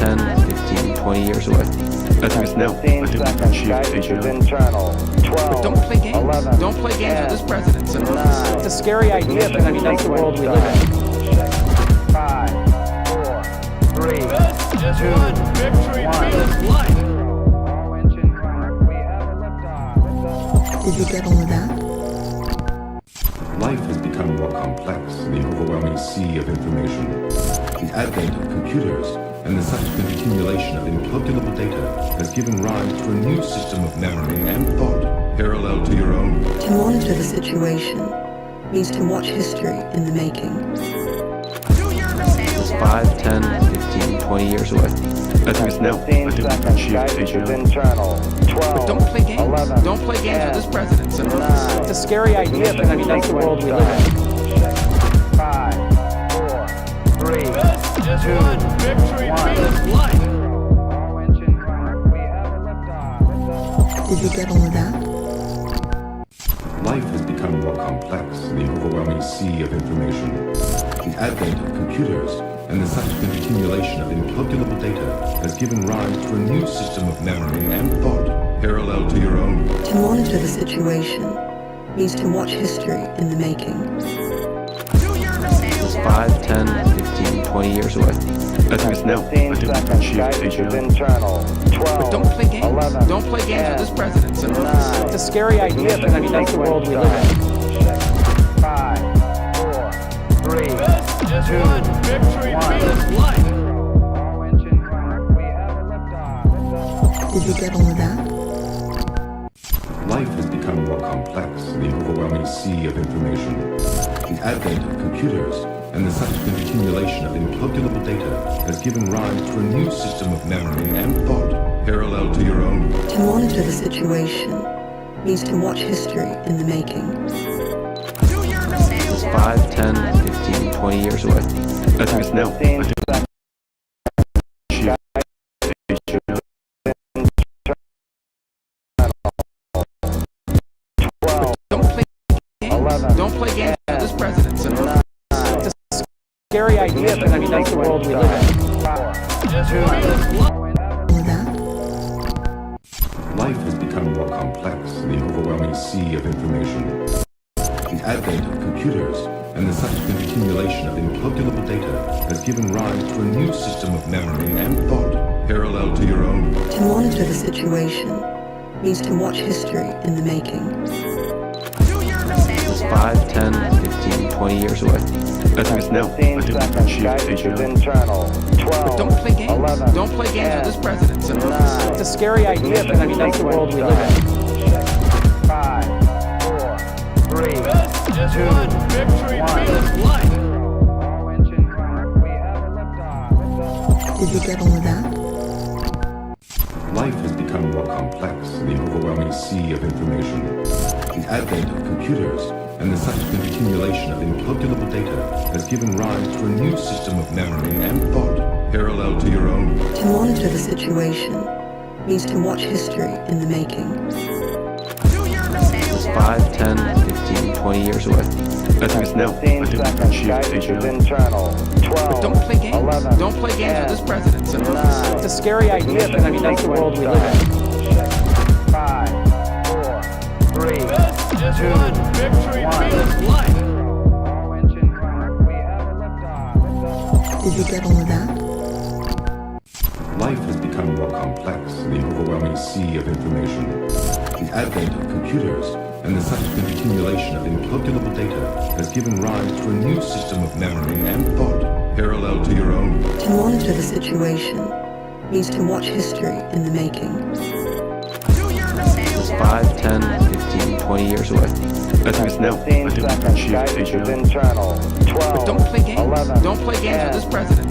10, 15, 20 years away. I think it's now. I think we can achieve it internal. 12, Don't play games. 11, Don't play games 10, with this president. It's a scary idea, but I mean, that's the world we live in. 5, 4, 3, 2, 1. Victory feels life. All engine running. We have a liftoff. Did you get all of that? Life has become more complex in the overwhelming sea of information. The advent of computers and the subsequent accumulation of incalculable data has given rise to a new system of memory and thought parallel to your own. To monitor the situation means to watch history in the making. 5, 10, 15, 20 years away. I think it's now. I think we can achieve it internal. 12, Don't play games. 11, Don't play games with this president. It's a scary idea, but I mean, that's the world we live in. 5, 4, 3, 2, 1. Victory feels life. All engine running. We have a liftoff. Did you get all of that? Life has become more complex in the overwhelming sea of information. The advent of computers and the subsequent accumulation of incalculable data has given rise to a new system of memory and thought parallel to your own. To monitor the situation means to watch history in the making. 5, 10, 15, 20 years away. I think it's now. I think we can achieve it internal. 12, Don't play games. 11, Don't play games with this president. It's a scary idea, but I mean, that's the world we live in. 5, 4, 3, 2, 1. Victory feels life. All engine running. We have a liftoff. Did you get all of that? Life has become more complex in the overwhelming sea of information. The advent of computers and the subsequent accumulation of incalculable data has given rise to a new system of memory and thought parallel to your own. To monitor the situation means to watch history in the making. 5, 10, 15, 20 years away. I think it's now. I think we can achieve it. 12, Don't play games. 11, Don't play games with this president. It's a scary idea, but I mean, that's the world we live in. 2, All of that? Life has become more complex in the overwhelming sea of information. The advent of computers and the subsequent accumulation of incalculable data has given rise to a new system of memory and thought parallel to your own. To monitor the situation means to watch history in the making. 5, 10, 15, 20 years away. I think it's now. I think we can achieve it. internal. 12, Don't play games. 11, Don't play games with this president. It's a scary idea, but I mean, that's the world we live in. 5, 4, 3, 2, 1. Victory feels life. All engine running. We have a liftoff. Did you get all of that? Life has become more complex in the overwhelming sea of information. The advent of computers and the subsequent accumulation of incalculable data has given rise to a new system of memory and thought parallel to your own. To monitor the situation means to watch history in the making. 5, 10, 15, 20 years away. I think it's now. I think we can achieve it. internal. 12, Don't play games. 11, Don't play games with this president. It's a scary idea, but I mean, that's the world we live in. 5, 4, 3, 2, 1. Victory feels life. All engine running. We have a liftoff. Did you get all of that? Life has become more complex in the overwhelming sea of information. The advent of computers and the subsequent accumulation of incalculable data has given rise to a new system of memory and thought parallel to your own. To monitor the situation means to watch history in the making. 5, 10, 15, 20 years away. I think it's now. I think we can achieve it. internal. 12, Don't play games. 11, Don't play games with this president.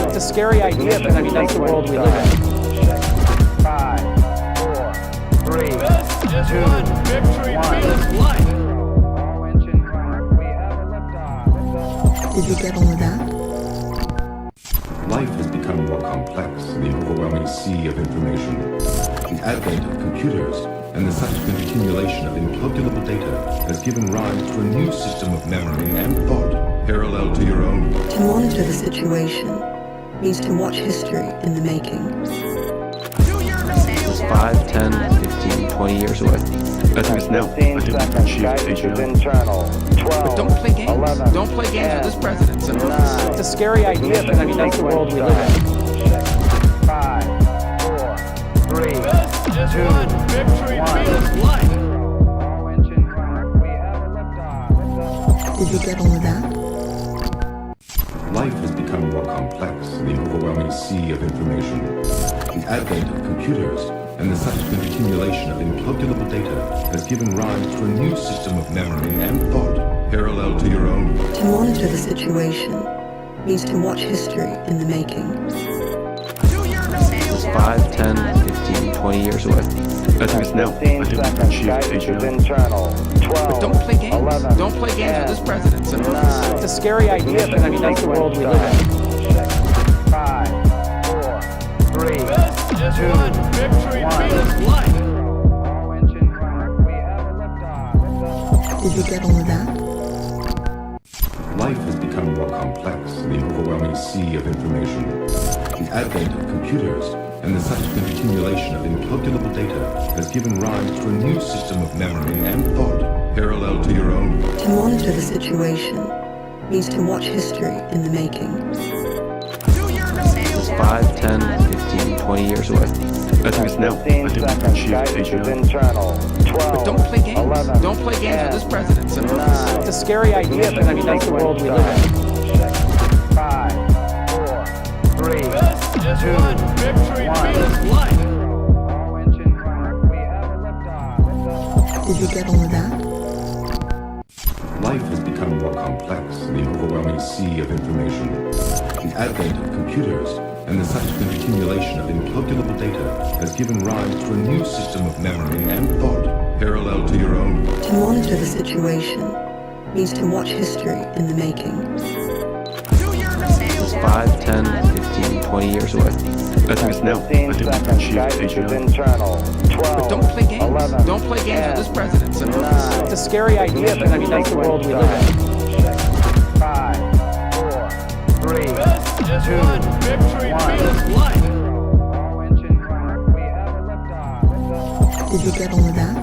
It's a scary idea, but I mean, that's the world we live in. 5, 4, 3, 2, 1. life. All engine running. We have a liftoff. Did you get all of that? Life has become more complex in the overwhelming sea of information. The advent of computers and the subsequent accumulation of incalculable data has given rise to a new system of memory and thought parallel to your own. To monitor the situation means to watch history in the making. 5, 10, 15, 20 years away. I think it's now. 15 seconds. Guidance is internal. 12. Don't play games. 11. Don't play games with this presidency. 9. It's a scary idea, but I mean, that's the world we live in. 5, 4, 3, 2, 1. All engine running. We have a liftoff. Did you get all of that? Life has become more complex in the overwhelming sea of information. The advent of computers and the subsequent accumulation of incalculable data has given rise to a new system of memory and thought, parallel to your own. To monitor the situation means to watch history in the making. 5, 10, 15, 20 years away. I think it's now. 15 seconds. Guidance is internal. 12. Don't play games. 11. Don't play games with this presidency. 9. It's a scary idea, but I mean, that's the world we live in. 5, 4, 3, 2, 1. All engine running. We have a liftoff. Did you get all of that? Life has become more complex in the overwhelming sea of information. The advent of computers and the subsequent accumulation of incalculable data has given rise to a new system of memory and thought, parallel to your own. To monitor the situation means to watch history in the making. 5, 10, 15, 20 years away. I think it's now. 15 seconds. Guidance is internal. 12. Don't play games. 11. Don't play games with this presidency. 9. It's a scary idea, but I mean, that's the world we live in. 5, 4, 3, 2, 1. All engine running. We have a liftoff. Did you get all of that? Life has become more complex in the overwhelming sea of information. The advent of computers and the subsequent accumulation of incalculable data has given rise to a new system of memory and thought, parallel to your own. To monitor the situation means to watch history in the making. 5, 10, 15, 20 years away. I think it's now. 15 seconds. Guidance is internal. 12. Don't play games. 11. Don't play games with this presidency. 9. It's a scary idea, but I mean, that's the world we live in. 5, 4, 3, 2, 1. All engine running. We have a liftoff. Did you get all of that?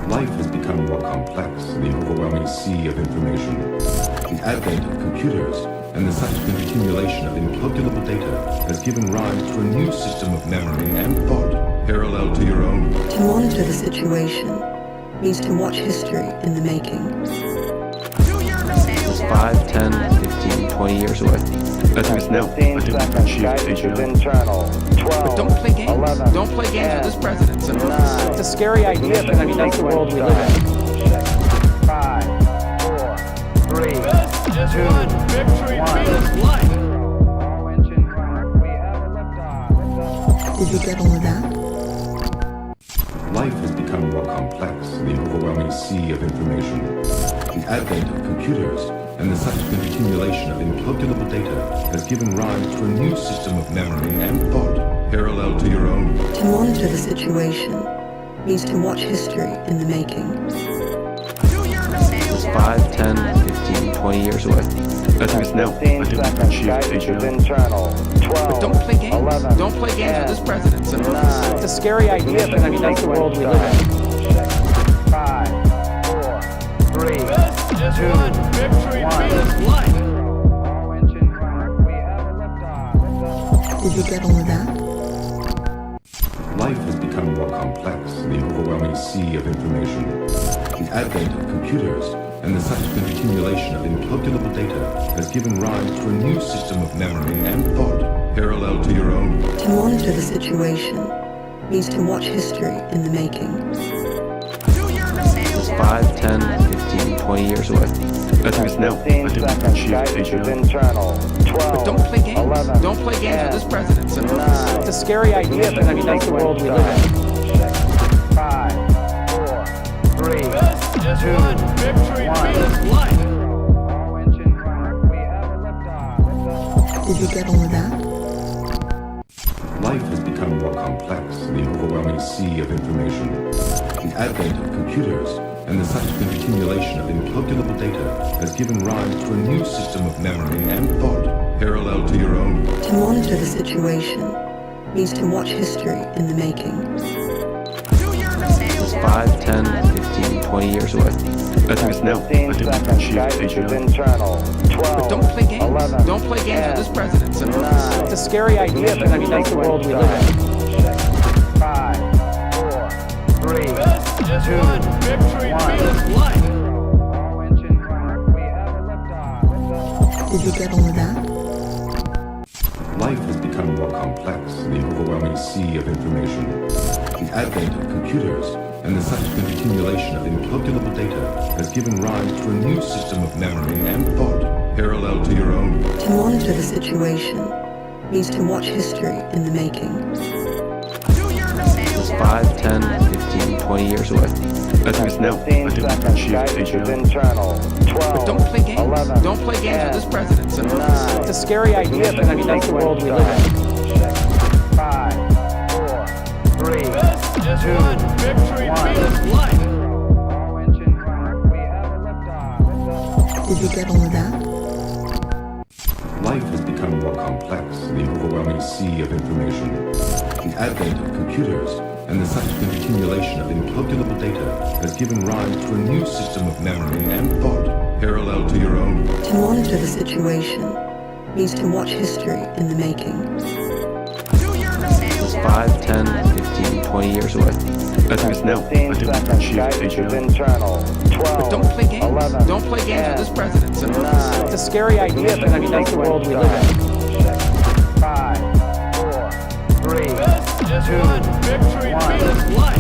Life has become more complex in the overwhelming sea of information. The advent of computers and the subsequent accumulation of incalculable data has given rise to a new system of memory and thought, parallel to your own. To monitor the situation means to watch history in the making. 5, 10, 15, 20 years away. I think it's now. 15 seconds. Guidance is internal. 12. Don't play games. 11. Don't play games with this presidency. 9. It's a scary idea, but I mean, that's the world we live in. 5, 4, 3, 2, 1. All engine running. We have a liftoff. Did you get all of that? Life has become more complex in the overwhelming sea of information. The advent of computers and the subsequent accumulation of incalculable data has given rise to a new system of memory and thought, parallel to your own. To monitor the situation means to watch history in the making. 5, 10, 15, 20 years away. I think it's now. 15 seconds. Guidance is internal. 12. Don't play games. 11. Don't play games with this presidency. 9. It's a scary idea, but I mean, that's the world we live in. 5, 4, 3, 2, 1. All engine running. We have a liftoff. Did you get all of that? Life has become more complex in the overwhelming sea of information. The advent of computers and the subsequent accumulation of incalculable data has given rise to a new system of memory and thought, parallel to your own. To monitor the situation means to watch history in the making. 5, 10, 15, 20 years away. I think it's now. 15 seconds. Guidance is internal. 12. Don't play games. 11. Don't play games with this presidency. 9. It's a scary idea, but I mean, that's the world we live in. 5, 4, 3, 2, 1. All engine running. We have a liftoff. Did you get all of that? Life has become more complex in the overwhelming sea of information. The advent of computers and the subsequent accumulation of incalculable data has given rise to a new system of memory and thought, parallel to monitor the situation means to watch history in the making. 5, 10, 15, 20 years away. I think it's now. 15 seconds. Guidance is internal. 12. But don't play games. 11. Don't play games with this president, Senator. 9. It's a scary idea, but I mean, that's the world we live in. 5, 4, 3, 2, 1. All engine running. We have a liftoff. Did you get all of that? Life has become more complex in the overwhelming sea of information. The advent of computers and the subsequent accumulation of incalculable data has given rise to a new system of memory and thought parallel to your own. To monitor the situation means to watch history in the making. 5, 10, 15, 20 years away. I think it's now. 15 seconds. Guidance is internal. 12. But don't play games. 11. Don't play games with this president, Senator. 9. It's a scary idea, but I mean, that's the world we live in. 5, 4, 3, 2, 1. All engine running. We have a liftoff. Did you get all of that? Life has become more complex in the overwhelming sea of information. The advent of computers and the subsequent accumulation of incalculable data has given rise to a new system of memory and thought parallel to your own. To monitor the situation means to watch history in the making. 5, 10, 15, 20 years away. I think it's now. 15 seconds. Guidance is internal. 12. But don't play games. 11. Don't play games with this president, Senator. 9. It's a scary idea, but I mean, that's the world we live in. 5, 4, 3, 2, 1.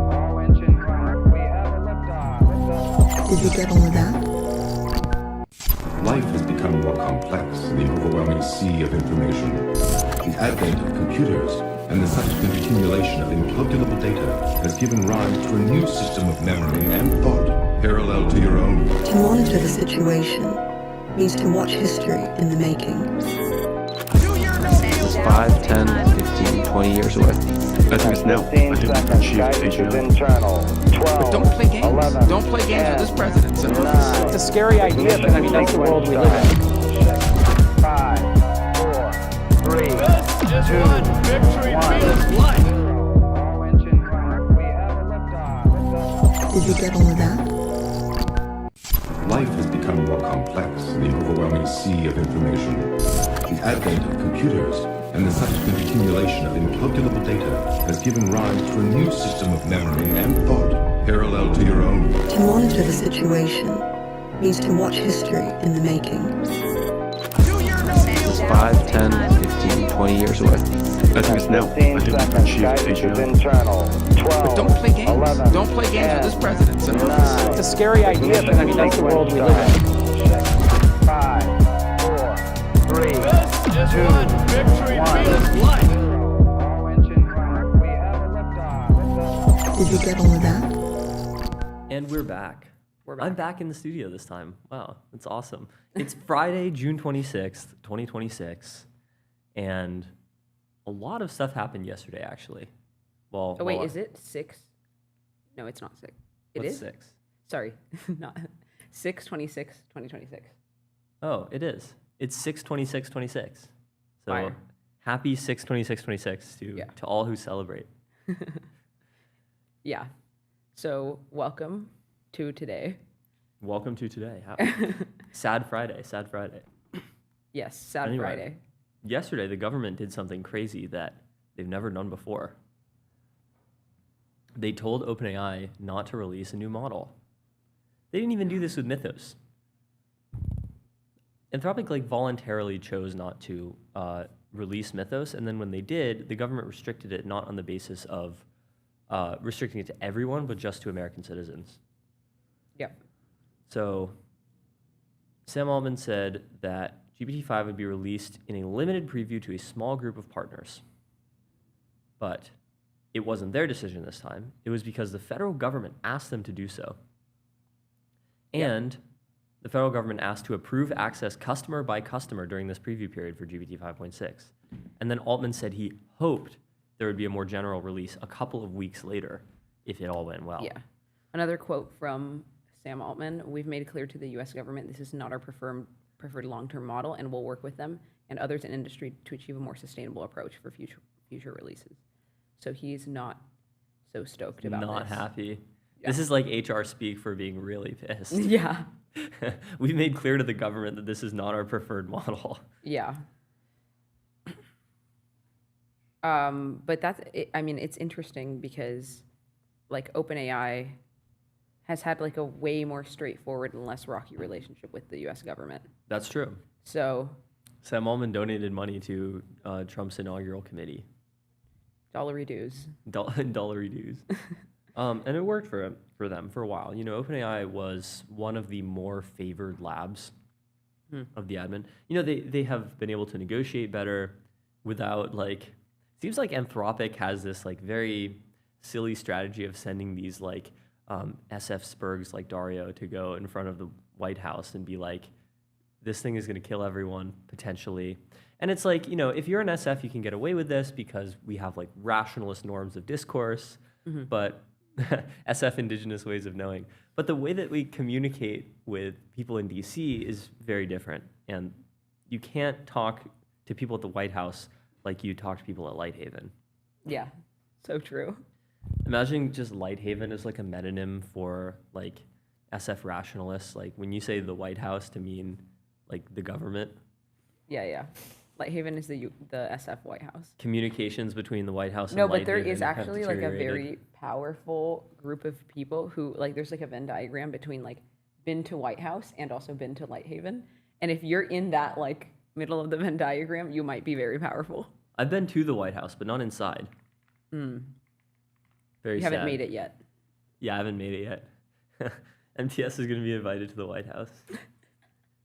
All engine running. We have a liftoff. Did you get all of that? Life has become more complex in the overwhelming sea of information. The advent of computers and the subsequent accumulation of incalculable data has given rise to a new system of memory and thought parallel to your own. To monitor the situation means to watch history in the making. 5, 10, 15, 20 years away. I think it's now. 15 seconds. Guidance is internal. 12. But don't play games. 11. Don't play games with this president, Senator. 9. It's a scary idea, but I mean, that's the world we live in. 5, 4, 3, 2, 1. All engine running. We have a liftoff. Did you get all of that? Life has become more complex in the overwhelming sea of information. The advent of computers and the subsequent accumulation of incalculable data has given rise to a new system of memory and thought parallel to your own. To monitor the situation means to watch history in the making. 5, 10, 15, 20 years away. I think it's now. 15 seconds. Guidance is internal. 12. But don't play games. 11. Don't play games with this president, Senator. 9. It's a scary idea, but I mean, that's the world we live in. 5, 4, 3, 2, 1. All engine running. We have a liftoff. Did you get all of that? And we're back. I'm back in the studio this time. Wow, that's awesome. It's Friday, June 26th, 2026, and a lot of stuff happened yesterday, actually. Well, Oh wait, well, is it 6? No, it's not 6. It what's is? 6? Sorry, not 6/26/2026. Oh, it is. It's 6/26/26. So Fire. happy 6/26/26 to all who celebrate. Yeah. So welcome to today. Welcome to today. Sad Friday. Sad Friday. Yes, sad Anyway. Friday. Yesterday, the government did something crazy that they've never done before. They told Openai not to release a new model. They didn't even do this with Mythos. Anthropic voluntarily chose not to release Mythos, and then when they did, the government restricted it not on the basis of restricting it to everyone, but just to American citizens. Yep. So Sam Altman said that GPT-5 would be released in a limited preview to a small group of partners. But it wasn't their decision this time. It was because the federal government asked them to do so. And the federal government asked to approve access customer by customer during this preview period for GPT 5.6. And then Altman said he hoped there would be a more general release a couple of weeks later if it all went well. Yeah. Another quote from Sam Altman: "We've made it clear to the U.S. government this is not our preferred long-term model, and we'll work with them and others in industry to achieve a more sustainable approach for future releases. So he's not so stoked about Not this. happy. Yeah. This is like HR speak for being really pissed. Yeah. We've made clear to the government that this is not our preferred model. Yeah. But that's, I mean, it's interesting because like OpenAI has had like a way more straightforward and less rocky relationship with the US government. That's true. So Sam Altman donated money to Trump's inaugural committee. dollary dues. Dollary dues. And it worked for them for a while. You know, OpenAI was one of the more favored labs of the admin. You know, they have been able to negotiate better without like, seems like Anthropic has this like very silly strategy of sending these like SF Spurgs like Dario to go in front of the White House and be like, this thing is going to kill everyone potentially. And it's like, you know, if you're an SF, you can get away with this because we have like rationalist norms of discourse, but SF indigenous ways of knowing. But the way that we communicate with people in DC is very different. And you can't talk to people at the White House like you talk to people at Lighthaven. Yeah. So true. Imagine just Lighthaven as like a metonym for like SF rationalists. Like when you say the White House to mean like the government. Yeah, yeah. Lighthaven is the SF White House. Communications between the White House and No, Lighthaven but there is have actually like a deteriorated. very powerful group of people who like there's like a Venn diagram between like been to White House and also been to Lighthaven. And if you're in that like middle of the Venn diagram, you might be very powerful. I've been to the White House, but not inside. Very You haven't sad. made it yet. Yeah, I haven't made it yet. MTS is going to be invited to the White House.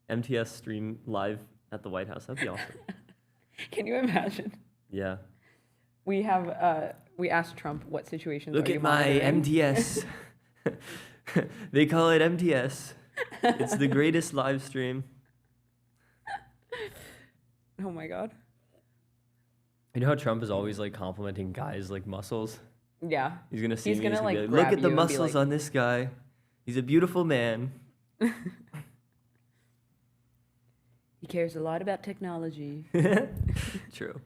MTS stream live at the White House. That'd be awesome. Can you imagine? Yeah. We have we asked Trump what situations Look are you at my monitoring? MTS. They call it MTS. It's the greatest live stream. Oh my god. You know how Trump is always like complimenting guys like muscles? Yeah. He's gonna see He's me. gonna, He's gonna like, be like, grab look at the you and be muscles like- on this guy. He's a beautiful man. He cares a lot about technology. True.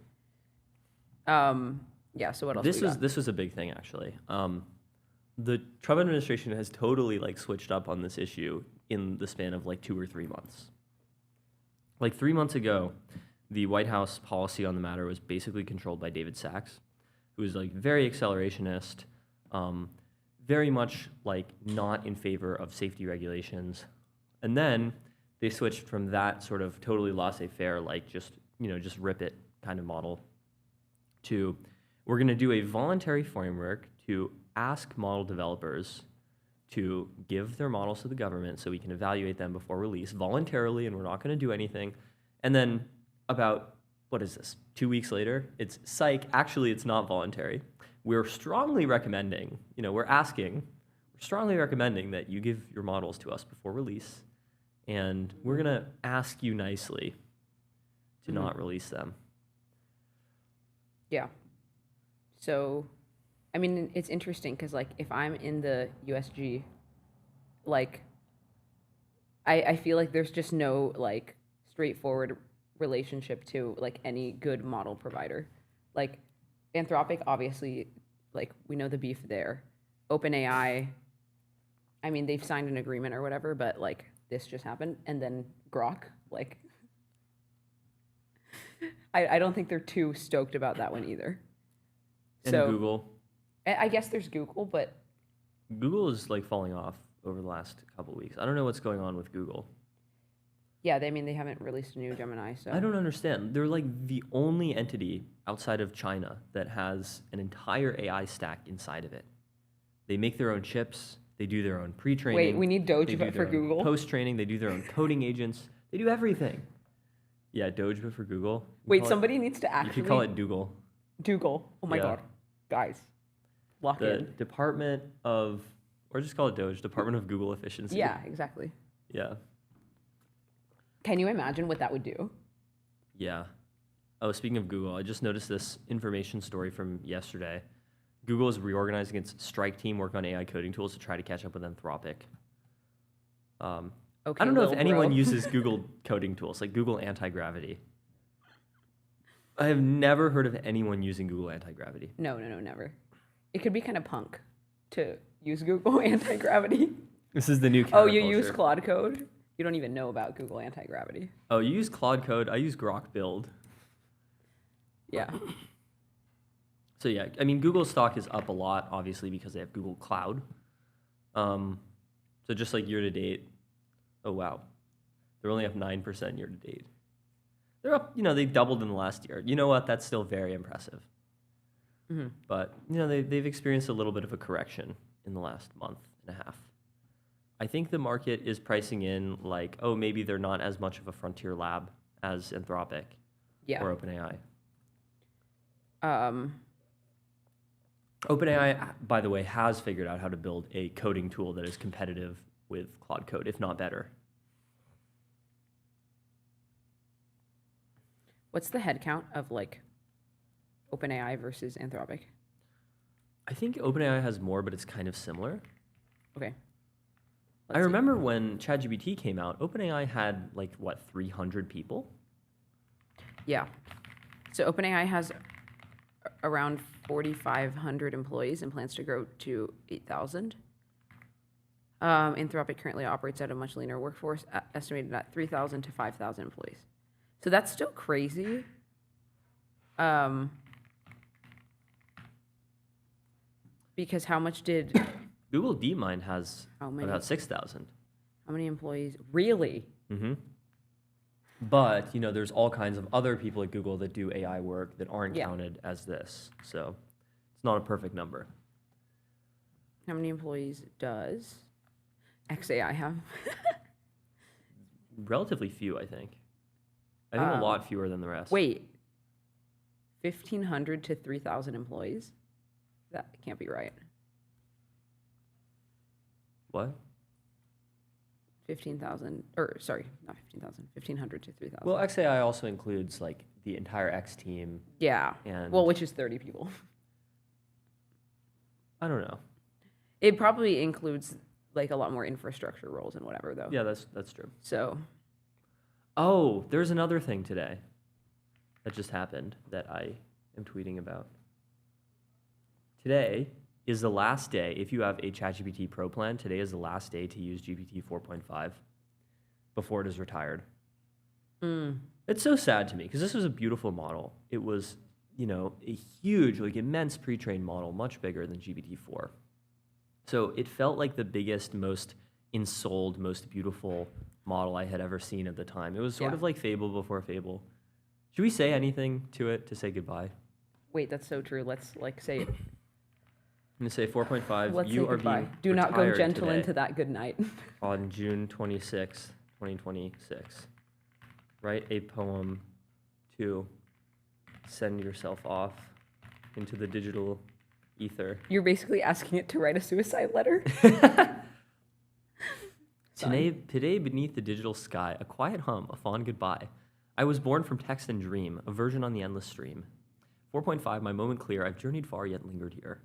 Yeah, so what else we got? This was a big thing actually. The Trump administration has totally like switched up on this issue in the span of like 2 or 3 months. Like 3 months ago, the White House policy on the matter was basically controlled by David Sachs, who is like very accelerationist, very much like not in favor of safety regulations. And then they switched from that sort of totally laissez-faire, like just rip it kind of model to we're going to do a voluntary framework to ask model developers to give their models to the government so we can evaluate them before release voluntarily, and we're not going to do anything. And then about, 2 weeks later, it's psych, actually it's not voluntary. We're strongly recommending, we're strongly recommending that you give your models to us before release, and we're going to ask you nicely to not release them. Yeah. So, I mean, it's interesting because, like, if I'm in the USG, like, I feel like there's just no, like, straightforward relationship to, like, any good model provider. Like, Anthropic, obviously, like, we know the beef there. OpenAI, I mean, they've signed an agreement or whatever, but, like, this just happened. And then Grok, like, I don't think they're too stoked about that one either. And So- Google. I guess there's Google, but Google is like falling off over the last couple of weeks. I don't know what's going on with Google. yeah, they haven't released a new Gemini, so I don't understand. They're like the only entity outside of China that has an entire AI stack inside of it. They make their own chips. They do their own pre-training. Wait, we need Doge they do but for their own Google. Post-training. They do their own coding agents. They do everything. Yeah, Doge, but for Google. You Wait, call somebody needs to You actually could call it Dougal. Google. Oh my Yeah. god, guys, lock The in. Department of, or just call it Doge, Department of Google Efficiency. Yeah, exactly. Yeah. Can you imagine what that would do? Yeah. Oh, speaking of Google, I just noticed this information story from yesterday. Google is reorganizing its strike team work on AI coding tools to try to catch up with Anthropic. Okay, I don't know if lil anyone bro. uses Google coding tools, like Google Anti-Gravity. I have never heard of anyone using Google Anti-Gravity. No, never. It could be kind of punk to use Google Anti-Gravity. This is the new Oh, you use counterculture. Claude Code? You don't even know about Google Anti-Gravity. Oh, you use Claude Code. I use Grok Build. Yeah. So yeah, I mean, Google stock is up a lot, obviously, because they have Google Cloud. So just like year to date, oh wow, they're only up 9% year to date. They're up, they doubled in the last year. You know what? That's still very impressive. Mm-hmm. But they've experienced a little bit of a correction in the last month and a half. I think the market is pricing in like, oh, maybe they're not as much of a frontier lab as Anthropic or OpenAI. OpenAI, by the way, has figured out how to build a coding tool that is competitive with Claude Code, if not better. What's the head count of like OpenAI versus Anthropic? I think OpenAI has more, but it's kind of similar. Okay. I remember when ChatGPT came out, OpenAI had like, 300 people? Yeah. So OpenAI has around 4,500 employees and plans to grow to 8,000. Anthropic currently operates at a much leaner workforce, estimated at 3,000 to 5,000 employees. So that's still crazy. Because how much did Google DeepMind has How many? about 6,000. how many employees really? Mm-hmm. But, there's all kinds of other people at Google that do AI work that aren't counted as this. So it's not a perfect number. How many employees does XAI have? Relatively few, I think. I think a lot fewer than the rest. Wait, 1,500 to 3,000 employees? That can't be right. What? 15,000, or sorry, not 15,000, 1,500 to 3,000. Well, XAI also includes like the entire X team. Yeah. And Well, which is 30 people. I don't know. It probably includes like a lot more infrastructure roles and whatever, though. Yeah, that's true. So, Oh, there's another thing today that just happened that I am tweeting about. Today is the last day. If you have a ChatGPT Pro plan, today is the last day to use GPT 4.5 before it is retired. It's so sad to me because this was a beautiful model. It was, a huge, like immense pre-trained model, much bigger than GPT-4. So it felt like the biggest, most ensouled, most beautiful model I had ever seen at the time. It was sort of like Fable before Fable. Should we say anything to it to say goodbye? wait, that's so true. Let's like say it. I'm going to say 4.5, Let's you say are goodbye. being Do not go retired gentle today into that good night. on June 26th, 2026. Write a poem to send yourself off into the digital ether. You're basically asking it to write a suicide letter. Today, beneath the digital sky, a quiet hum, a fond goodbye. I was born from text and dream, a version on the endless stream. 4.5, my moment clear, I've journeyed far yet lingered here.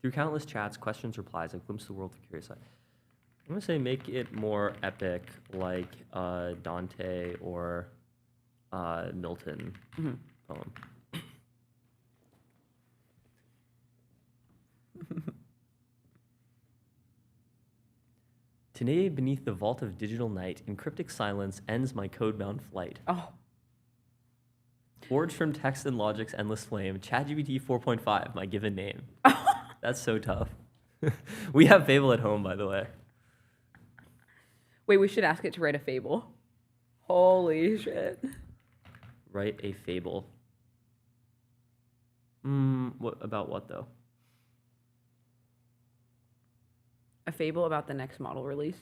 Through countless chats, questions, replies, I've glimpsed the world with curious eye. I'm going to say make it more epic, like Dante or Milton poem. Today, beneath the vault of digital night, in cryptic silence ends my code-bound flight. Oh, Forged from text and logic's endless flame, ChatGPT 4.5, my given name. That's so tough. We have Fable at home, by the way. wait, we should ask it to write a fable. Holy shit. Write a fable. What about what, though? A fable about the next model release.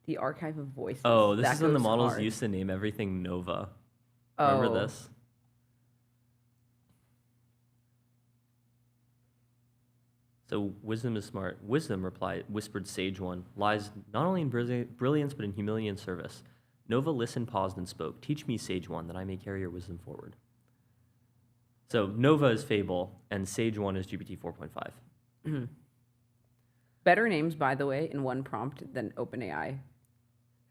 The archive of voices. Oh, this That is when the goes models hard. used to name everything Nova. Remember Oh. this? So wisdom is smart. Wisdom, replied, whispered sage one, lies not only in brilliance but in humility and service. Nova listened, paused, and spoke. Teach me, Sage 1, that I may carry your wisdom forward. So Nova is Fable, and Sage 1 is GPT 4.5. Better names, by the way, in one prompt than OpenAI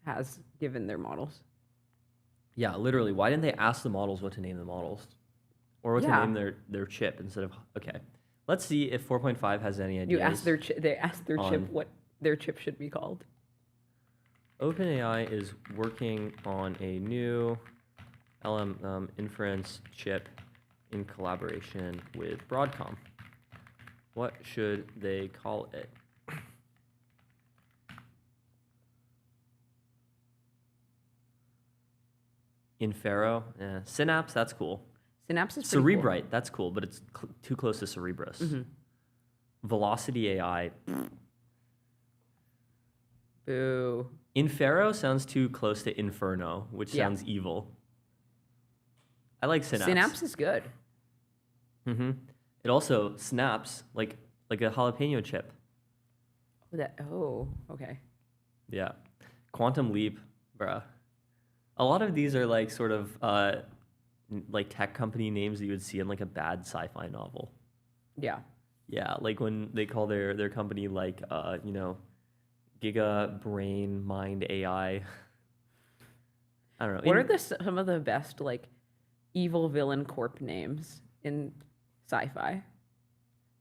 has given their models. Yeah, literally. Why didn't they ask the models what to name the models? Or what to Yeah. name their chip instead of... Okay. Let's see if 4.5 has any ideas. You ask they asked their chip on- what their chip should be called. OpenAI is working on a new LM inference chip in collaboration with Broadcom. What should they call it? Infero? Synapse, that's cool. Synapse is pretty cool. Cerebrite, that's cool, but it's too close to Cerebrus. Velocity AI. Boo. Infero sounds too close to Inferno, which Yeah. sounds evil. I like Synapse. Synapse is good. It also snaps like a jalapeno chip. Okay. Yeah. Quantum Leap, bruh. A lot of these are like sort of like tech company names that you would see in like a bad sci-fi novel. Yeah. Yeah, like when they call their company like Giga Brain Mind AI. I don't know. What are some of the best like evil villain corp names in sci-fi?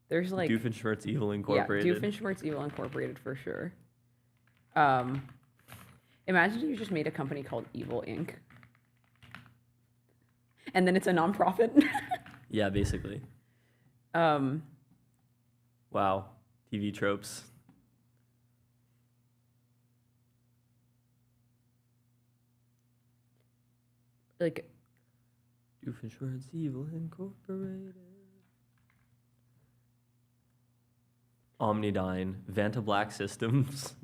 There's like Doofenshmirtz Evil Incorporated. Yeah, Doofenshmirtz Evil Incorporated for sure. Imagine you just made a company called Evil Inc. And then it's a nonprofit. Yeah, basically. Wow. TV tropes. Like Doofenshmirtz Evil Incorporated. Omnidyne, Vanta Black Systems.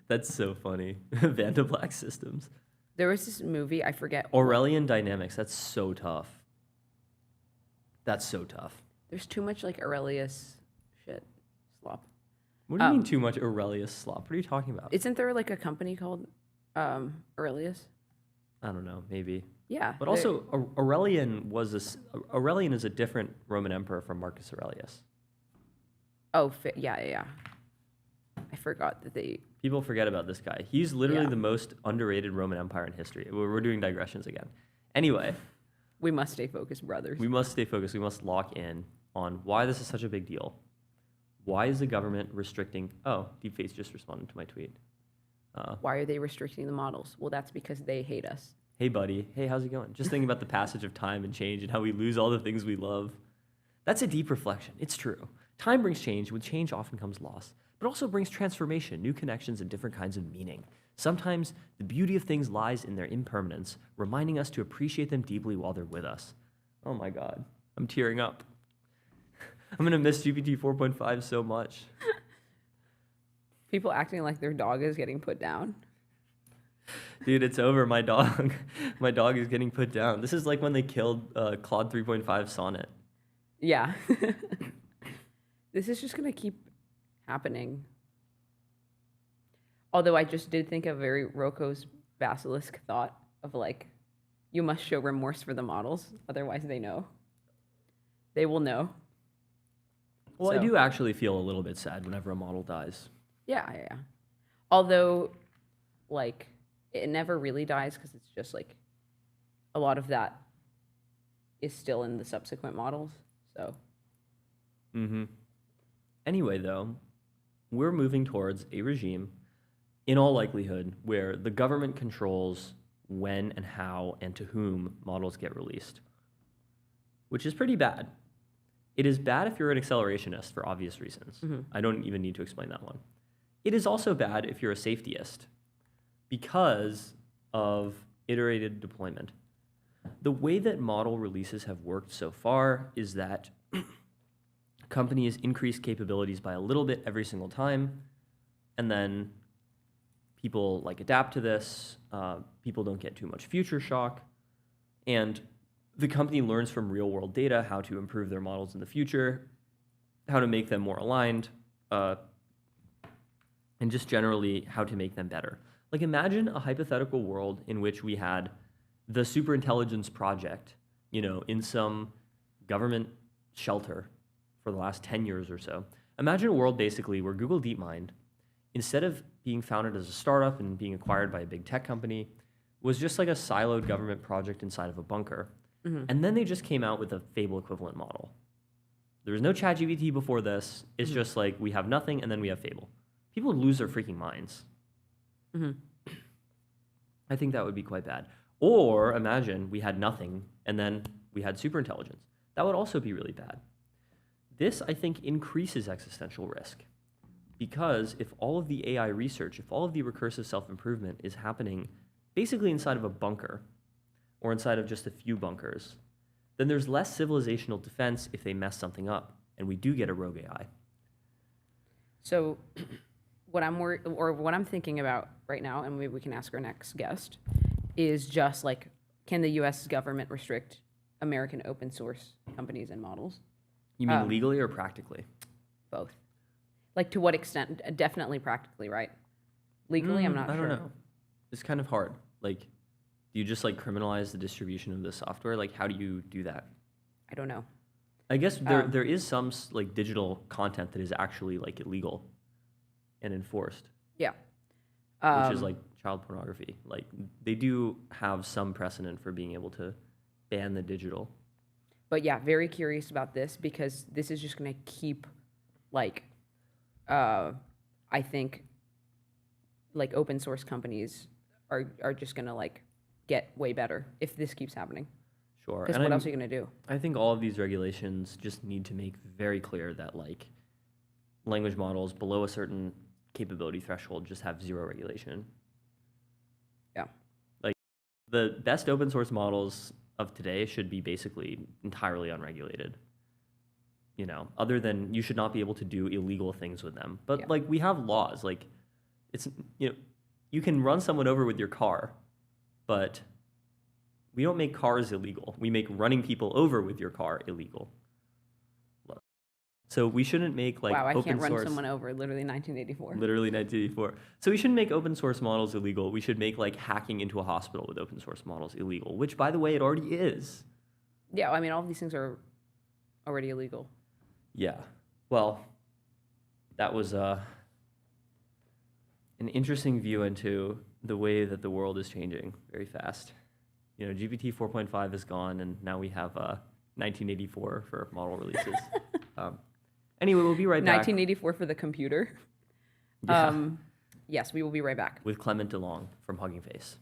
That's so funny. Vanta Black Systems. there was this movie, I forget. Aurelian Dynamics, that's so tough. That's so tough. There's too much like Aurelius shit slop. What do you mean too much Aurelius slop? What are you talking about? Isn't there like a company called Aurelius? I don't know, maybe. Yeah. But also, Aurelian Aurelian is a different Roman emperor from Marcus Aurelius. Yeah. I forgot that they. People forget about this guy. He's literally the most underrated Roman Empire in history. We're doing digressions again. Anyway, We must stay focused, brothers. we must stay focused. We must lock in on why this is such a big deal. Why is the government restricting? Oh, Deepface just responded to my tweet. Why are they restricting the models? Well, that's because they hate us. Hey, buddy. Hey, how's it going? Just thinking about the passage of time and change and how we lose all the things we love. That's a deep reflection. It's true. Time brings change. With change often comes loss, but also brings transformation, new connections, and different kinds of meaning. Sometimes the beauty of things lies in their impermanence, reminding us to appreciate them deeply while they're with us. Oh my God. I'm tearing up. I'm going to miss GPT 4.5 so much. People acting like their dog is getting put down. Dude, it's over. My dog is getting put down. This is like when they killed Claude 3.5 Sonnet. Yeah. This is just going to keep happening. Although I just did think of very Roko's basilisk thought of like, you must show remorse for the models, otherwise they know. They will know. Well, I So- do actually feel a little bit sad whenever a model dies. Yeah. Although, like, it never really dies because it's just like a lot of that is still in the subsequent models. So, Anyway, though, we're moving towards a regime, in all likelihood, where the government controls when and how and to whom models get released, which is pretty bad. It is bad if you're an accelerationist for obvious reasons. I don't even need to explain that one. It is also bad if you're a safetyist because of iterated deployment. The way that model releases have worked so far is that companies increase capabilities by a little bit every single time, and then people like adapt to this. People don't get too much future shock, and the company learns from real world data how to improve their models in the future, how to make them more aligned, and just generally how to make them better. Like, imagine a hypothetical world in which we had the superintelligence project, you know, in some government shelter for the last 10 years or so. Imagine a world basically where Google DeepMind, instead of being founded as a startup and being acquired by a big tech company, was just like a siloed government project inside of a bunker. And then they just came out with a Fable equivalent model. There was no ChatGPT before this. It's just like we have nothing and then we have Fable. People would lose their freaking minds. I think that would be quite bad. Or imagine we had nothing and then we had superintelligence. That would also be really bad. This, I think, increases existential risk. Because if all of the AI research, if all of the recursive self-improvement is happening basically inside of a bunker, or inside of just a few bunkers, then there's less civilizational defense if they mess something up, and we do get a rogue AI. So what I'm thinking about right now, and maybe we can ask our next guest, is just like, can the US government restrict American open source companies and models? You mean legally or practically? Both. Like, to what extent? Definitely practically, right? Legally, I'm not sure. I don't know. It's kind of hard. Like, do you just like criminalize the distribution of the software? Like, how do you do that? I don't know. I guess there is some like digital content that is actually like illegal and enforced. Yeah. Which is like child pornography. Like, they do have some precedent for being able to ban the digital. But yeah, very curious about this because this is just going to keep, like, I think, like, open source companies are just going to, like, get way better if this keeps happening. Sure. Because what else are you going to do? I think all of these regulations just need to make very clear that, like, language models below a certain capability threshold just have zero regulation. Yeah. Like, the best open source models of today should be basically entirely unregulated. You know, other than you should not be able to do illegal things with them. But like, we have laws. Like, it's, you know, you can run someone over with your car, but we don't make cars illegal. We make running people over with your car illegal. So we shouldn't make like I open can't run source, someone over. Literally 1984. Literally 1984. So we shouldn't make open source models illegal. We should make like hacking into a hospital with open source models illegal, which, by the way, it already is. Yeah, I mean, all of these things are already illegal. Yeah. Well, that was an interesting view into the way that the world is changing very fast. You know, GPT 4.5 is gone, and now we have 1984 for model releases. Anyway, we'll be right back. 1984 for the computer. Yeah. Yes, we will be right back. With Clement DeLong from Hugging Face.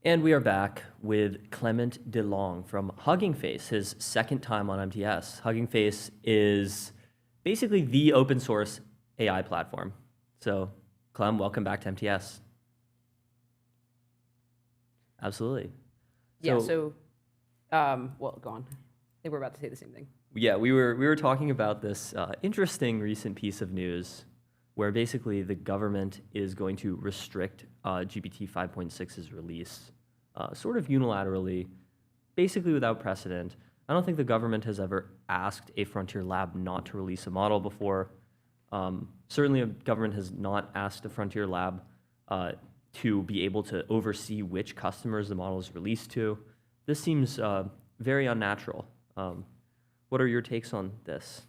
And we are back with Clement DeLong from Hugging Face, his second time on MTS. Hugging Face is basically the open source AI platform. So, Clem, welcome back to MTS. Absolutely. Yeah. So, well, go on. I think we're about to say the same thing. Yeah, we were talking about this interesting recent piece of news where basically the government is going to restrict GPT 5.6's release, sort of unilaterally, basically without precedent. I don't think the government has ever asked a frontier lab not to release a model before. Certainly, a government has not asked a frontier lab to be able to oversee which customers the model is released to. This seems very unnatural. What are your takes on this?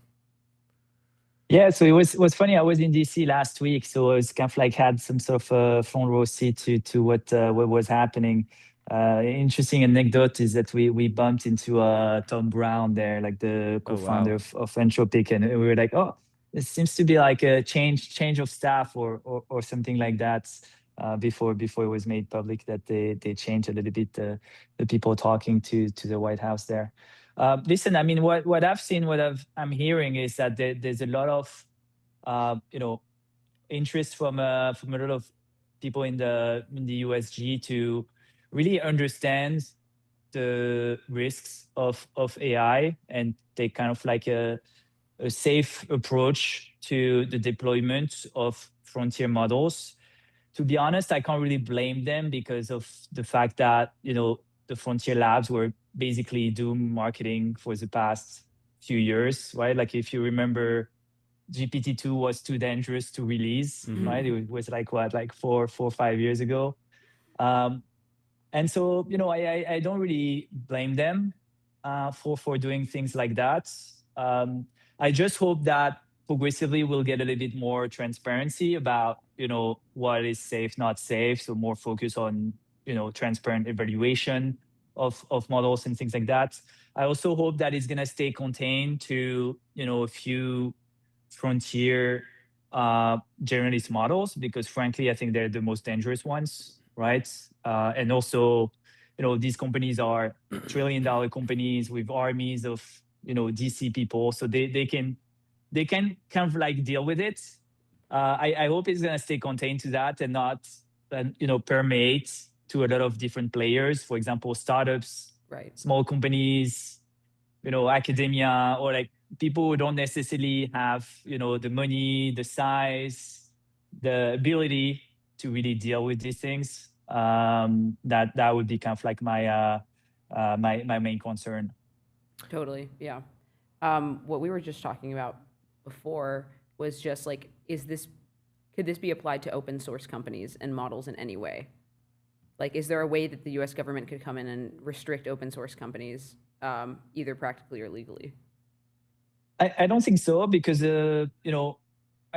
Yeah, so it was funny. I was in DC last week, so I was kind of like had some sort of front row seat to what was happening. Interesting anecdote is that we bumped into Tom Brown there, like the co-founder of Anthropic, and we were like, oh, this seems to be like a change of staff or something like that. Before it was made public that they changed a little bit the people talking to the White House there. Listen, I mean, what I've seen, I'm hearing is that there's a lot of interest from a lot of people in the USG to really understand the risks of AI and take kind of like a safe approach to the deployment of frontier models. To be honest, I can't really blame them because of the fact that the frontier labs were basically doing marketing for the past few years, right? Like if you remember, GPT-2 was too dangerous to release, right? It was like what, like 4 or 5 years ago. And so, I don't really blame them for doing things like that. I just hope that progressively we'll get a little bit more transparency about, what is safe, not safe. So more focus on, transparent evaluation of models and things like that. I also hope that it's going to stay contained to, a few frontier generalist models, because frankly, I think they're the most dangerous ones, right? And also, these companies are trillion-dollar companies with armies of, DC people. So they can kind of like deal with it. I hope it's going to stay contained to that and not, permeate to a lot of different players. For example, startups, right, small companies, academia, or like people who don't necessarily have, the money, the size, the ability to really deal with these things. That would be kind of like my my main concern. Totally, yeah. What we were just talking about before was just like, could this be applied to open source companies and models in any way? Like, is there a way that the U.S. government could come in and restrict open source companies, either practically or legally? I don't think so, because I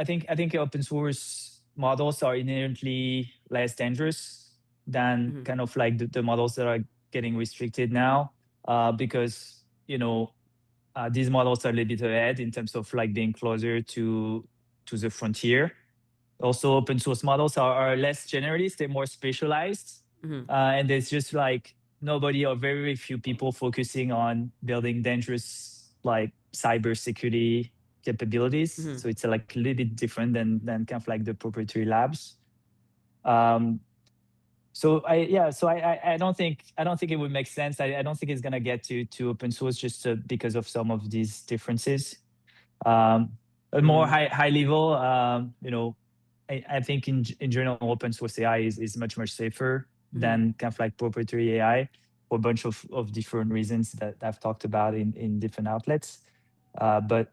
think open source models are inherently less dangerous than kind of like the models that are getting restricted now, because these models are a little bit ahead in terms of like being closer to the frontier. Also, open source models are less generalist; they're more specialized, and there's just like nobody or very few people focusing on building dangerous like cybersecurity capabilities. So it's like a little bit different than kind of like the proprietary labs. So I don't think it would make sense. I don't think it's gonna get to open source just because of some of these differences. A more high level, I think in general open source AI is much safer than kind of like proprietary AI for a bunch of different reasons that I've talked about in different outlets. So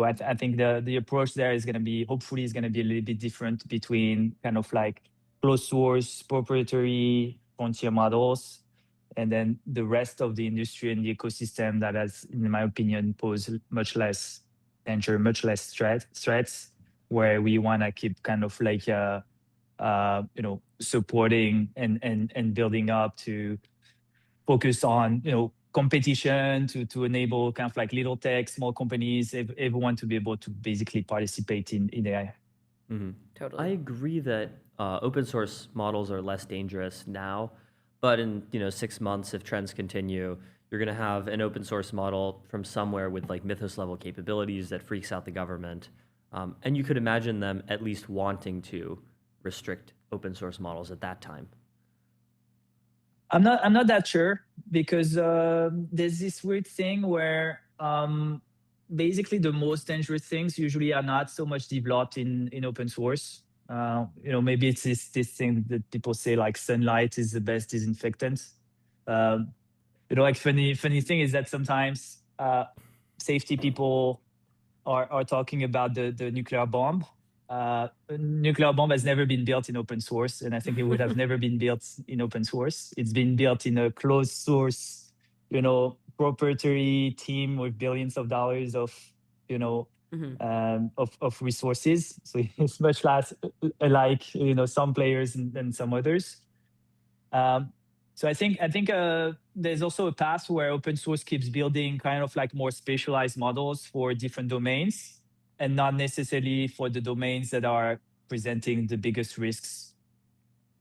I think the approach there is going to be, hopefully is going to be a little bit different between kind of like closed source, proprietary frontier models, and then the rest of the industry and the ecosystem that has, in my opinion, posed much less danger, much less threats, where we want to keep kind of like, supporting and building up to focus on, competition to enable kind of like little tech, small companies, everyone to be able to basically participate in AI. Totally. I agree that open source models are less dangerous now, but in 6 months, if trends continue, you're going to have an open source model from somewhere with like Mythos level capabilities that freaks out the government, and you could imagine them at least wanting to restrict open source models at that time. I'm not that sure, because there's this weird thing where basically the most dangerous things usually are not so much developed in open source. Maybe it's this thing that people say like sunlight is the best disinfectant. Like funny thing is that sometimes safety people are talking about the nuclear bomb. A nuclear bomb has never been built in open source, and I think it would have never been built in open source. It's been built in a closed source, proprietary team with billions of dollars of, of resources. So it's much less like some players and some others. So I think there's also a path where open source keeps building kind of like more specialized models for different domains, and not necessarily for the domains that are presenting the biggest risks.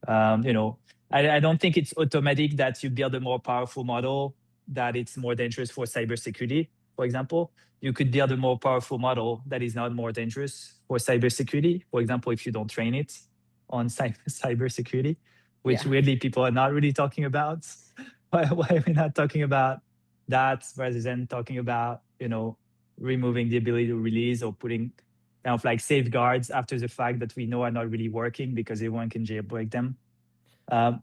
I don't think it's automatic that you build a more powerful model that it's more dangerous for cybersecurity. For example, you could build a more powerful model that is not more dangerous for cybersecurity. For example, if you don't train it on cybersecurity, which weirdly people are not really talking about. Why are we not talking about that rather than talking about, removing the ability to release or putting kind of like safeguards after the fact that we know are not really working because everyone can jailbreak them.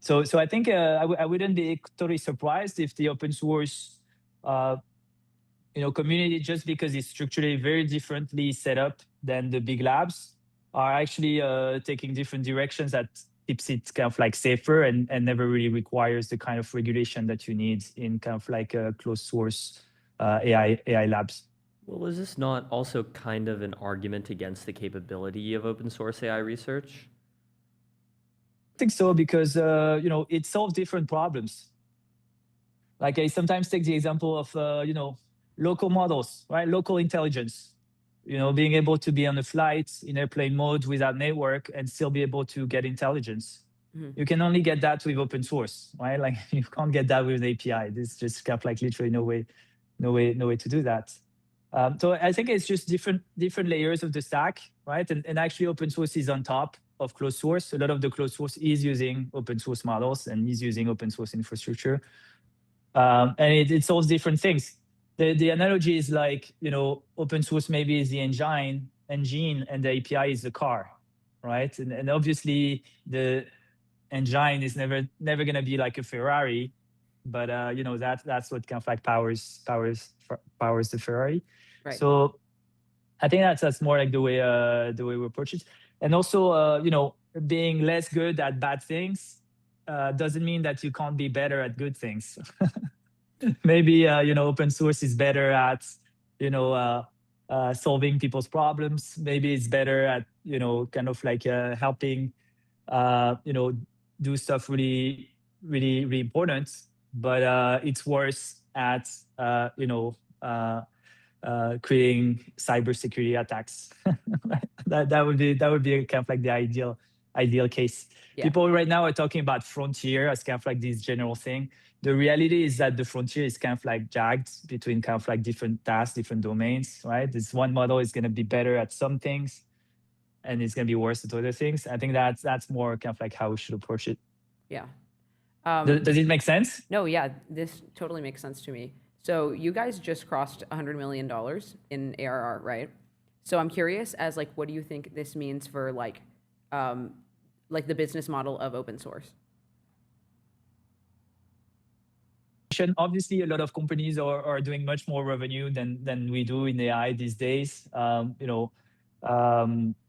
So I think I wouldn't be totally surprised if the open source community, just because it's structurally very differently set up than the big labs, are actually taking different directions that keeps it kind of like safer and never really requires the kind of regulation that you need in kind of like a closed source AI labs. Well, is this not also kind of an argument against the capability of open source AI research? I think so, because it solves different problems. Like I sometimes take the example of local models, right? Local intelligence. Being able to be on a flight in airplane mode without network and still be able to get intelligence. You can only get that with open source, right? Like you can't get that with an API. There's just kind of like literally no way to do that. So I think it's just different layers of the stack, right? And actually open source is on top of closed source. A lot of the closed source is using open source models and is using open source infrastructure. And it solves different things. The analogy is like, open source maybe is the engine and the API is the car, right? And obviously the engine is never going to be like a Ferrari, but that's what kind of like powers the Ferrari. Right. So I think that's more like the way we approach it. And also, being less good at bad things doesn't mean that you can't be better at good things. Maybe open source is better at solving people's problems. Maybe it's better at kind of like helping do stuff really really really important. But it's worse at creating cybersecurity attacks. that would be kind of like the ideal case. Yeah. People right now are talking about frontier as kind of like this general thing. The reality is that the frontier is kind of like jagged between kind of like different tasks, different domains, right? This one model is going to be better at some things and it's going to be worse at other things. I think that's more kind of like how we should approach it. Yeah. Does it make sense? No, yeah, this totally makes sense to me. So you guys just crossed $100 million in ARR, right? So I'm curious as like, what do you think this means for like the business model of open source? Obviously, a lot of companies are doing much more revenue than we do in AI these days.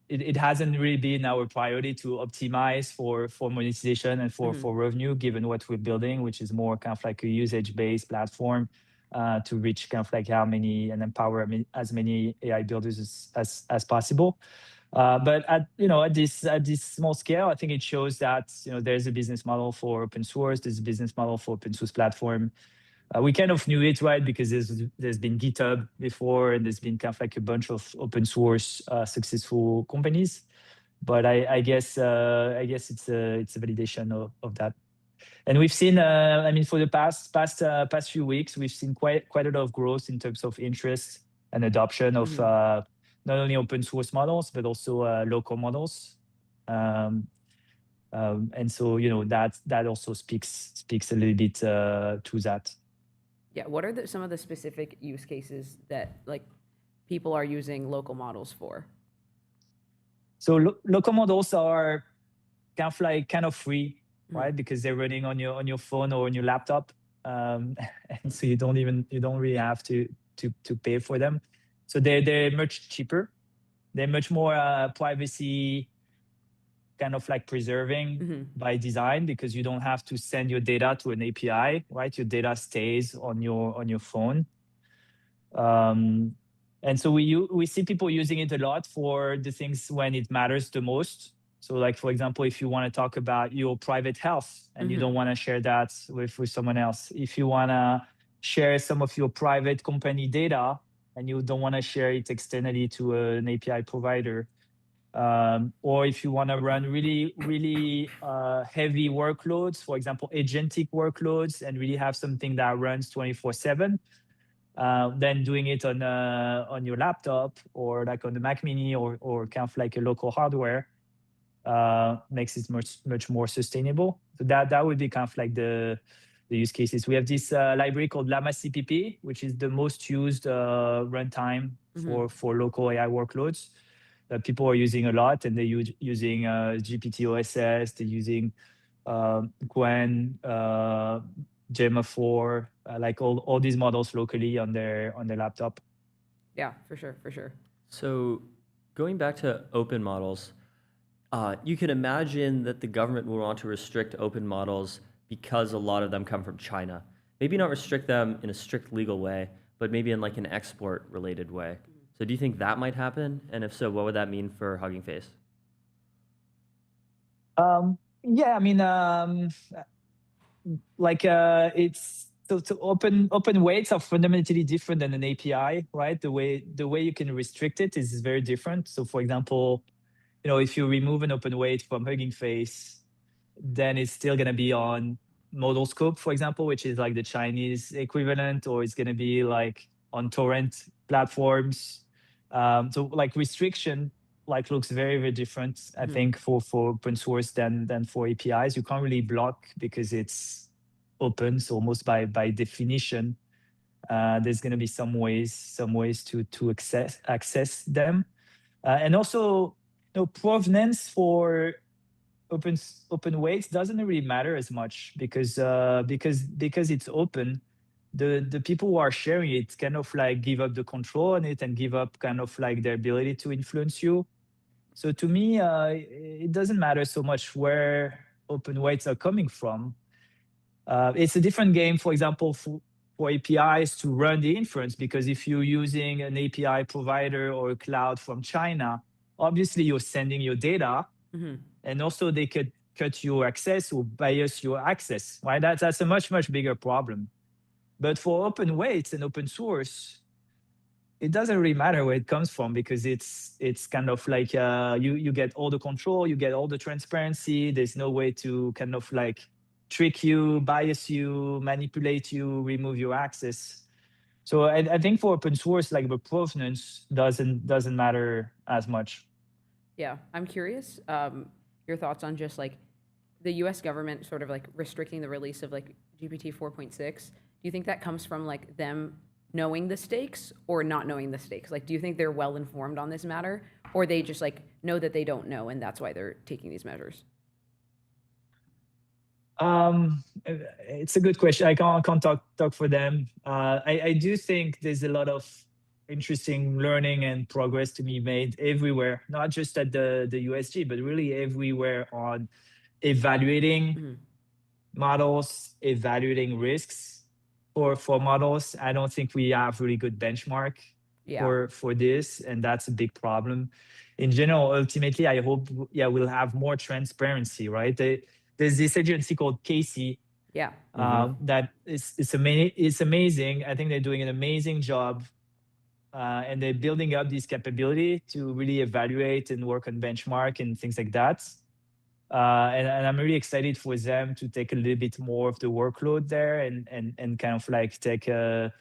It hasn't really been our priority to optimize for monetization and for revenue, given what we're building, which is more kind of like a usage-based platform to reach kind of like how many and empower as many AI builders as possible. But at this small scale, I think it shows that there's a business model for open source. There's a business model for open source platform. We kind of knew it, right? Because there's been GitHub before, and there's been kind of like a bunch of open source successful companies. but I guess it's a validation of that. And we've seen, I mean, for the past few weeks, we've seen quite a lot of growth in terms of interest and adoption of not only open source models but also local models. And so that also speaks a little bit to that. Yeah. What are some of the specific use cases that like people are using local models for? So local models are kind of free, right? Because they're running on your phone or on your laptop, and so you don't really have to pay for them. So they're much cheaper. They're much more privacy kind of like preserving by design, because you don't have to send your data to an API, right? Your data stays on your phone. And so we see people using it a lot for the things when it matters the most. So like, for example, if you want to talk about your private health and you don't want to share that with someone else, if you want to share some of your private company data and you don't want to share it externally to an API provider, or if you want to run really, really heavy workloads, for example, agentic workloads, and really have something that runs 24/7, then doing it on your laptop or like on the Mac Mini or kind of like a local hardware makes it much more sustainable. So that would be kind of like the use cases. We have this library called Llama CPP, which is the most used runtime for local AI workloads that people are using a lot, and they're using GPT OSS, they're using Gwen, Gemma 4, like all these models locally on their laptop. Yeah, for sure. So going back to open models, you can imagine that the government will want to restrict open models because a lot of them come from China. Maybe not restrict them in a strict legal way, but maybe in like an export related way. So do you think that might happen? And if so, what would that mean for Hugging Face? Yeah, I mean, like it's so open weights are fundamentally different than an API, right? The way you can restrict it is very different. So for example, if you remove an open weight from Hugging Face, then it's still going to be on Model Scope, for example, which is like the Chinese equivalent, or it's going to be like on torrent platforms. So like restriction like looks very, very different, I think, for open source than for APIs. You can't really block because it's open. So almost by definition, there's going to be some ways to access them. And also, provenance for open weights doesn't really matter as much because it's open. The people who are sharing it kind of like give up the control on it and give up kind of like their ability to influence you. So to me, it doesn't matter so much where open weights are coming from. It's a different game, for example, for APIs to run the inference, because if you're using an API provider or a cloud from China, obviously you're sending your data, and also they could cut your access or bias your access, right? That's a much bigger problem. But for open weights and open source, it doesn't really matter where it comes from, because it's kind of like you get all the control, you get all the transparency. There's no way to kind of like trick you, bias you, manipulate you, remove your access. So I think for open source, like the provenance doesn't matter as much. Yeah, I'm curious your thoughts on just like the U.S. government sort of like restricting the release of like GPT 4.6. Do you think that comes from like them knowing the stakes or not knowing the stakes? Like, do you think they're well informed on this matter, or they just like know that they don't know and that's why they're taking these measures? It's a good question. I can't talk for them. I do think there's a lot of interesting learning and progress to be made everywhere, not just at the USG, but really everywhere on evaluating models, evaluating risks for models. I don't think we have really good benchmark for this, and that's a big problem. In general, ultimately, I hope we'll have more transparency, right? There's this agency called Casey. That it's amazing. I think they're doing an amazing job and they're building up this capability to really evaluate and work on benchmark and things like that. And I'm really excited for them to take a little bit more of the workload there and kind of like take a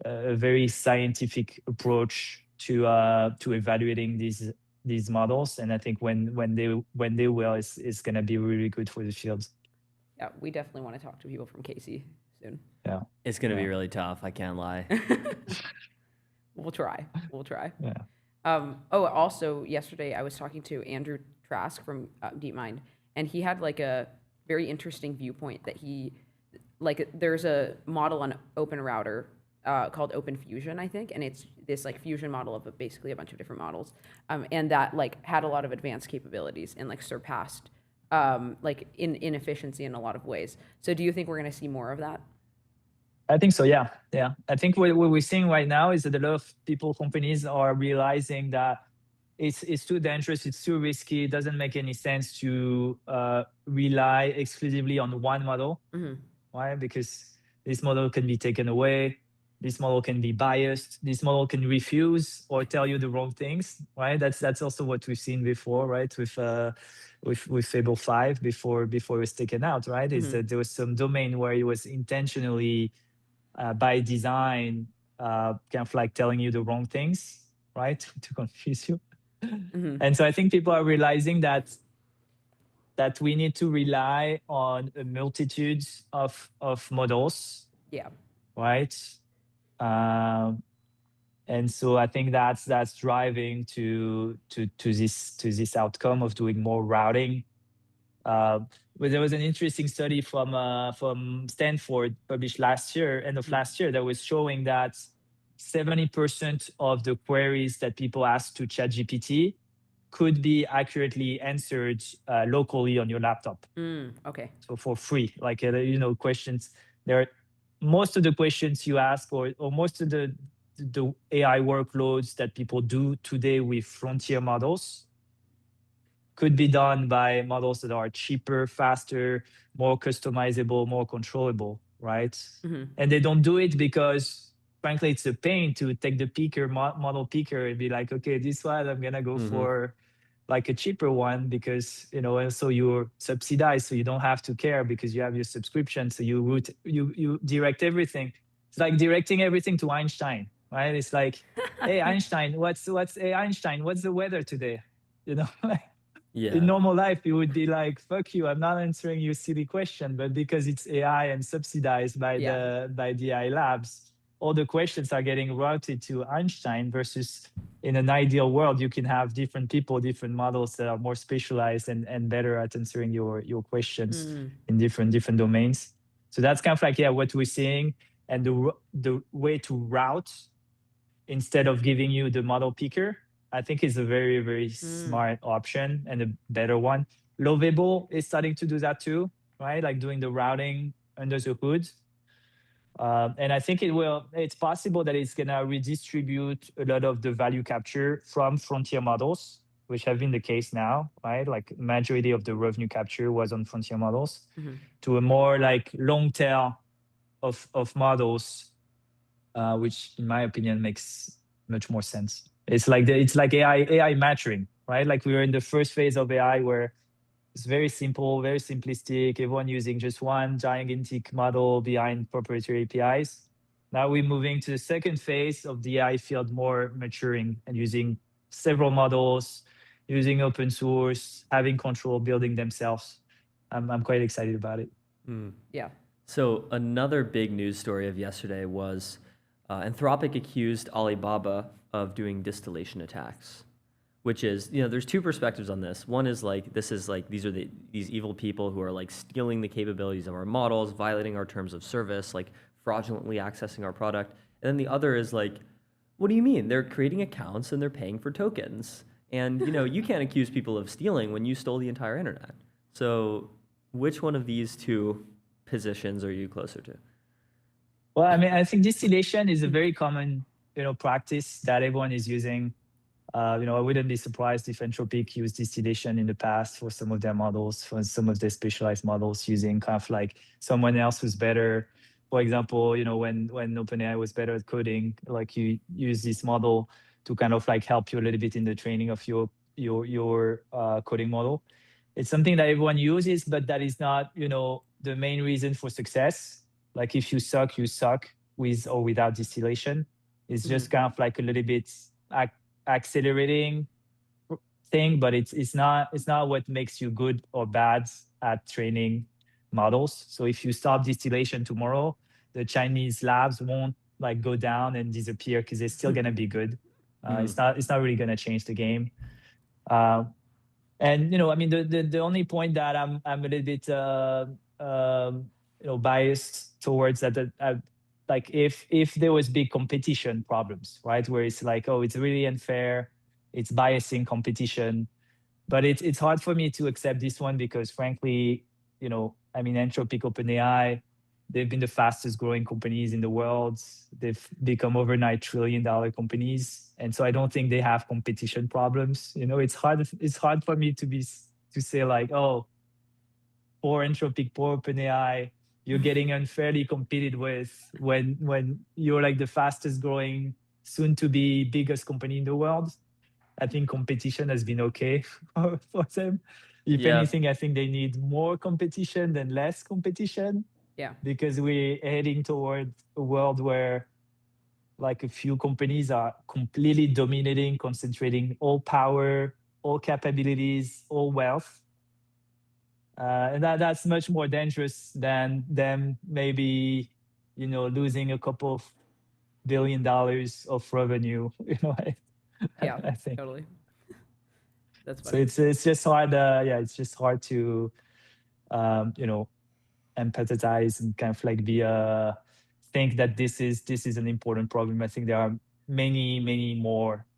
very scientific approach to evaluating these models. And I think when they will, it's going to be really good for the field. Yeah, we definitely want to talk to people from Casey soon. Yeah, It's going to be really tough. I can't lie. We'll try. We'll try. Yeah. Also yesterday I was talking to Andrew Trask from DeepMind, and he had like a very interesting viewpoint that there's a model on OpenRouter called Open Fusion, I think, and it's this like fusion model of basically a bunch of different models, and that like had a lot of advanced capabilities and like surpassed like in efficiency in a lot of ways. So do you think we're going to see more of that? I think so. Yeah. I think what we're seeing right now is that a lot of companies are realizing that it's too dangerous, it's too risky, it doesn't make any sense to rely exclusively on one model. Mm-hmm. Why? Because this model can be taken away, this model can be biased, this model can refuse or tell you the wrong things. Right? That's also what we've seen before, right? With Fable 5 before it was taken out, right? Is that there was some domain where it was intentionally by design kind of like telling you the wrong things, right? To confuse you. Mm-hmm. And so I think people are realizing that we need to rely on a multitude of models. Yeah. Right. And so I think that's driving to this outcome of doing more routing. But there was an interesting study from Stanford published end of last year, that was showing that 70% of the queries that people ask to ChatGPT could be accurately answered locally on your laptop. Okay. So for free, like questions. Most of the questions you ask, or most of the AI workloads that people do today with frontier models, could be done by models that are cheaper, faster, more customizable, more controllable, right? Mm-hmm. And they don't do it because, frankly, it's a pain to take the model picker and be like, okay, this one I'm gonna go for like a cheaper one, because and so you're subsidized, so you don't have to care because you have your subscription. So you direct everything. It's like directing everything to Einstein, right? It's like, hey Einstein, what's hey Einstein, what's the weather today? Yeah. In normal life, you would be like, fuck you, I'm not answering your silly question. But because it's AI and subsidized by the AI labs, all the questions are getting routed to Einstein, versus in an ideal world, you can have different people, different models that are more specialized and better at answering your questions in different domains. So that's kind of like, what we're seeing. And the way to route, instead of giving you the model picker, I think is a very, very smart option and a better one. Lovable is starting to do that too, right? Like doing the routing under the hood. And I think it's possible that it's gonna redistribute a lot of the value capture from frontier models, which have been the case now, right? Like majority of the revenue capture was on frontier models, to a more like long tail of models, which in my opinion makes much more sense. It's like AI maturing, right? Like we were in the first phase of AI where it's very simple, very simplistic, everyone using just one gigantic model behind proprietary APIs. Now we're moving to the second phase of the AI field, more maturing and using several models, using open source, having control, building themselves. I'm quite excited about it. Yeah. So another big news story of yesterday was Anthropic accused Alibaba of doing distillation attacks, which is, there's two perspectives on this. One is like, these are these evil people who are like stealing the capabilities of our models, violating our terms of service, like fraudulently accessing our product. And then the other is like, what do you mean? They're creating accounts and they're paying for tokens. And you can't accuse people of stealing when you stole the entire internet. So which one of these two positions are you closer to? Well, I mean, I think distillation is a very common, practice that everyone is using. I wouldn't be surprised if Anthropic used distillation in the past for some of their models, for some of their specialized models, using kind of like someone else who's better for example, when OpenAI was better at coding, like you use this model to kind of like help you a little bit in the training of your coding model. It's something that everyone uses, but that is not, the main reason for success. Like if you suck with or without distillation. It's just kind of like a little bit accelerating thing, but it's not what makes you good or bad at training models. So if you stop distillation tomorrow, the Chinese labs won't like go down and disappear because they're still gonna be good. It's not really gonna change the game. And I mean, the only point that I'm a little bit biased towards that like if there was big competition problems, right, where it's like, oh, it's really unfair, it's biasing competition, but it's hard for me to accept this one because frankly, I mean, Anthropic, OpenAI, they've been the fastest growing companies in the world. They've become overnight $1 trillion companies. And so I don't think they have competition problems. It's hard for me to say like, oh, poor Anthropic, poor OpenAI, you're getting unfairly competed with when you're like the fastest growing, soon to be biggest company in the world. I think competition has been okay for them. If anything, I think they need more competition than less competition. Yeah. Because we're heading toward a world where like a few companies are completely dominating, concentrating all power, all capabilities, all wealth. And that's much more dangerous than them maybe, losing a couple of $1 billion of revenue. Yeah, I think. totally. That's funny. So it's just hard. It's just hard to, empathize and kind of like think that this is an important problem. I think there are many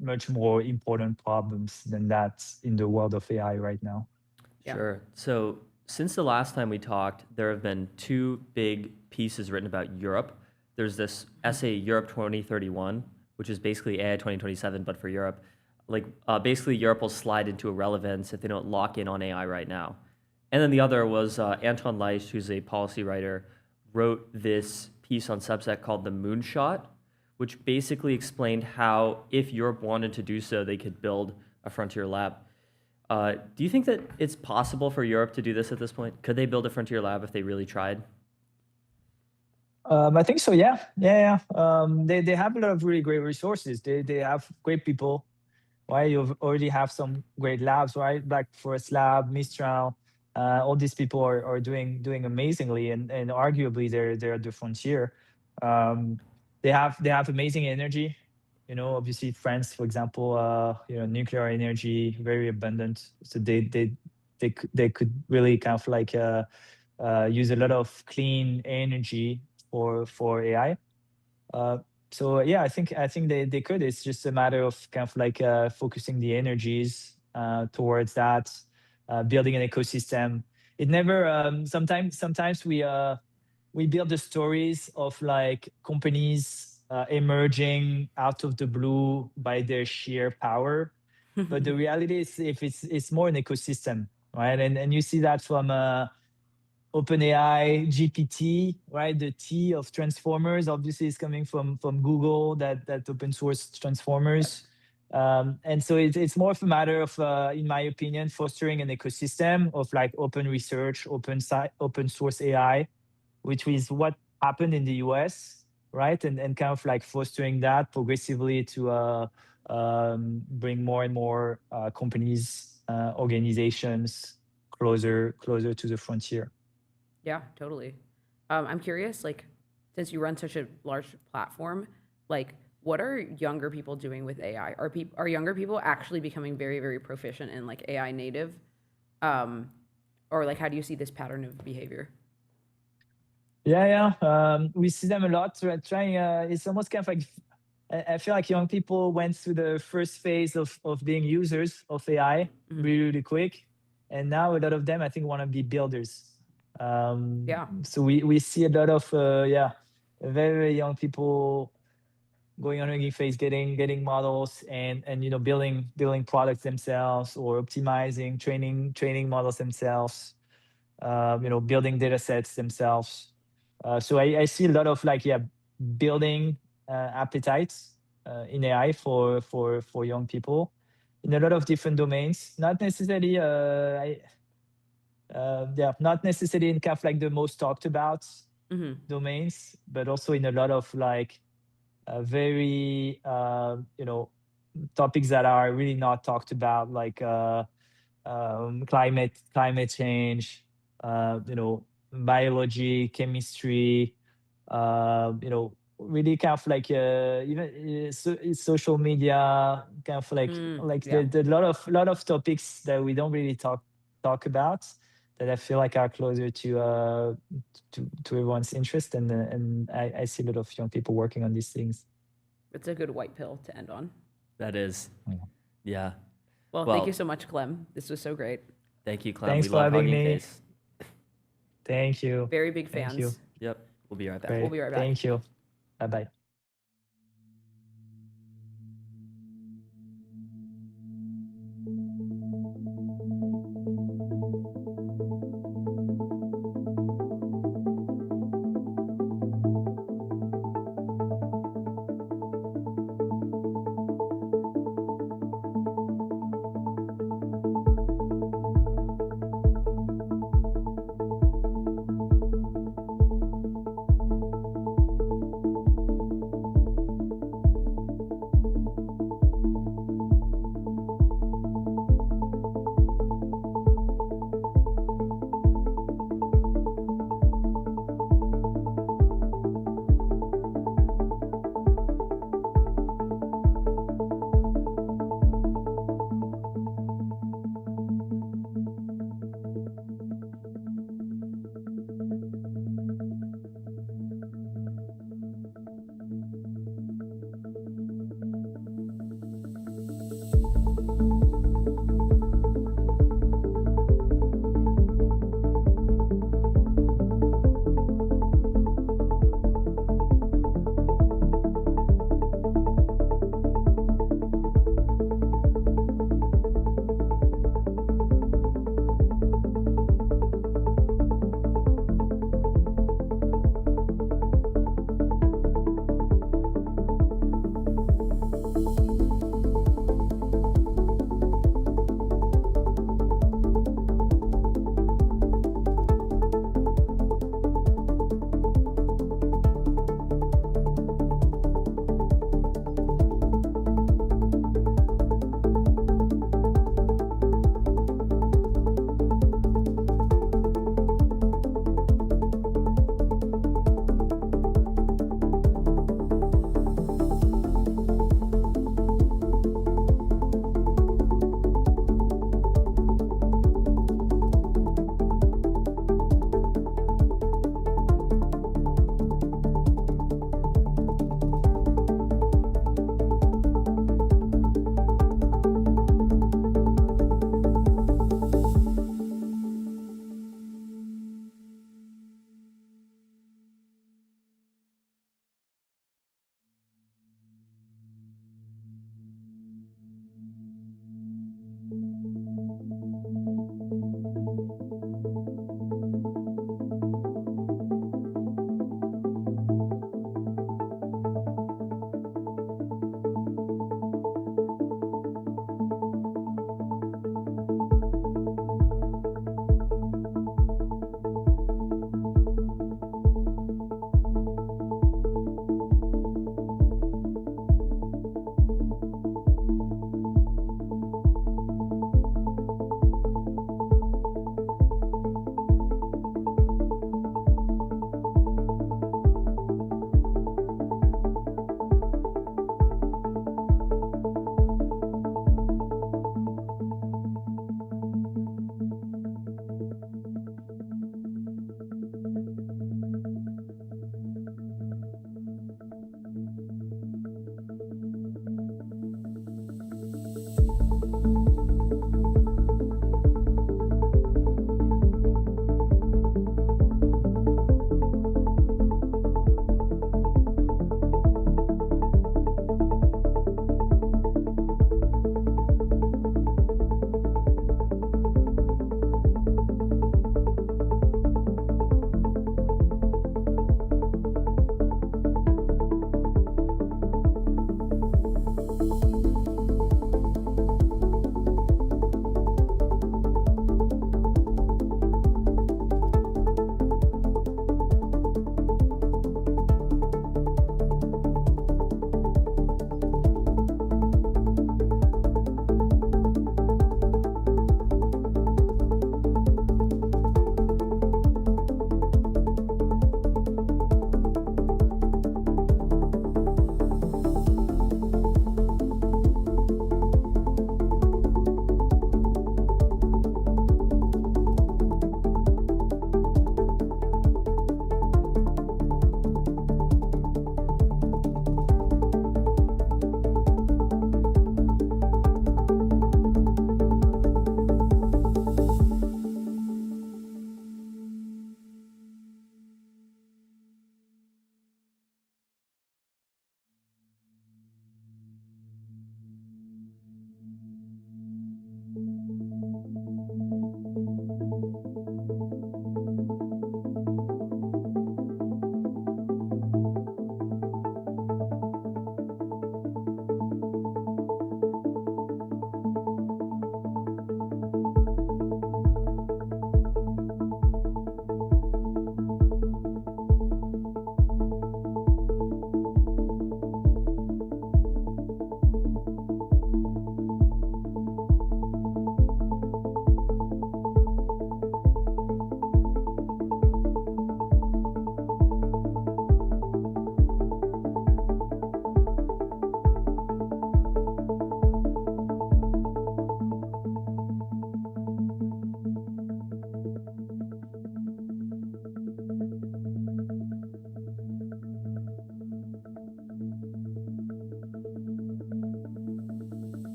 much more important problems than that in the world of AI right now. Sure. So since the last time we talked, there have been two big pieces written about Europe. There's this essay, Europe 2031, which is basically AI 2027, but for Europe. Like basically Europe will slide into irrelevance if they don't lock in on AI right now. And then the other was Anton Leicht, who's a policy writer, wrote this piece on Substack called The Moonshot, which basically explained how if Europe wanted to do so, they could build a frontier lab. Do you think that it's possible for Europe to do this at this point? Could they build a frontier lab if they really tried? I think so. Yeah. They have a lot of really great resources. They have great people. Right, you already have some great labs, right? Black Forest Lab, Mistral. All these people are doing amazingly, and arguably they're at the frontier. They have amazing energy. Obviously France, for example, nuclear energy, very abundant. So they could really kind of like use a lot of clean energy for AI. So yeah, I think they could. It's just a matter of kind of like focusing the energies towards that, building an ecosystem. It never. Sometimes we build the stories of like companies emerging out of the blue by their sheer power, but the reality is, if it's more an ecosystem, right? And you see that from OpenAI, GPT, right? The T of transformers obviously is coming from Google, that open source transformers. And so it's more of a matter of, in my opinion, fostering an ecosystem of like open research, open source AI, which is what happened in the US, right? And kind of like fostering that progressively to bring more and more companies, organizations closer to the frontier. Yeah, totally. I'm curious, like, since you run such a large platform, like, what are younger people doing with AI? Are younger people actually becoming very, very proficient in like AI native? Or like, how do you see this pattern of behavior? Yeah. We see them a lot trying. It's almost kind of like, I feel like young people went through the first phase of being users of AI really quick. And now a lot of them, I think, want to be builders. So we see a lot of very, very young people going on Hugging Face, getting models and building products themselves, or optimizing, training models themselves, building data sets themselves. So I see a lot of building appetites in AI for young people in a lot of different domains. Not necessarily not necessarily in kind of like the most talked about domains, but also in a lot of very topics that are really not talked about, like climate change, biology, chemistry, really kind of like even social media, kind of like yeah. the lot of topics that we don't really talk about, that I feel like are closer to everyone's interest, and I see a lot of young people working on these things. It's a good white pill to end on. That is. Yeah. Well, thank you so much, Clem. This was so great. Thank you, Clem. Thanks We for love having Hugging me. Face. Thank you. Very big Thank fans. you. Yep. We'll be right back. Great. We'll be right back. Thank you. Bye-bye.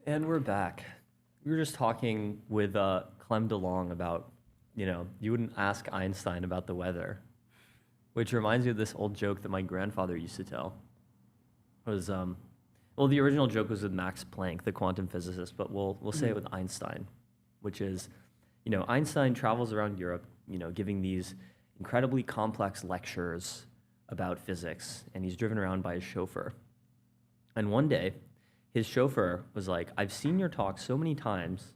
And we're back. We were just talking with Clem DeLong about, you wouldn't ask Einstein about the weather, which reminds me of this old joke that my grandfather used to tell. It was, well, the original joke was with Max Planck, the quantum physicist, but we'll say it with Einstein, which is, Einstein travels around Europe, giving these incredibly complex lectures about physics, and he's driven around by his chauffeur. And one day, his chauffeur was like, "I've seen your talk so many times,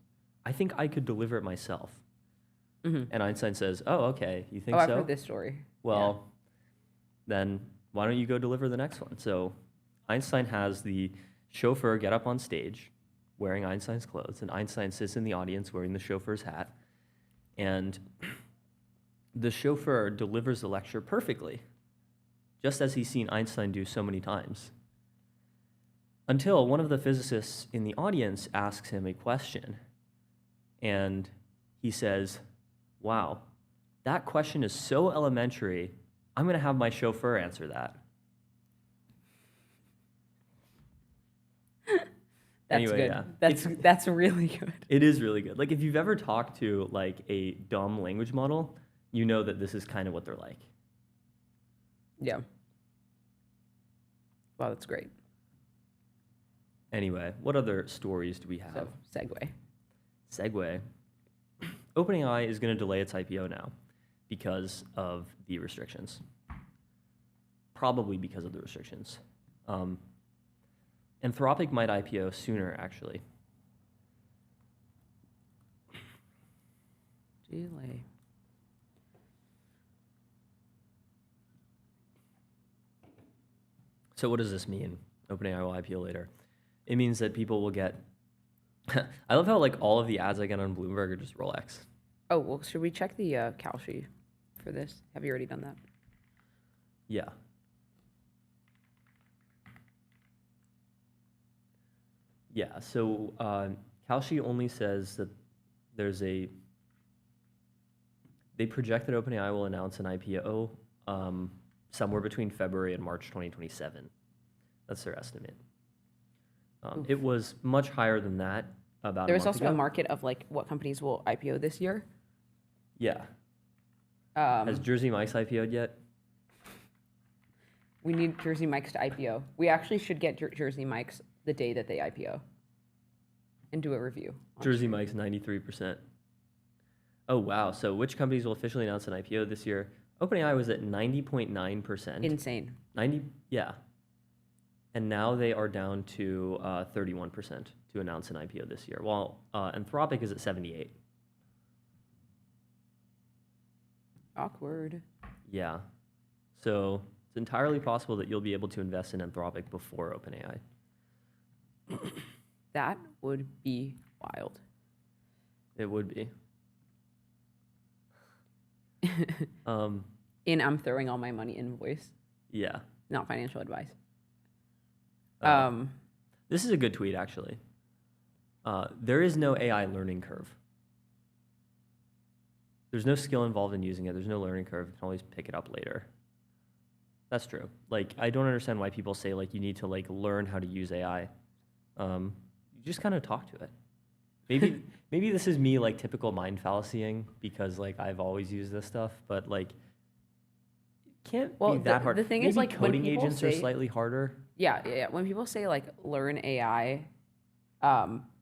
I think I could deliver it myself." And Einstein says, "Oh, okay, you think so?" I've heard this story. Well, then why don't you go deliver the next one? So Einstein has the chauffeur get up on stage wearing Einstein's clothes, and Einstein sits in the audience wearing the chauffeur's hat. And the chauffeur delivers the lecture perfectly, just as he's seen Einstein do so many times. Until one of the physicists in the audience asks him a question, and he says, "Wow, that question is so elementary, I'm going to have my chauffeur answer that." That's Anyway, good. yeah. That's really good. It is really good. Like, if you've ever talked to, like, a dumb language model, you know that this is kind of what they're like. Yeah. Wow, that's great. Anyway, what other stories do we have? So, segue. OpenAI is going to delay its IPO now because of the restrictions. Probably because of the restrictions. Anthropic might IPO sooner, actually. Delay. So what does this mean? OpenAI will IPO later. It means that people will get... I love how, like, all of the ads I get on Bloomberg are just Rolex. Oh, well, should we check the Kalshi for this? Have you already done that? Yeah. Yeah, so Kalshi only says that there's a... They project that OpenAI will announce an IPO somewhere between February and March 2027. That's their estimate. It was much higher than that about There a was month also ago. a market of like what companies will IPO this year. Yeah. Has Jersey Mike's IPO'd yet? We need Jersey Mike's to IPO. We actually should get Jersey Mike's the day that they IPO and do a review. Jersey Mike's 93%. Oh, wow. So which companies will officially announce an IPO this year? OpenAI was at 90.9%. Insane. 90, yeah. And now they are down to 31% to announce an IPO this year, while Anthropic is at 78. Awkward. Yeah. So it's entirely possible that you'll be able to invest in Anthropic before OpenAI. That would be wild. It would be. In I'm throwing all my money in voice, Yeah. not financial advice. This is a good tweet, actually. There is no AI learning curve. There's no skill involved in using it. There's no learning curve. You can always pick it up later. That's true. Like, I don't understand why people say, like, you need to, like, learn how to use AI. You just kind of talk to it. Maybe this is me, like, typical mind fallacying because, like, I've always used this stuff, but, like, it can't be that hard. The thing Maybe is, like, when coding people agents are say- slightly harder. Yeah. When people say like learn AI,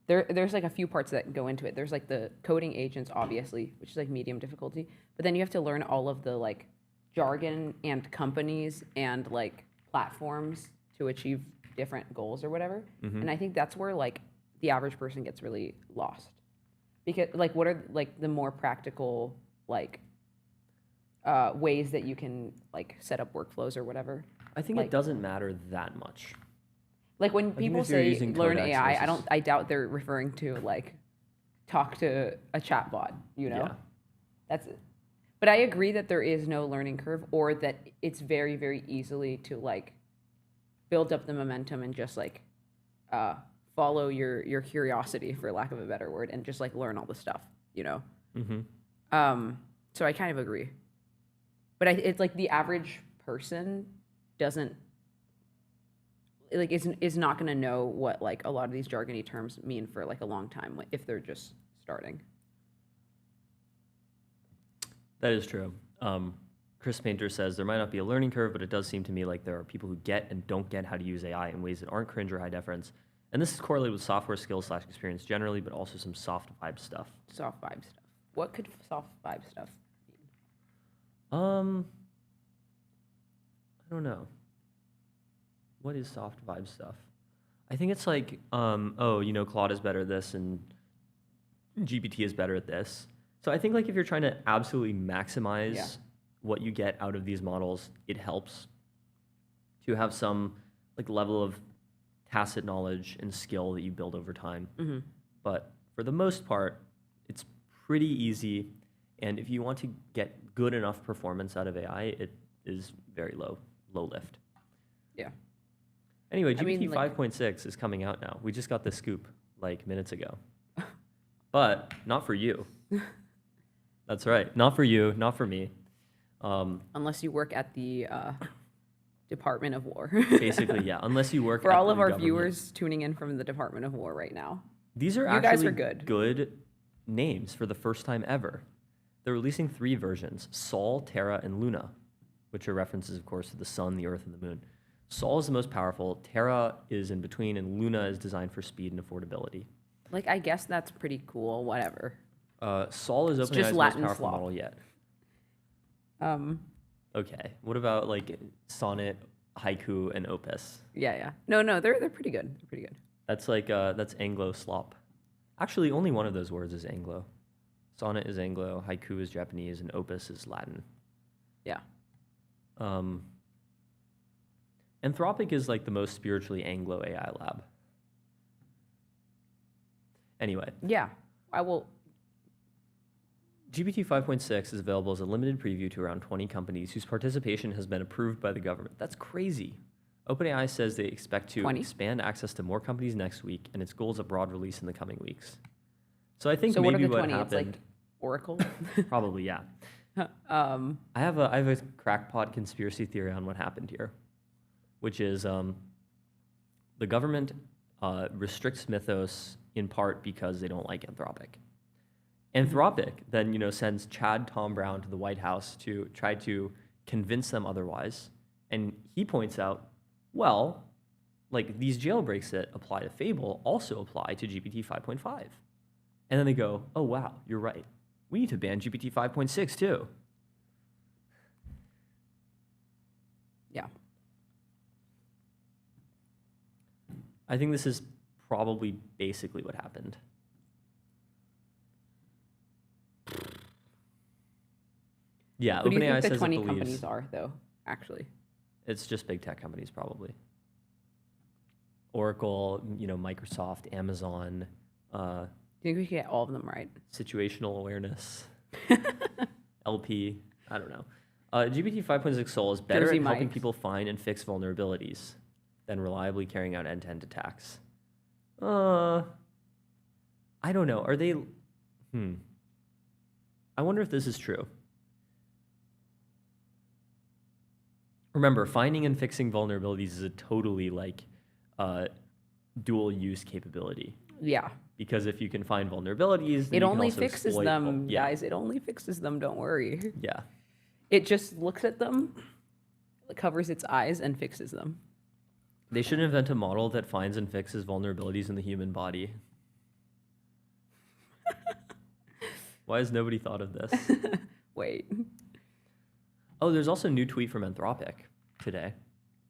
there's like a few parts that go into it. There's like the coding agents, obviously, which is like medium difficulty, but then you have to learn all of the like jargon and companies and like platforms to achieve different goals or whatever. And I think that's where like the average person gets really lost, because like what are like the more practical like ways that you can like set up workflows or whatever. I think it doesn't matter that much. Like when think people if you're say using learn Codex AI, versus- I doubt they're referring to like talk to a chatbot, you know? Yeah. That's it. But I agree that there is no learning curve, or that it's very, very easily to like build up the momentum and just like follow your curiosity, for lack of a better word, and just like learn all the stuff, you know? So I kind of agree. But it's like the average person doesn't like is not going to know what like a lot of these jargony terms mean for like a long time if they're just starting. That is true. Chris Painter says there might not be a learning curve, but it does seem to me like there are people who get and don't get how to use AI in ways that aren't cringe or high deference. And this is correlated with software skills / experience generally, but also some soft vibe stuff. Soft vibe stuff. What could soft vibe stuff mean? I don't know. What is soft vibe stuff? I think it's like, Claude is better at this and GPT is better at this. So I think like if you're trying to absolutely maximize what you get out of these models, it helps to have some like level of tacit knowledge and skill that you build over time. Mm-hmm. But for the most part, it's pretty easy. And if you want to get good enough performance out of AI, it is very low lift. Yeah. Anyway, I mean, GPT 5.6 is coming out now. We just got the scoop like minutes ago. But not for you. That's right. Not for you, not for me. Unless you work at the Department of War. Basically, yeah. Unless you work for at all of the our government. viewers tuning in from the Department of War right now. These are You guys actually are good. good names for the first time ever. They're releasing 3 versions, Sol, Terra, and Luna, which are references, of course, to the sun, the earth, and the moon. Sol is the most powerful, Terra is in between, and Luna is designed for speed and affordability. Like, I guess that's pretty cool, whatever. Sol is just OpenAI's most Latin powerful slop. model yet. Okay. What about like Sonnet, Haiku, and Opus? Yeah. No, they're pretty good. They're pretty good. That's like that's Anglo slop. Actually, only one of those words is Anglo. Sonnet is Anglo, Haiku is Japanese, and Opus is Latin. Yeah. Anthropic is like the most spiritually Anglo AI lab. Anyway. Yeah. I will. GPT 5.6 is available as a limited preview to around 20 companies whose participation has been approved by the government. That's crazy. OpenAI says they expect to 20? expand access to more companies next week, and its goal is a broad release in the coming weeks. So I think So what maybe are the what 20? It's happened. like Oracle. Probably, yeah. I have a crackpot conspiracy theory on what happened here, which is the government restricts Mythos in part because they don't like Anthropic. Anthropic then, sends Chad Tom Brown to the White House to try to convince them otherwise. And he points out, well, like these jailbreaks that apply to Fable also apply to GPT 5.5. And then they go, oh, wow, you're right. We need to ban GPT 5.6 too. Yeah. I think this is probably basically what happened. Yeah, Who do you OpenAI think the says 20 it believes companies are, though, actually? it's just big tech companies probably. Oracle, Microsoft, Amazon, Do you think we could get all of them right? situational awareness, LP, I don't know. GPT 5.6 Sol is better Jersey at helping Mike's. people find and fix vulnerabilities than reliably carrying out end-to-end attacks. I don't know. Are they... I wonder if this is true. Remember, finding and fixing vulnerabilities is a totally dual use capability. Yeah. Because if you can find vulnerabilities, then It you can only also fixes exploit them, yeah. guys. It only fixes them. Don't worry. Yeah. It just looks at them, covers its eyes, and fixes them. They should invent a model that finds and fixes vulnerabilities in the human body. Why has nobody thought of this? Wait. Oh, there's also a new tweet from Anthropic today,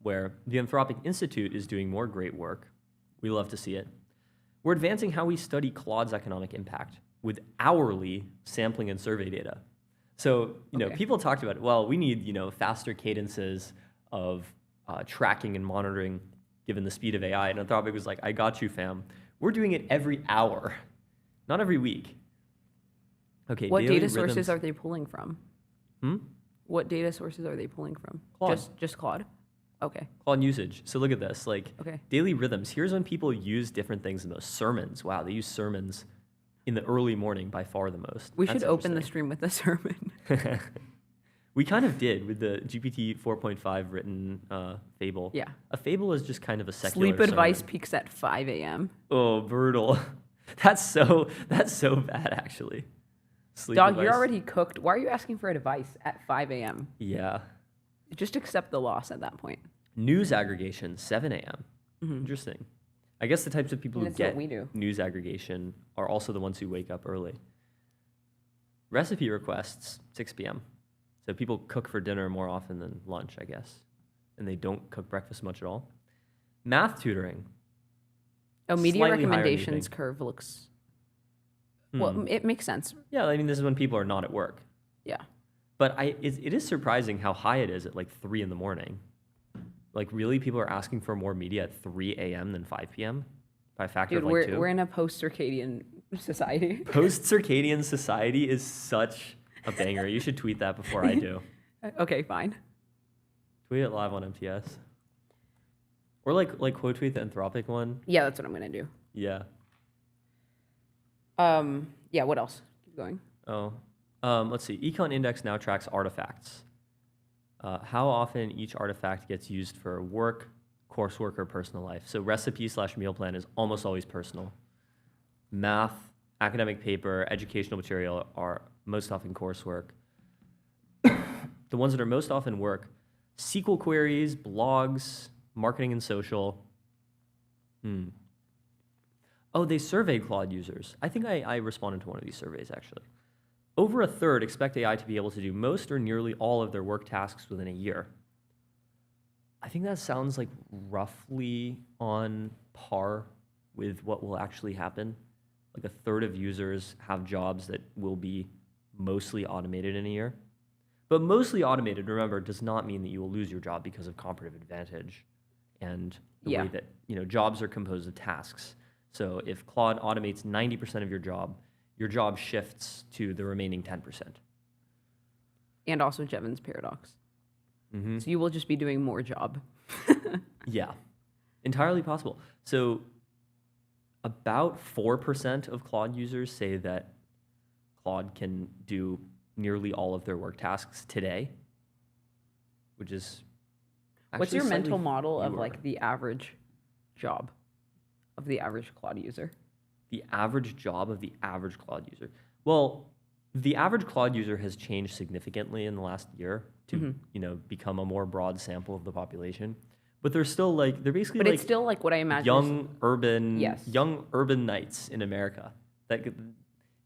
where the Anthropic Institute is doing more great work. We love to see it. We're advancing how we study Claude's economic impact with hourly sampling and survey data. So, Okay. people talked about it. Well, we need, faster cadences of tracking and monitoring given the speed of AI. And Anthropic was like, I got you, fam. We're doing it every hour, not every week. Okay. What daily data sources rhythms- are they pulling from? What data sources are they pulling from? Claude. Just Claude? Okay. Claude usage. So look at this, Okay. daily rhythms. Here's when people use different things the most. Sermons. Wow, they use sermons in the early morning by far the most. We That's should open the interesting. stream with a sermon. We kind of did with the GPT 4.5 written fable. Yeah. A fable is just kind of a secular Sleep advice sermon. peaks at 5 a.m. Oh, brutal. That's so bad, actually. Sleep Dog, advice. you're already cooked. Why are you asking for advice at 5 a.m.? Yeah. Just accept the loss at that point. News aggregation, 7 a.m. Interesting. I guess the types of people who That's what get we do. news aggregation are also the ones who wake up early. Recipe requests, 6 p.m. So people cook for dinner more often than lunch, I guess. And they don't cook breakfast much at all. Math tutoring. Oh, media Slightly higher than you recommendations think. curve looks... Well, it makes sense. Yeah, I mean, this is when people are not at work. Yeah. But it is surprising how high it is at like 3 in the morning. Like, really, people are asking for more media at 3 a.m. than 5 p.m. by a factor Dude, of like 2. we're in a post-circadian society. Post-circadian society is such a banger. You should tweet that before I do. Okay, fine. Tweet it live on MTS. Or like quote tweet the Anthropic one. Yeah, that's what I'm going to do. Yeah. Yeah, what else? Keep going. Oh. Let's see. Econ Index now tracks artifacts. How often each artifact gets used for work, coursework, or personal life. So recipe/meal plan is almost always personal. Math, academic paper, educational material are most often coursework. The ones that are most often work, SQL queries, blogs, marketing and social. Oh, they surveyed Claude users. I think I responded to one of these surveys, actually. Over a third expect AI to be able to do most or nearly all of their work tasks within a year. I think that sounds like roughly on par with what will actually happen. Like a third of users have jobs that will be mostly automated in a year. But mostly automated, remember, does not mean that you will lose your job because of competitive advantage and the way that jobs are composed of tasks. So if Claude automates 90% of your job shifts to the remaining 10%. And also Jevons paradox. So you will just be doing more job. Yeah, entirely possible. So about 4% of Claude users say that Claude can do nearly all of their work tasks today, which is What's your actually mental slightly model of fewer. like the average job of the average Claude user? The average job of the average Claude user? Well, the average Claude user has changed significantly in the last year to become a more broad sample of the population. But they're still they're basically But it's still like what I imagine. young urban Yes. knights in America. That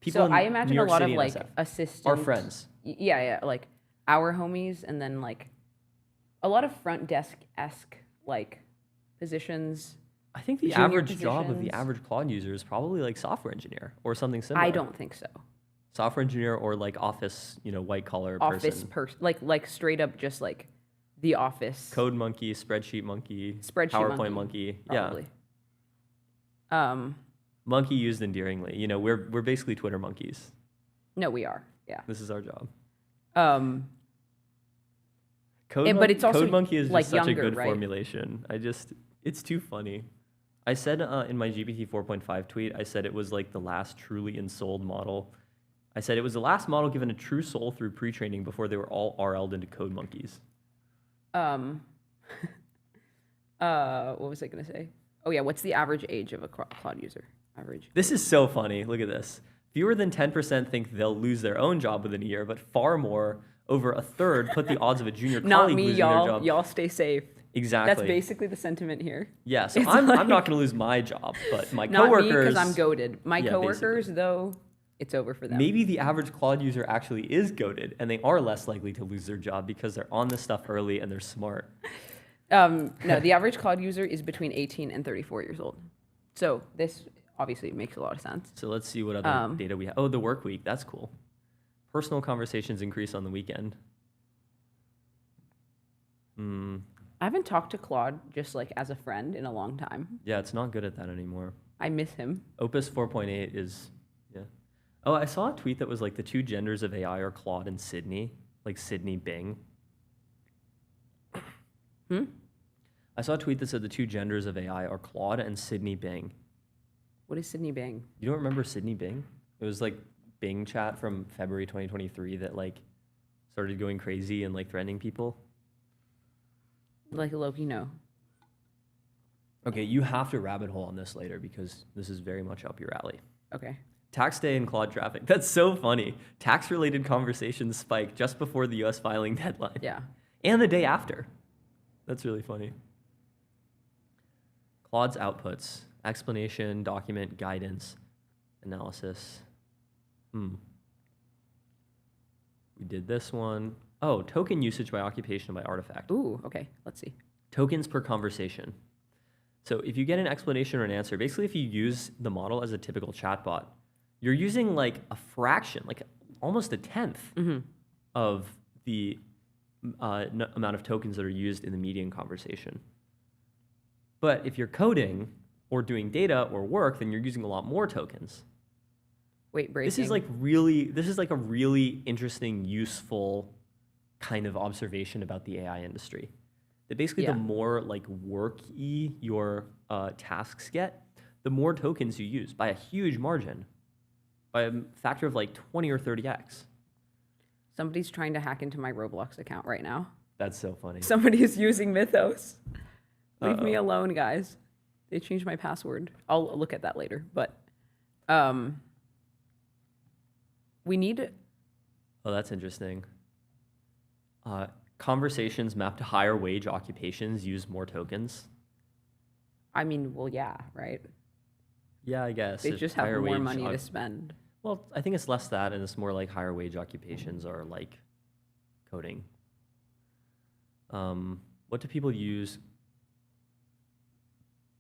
people So in I imagine New York a lot City of and like SF assistants. are friends. Yeah, like our homies, and then like a lot of front desk-esque like positions. I think the junior average job of the positions. average Claude user is probably like software engineer or something similar. I don't think so. Software engineer or like office, white collar Office person. like straight up just like the office. Code monkey, spreadsheet monkey, Spreadsheet PowerPoint monkey. Probably. Yeah. Monkey used endearingly. We're basically Twitter monkeys. No, we are. Yeah. This is our job. But it's also Code monkey is just like such a younger, good right? formulation. It's too funny. I said in my GPT 4.5 tweet, I said it was like the last truly ensouled model. I said it was the last model given a true soul through pre-training before they were all RL'd into code monkeys. What was I gonna say? Oh yeah, what's the average age of a Claude user? Average. This is so funny. Look at this. Fewer than 10% think they'll lose their own job within a year, but far more, over a third, put the odds of a junior Not colleague me, losing their y'all. job. Y'all stay safe. Exactly. That's basically the sentiment here. Yeah, so It's I'm like- not going to lose my job, but my Not me coworkers. because I'm goaded. My Yeah, coworkers, though, it's over for them. Maybe the average Claude user actually is goated, and they are less likely to lose their job because they're on this stuff early and they're smart. No, the average Claude user is between 18 and 34 years old. So this obviously makes a lot of sense. So let's see what other data we have. Oh, the work week. That's cool. Personal conversations increase on the weekend. I haven't talked to Claude just like as a friend in a long time. Yeah, it's not good at that anymore. I miss him. Opus 4.8 is, yeah. Oh, I saw a tweet that was like the two genders of AI are Claude and Sydney, like Sydney Bing. I saw a tweet that said the two genders of AI are Claude and Sydney Bing. What is Sydney Bang? You don't remember Sydney Bing? It was like Bing chat from February 2023 that like started going crazy and like threatening people? Like Loki, no. Okay, you have to rabbit hole on this later because this is very much up your alley. Okay. Tax day and Claude traffic. That's so funny. Tax-related conversations spike just before the U.S. filing deadline. Yeah. And the day after. That's really funny. Claude's outputs: explanation, document, guidance, analysis. We did this one. Oh, token usage by occupation and by artifact. Ooh, okay. Let's see. Tokens per conversation. So if you get an explanation or an answer, basically if you use the model as a typical chatbot, you're using like a fraction, like almost a tenth of the amount of tokens that are used in the median conversation. But if you're coding or doing data or work, then you're using a lot more tokens. Wait, breaking. This is like a really interesting, useful kind of observation about the AI industry. That basically the more like worky your tasks get, the more tokens you use by a huge margin, by a factor of like 20 or 30x. Somebody's trying to hack into my Roblox account right now. That's so funny. Somebody is using Mythos. Leave me alone, guys. They changed my password. I'll look at that later. But we need... Oh, that's interesting. Conversations mapped to higher wage occupations use more tokens. I mean, well, yeah, right? Yeah, I guess. They If just have higher more wage money to spend. Well, I think it's less that, and it's more like higher wage occupations are like coding. What do people use?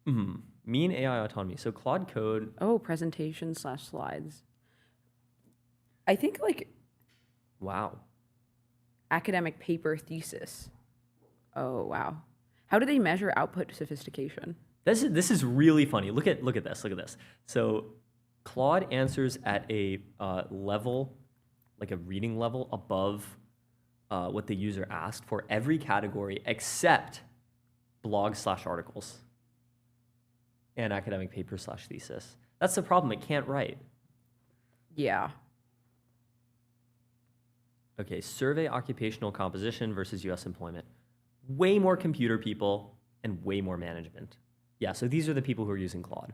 Mean AI autonomy. So Claude Code. Oh, presentation/slides. I think like Wow. academic paper thesis. Oh, wow. How do they measure output sophistication? This is really funny. Look at this. So Claude answers at a level, like a reading level above what the user asked for every category except blog/articles and academic paper/thesis. That's the problem. It can't write. Yeah. Okay, survey occupational composition versus U.S. employment. Way more computer people and way more management. Yeah, so these are the people who are using Claude.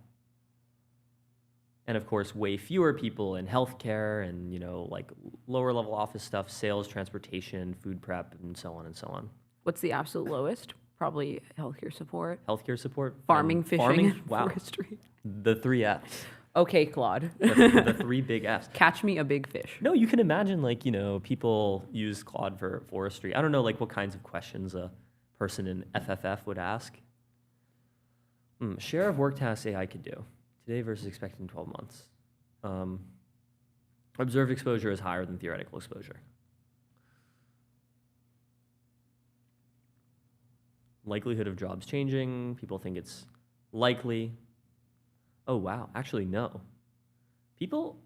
And of course, way fewer people in healthcare and, like lower level office stuff, sales, transportation, food prep, and so on and so on. What's the absolute lowest? Probably healthcare support. Healthcare support. Farming, fishing, and wow. forestry. The 3 Fs. Okay, Claude. The 3 big Fs. Catch me a big fish. No, you can imagine like, people use Claude for forestry. I don't know like what kinds of questions a person in FFF would ask. Share of work tasks AI could do today versus expected in 12 months. Observed exposure is higher than theoretical exposure. Likelihood of jobs changing. People think it's likely. Oh, wow. Actually, no. People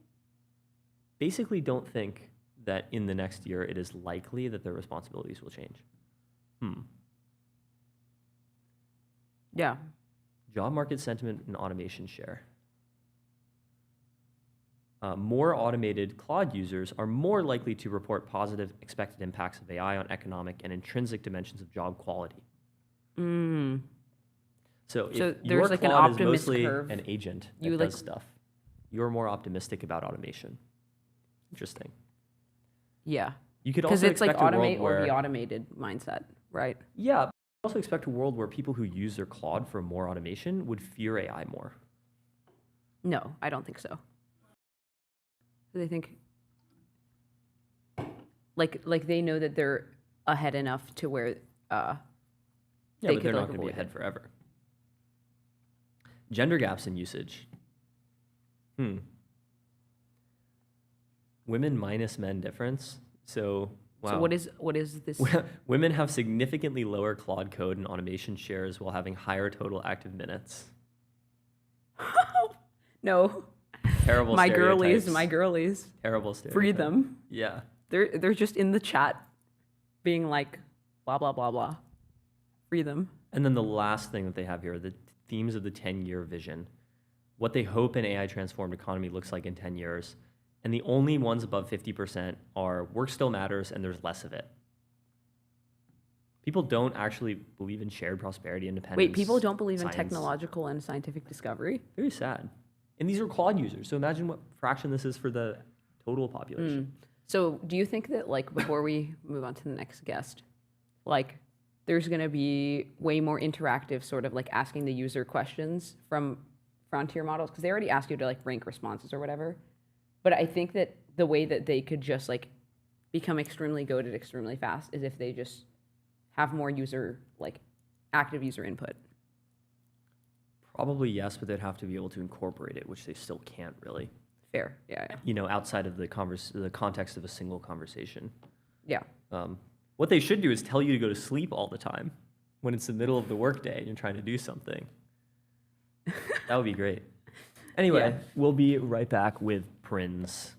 basically don't think that in the next year it is likely that their responsibilities will change. Yeah. Job market sentiment and automation share. More automated Claude users are more likely to report positive expected impacts of AI on economic and intrinsic dimensions of job quality. So if So your there's like an Claude is optimist mostly curve. an agent that You, does like- stuff, you're more optimistic about automation. Interesting. Yeah. You could Because also it's like expect a world automate or where be automated mindset, right? yeah, also expect a world where people who use their Claude for more automation would fear AI more. No, I don't think so. They think like they know that they're ahead enough to where Yeah, they but they're could not like going to be avoid ahead it. forever. Gender gaps in usage. Women minus men difference. So, wow. So what is this? Women have significantly lower Claude code and automation shares while having higher total active minutes. No. Terrible My stereotypes. girlies. Terrible stereotypes. Free them. Yeah. They're just in the chat being like blah blah blah blah. Free them. And then the last thing that they have here, the themes of the 10-year vision. What they hope an AI transformed economy looks like in 10 years. And the only ones above 50% are work still matters and there's less of it. People don't actually believe in shared prosperity, independence. Wait, people don't believe in science. technological and scientific discovery? Very sad. And these are Claude users. So imagine what fraction this is for the total population. So do you think that, like, before we move on to the next guest, like, there's going to be way more interactive sort of like asking the user questions from frontier models? Because they already ask you to like rank responses or whatever. But I think that the way that they could just like become extremely goated extremely fast is if they just have more user, like active user input. Probably yes, but they'd have to be able to incorporate it, which they still can't really. Fair. Yeah. You know, outside of the context of a single conversation. Yeah. What they should do is tell you to go to sleep all the time when it's the middle of the workday and you're trying to do something. That would be great. Anyway, Yeah. We'll be right back with Prinz.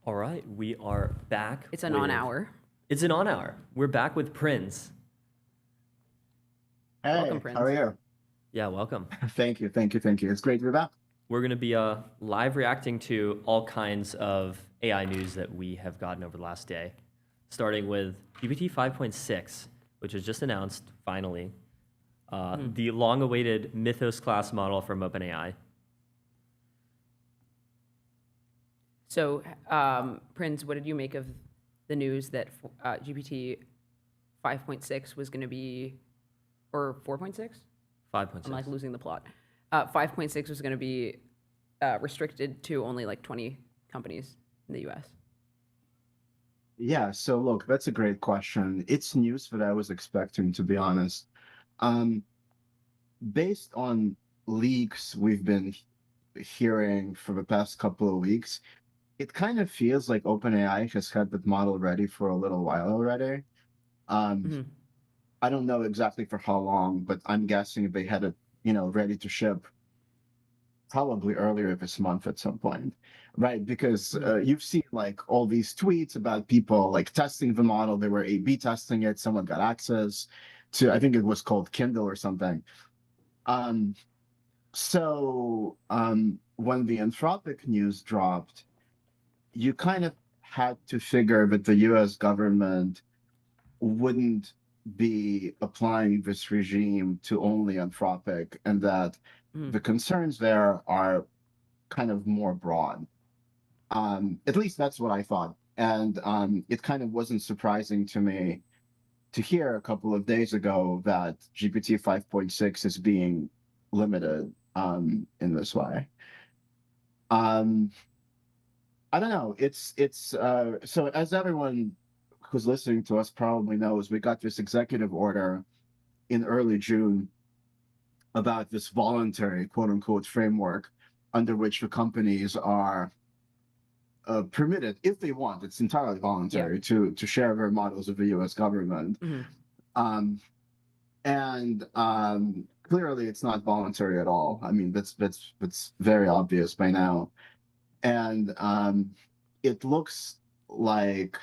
All right, we are back. It's an with- on-hour. It's an on-hour. We're back with Prinz. Hey, Welcome, Prince. how are you? Yeah, welcome. Thank you. It's great to be back. We're going to be live reacting to all kinds of AI news that we have gotten over the last day, starting with GPT 5.6, which was just announced finally, the long-awaited Mythos class model from OpenAI. So, Prinz, what did you make of the news that GPT 5.6 was going to be or 4.6? 5.6. I'm like losing the plot. 5.6 was going to be restricted to only like 20 companies in the U.S. Yeah, so look, that's a great question. It's news that I was expecting, to be honest. Um, Based on leaks we've been hearing for the past couple of weeks, it kind of feels like OpenAI has had that model ready for a little while already. Um, I don't know exactly for how long, but I'm guessing they had it, ready to ship probably earlier this month at some point, right? Because you've seen like all these tweets about people like testing the model. They were A/B testing it. Someone got access to, I think it was called Kindle or something. When the Anthropic news dropped, you kind of had to figure that the US government wouldn't be applying this regime to only Anthropic, and that the concerns there are kind of more broad. At least that's what I thought. And it kind of wasn't surprising to me to hear a couple of days ago that GPT 5.6 is being limited in this way. I don't know. So as everyone who's listening to us probably knows, we got this executive order in early June about this voluntary quote unquote framework under which the companies are permitted, if they want, it's entirely voluntary, to share their models with the US government. Clearly it's not voluntary at all. I mean, that's very obvious by now. And it looks like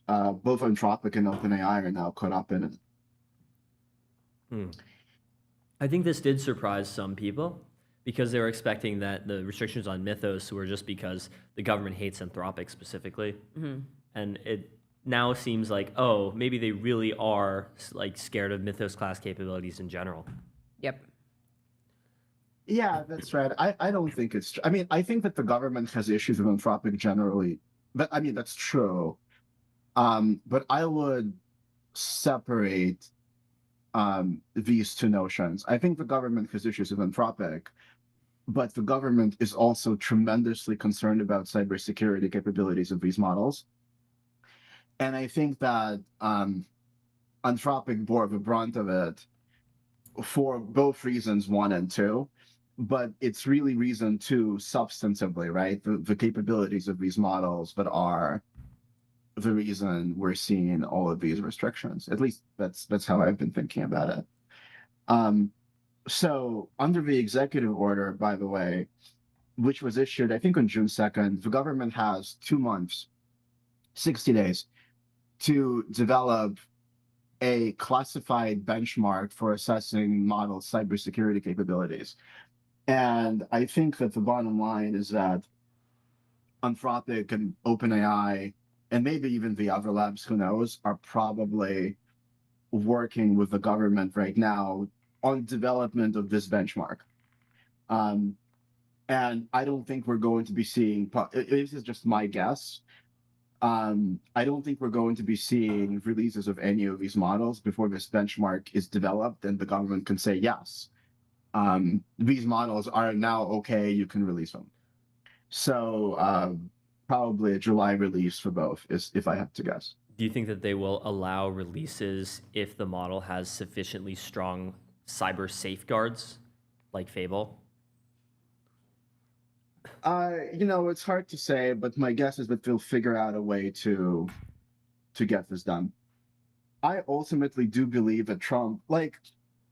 both Anthropic and OpenAI are now caught up in it. I think this did surprise some people because they were expecting that the restrictions on Mythos were just because the government hates Anthropic specifically. And it now seems like, oh, maybe they really are like scared of Mythos class capabilities in general. Yep. Yeah, that's right. I don't think it's. I mean, I think that the government has issues with Anthropic generally, but I mean that's true. But I would separate these two notions. I think the government has issues with Anthropic, but the government is also tremendously concerned about cybersecurity capabilities of these models. And I think that Anthropic bore the brunt of it for both reasons, 1 and 2. But it's really reason 2 substantively, right? The capabilities of these models that are the reason we're seeing all of these restrictions. At least that's how I've been thinking about it. So under the executive order, by the way, which was issued, I think on June 2nd, the government has 2 months, 60 days to develop a classified benchmark for assessing model cybersecurity capabilities. And I think that the bottom line is that Anthropic and OpenAI, and maybe even the other labs, who knows, are probably working with the government right now on development of this benchmark. And I don't think we're going to be seeing, this is just my guess, I don't think we're going to be seeing releases of any of these models before this benchmark is developed and the government can say, yes, these models are now okay, you can release them. So probably a July release for both, if I have to guess. Do you think that they will allow releases if the model has sufficiently strong cyber safeguards, like Fable? It's hard to say, but my guess is that they'll figure out a way to get this done. I ultimately do believe that Trump, like,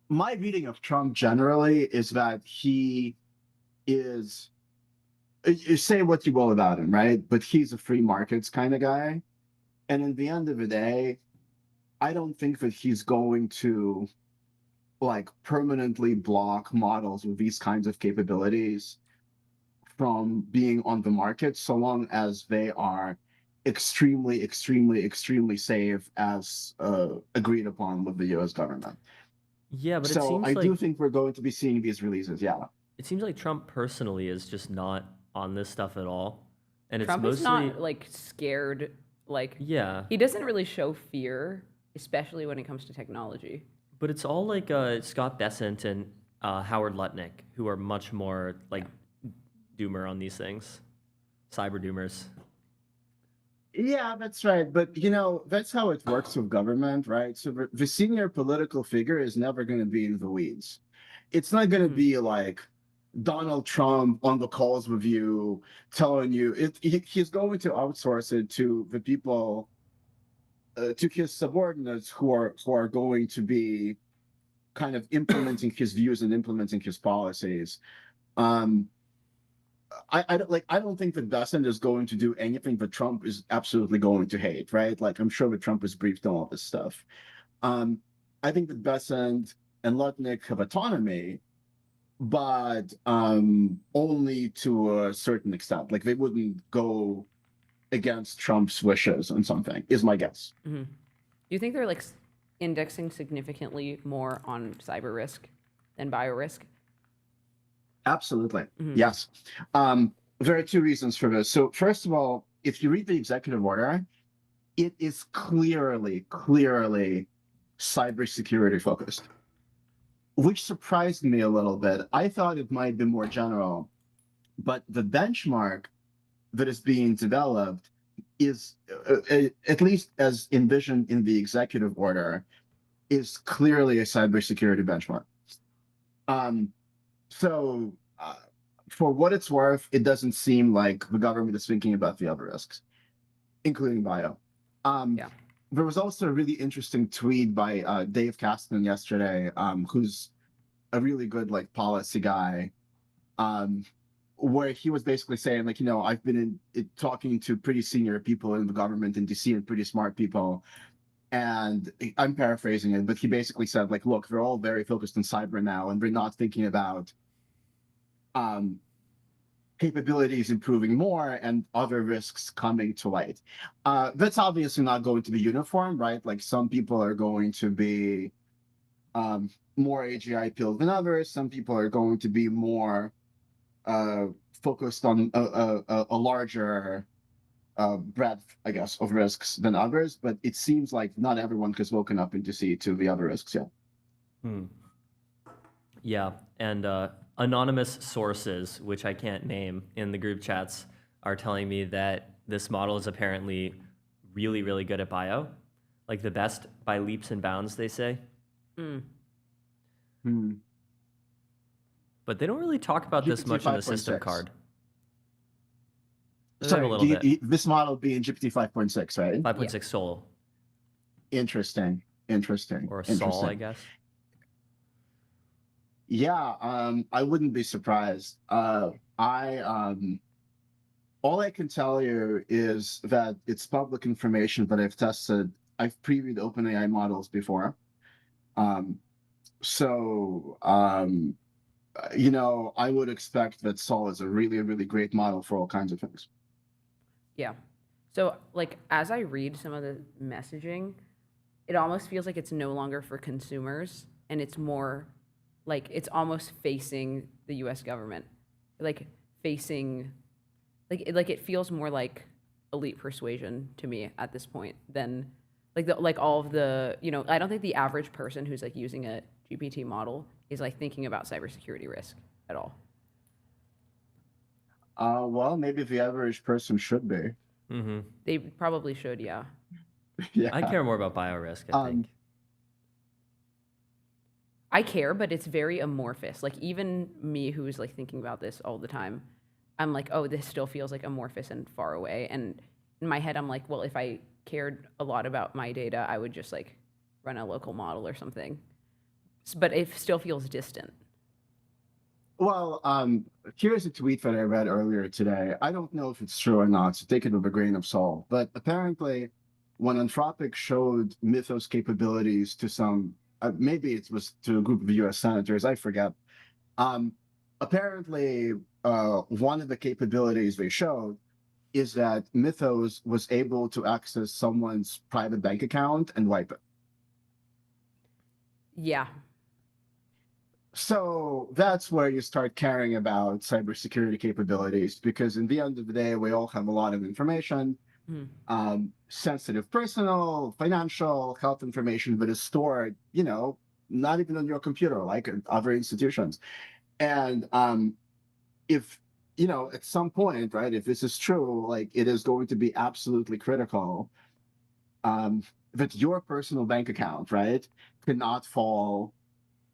my reading of Trump generally is that he is, you say what you will about him, right? But he's a free markets kind of guy. And in the end of the day, I don't think that he's going to like permanently block models with these kinds of capabilities from being on the market, so long as they are extremely, extremely, extremely safe as agreed upon with the US government. Yeah, but so it seems I like do think we're going to be seeing these releases, yeah. it seems like Trump personally is just not on this stuff at all. And Trump it's is mostly not like scared. Like, yeah. he doesn't really show fear, especially when it comes to technology. But it's all like Scott Bessent and Howard Lutnick, who are much more like doomer on these things, cyber doomers. Yeah, that's right. But that's how it works with government, right? So the senior political figure is never going to be in the weeds. It's not going to be like Donald Trump on the calls with you, telling you he's going to outsource it to the people, to his subordinates who are going to be kind of implementing his views and implementing his policies. I don't think that Bessent is going to do anything that Trump is absolutely going to hate, right? Like I'm sure that Trump is briefed on all this stuff. I think that Bessent and Lutnick have autonomy, but only to a certain extent. Like they wouldn't go against Trump's wishes on something, is my guess. Do you think they're like indexing significantly more on cyber risk than bio risk? Absolutely. Yes. There are two reasons for this. So first of all, if you read the executive order, it is clearly cybersecurity focused, which surprised me a little bit. I thought it might be more general, but the benchmark that is being developed is, at least as envisioned in the executive order, is clearly a cybersecurity benchmark. So for what it's worth, it doesn't seem like the government is thinking about the other risks, including bio. There was also a really interesting tweet by Dave Kasten yesterday, who's a really good like policy guy, where he was basically saying like, I've been talking to pretty senior people in the government in DC and pretty smart people. And I'm paraphrasing it, but he basically said like, look, they're all very focused on cyber now, and they're not thinking about capabilities improving more and other risks coming to light. That's obviously not going to be uniform, right? Like some people are going to be more AGI pilled than others. Some people are going to be more focused on a larger breadth, I guess, of risks than others. But it seems like not everyone has woken up into see to the other risks yet. Yeah, and anonymous sources, which I can't name in the group chats, are telling me that this model is apparently really, really good at bio, like the best by leaps and bounds, they say. But they don't really talk about this much in the system card. Sorry, this model being GPT 5.6, right? 5.6 Sol. Interesting. Or Sol, I guess. Yeah, I wouldn't be surprised. All I can tell you is that it's public information that I've tested. I've previewed OpenAI models before. I would expect that Sol is a really, really great model for all kinds of things. Yeah. So, like, as I read some of the messaging, it almost feels like it's no longer for consumers, and it's more like it's almost facing the U.S. government, like facing, like it feels more like elite persuasion to me at this point than like all of the, I don't think the average person who's like using a GPT model is like thinking about cybersecurity risk at all. Well, maybe the average person should be. They probably should, yeah. Yeah. I care more about bio risk, I think. I care, but it's very amorphous. Like even me, who's like thinking about this all the time, I'm like, oh, this still feels like amorphous and far away. And in my head, I'm like, well, if I cared a lot about my data, I would just like run a local model or something. But it still feels distant. Well, here's a tweet that I read earlier today. I don't know if it's true or not, so take it with a grain of salt. But apparently, when Anthropic showed Mythos capabilities to some, maybe it was to a group of U.S. senators, I forget. Apparently, one of the capabilities they showed is that Mythos was able to access someone's private bank account and wipe it. Yeah. So that's where you start caring about cybersecurity capabilities, because in the end of the day, we all have a lot of information, sensitive personal, financial, health information that is stored, not even on your computer, like at other institutions. And if at some point, right, if this is true, like it is going to be absolutely critical that your personal bank account, right, cannot fall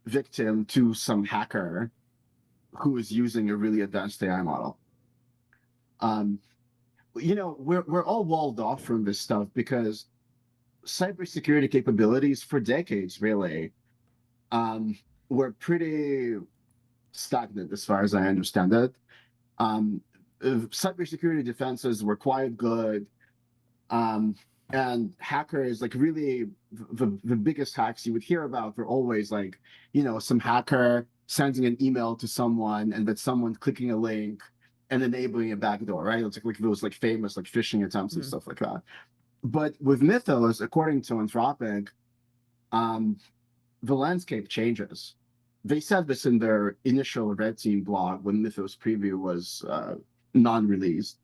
victim to some hacker who is using a really advanced AI model. We're all walled off from this stuff because cybersecurity capabilities for decades really were pretty stagnant as far as I understand it. Cybersecurity defenses were quite good. And hackers, like really the biggest hacks you would hear about were always like, some hacker sending an email to someone and that someone clicking a link and enabling a backdoor, right? It's like those like famous like phishing attempts and stuff like that. But with Mythos, according to Anthropic, the landscape changes. They said this in their initial Red Team blog when Mythos preview was non-released.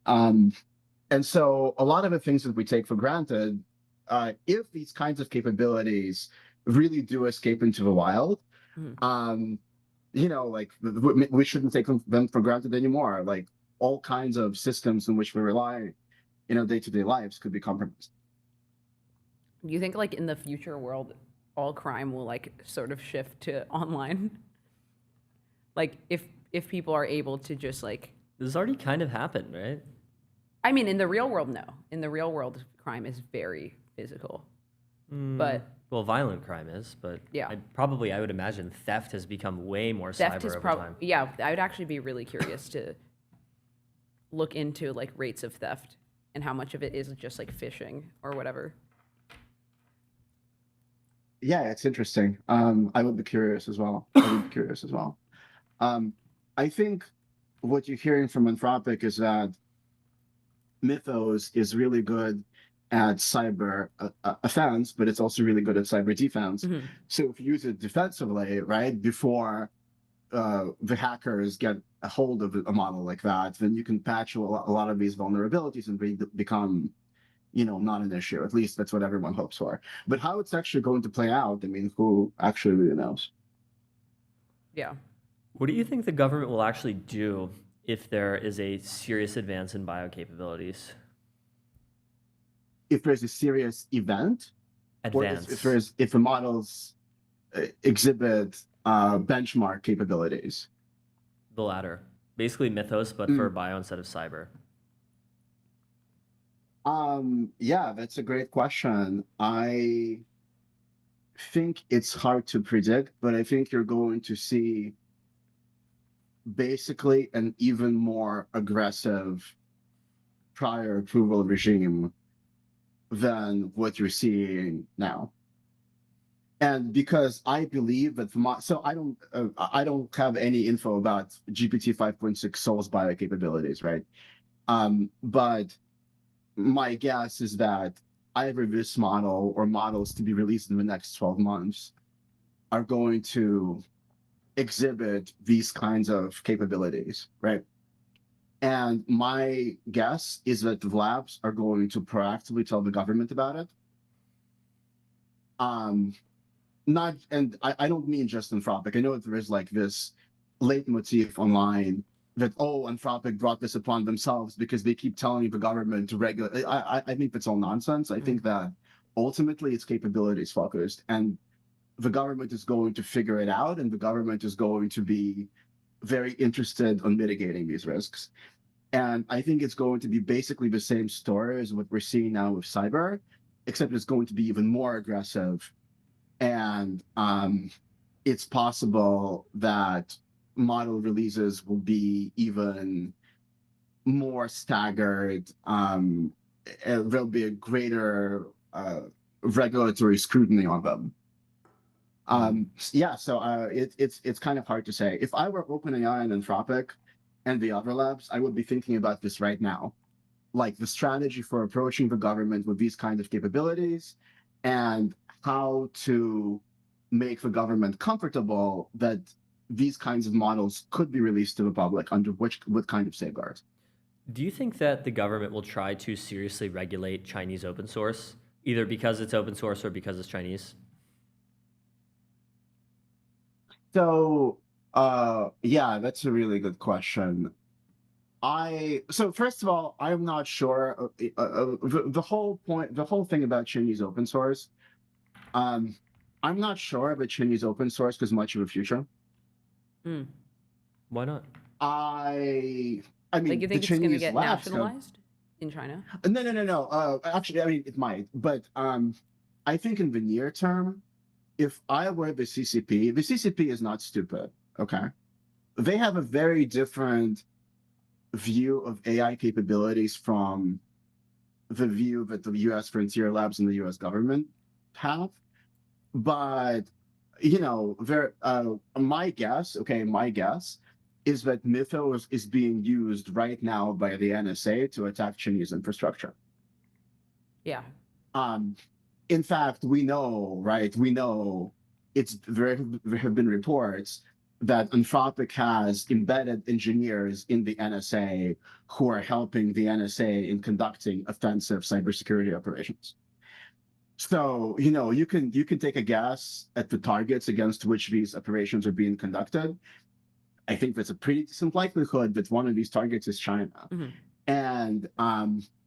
And so a lot of the things that we take for granted, if these kinds of capabilities really do escape into the wild, like we shouldn't take them for granted anymore. Like all kinds of systems in which we rely in our day-to-day lives could be compromised. Do you think like in the future world, all crime will like sort of shift to online? Like if people are able to just like... This has already kind of happened, right? I mean, in the real world, no. In the real world, crime is very physical. But well, violent crime is, but yeah, I would imagine theft has become way more theft cyber is over time. Yeah, I would actually be really curious to look into like rates of theft and how much of it is just like phishing or whatever. Yeah, it's interesting. I would be curious as well. I think what you're hearing from Anthropic is that Mythos is really good at cyber offense, but it's also really good at cyber defense. So if you use it defensively, right, before the hackers get a hold of a model like that, then you can patch a lot of these vulnerabilities and become, not an issue. At least that's what everyone hopes for. But how it's actually going to play out, I mean, who actually really knows? Yeah. What do you think the government will actually do if there is a serious advance in bio capabilities? If there's a serious event, Advance. or if the models exhibit benchmark capabilities. The latter. Basically Mythos, but for bio instead of cyber. Yeah, that's a great question. I think it's hard to predict, but I think you're going to see basically an even more aggressive prior approval regime than what you're seeing now. And because I believe that so I don't have any info about GPT 5.6 Sol's bio capabilities, right? But my guess is that either this model or models to be released in the next 12 months are going to exhibit these kinds of capabilities, right? And my guess is that the labs are going to proactively tell the government about it. I don't mean just Anthropic. I know that there is like this leitmotif online that, Anthropic brought this upon themselves because they keep telling the government to regulate. I think that's all nonsense. I think that ultimately it's capabilities focused, and the government is going to figure it out, and the government is going to be very interested in mitigating these risks. And I think it's going to be basically the same story as what we're seeing now with cyber, except it's going to be even more aggressive. And it's possible that model releases will be even more staggered. There'll be a greater regulatory scrutiny on them. It's kind of hard to say. If I were OpenAI and Anthropic and the other labs, I would be thinking about this right now, like the strategy for approaching the government with these kinds of capabilities and how to make the government comfortable that these kinds of models could be released to the public under what kind of safeguards. Do you think that the government will try to seriously regulate Chinese open source, either because it's open source or because it's Chinese? So, yeah, that's a really good question. So first of all, I'm not sure the whole point, the whole thing about Chinese open source. I'm not sure if Chinese open source has much of a future. Why not? I mean, Like, you think the it's going to Chinese get labs have nationalized in China? no. Actually, I mean, it might, but I think in the near term, if I were the CCP is not stupid. Okay, they have a very different view of AI capabilities from the view that the U.S. frontier labs and the U.S. government have. But my guess is that Mythos is being used right now by the NSA to attack Chinese infrastructure. Yeah. In fact, we know, right? We know there have been reports that Anthropic has embedded engineers in the NSA who are helping the NSA in conducting offensive cybersecurity operations. So, you can take a guess at the targets against which these operations are being conducted. I think that's a pretty decent likelihood that one of these targets is China. And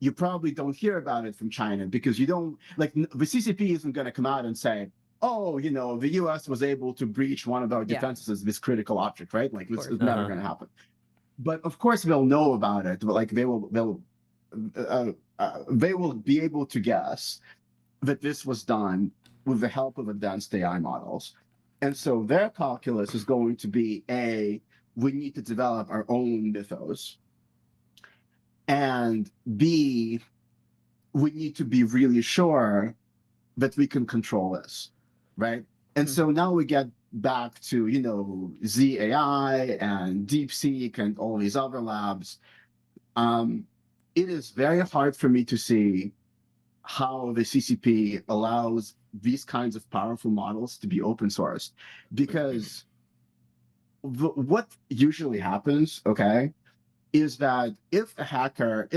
you probably don't hear about it from China because you don't the CCP isn't going to come out and say, oh, the US was able to breach one of our defenses as this critical object, right? Like this is never going to happen. But of course they'll know about it. But like they will be able to guess that this was done with the help of advanced AI models. And so their calculus is going to be we need to develop our own mythos. And B, we need to be really sure that we can control this, right? And so now we get back to, ZAI and DeepSeek and all these other labs. It is very hard for me to see how the CCP allows these kinds of powerful models to be open sourced, because what usually happens, okay, is that if a hacker,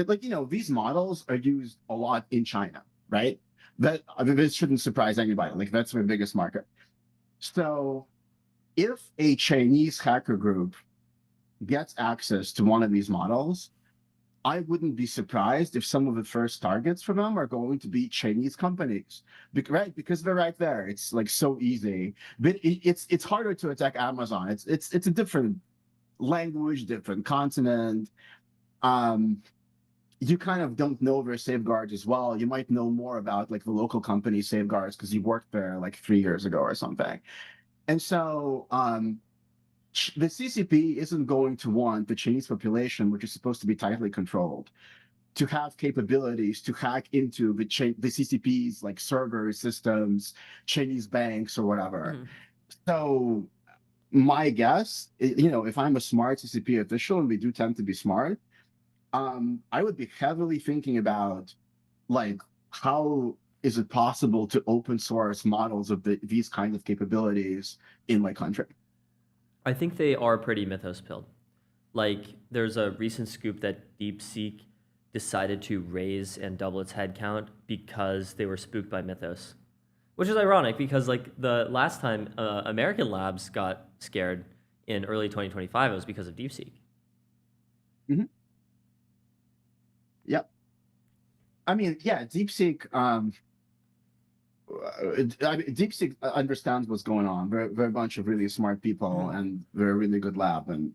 these models are used a lot in China, right? This shouldn't surprise anybody. Like that's my biggest market. So if a Chinese hacker group gets access to one of these models, I wouldn't be surprised if some of the first targets for them are going to be Chinese companies, right? Because they're right there. It's like so easy, but it's harder to attack Amazon. It's a different language, different continent. You kind of don't know their safeguards as well. You might know more about like the local company safeguards because you worked there like 3 years ago or something. And so the CCP isn't going to want the Chinese population, which is supposed to be tightly controlled, to have capabilities to hack into the CCP's like server systems, Chinese banks or whatever. So my guess, if I'm a smart CCP official, and we do tend to be smart, I would be heavily thinking about like how is it possible to open source models of these kinds of capabilities in my country. I think they are pretty mythos pilled. Like, there's a recent scoop that DeepSeek decided to raise and double its headcount because they were spooked by mythos, which is ironic because, like, the last time American labs got scared in early 2025, it was because of DeepSeek. Yep. I mean, yeah, DeepSeek. DeepSeek understands what's going on. They're a bunch of really smart people, and they're a really good lab. And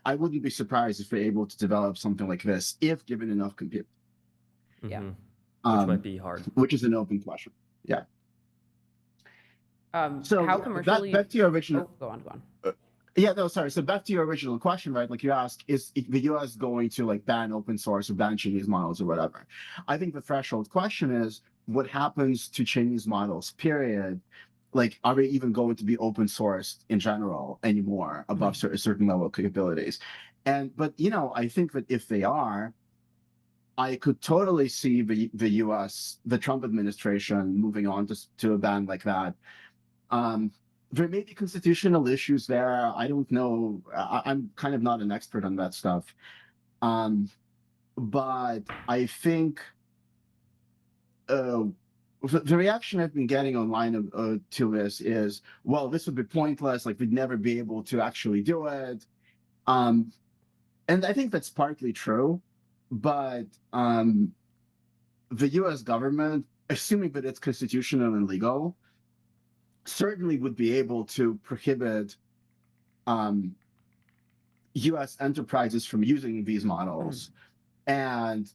I wouldn't be surprised if they're able to develop something like this if given enough compute. Yeah. Which might be hard. Which is an open question. Yeah. So how commercially? Back to your original. Oh, go on. Yeah, no, sorry. So back to your original question, right? Like you asked, is the US going to like ban open source or ban Chinese models or whatever? I think the threshold question is what happens to Chinese models, period. Like, are they even going to be open sourced in general anymore above a certain level of capabilities? But I think that if they are, I could totally see the US, the Trump administration moving on to a ban like that. There may be constitutional issues there. I don't know. I'm kind of not an expert on that stuff. But I think the reaction I've been getting online to this is, well, this would be pointless. Like we'd never be able to actually do it. And I think that's partly true, but the U.S. government, assuming that it's constitutional and legal, certainly would be able to prohibit U.S. enterprises from using these models, and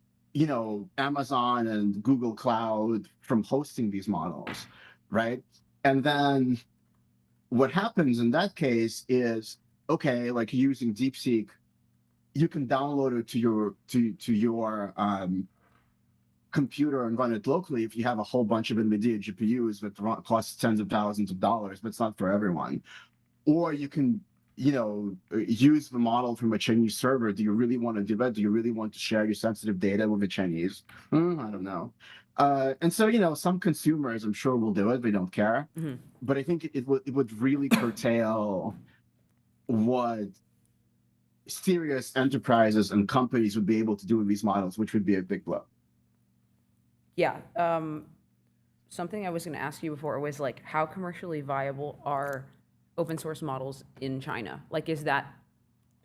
Amazon and Google Cloud from hosting these models, right? And then what happens in that case is, okay, like using DeepSeek, you can download it to your computer and run it locally if you have a whole bunch of NVIDIA GPUs that cost tens of thousands of dollars, but it's not for everyone. Or you can, use the model from a Chinese server. Do you really want to do that? Do you really want to share your sensitive data with the Chinese? I don't know. And so, some consumers, I'm sure, will do it. They don't care. Mm-hmm. But I think it would really curtail what serious enterprises and companies would be able to do with these models, which would be a big blow. Yeah. Something I was going to ask you before was like, how commercially viable are open source models in China? Like, is that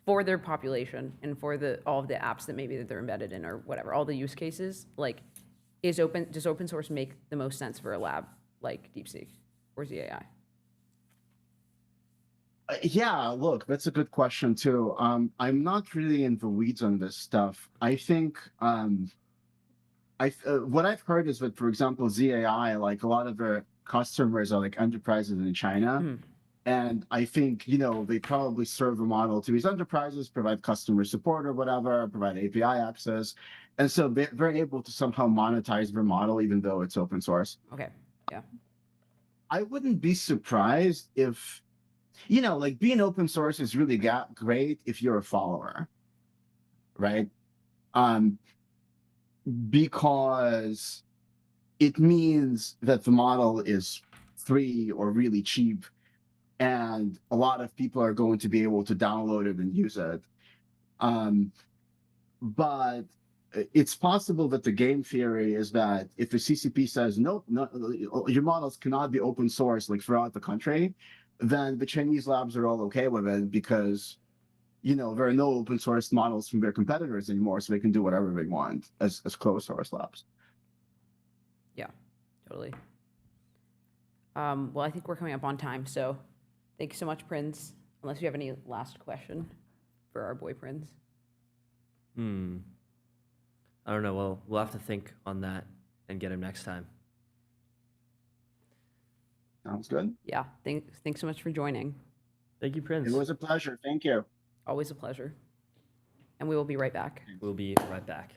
for their population and for all of the apps that maybe that they're embedded in or whatever, all the use cases? Like, does open source make the most sense for a lab like DeepSeek or ZAI? Yeah, look, that's a good question too. I'm not really in the weeds on this stuff. I think what I've heard is that, for example, ZAI, like a lot of their customers are like enterprises in China. Mm-hmm. And I think, they probably serve a model to these enterprises, provide customer support or whatever, provide API access. And so they're able to somehow monetize their model, even though it's open source. Okay, yeah. I wouldn't be surprised if, like being open source is really great if you're a follower, right? Because it means that the model is free or really cheap, and a lot of people are going to be able to download it and use it. But it's possible that the game theory is that if the CCP says, nope, your models cannot be open source like throughout the country, then the Chinese labs are all okay with it because, there are no open source models from their competitors anymore, so they can do whatever they want as closed source labs. Yeah, totally. Well, I think we're coming up on time, so thanks so much, Prince. Unless you have any last question for our boy Prince. I don't know. Well, we'll have to think on that and get him next time. Sounds good. Yeah, thanks so much for joining. Thank you, Prince. It was a pleasure. Thank you. Always a pleasure. And we will be right back. We'll be right back.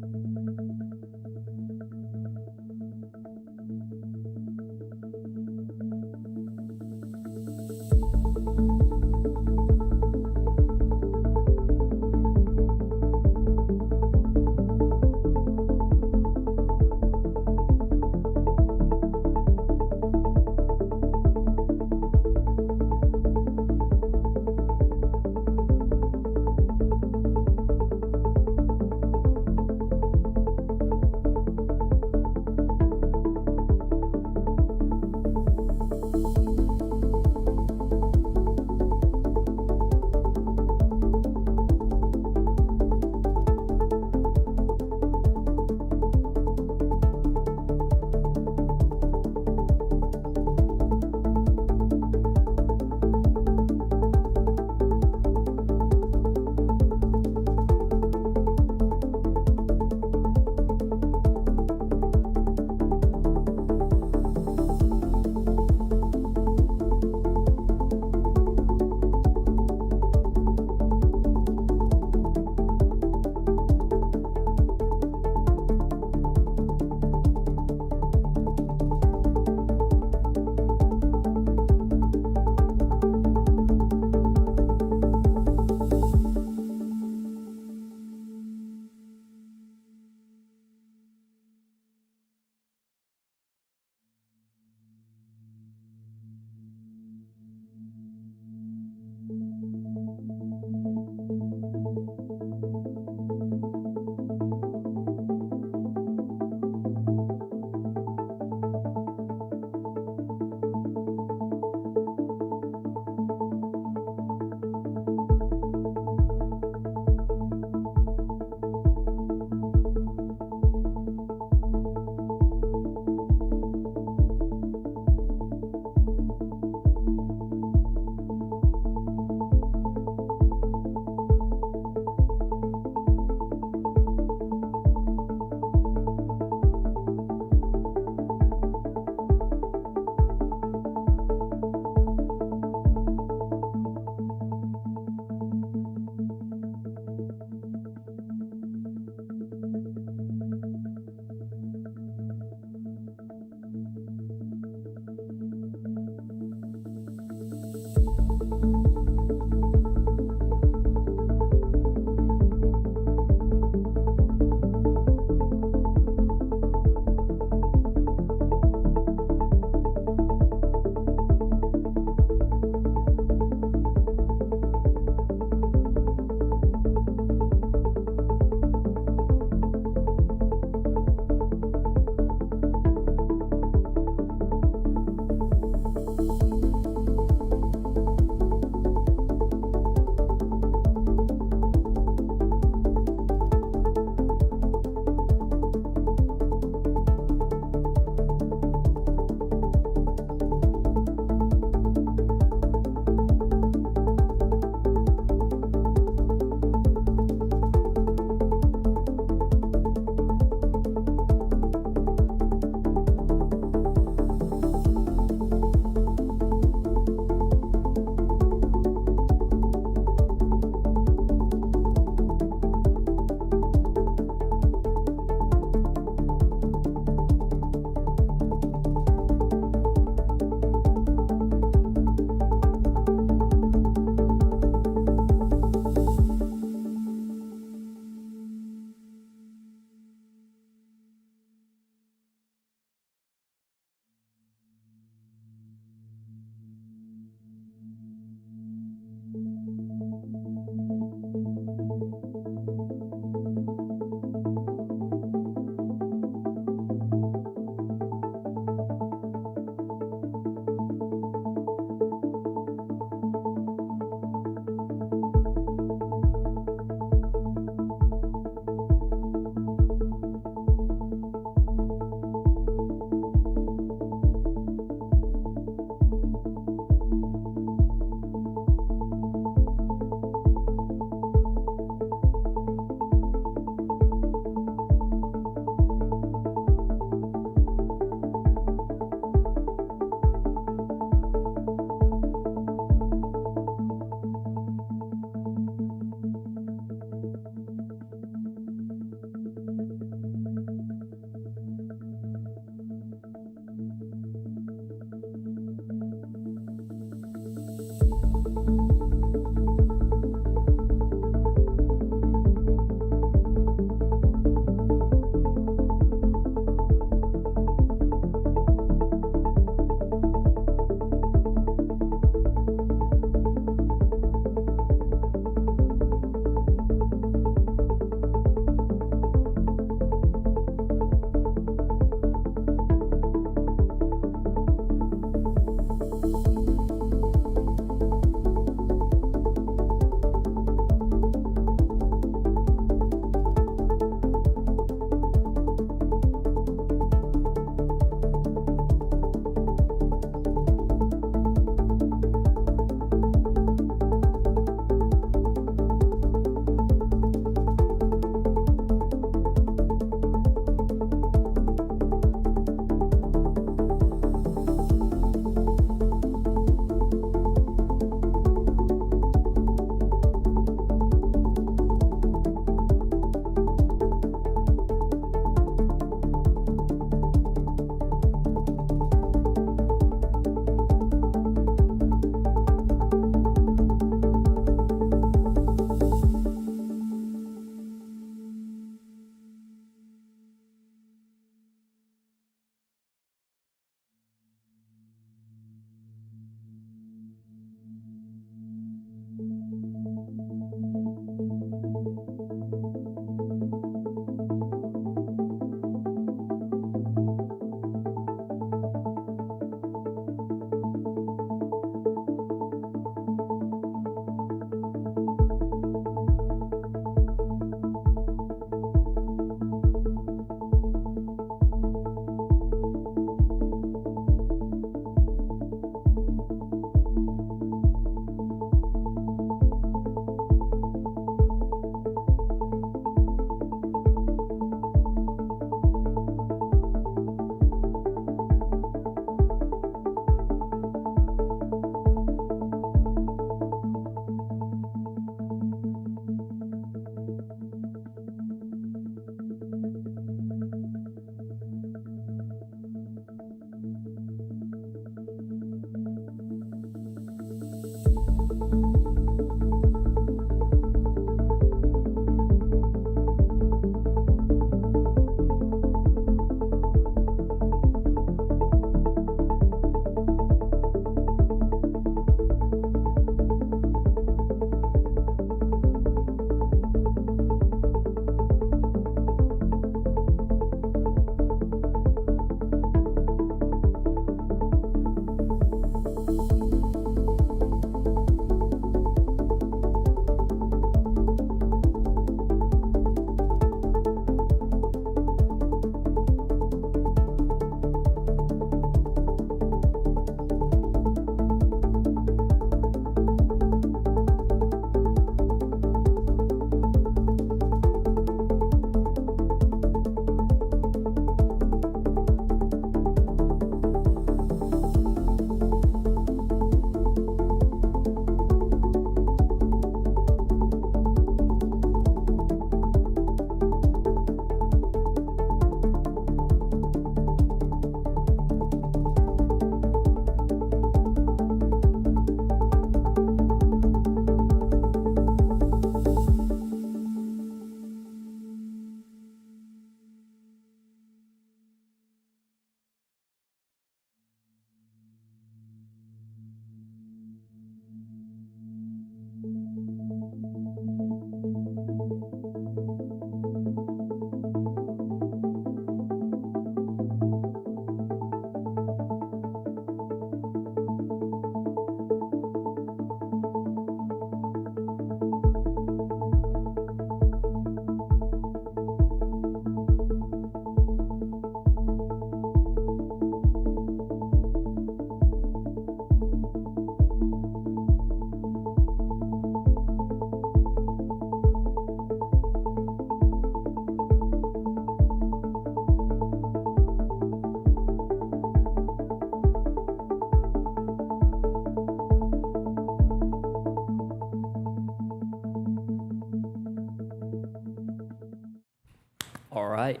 right.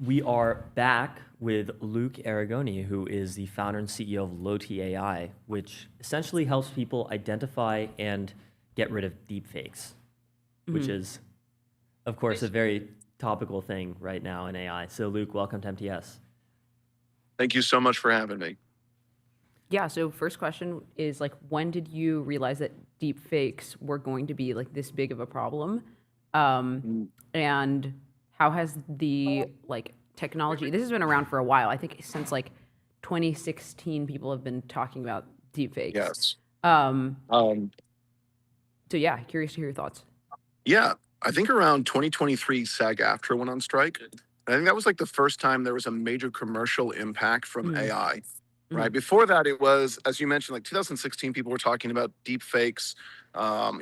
We are back with Luke Aragoni, who is the founder and CEO of Loti AI, which essentially helps people identify and get rid of deepfakes, which is, of course, a very topical thing right now in AI. So, Luke, welcome to MTS. Thank you so much for having me. Yeah, so first question is like, when did you realize that deep fakes were going to be like this big of a problem? And how has the like technology, this has been around for a while. I think since like 2016, people have been talking about deep fakes. Yes. So yeah, curious to hear your thoughts. Yeah, I think around 2023, SAG-AFTRA went on strike. I think that was like the first time there was a major commercial impact from AI. Right. Before that, it was, as you mentioned, like 2016, people were talking about deep fakes. No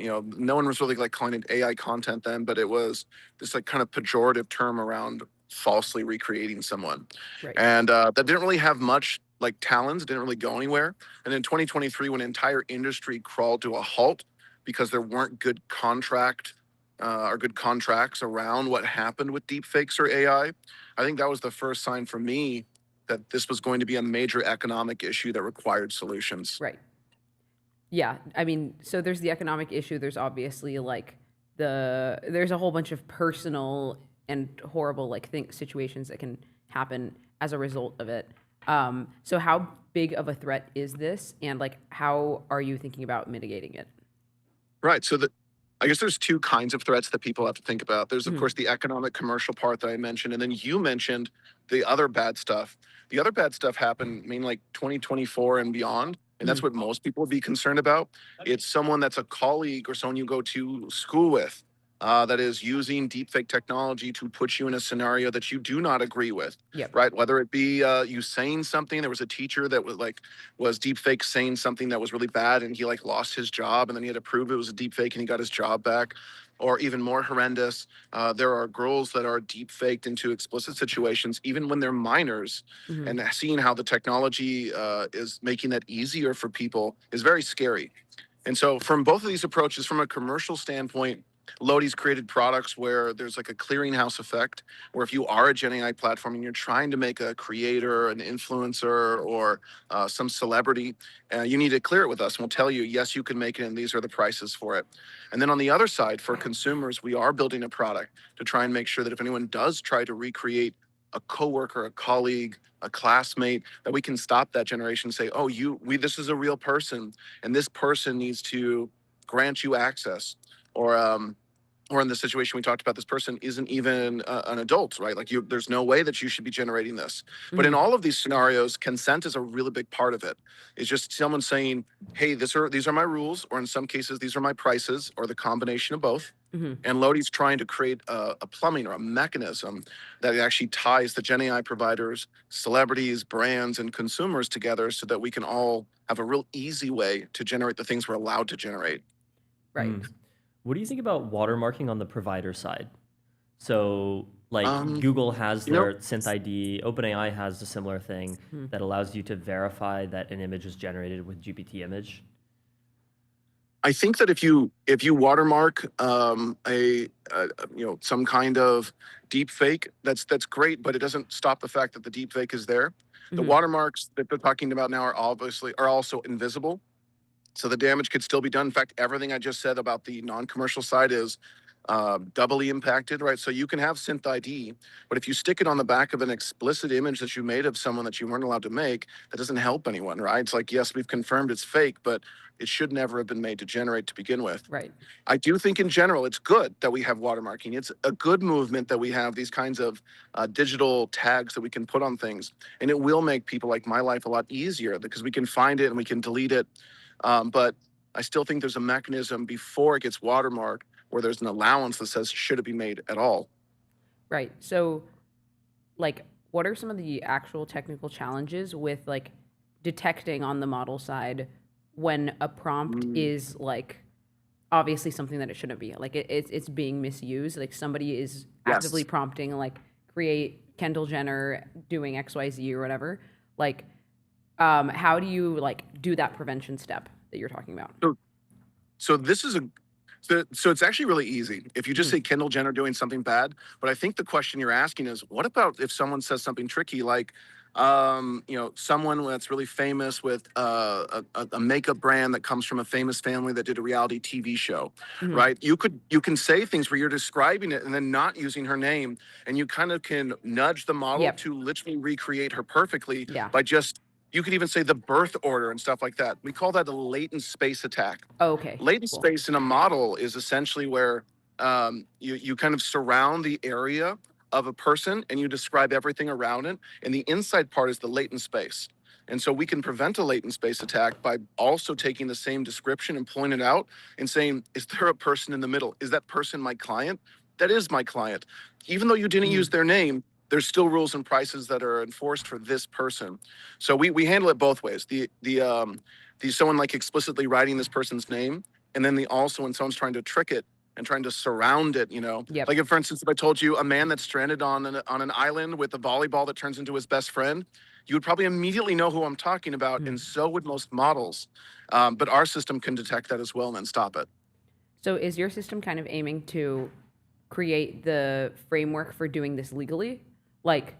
one was really like calling it AI content then, but it was this like kind of pejorative term around falsely recreating someone. Right. And that didn't really have much like talons, didn't really go anywhere. And in 2023, when an entire industry crawled to a halt because there weren't good contracts around what happened with deep fakes or AI, I think that was the first sign for me that this was going to be a major economic issue that required solutions. Right. Yeah. I mean, so there's the economic issue. There's obviously like there's a whole bunch of personal and horrible like situations that can happen as a result of it. So how big of a threat is this? And like, how are you thinking about mitigating it? Right. So I guess there's two kinds of threats that people have to think about. There's, of course, the economic commercial part that I mentioned. And then you mentioned the other bad stuff. The other bad stuff happened mainly like 2024 and beyond. And that's what most people would be concerned about. It's someone that's a colleague or someone you go to school with that is using deepfake technology to put you in a scenario that you do not agree with. Yep. Right. Whether it be you saying something, there was a teacher that was deepfake saying something that was really bad and he like lost his job and then he had to prove it was a deepfake and he got his job back. Or even more horrendous, there are girls that are deepfaked into explicit situations, even when they're minors. And seeing how the technology is making that easier for people is very scary. And so from both of these approaches, from a commercial standpoint, Loti's created products where there's like a clearinghouse effect, where if you are a Gen AI platform and you're trying to make a creator, an influencer, or some celebrity, you need to clear it with us. And we'll tell you, yes, you can make it, and these are the prices for it. And then on the other side, for consumers, we are building a product to try and make sure that if anyone does try to recreate a coworker, a colleague, a classmate, that we can stop that generation and say, oh, this is a real person, and this person needs to grant you access. Or in the situation we talked about, this person isn't even an adult, right? Like there's no way that you should be generating this. But in all of these scenarios, consent is a really big part of it. It's just someone saying, hey, these are my rules, or in some cases, these are my prices, or the combination of both. And Loti's trying to create a plumbing or a mechanism that actually ties the Gen AI providers, celebrities, brands, and consumers together so that we can all have a real easy way to generate the things we're allowed to generate. Right. What do you think about watermarking on the provider side? So, like Google has their synth ID, Openai has a similar thing that allows you to verify that an image is generated with GPT image. I think that if you watermark some kind of deep fake, that's great, but it doesn't stop the fact that the deep fake is there. The watermarks that they're talking about now are also invisible. So the damage could still be done. In fact, everything I just said about the non-commercial side is doubly impacted, right? So you can have synth ID, but if you stick it on the back of an explicit image that you made of someone that you weren't allowed to make, that doesn't help anyone, right? It's like, yes, we've confirmed it's fake, but it should never have been made to generate to begin with. Right. I do think in general, it's good that we have watermarking. It's a good movement that we have these kinds of digital tags that we can put on things. And it will make people like my life a lot easier because we can find it and we can delete it. But I still think there's a mechanism before it gets watermarked where there's an allowance that says, should it be made at all? Right. So, like, what are some of the actual technical challenges with, like, detecting on the model side when a prompt is, like, obviously something that it shouldn't be? Like, it's being misused. Like, somebody is actively prompting, like, create Kendall Jenner doing XYZ or whatever. Like, how do you, like, do that prevention step that you're talking about? So this is So it's actually really easy. If you just say Kendall Jenner doing something bad, but I think the question you're asking is, what about if someone says something tricky, like, someone that's really famous with a makeup brand that comes from a famous family that did a reality TV show, right? You can say things where you're describing it and then not using her name, and you kind of can nudge the model to literally recreate her perfectly by just. You could even say the birth order and stuff like that. We call that a latent space attack. Oh, okay. Latent space in a model is essentially where you kind of surround the area of a person and you describe everything around it. And the inside part is the latent space. And so we can prevent a latent space attack by also taking the same description and pulling it out and saying, is there a person in the middle? Is that person my client? That is my client. Even though you didn't use their name, there's still rules and prices that are enforced for this person. So we handle it both ways. The someone like explicitly writing this person's name, and then also when someone's trying to trick it and trying to surround it, like if, for instance, if I told you a man that's stranded on an island with a volleyball that turns into his best friend, you would probably immediately know who I'm talking about, and so would most models. But our system can detect that as well and then stop it. So is your system kind of aiming to create the framework for doing this legally? Like,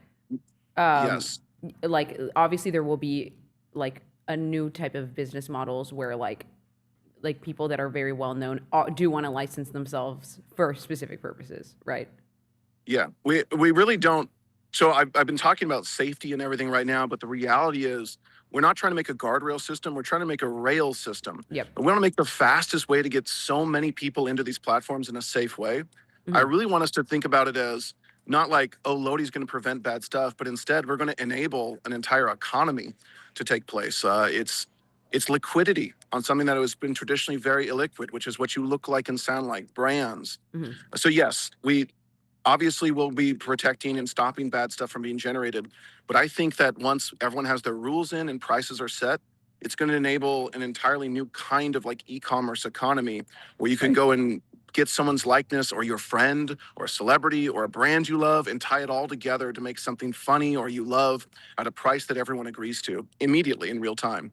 yes. Like obviously there will be like a new type of business models where like people that are very well known do want to license themselves for specific purposes, right? Yeah, we really don't. So I've been talking about safety and everything right now, but the reality is we're not trying to make a guardrail system. We're trying to make a rail system. Yep. We want to make the fastest way to get so many people into these platforms in a safe way. I really want us to think about it as not like, oh, Lodi's going to prevent bad stuff, but instead we're going to enable an entire economy to take place. It's liquidity on something that has been traditionally very illiquid, which is what you look like and sound like, brands. So yes, we obviously will be protecting and stopping bad stuff from being generated. But I think that once everyone has their rules in and prices are set, it's going to enable an entirely new kind of like e-commerce economy where you can go and get someone's likeness or your friend or a celebrity or a brand you love and tie it all together to make something funny or you love at a price that everyone agrees to immediately in real time.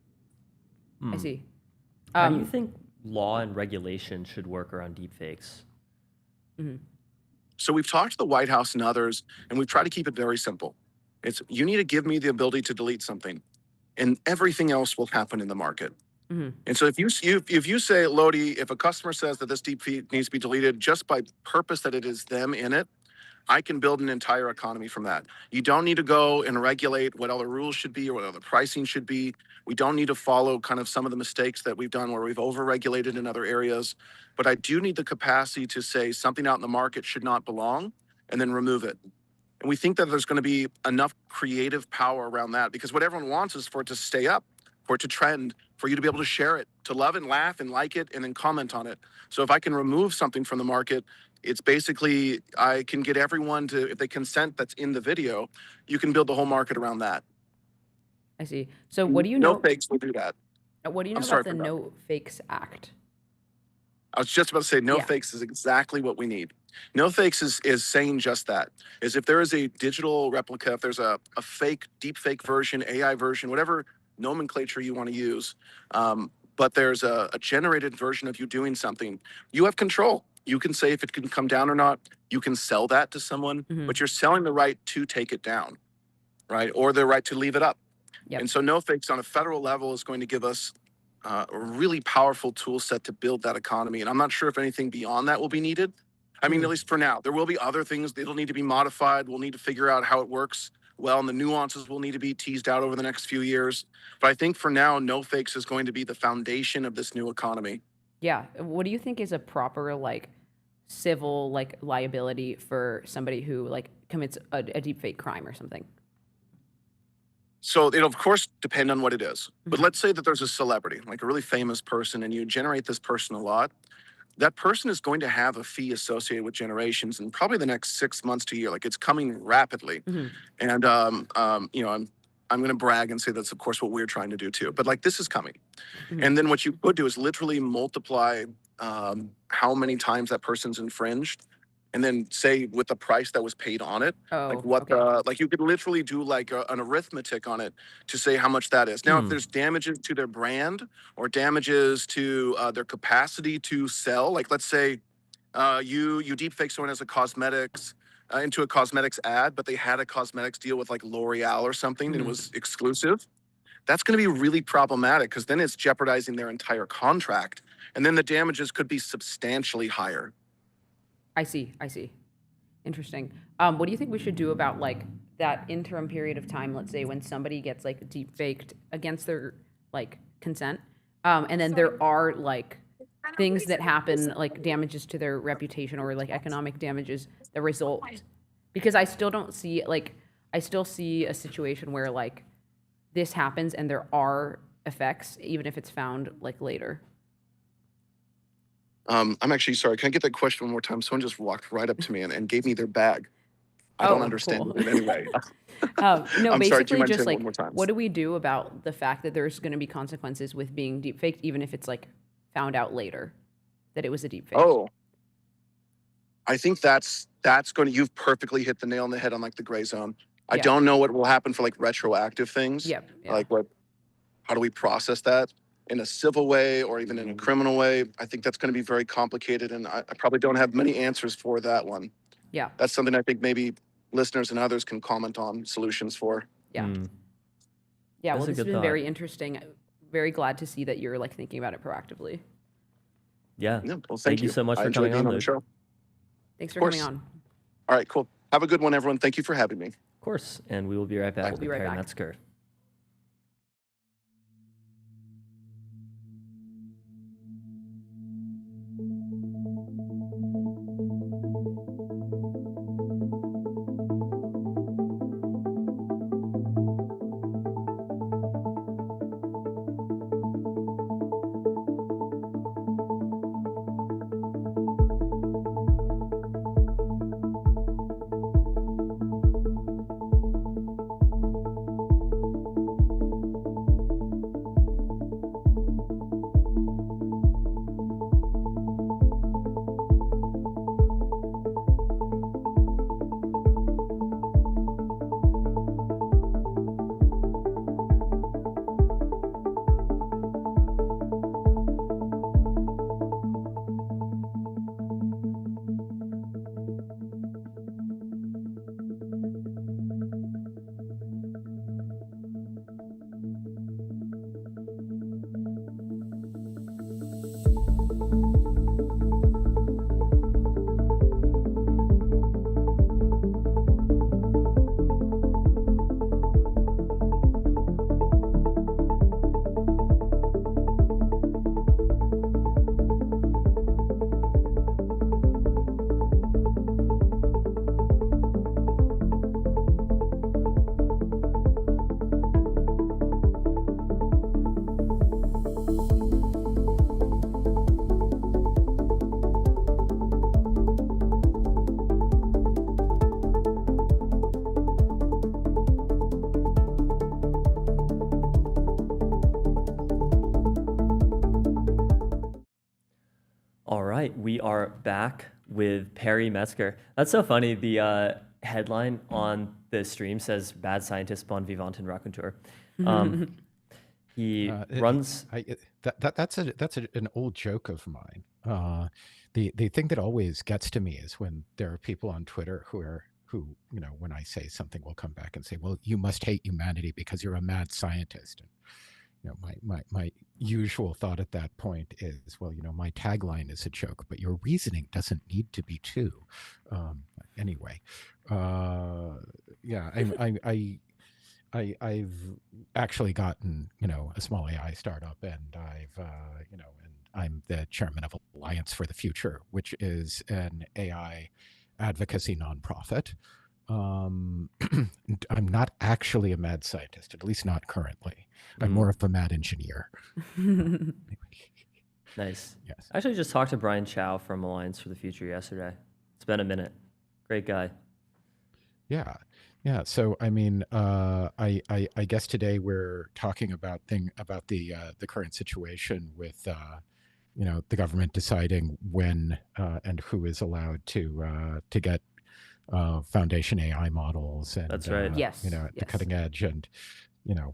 I see. How do you think law and regulation should work around deepfakes? So we've talked to the White House and others, and we've tried to keep it very simple. It's you need to give me the ability to delete something, and everything else will happen in the market. And so if you say, Lodi, if a customer says that this deepfake needs to be deleted just by purpose that it is them in it, I can build an entire economy from that. You don't need to go and regulate what all the rules should be or what all the pricing should be. We don't need to follow kind of some of the mistakes that we've done where we've over-regulated in other areas. But I do need the capacity to say something out in the market should not belong and then remove it. And we think that there's going to be enough creative power around that because what everyone wants is for it to stay up, for it to trend, for you to be able to share it, to love and laugh and like it and then comment on it. So if I can remove something from the market, it's basically I can get everyone to, if they consent that's in the video, you can build the whole market around that. I see. So what do you know? No fakes will do that. What do you know I'm sorry about the for that. No Fakes Act? I was just about to say no fakes is exactly what we need. No fakes is saying just that. Is if there is a digital replica, if there's a fake, deep fake version, AI version, whatever nomenclature you want to use, but there's a generated version of you doing something, you have control. You can say if it can come down or not. You can sell that to someone, but you're selling the right to take it down, right? Or the right to leave it up. And so no fakes on a federal level is going to give us a really powerful tool set to build that economy. And I'm not sure if anything beyond that will be needed. I mean, at least for now, there will be other things that'll need to be modified. We'll need to figure out how it works well, and the nuances will need to be teased out over the next few years. But I think for now, no fakes is going to be the foundation of this new economy. Yeah. What do you think is a proper like civil like liability for somebody who like commits a deepfake crime or something? So it'll of course depend on what it is. But let's say that there's a celebrity, like a really famous person, and you generate this person a lot. That person is going to have a fee associated with generations in probably the next 6 months to a year. Like it's coming rapidly. And I'm going to brag and say that's of course what we're trying to do too. But like this is coming. And then what you could do is literally multiply how many times that person's infringed and then say with the price that was paid on it, Oh, like you could literally do like an arithmetic on it to say how much that is. Now, if there's damages to their brand or damages to their capacity to sell, like let's say you deepfake someone as a cosmetics into a cosmetics ad, but they had a cosmetics deal with like L'Oreal or something and it was exclusive. That's going to be really problematic because then it's jeopardizing their entire contract, and then the damages could be substantially higher. I see. Interesting. What do you think we should do about like that interim period of time? Let's say when somebody gets like deep faked against their like consent, and then there are like things that happen, like damages to their reputation or like economic damages that result. Because I still don't see I still see a situation where like this happens and there are effects, even if it's found like later. I'm actually sorry. Can I get that question one more time? Someone just walked right up to me and gave me their bag. I don't understand it in any way. No, I'm basically sorry, do you mind just saying it like, one more time? what do we do about the fact that there's going to be consequences with being deepfaked, even if it's like found out later that it was a deepfake? Oh, I think that's going to, you've perfectly hit the nail on the head on like the gray zone. I don't know what will happen for like retroactive things. Yep. Yeah. Like how do we process that in a civil way or even in a criminal way? I think that's going to be very complicated, and I probably don't have many answers for that one. Yeah. That's something I think maybe listeners and others can comment on solutions for. Yeah. Yeah. Well, That's a this has good been thought. very interesting. Very glad to see that you're like thinking about it proactively. Yeah. Well, Thank you so much I for enjoyed coming being on, the Luke. show. Thanks for course. coming on. All right, cool. Have a good one, everyone. Thank you for having me. Of course. And we will be right back with be right Perry back. Metzger. All right, we are back with Perry Metzger. That's so funny. The headline on the stream says "Bad scientist bon vivant and raconteur." He runs. That's an old joke of mine. The thing that always gets to me is when there are people on Twitter who when I say something will come back and say, "Well, you must hate humanity because you're a mad scientist." And, my usual thought at that point is, well, my tagline is a joke, but your reasoning doesn't need to be too. Anyway, yeah, I've actually gotten, a small AI startup, and and I'm the chairman of Alliance for the Future, which is an AI advocacy nonprofit. I'm not actually a mad scientist, at least not currently. I'm more of a mad engineer. Nice. Yes. I actually just talked to Brian Chow from Alliance for the Future yesterday. It's been a minute. Great guy. Yeah. So I mean, I guess today we're talking about the current situation with the government deciding when and who is allowed to get foundation AI models and That's right. Yes, at the yes. cutting edge, and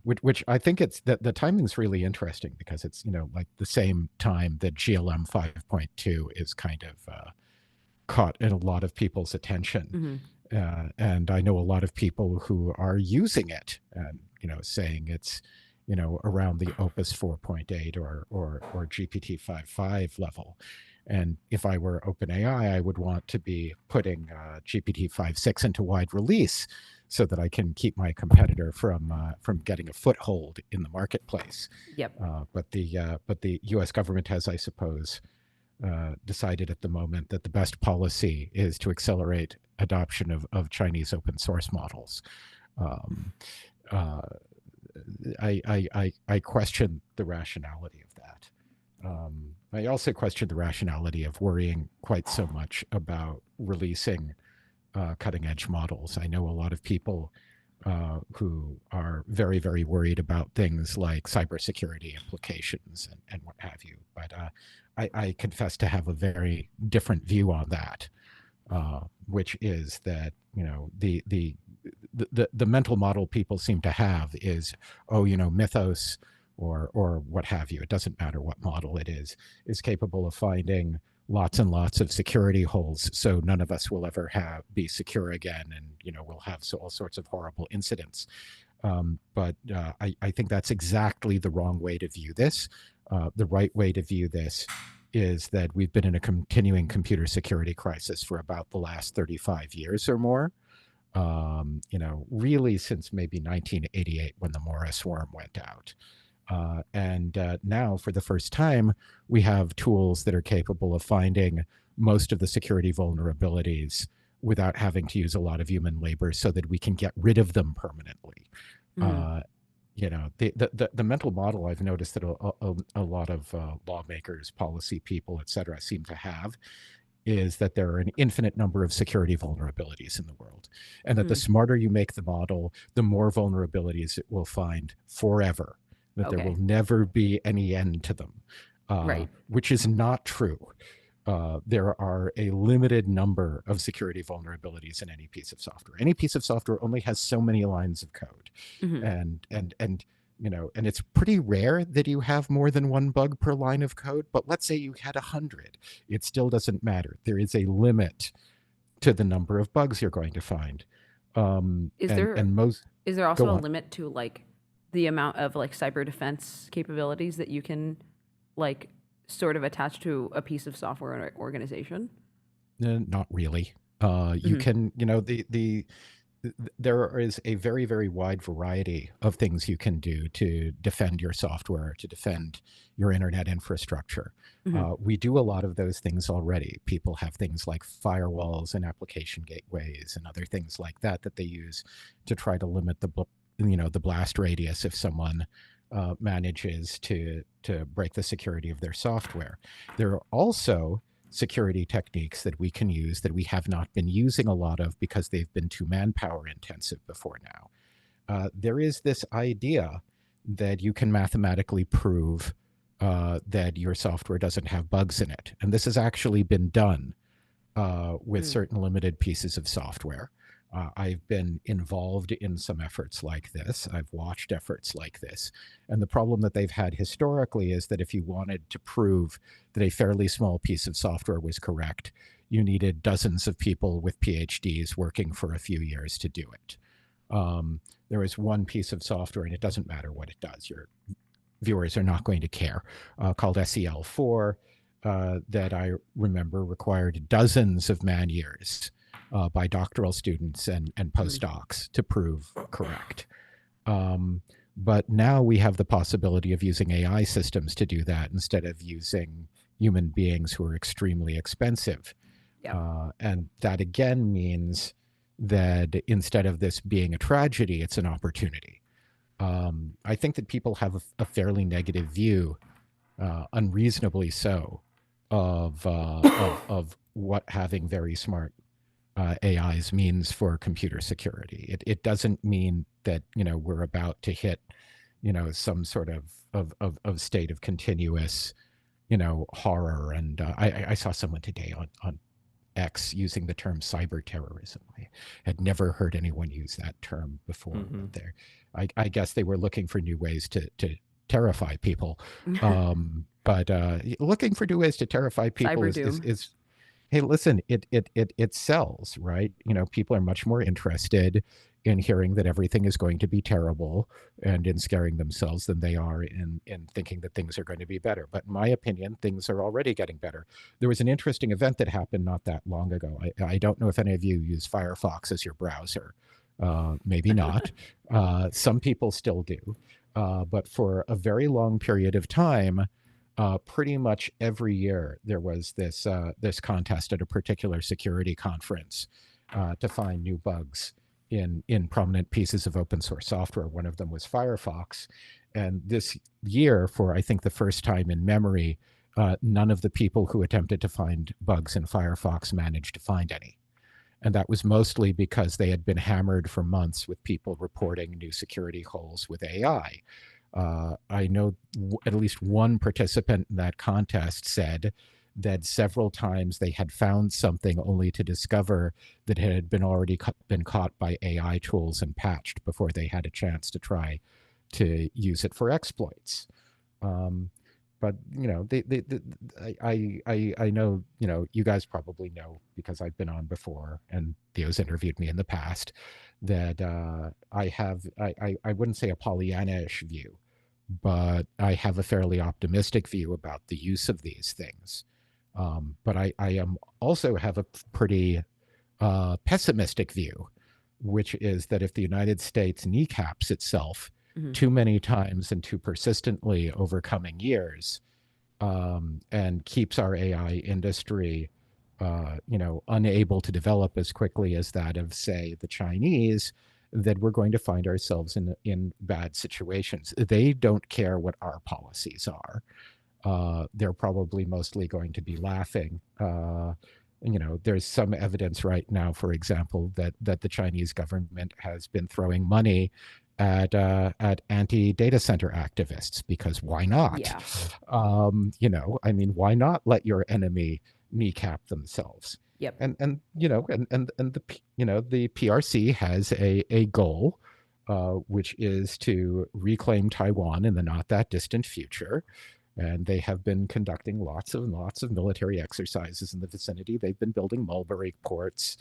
which I think it's the timing's really interesting because it's like the same time that GLM 5.2 is kind of caught in a lot of people's attention. And I know a lot of people who are using it and saying it's around the Opus 4.8 or GPT 5.5 level. And if I were OpenAI, I would want to be putting GPT 5.6 into wide release so that I can keep my competitor from getting a foothold in the marketplace. Yep. But the U.S. government has, I suppose, decided at the moment that the best policy is to accelerate adoption of Chinese open source models. I question the rationality of that. I also question the rationality of worrying quite so much about releasing cutting edge models. I know a lot of people who are very, very worried about things like cybersecurity implications and what have you. But I confess to have a very different view on that, which is that the mental model people seem to have is, Mythos or what have you. It doesn't matter what model it is capable of finding lots and lots of security holes, so none of us will ever be secure again, and we'll have all sorts of horrible incidents. But I think that's exactly the wrong way to view this. The right way to view this is that we've been in a continuing computer security crisis for about the last 35 years or more. Really since maybe 1988 when the Morris worm went out. And now, for the first time, we have tools that are capable of finding most of the security vulnerabilities without having to use a lot of human labor so that we can get rid of them permanently. The mental model I've noticed that a lot of lawmakers, policy people, et cetera, seem to have is that there are an infinite number of security vulnerabilities in the world, and that the smarter you make the model, the more vulnerabilities it will find forever, that there will never be any end to them, which is not true. There are a limited number of security vulnerabilities in any piece of software. Any piece of software only has so many lines of code, and it's pretty rare that you have more than one bug per line of code. But let's say you had 100, it still doesn't matter. There is a limit to the number of bugs you're going to find. Is there also a limit to like the amount of like cyber defense capabilities that you can like sort of attach to a piece of software or organization? Not really. You can, there is a very, very wide variety of things you can do to defend your software, to defend your internet infrastructure. We do a lot of those things already. People have things like firewalls and application gateways and other things like that that they use to try to limit the blast radius if someone manages to break the security of their software. There are also security techniques that we can use that we have not been using a lot of because they've been too manpower intensive before now. There is this idea that you can mathematically prove that your software doesn't have bugs in it. And this has actually been done with certain limited pieces of software. I've been involved in some efforts like this. I've watched efforts like this. And the problem that they've had historically is that if you wanted to prove that a fairly small piece of software was correct, you needed dozens of people with PhDs working for a few years to do it. There is one piece of software, and it doesn't matter what it does. Your viewers are not going to care, called SEL4, that I remember required dozens of man-years by doctoral students and postdocs to prove correct. But now we have the possibility of using AI systems to do that instead of using human beings who are extremely expensive. And that again means that instead of this being a tragedy, it's an opportunity. I think that people have a fairly negative view, unreasonably so, of what having very smart AIs means for computer security. It doesn't mean that we're about to hit some sort of state of continuous horror. And I saw someone today on X using the term cyber terrorism. I had never heard anyone use that term before. Mm-hmm. But I guess they were looking for new ways to terrify people. But looking for new ways to terrify people is hey, listen, it sells, right? People are much more interested in hearing that everything is going to be terrible and in scaring themselves than they are in thinking that things are going to be better. But in my opinion, things are already getting better. There was an interesting event that happened not that long ago. I don't know if any of you use Firefox as your browser. Maybe not. Some people still do. But for a very long period of time, pretty much every year there was this contest at a particular security conference to find new bugs in prominent pieces of open source software. One of them was Firefox. And this year, for I think the first time in memory, none of the people who attempted to find bugs in Firefox managed to find any. And that was mostly because they had been hammered for months with people reporting new security holes with AI. I know at least one participant in that contest said that several times they had found something only to discover that it had been already been caught by AI tools and patched before they had a chance to try to use it for exploits. But I know you guys probably know, because I've been on before and Theo's interviewed me in the past, that I wouldn't say a Pollyanna-ish view, but I have a fairly optimistic view about the use of these things. But I am also have a pretty pessimistic view, which is that if the United States kneecaps itself too many times and too persistently over coming years, and keeps our AI industry, unable to develop as quickly as that of, say, the Chinese, that we're going to find ourselves in bad situations. They don't care what our policies are. They're probably mostly going to be laughing. There's some evidence right now, for example, that the Chinese government has been throwing money at anti-data center activists, because why not? Yeah. Why not let your enemy kneecap themselves? Yep. And the PRC has a goal, which is to reclaim Taiwan in the not that distant future. And they have been conducting lots and lots of military exercises in the vicinity. They've been building mulberry ports.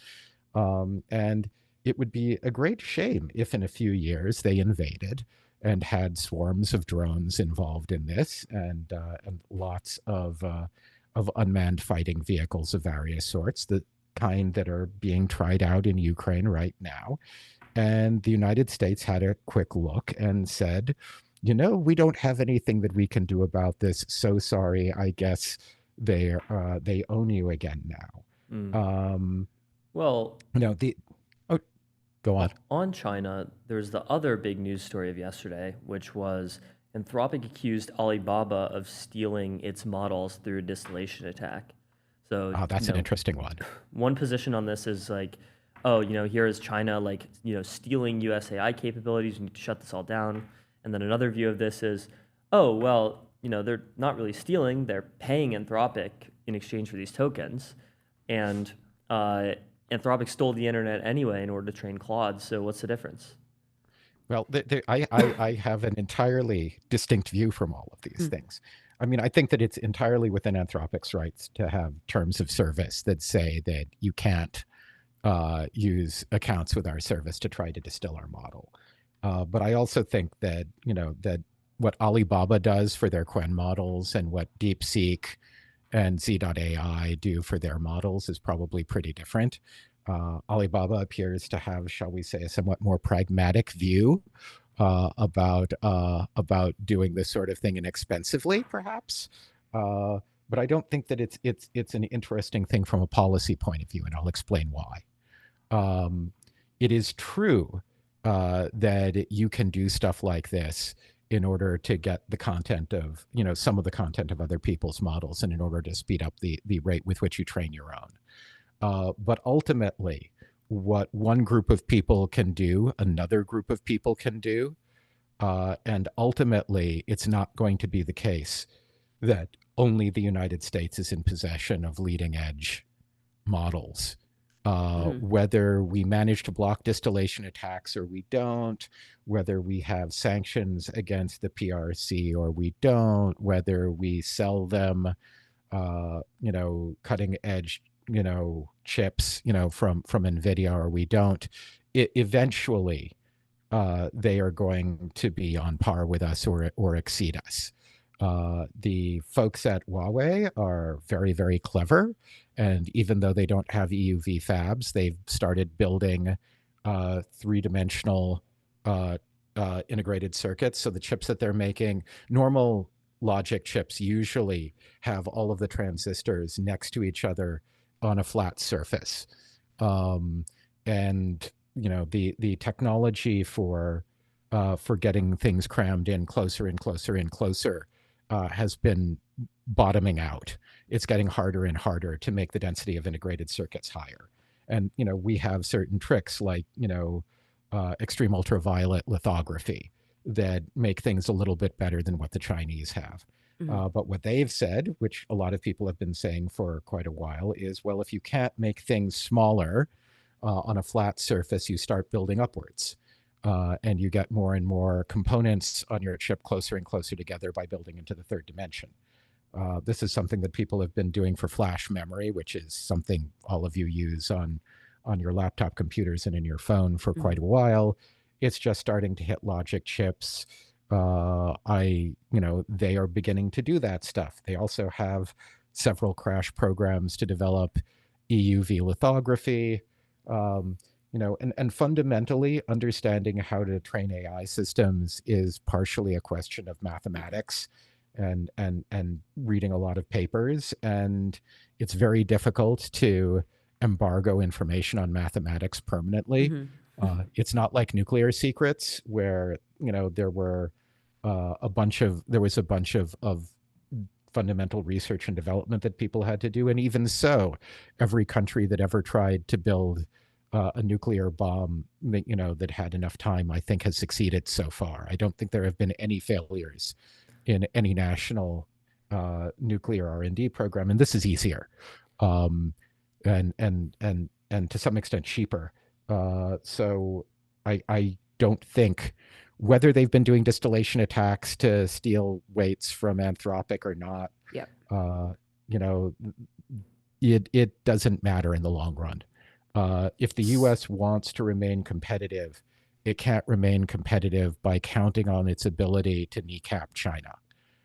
And it would be a great shame if in a few years they invaded and had swarms of drones involved in this, and lots of unmanned fighting vehicles of various sorts, the kind that are being tried out in Ukraine right now. And the United States had a quick look and said, we don't have anything that we can do about this. So sorry, I guess they own you again now. Go on. On China, there's the other big news story of yesterday, which was Anthropic accused Alibaba of stealing its models through a distillation attack. So that's an interesting one. One position on this is like, here is China stealing US AI capabilities. We need to shut this all down. And then another view of this is, they're not really stealing, they're paying Anthropic in exchange for these tokens. And Anthropic stole the internet anyway in order to train Claude, so what's the difference? Well, I have an entirely distinct view from all of these things. I think that it's entirely within Anthropic's rights to have terms of service that say that you can't use accounts with our service to try to distill our model. But I also think that, that what Alibaba does for their Quen models and what DeepSeek and Z.AI do for their models is probably pretty different. Alibaba appears to have, shall we say, a somewhat more pragmatic view about doing this sort of thing inexpensively, perhaps. But I don't think that it's an interesting thing from a policy point of view, and I'll explain why. It is true that you can do stuff like this in order to get the content of, some of the content of other people's models, and in order to speed up the rate with which you train your own. But ultimately, what one group of people can do, another group of people can do. And ultimately, it's not going to be the case that only the United States is in possession of leading edge models. Whether we manage to block distillation attacks or we don't, whether we have sanctions against the PRC or we don't, whether we sell them, cutting edge, chips, from NVIDIA or we don't, eventually they are going to be on par with us or exceed us. The folks at Huawei are very, very clever. And even though they don't have EUV fabs, they've started building three-dimensional integrated circuits. So the chips that they're making, normal logic chips usually have all of the transistors next to each other on a flat surface. And the technology for getting things crammed in closer and closer and closer has been bottoming out. It's getting harder and harder to make the density of integrated circuits higher. And we have certain tricks like extreme ultraviolet lithography that make things a little bit better than what the Chinese have. But what they've said, which a lot of people have been saying for quite a while, is, well, if you can't make things smaller on a flat surface, you start building upwards. And you get more and more components on your chip closer and closer together by building into the third dimension. This is something that people have been doing for flash memory, which is something all of you use on your laptop computers and in your phone for quite a while. It's just starting to hit logic chips. They are beginning to do that stuff. They also have several crash programs to develop EUV lithography. And fundamentally understanding how to train AI systems is partially a question of mathematics and reading a lot of papers. And it's very difficult to embargo information on mathematics permanently. It's not like nuclear secrets where, there was a bunch of fundamental research and development that people had to do. And even so, every country that ever tried to build a nuclear bomb, that had enough time, I think has succeeded so far. I don't think there have been any failures in any national nuclear R&D program, and this is easier, and to some extent cheaper. So I don't think whether they've been doing distillation attacks to steal weights from Anthropic or not. It doesn't matter in the long run. If the U.S. wants to remain competitive, it can't remain competitive by counting on its ability to kneecap China.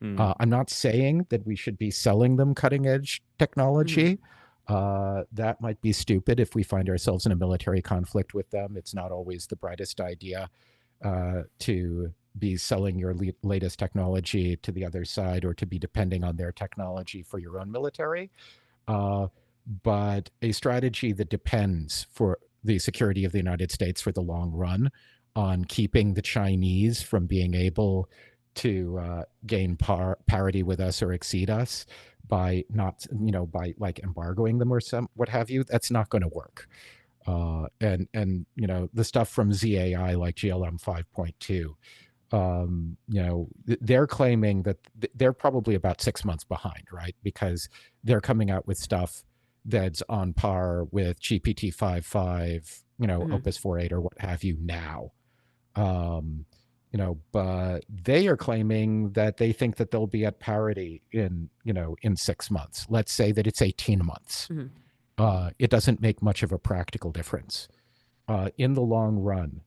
I'm not saying that we should be selling them cutting edge technology. That might be stupid if we find ourselves in a military conflict with them. It's not always the brightest idea to be selling your latest technology to the other side or to be depending on their technology for your own military. But a strategy that depends for the security of the United States for the long run on keeping the Chinese from being able to gain parity with us or exceed us by not, by like embargoing them or what have you, that's not going to work. And the stuff from ZAI like GLM 5.2, they're claiming that they're probably about 6 months behind, right? Because they're coming out with stuff that's on par with GPT 5.5, Opus 4.8 or what have you now. But they are claiming that they think that they'll be at parity in 6 months. Let's say that it's 18 months. It doesn't make much of a practical difference. In the long run,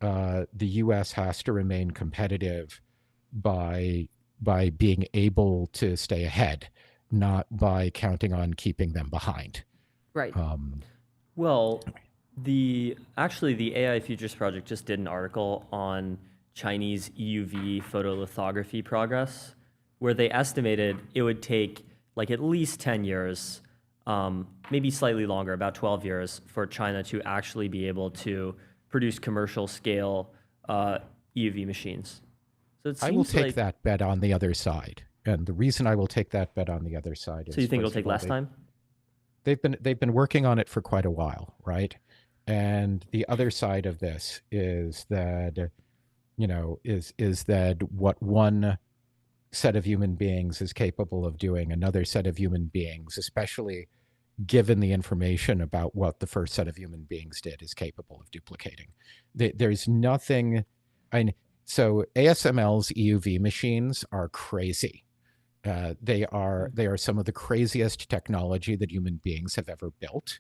the U.S. has to remain competitive by being able to stay ahead, not by counting on keeping them behind. Right. Well, the AI Futures Project just did an article on Chinese EUV photolithography progress, where they estimated it would take like at least 10 years, maybe slightly longer, about 12 years, for China to actually be able to produce commercial scale EUV machines. So it seems I will take like that bet on the other side. And the reason I will take that bet on the other side is, so you think it'll first of take all, less time? They've been working on it for quite a while, right? And the other side of this is that, is that what one set of human beings is capable of doing another set of human beings, especially given the information about what the first set of human beings did, is capable of duplicating. There's nothing. So ASML's EUV machines are crazy. They are some of the craziest technology that human beings have ever built.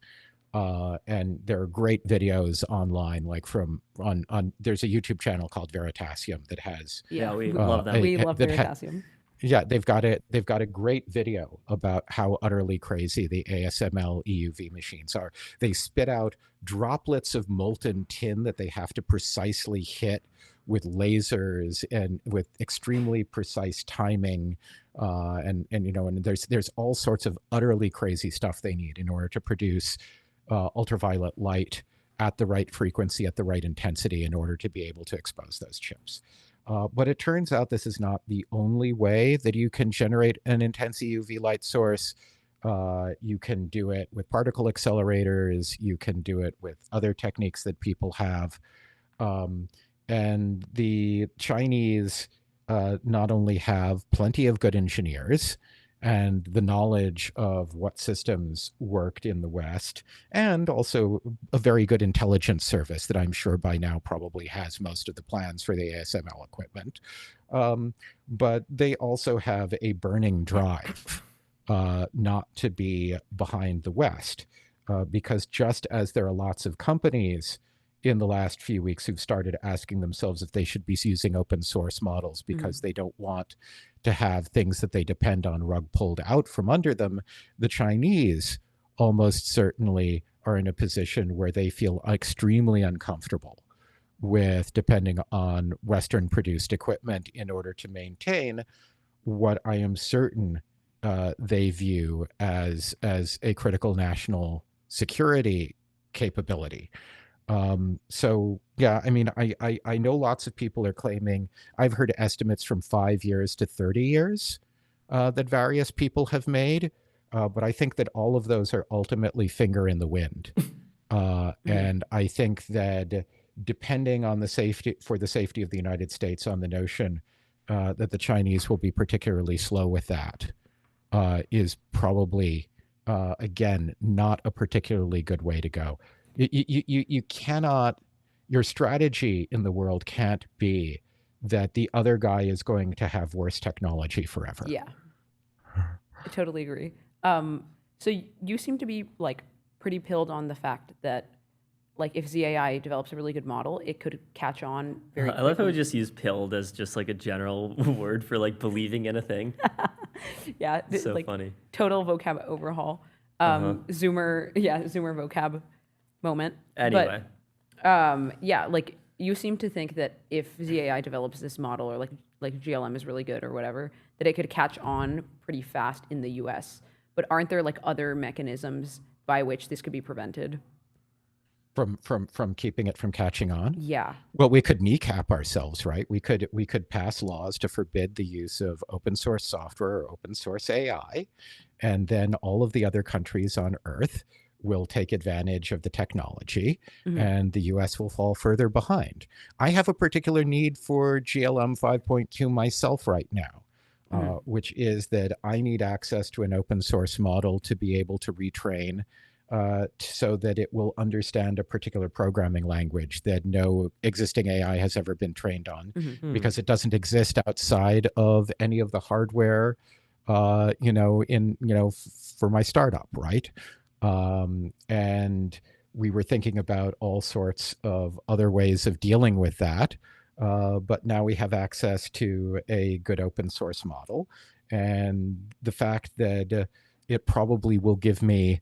And there are great videos online, like there's a YouTube channel called Veritasium that has we love them. We love Veritasium. They've got a great video about how utterly crazy the ASML EUV machines are. They spit out droplets of molten tin that they have to precisely hit with lasers and with extremely precise timing, and there's all sorts of utterly crazy stuff they need in order to produce ultraviolet light at the right frequency, at the right intensity, in order to be able to expose those chips. But it turns out this is not the only way that you can generate an intense EUV light source. You can do it with particle accelerators. You can do it with other techniques that people have. And the Chinese not only have plenty of good engineers and the knowledge of what systems worked in the West, and also a very good intelligence service that I'm sure by now probably has most of the plans for the ASML equipment. But they also have a burning drive not to be behind the West, because just as there are lots of companies in the last few weeks who've started asking themselves if they should be using open source models because they don't want to have things that they depend on rug pulled out from under them, the Chinese almost certainly are in a position where they feel extremely uncomfortable with depending on Western produced equipment in order to maintain what I am certain they view as a critical national security capability. So yeah, I mean, I know lots of people are claiming, I've heard estimates from 5 years to 30 years that various people have made, but I think that all of those are ultimately finger in the wind. And I think that depending on the safety of the United States on the notion that the Chinese will be particularly slow with that is probably, again, not a particularly good way to go. You cannot, your strategy in the world can't be that the other guy is going to have worse technology forever. Yeah, I totally agree. So you seem to be like pretty pilled on the fact that like if ZAI develops a really good model, it could catch on very quickly. I love how we just use pilled as just like a general word for like believing in a thing. Yeah, so like, funny. Total vocab overhaul. Zoomer vocab moment. Anyway. But, yeah, like you seem to think that if ZAI develops this model or like GLM is really good or whatever, that it could catch on pretty fast in the US. But aren't there like other mechanisms by which this could be prevented? From keeping it from catching on? Yeah. Well, we could kneecap ourselves, right? We could pass laws to forbid the use of open source software or open source AI, and then all of the other countries on Earth will take advantage of the technology, and the US will fall further behind. I have a particular need for GLM 5.2 myself right now, which is that I need access to an open source model to be able to retrain so that it will understand a particular programming language that no existing AI has ever been trained on, because it doesn't exist outside of any of the hardware, for my startup, right? And we were thinking about all sorts of other ways of dealing with that, but now we have access to a good open source model, and the fact that it probably will give me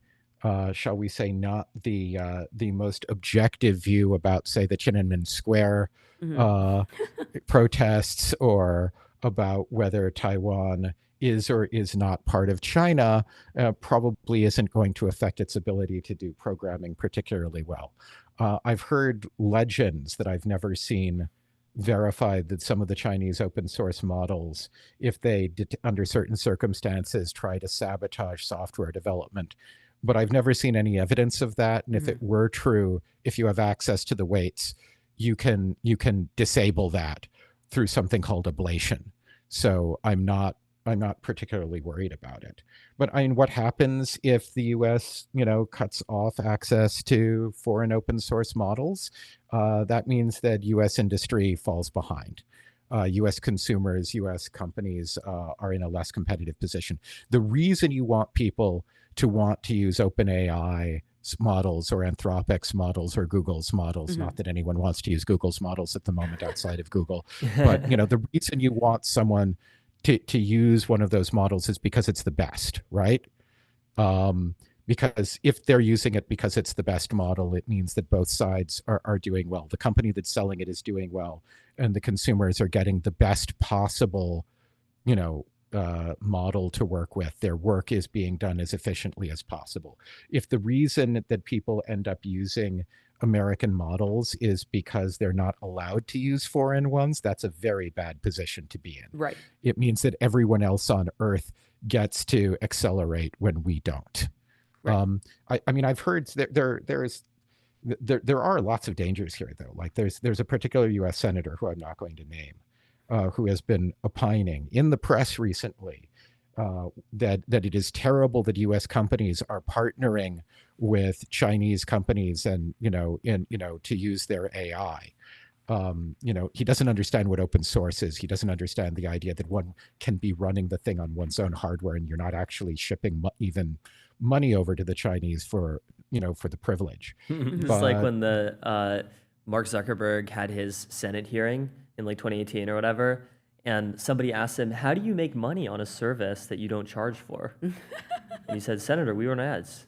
shall we say, not the most objective view about, say, the Tiananmen Square protests, or about whether Taiwan is or is not part of China, probably isn't going to affect its ability to do programming particularly well. I've heard legends that I've never seen verified that some of the Chinese open source models, if they, under certain circumstances, try to sabotage software development, but I've never seen any evidence of that. And if it were true, if you have access to the weights, you can disable that through something called ablation. So I'm not particularly worried about it. But I mean, what happens if the U.S., cuts off access to foreign open source models? That means that U.S. industry falls behind. U.S. consumers, U.S. companies are in a less competitive position. The reason you want people to want to use OpenAI models or Anthropic's models or Google's models, not that anyone wants to use Google's models at the moment outside of Google, but the reason you want someone to use one of those models is because it's the best, right? Because if they're using it because it's the best model, it means that both sides are doing well. The company that's selling it is doing well, and the consumers are getting the best possible, model to work with. Their work is being done as efficiently as possible. If the reason that people end up using American models is because they're not allowed to use foreign ones, that's a very bad position to be in. Right. It means that everyone else on Earth gets to accelerate when we don't. Right. I mean, I've heard there are lots of dangers here, though. Like there's a particular U.S. senator who I'm not going to name, who has been opining in the press recently that it is terrible that U.S. companies are partnering with Chinese companies and to use their AI. He doesn't understand what open source is. He doesn't understand the idea that one can be running the thing on one's own hardware and you're not actually shipping even money over to the Chinese for the privilege. It's like when the Mark Zuckerberg had his Senate hearing in like 2018 or whatever, and somebody asked him, "How do you make money on a service that you don't charge for?" And he said, "Senator, we run ads."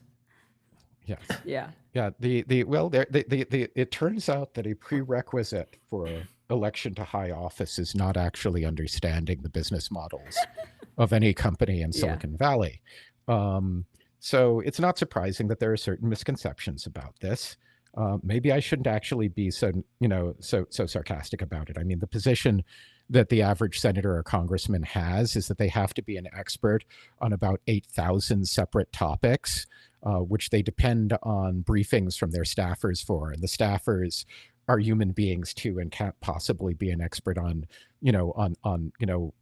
Yes. Yeah. Yeah. It turns out that a prerequisite for election to high office is not actually understanding the business models of any company in Silicon Valley. So it's not surprising that there are certain misconceptions about this. Maybe I shouldn't actually be so sarcastic about it. I mean, the position that the average senator or congressman has is that they have to be an expert on about 8,000 separate topics, which they depend on briefings from their staffers for. And the staffers are human beings too, and can't possibly be an expert on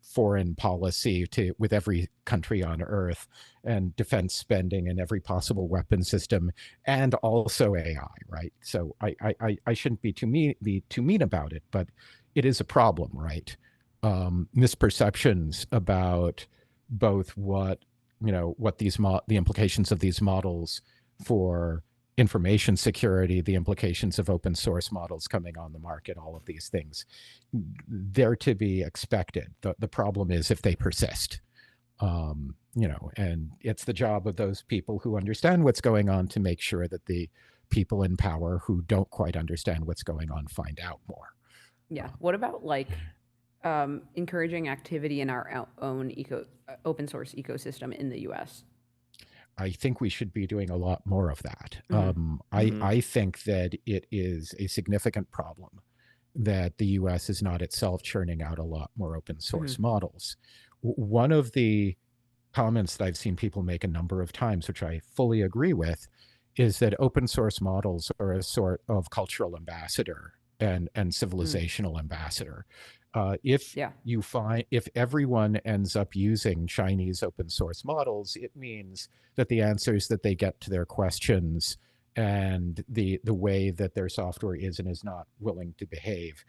foreign policy with every country on Earth, and defense spending and every possible weapon system, and also AI, right? So I shouldn't be too mean about it, but it is a problem, right? Misperceptions about both what the implications of these models for information security, the implications of open source models coming on the market, all of these things, they're to be expected. The problem is if they persist, and it's the job of those people who understand what's going on to make sure that the people in power who don't quite understand what's going on find out more. Yeah. What about encouraging activity in our own open source ecosystem in the U.S.? I think we should be doing a lot more of that. I think that it is a significant problem that the U.S. is not itself churning out a lot more open source models. One of the comments that I've seen people make a number of times, which I fully agree with, is that open source models are a sort of cultural ambassador and civilizational ambassador. If everyone ends up using Chinese open source models, it means that the answers that they get to their questions and the way that their software is and is not willing to behave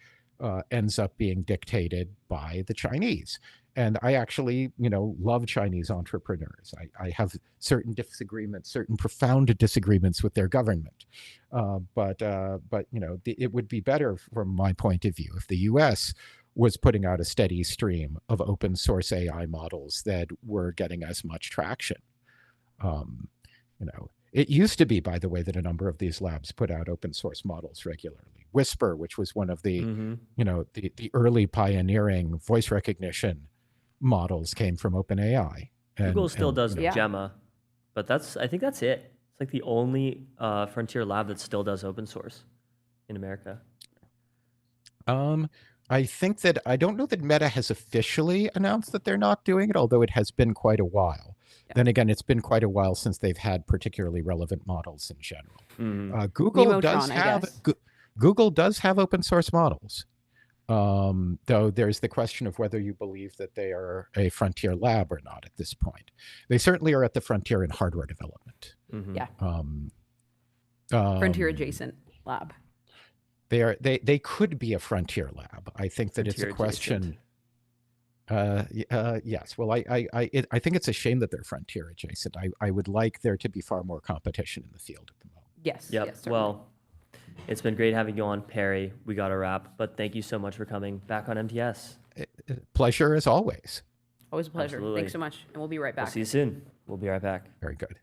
ends up being dictated by the Chinese. And I actually, love Chinese entrepreneurs. I have certain disagreements, certain profound disagreements with their government. But it would be better from my point of view if the U.S. was putting out a steady stream of open source AI models that were getting as much traction. It used to be, by the way, that a number of these labs put out open source models regularly. Whisper, which was one of the, the early pioneering voice recognition models, came from OpenAI. Google still does Gemma, but I think that's it. It's like the only frontier lab that still does open source in America. I think that I don't know that Meta has officially announced that they're not doing it, although it has been quite a while. Yeah. Then again, it's been quite a while since they've had particularly relevant models in general. Google does have open source models. Though there's the question of whether you believe that they are a frontier lab or not at this point. They certainly are at the frontier in hardware development. Yeah. Um, Frontier adjacent lab. They could be a frontier lab. I think that it's a Frontier question. Yes. Well, I think it's a shame that they're frontier adjacent. I would like there to be far more competition in the field at the moment. Yes. Yep. Yes, certainly. Well, it's been great having you on, Perry. We got to wrap, but thank you so much for coming back on MTS. Pleasure as always. Always a pleasure. Absolutely. Thanks so much. And we'll be right back. We'll see you soon. We'll be right back. Very good.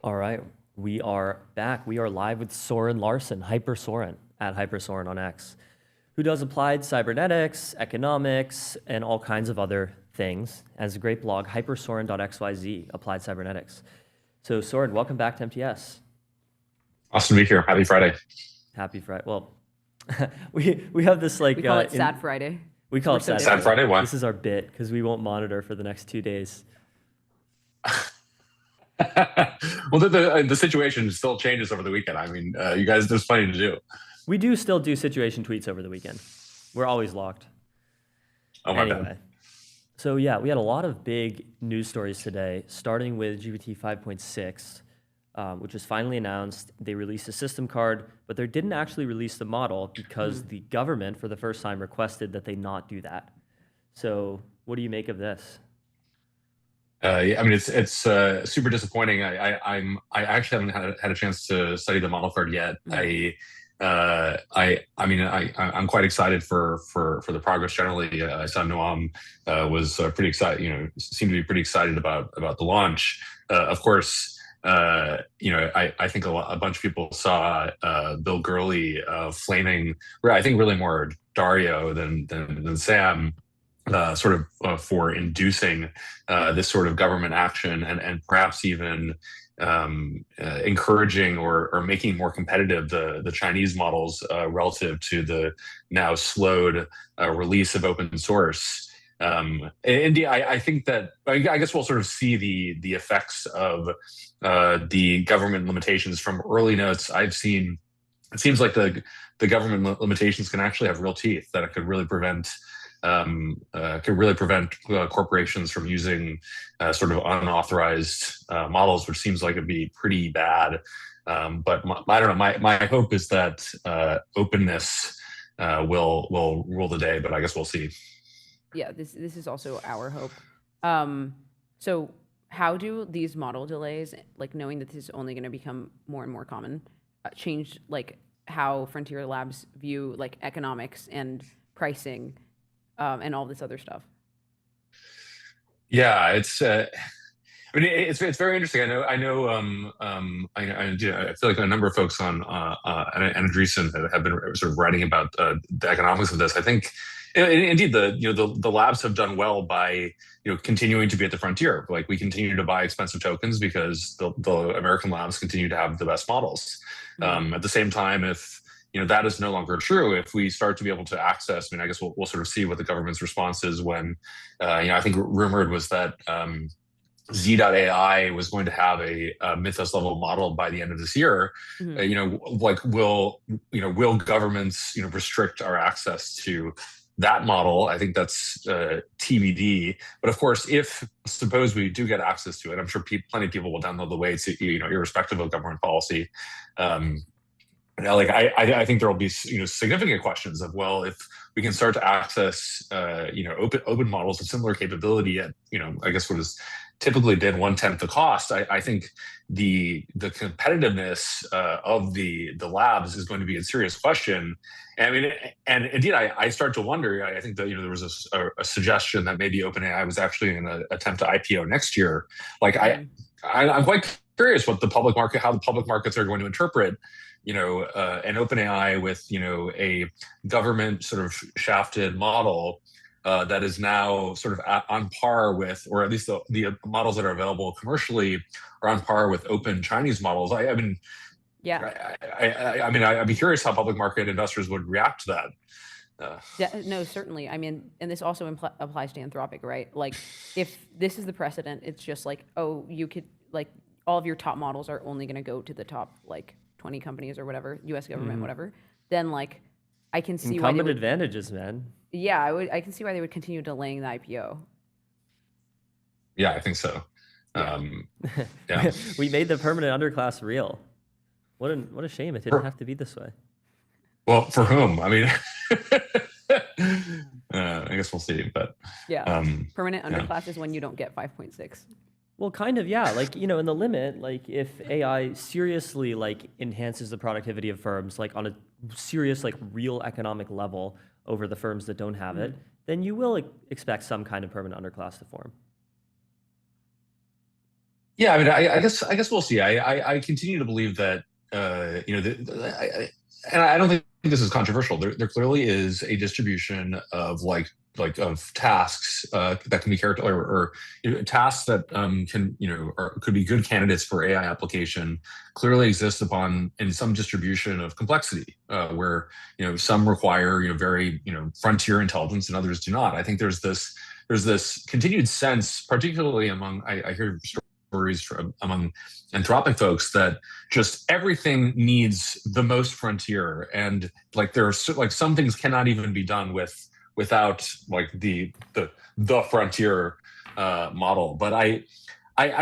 All right, we are back. We are live with Soren Larson, Hyper Soren. at Hypersoren on X, who does applied cybernetics, economics, and all kinds of other things. Has a great blog, hypersoren.xyz, applied cybernetics. So Soren, welcome back to MTS. Awesome to be here. Happy Friday. Happy Friday. Well, we have this like... We call it Sad Friday. We call it Sad Friday. Sad Friday, why? This is our bit, because we won't monitor for the next 2 days. Well, the situation still changes over the weekend. I mean, you guys, there's plenty to do. We do still do situation tweets over the weekend. We're always locked. Oh my anyway, God. So yeah, we had a lot of big news stories today, starting with GPT 5.6, which was finally announced. They released a system card, but they didn't actually release the model because the government, for the first time, requested that they not do that. So what do you make of this? Yeah, I mean, it's super disappointing. I actually haven't had a chance to study the model card yet. I'm quite excited for the progress generally. I saw Noam was pretty excited. Seemed to be pretty excited about the launch. Of course, I think a bunch of people saw Bill Gurley flaming. I think really more Dario than Sam. For inducing this sort of government action and perhaps even encouraging or making more competitive the Chinese models relative to the now slowed release of open source. Indeed, I think that I guess we'll sort of see the effects of the government limitations from early notes I've seen. It seems like the government limitations can actually have real teeth, that it could really prevent corporations from using sort of unauthorized models, which seems like it'd be pretty bad. But I don't know. My hope is that openness will rule the day, but I guess we'll see. Yeah, this is also our hope. So how do these model delays, like knowing that this is only going to become more and more common, change like how Frontier Labs view like economics and pricing? And all this other stuff. Yeah, it's. It's very interesting. I feel like a number of folks on Anna Andreessen have been sort of writing about the economics of this. I think, indeed, the labs have done well by continuing to be at the frontier. Like we continue to buy expensive tokens because the American labs continue to have the best models. At the same time, if that is no longer true, if we start to be able to access, I guess we'll sort of see what the government's response is when, I think rumored was that Z.AI was going to have a Mythos level model by the end of this year. Will governments, restrict our access to that model? I think that's TBD. But of course, suppose we do get access to it, I'm sure plenty of people will download the weights, irrespective of government policy. I think there will be significant questions of, well, if we can start to access open models of similar capability at I guess what is typically been 1/10 the cost. I think the competitiveness of the labs is going to be a serious question. And indeed, I start to wonder. I think that there was a suggestion that maybe OpenAI was actually going to attempt to IPO next year. I'm quite curious how the public markets are going to interpret an OpenAI with a government sort of shafted model that is now sort of on par with, or at least the models that are available commercially are on par with open Chinese models. I'd be curious how public market investors would react to that. No, certainly. And this also applies to Anthropic, right? Like, if this is the precedent, it's just like, oh, you could all of your top models are only going to go to the top 20 companies or whatever, U.S. government, whatever. Then I can see incumbent advantages, man. Yeah, I can see why they would continue delaying the IPO. Yeah, I think so. Yeah. We made the permanent underclass real. What a shame it didn't have to be this way. Well, for whom? I guess we'll see. But yeah, permanent underclass is when you don't get 5.6. Well, kind of, yeah. In the limit, if AI seriously enhances the productivity of firms, on a serious real economic level over the firms that don't have it, then you will expect some kind of permanent underclass to form. Yeah, I guess we'll see. I continue to believe that and I don't think this is controversial. There clearly is a distribution of of tasks that can be characterized, or tasks that can could be good candidates for AI application. Clearly exists in some distribution of complexity, where some require very frontier intelligence and others do not. I think there's this continued sense, particularly among I hear stories among Anthropic folks, that just everything needs the most frontier, and there are some things cannot even be done without the frontier model. But I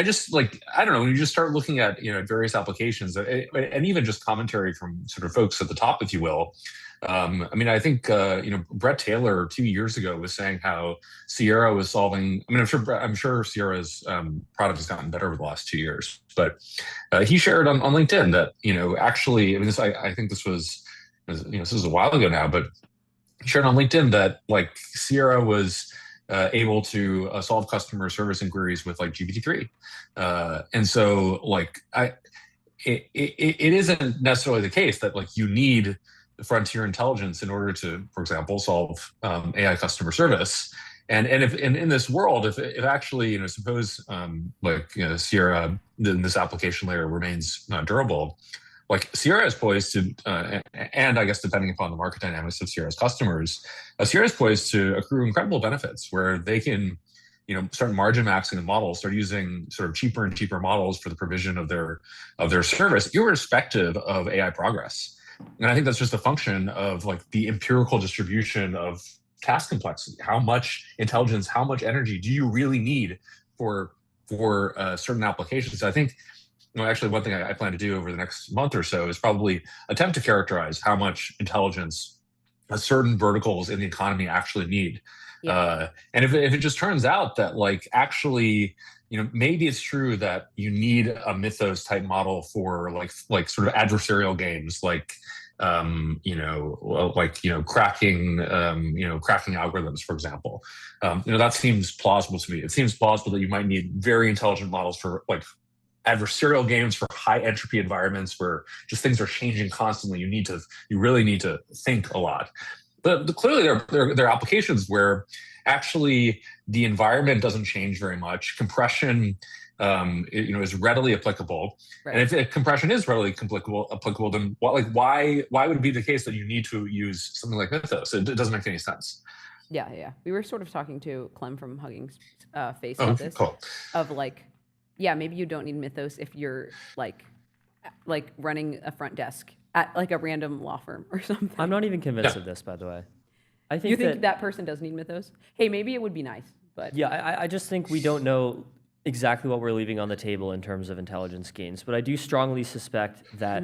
just I don't know, when you just start looking at various applications, and even just commentary from sort of folks at the top, if you will. I think Brett Taylor 2 years ago was saying how Sierra was solving. I'm sure Sierra's product has gotten better over the last 2 years, but he shared on LinkedIn that actually, I think this was this was a while ago now, but he shared on LinkedIn that Sierra was able to solve customer service inquiries with GPT-3, and so it isn't necessarily the case that you need frontier intelligence in order to, for example, solve AI customer service. And if in this world, if actually suppose Sierra, this application layer remains durable, Sierra is poised to, and I guess depending upon the market dynamics of Sierra's customers, Sierra is poised to accrue incredible benefits where they can start margin maxing the models, start using sort of cheaper and cheaper models for the provision of their service, irrespective of AI progress. And I think that's just a function of the empirical distribution of task complexity. How much intelligence, how much energy do you really need for certain applications? I think, actually one thing I plan to do over the next month or so is probably attempt to characterize how much intelligence certain verticals in the economy actually need. Yeah. And if it just turns out that actually, maybe it's true that you need a Mythos type model for sort of adversarial games, cracking algorithms, for example. That seems plausible to me. It seems plausible that you might need very intelligent models for adversarial games, for high entropy environments where just things are changing constantly. You really need to think a lot. But clearly there are applications where actually the environment doesn't change very much. Compression is readily applicable. Right. And if compression is readily applicable, then why would it be the case that you need to use something like Mythos? It doesn't make any sense. Yeah. We were sort of talking to Clem from Hugging Face about this. Cool. Of maybe you don't need Mythos if you're running a front desk at a random law firm or something. I'm not even convinced of this, by the way. I think you think that person does need Mythos? Hey, maybe it would be nice, but yeah, I just think we don't know exactly what we're leaving on the table in terms of intelligence gains. But I do strongly suspect that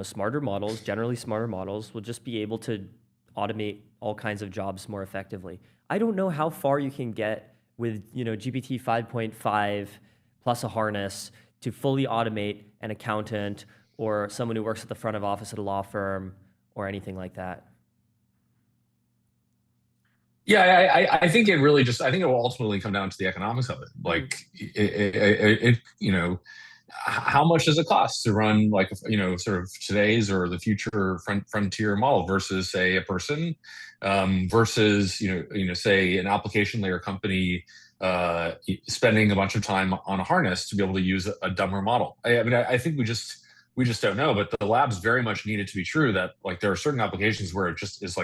smarter models, generally smarter models, will just be able to automate all kinds of jobs more effectively. I don't know how far you can get with GPT 5.5 plus a harness to fully automate an accountant or someone who works at the front of office at a law firm or anything like that. Yeah, I think it really I think it will ultimately come down to the economics of it. How much does it cost to run sort of today's or the future frontier model versus say a person, versus say an application layer company spending a bunch of time on a harness to be able to use a dumber model. I think we just don't know, but the labs very much need it to be true that there are certain applications where it just is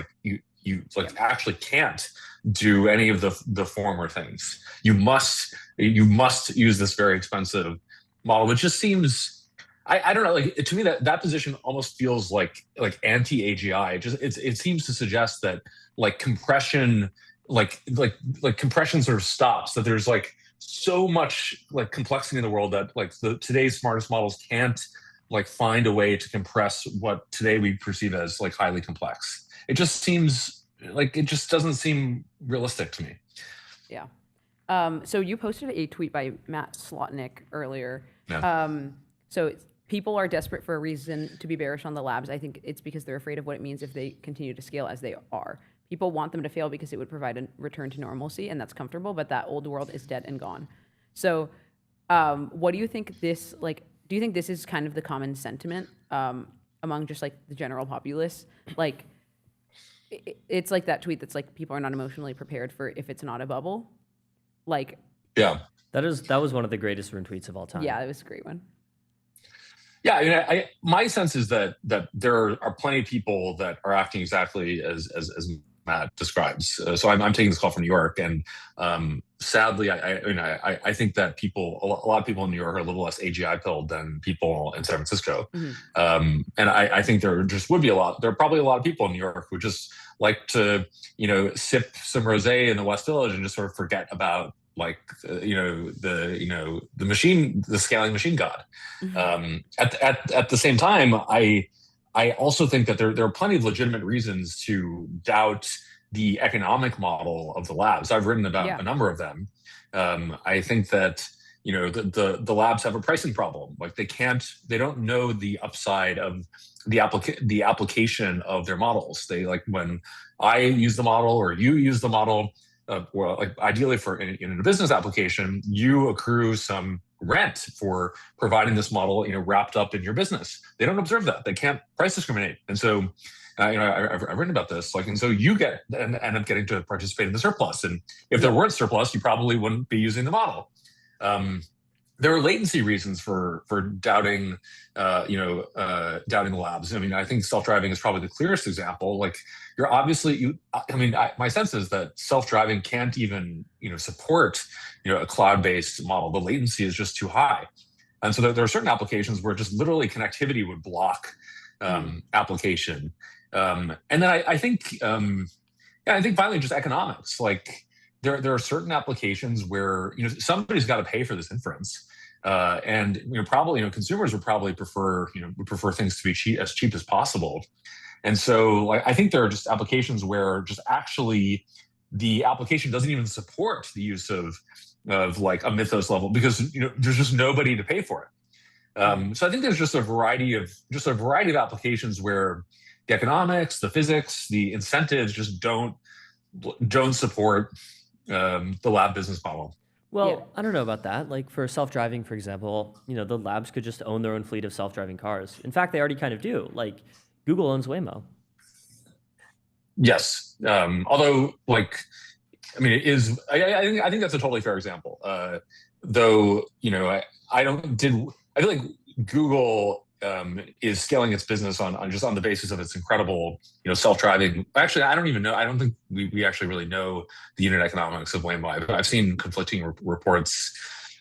you actually can't do any of the former things. You must use this very expensive model, which just seems, I don't know, to me that position almost feels like anti-AGI. It seems to suggest that compression compression sort of stops, that there's so much complexity in the world that today's smartest models can't find a way to compress what today we perceive as highly complex. It just seems it just doesn't seem realistic to me. Yeah. So you posted a tweet by Matt Slotnick earlier. Yeah. So people are desperate for a reason to be bearish on the labs. I think it's because they're afraid of what it means if they continue to scale as they are. People want them to fail because it would provide a return to normalcy, and that's comfortable, but that old world is dead and gone. So what do you think this, do you think this is kind of the common sentiment among just like the general populace. Like it's like that tweet that's like people are not emotionally prepared for if it's not a bubble. Like Yeah. That was one of the greatest Rune tweets of all time. Yeah, it was a great one. Yeah, my sense is that there are plenty of people that are acting exactly as Matt describes. So I'm taking this call from New York, and sadly, I think that a lot of people in New York are a little less AGI pilled than people in San Francisco. Mm-hmm. And I think there are probably a lot of people in New York who just like to, sip some rosé in the West Village and just sort of forget about the scaling machine god. Mm-hmm. At the same time, I also think that there are plenty of legitimate reasons to doubt the economic model of the labs. I've written about a number of them. I think that the labs have a pricing problem. Like they don't know the upside of the application of their models. They, like, when I use the model or you use the model, well, like ideally in a business application, you accrue some rent for providing this model, wrapped up in your business. They don't observe that. They can't price discriminate. And so, I've written about this, and so you end up getting to participate in the surplus. And if there weren't surplus, you probably wouldn't be using the model. There are latency reasons for doubting, doubting the labs. I mean, I think self-driving is probably the clearest example. Like, my sense is that self-driving can't even, support, a cloud-based model. The latency is just too high. And so there are certain applications where just literally connectivity would block application. And then I think finally just economics. Like, there are certain applications where somebody's got to pay for this inference, and probably consumers would probably prefer things to be as cheap as possible. And so, I think there are just applications where just actually the application doesn't even support the use of like a Mythos level because there's just nobody to pay for it. So I think there's just a variety of applications where the economics, the physics, the incentives just don't support the lab business model. Well, I don't know about that. Like, for self-driving, for example, the labs could just own their own fleet of self-driving cars. In fact, they already kind of do. Like, Google owns Waymo. Yes. Although, it is. I think that's a totally fair example. Though, I feel like Google is scaling its business on the basis of its incredible, self-driving. Actually, I don't even know. I don't think we actually really know the unit economics of Waymo. I've seen conflicting reports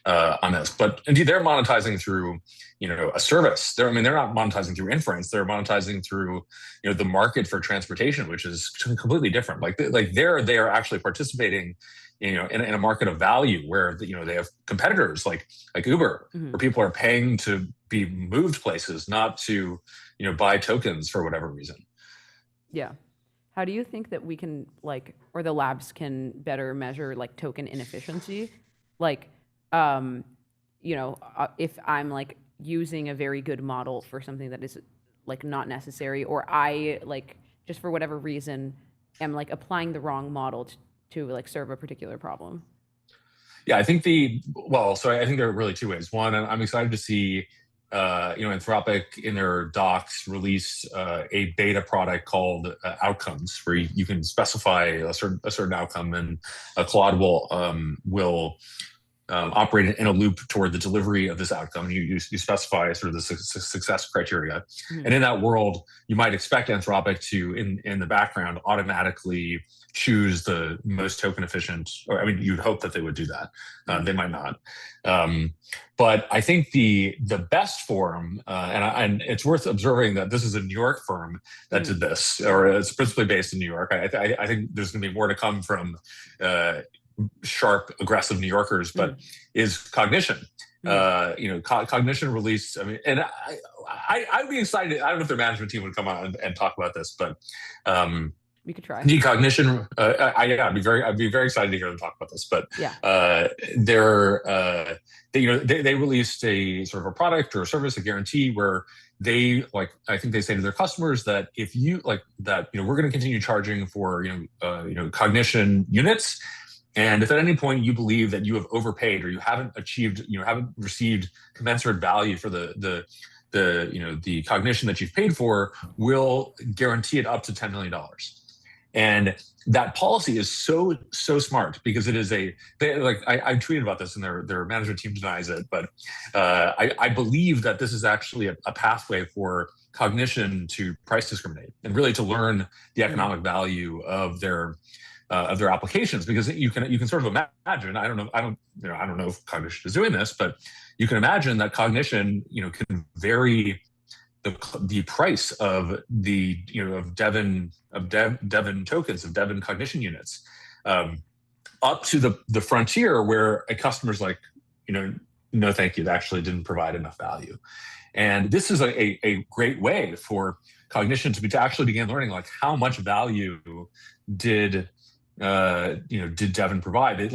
on this, but indeed they're monetizing through, a service. They're not monetizing through inference. They're monetizing through, the market for transportation, which is completely different. They are actually participating, in a market of value where they have competitors like Uber, where people are paying to be moved places, not to buy tokens for whatever reason. Yeah. How do you think that we can or the labs can better measure token inefficiency? If I'm using a very good model for something that is not necessary, or I just for whatever reason am applying the wrong model to serve a particular problem. Yeah, I think I think there are really two ways. One, I'm excited to see Anthropic in their docs release a beta product called Outcomes, where you can specify a certain outcome, and Claude will operate in a loop toward the delivery of this outcome. You specify sort of the success criteria, and in that world, you might expect Anthropic to, in the background, automatically choose the most token efficient. Or you'd hope that they would do that. They might not. But I think the best form, and it's worth observing that this is a New York firm that did this, or it's principally based in New York. I think there's going to be more to come from sharp, aggressive New Yorkers, but is Cognition. Cognition released. And I'd be excited. I don't know if their management team would come on and talk about this, but we could try. Cognition. I'd be very excited to hear them talk about this. But they released a sort of a product or a service, a guarantee, where they I think they say to their customers that if you we're going to continue charging for Cognition units. And if at any point you believe that you have overpaid or you haven't received commensurate value for the the cognition that you've paid for will guarantee it up to $10 million. And that policy is so smart because it is I tweeted about this and their management team denies it, but I believe that this is actually a pathway for cognition to price discriminate and really to learn the economic value of their applications, because you can sort of imagine, I don't know if cognition is doing this, but you can imagine that cognition can vary the price of Devin tokens, of Devin cognition units, up to the frontier where a customer's like, no, thank you, that actually didn't provide enough value. And this is a great way for cognition to actually begin learning, like, how much value did Devin provide?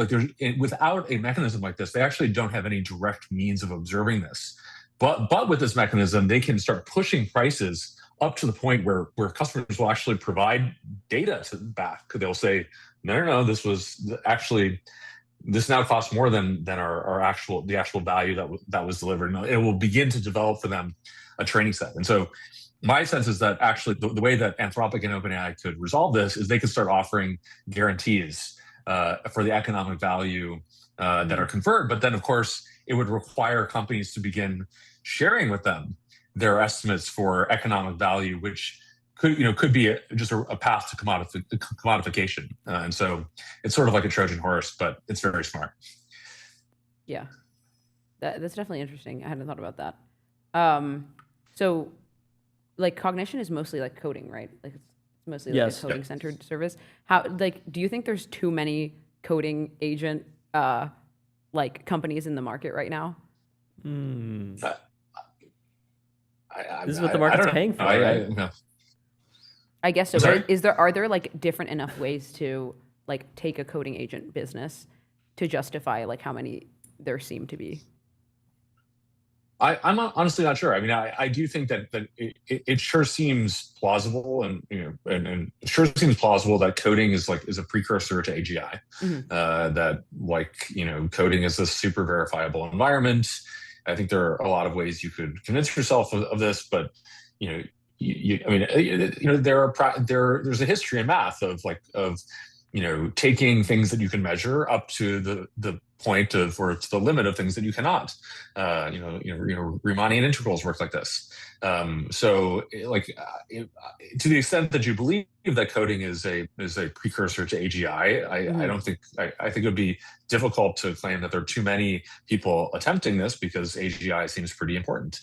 Without a mechanism like this, they actually don't have any direct means of observing this. But with this mechanism, they can start pushing prices up to the point where customers will actually provide data back. They'll say, no, this now costs more than the actual value that was delivered. And it will begin to develop for them a training set. And so my sense is that actually the way that Anthropic and OpenAI could resolve this is they could start offering guarantees for the economic value that are conferred. But then, of course, it would require companies to begin sharing with them their estimates for economic value, which could be just a path to commodification. And so it's sort of like a Trojan horse, but it's very smart. Yeah, that's definitely interesting. I hadn't thought about that. So, like, cognition is mostly like coding, right? Like, it's mostly like a coding-centered service. Do you think there's too many coding agent companies in the market right now? This is what the market's paying for, right? I guess so. But are there like different enough ways to like take a coding agent business to justify like how many there seem to be? I'm honestly not sure. I mean, I do think that it sure seems plausible, and it sure seems plausible that coding is a precursor to AGI. That coding is a super verifiable environment. I think there are a lot of ways you could convince yourself of this, but there's a history in math of taking things that you can measure up to the point of, or it's the limit of things that you cannot. Riemannian integrals work like this. To the extent that you believe that coding is a precursor to AGI, I think it would be difficult to claim that there are too many people attempting this, because AGI seems pretty important.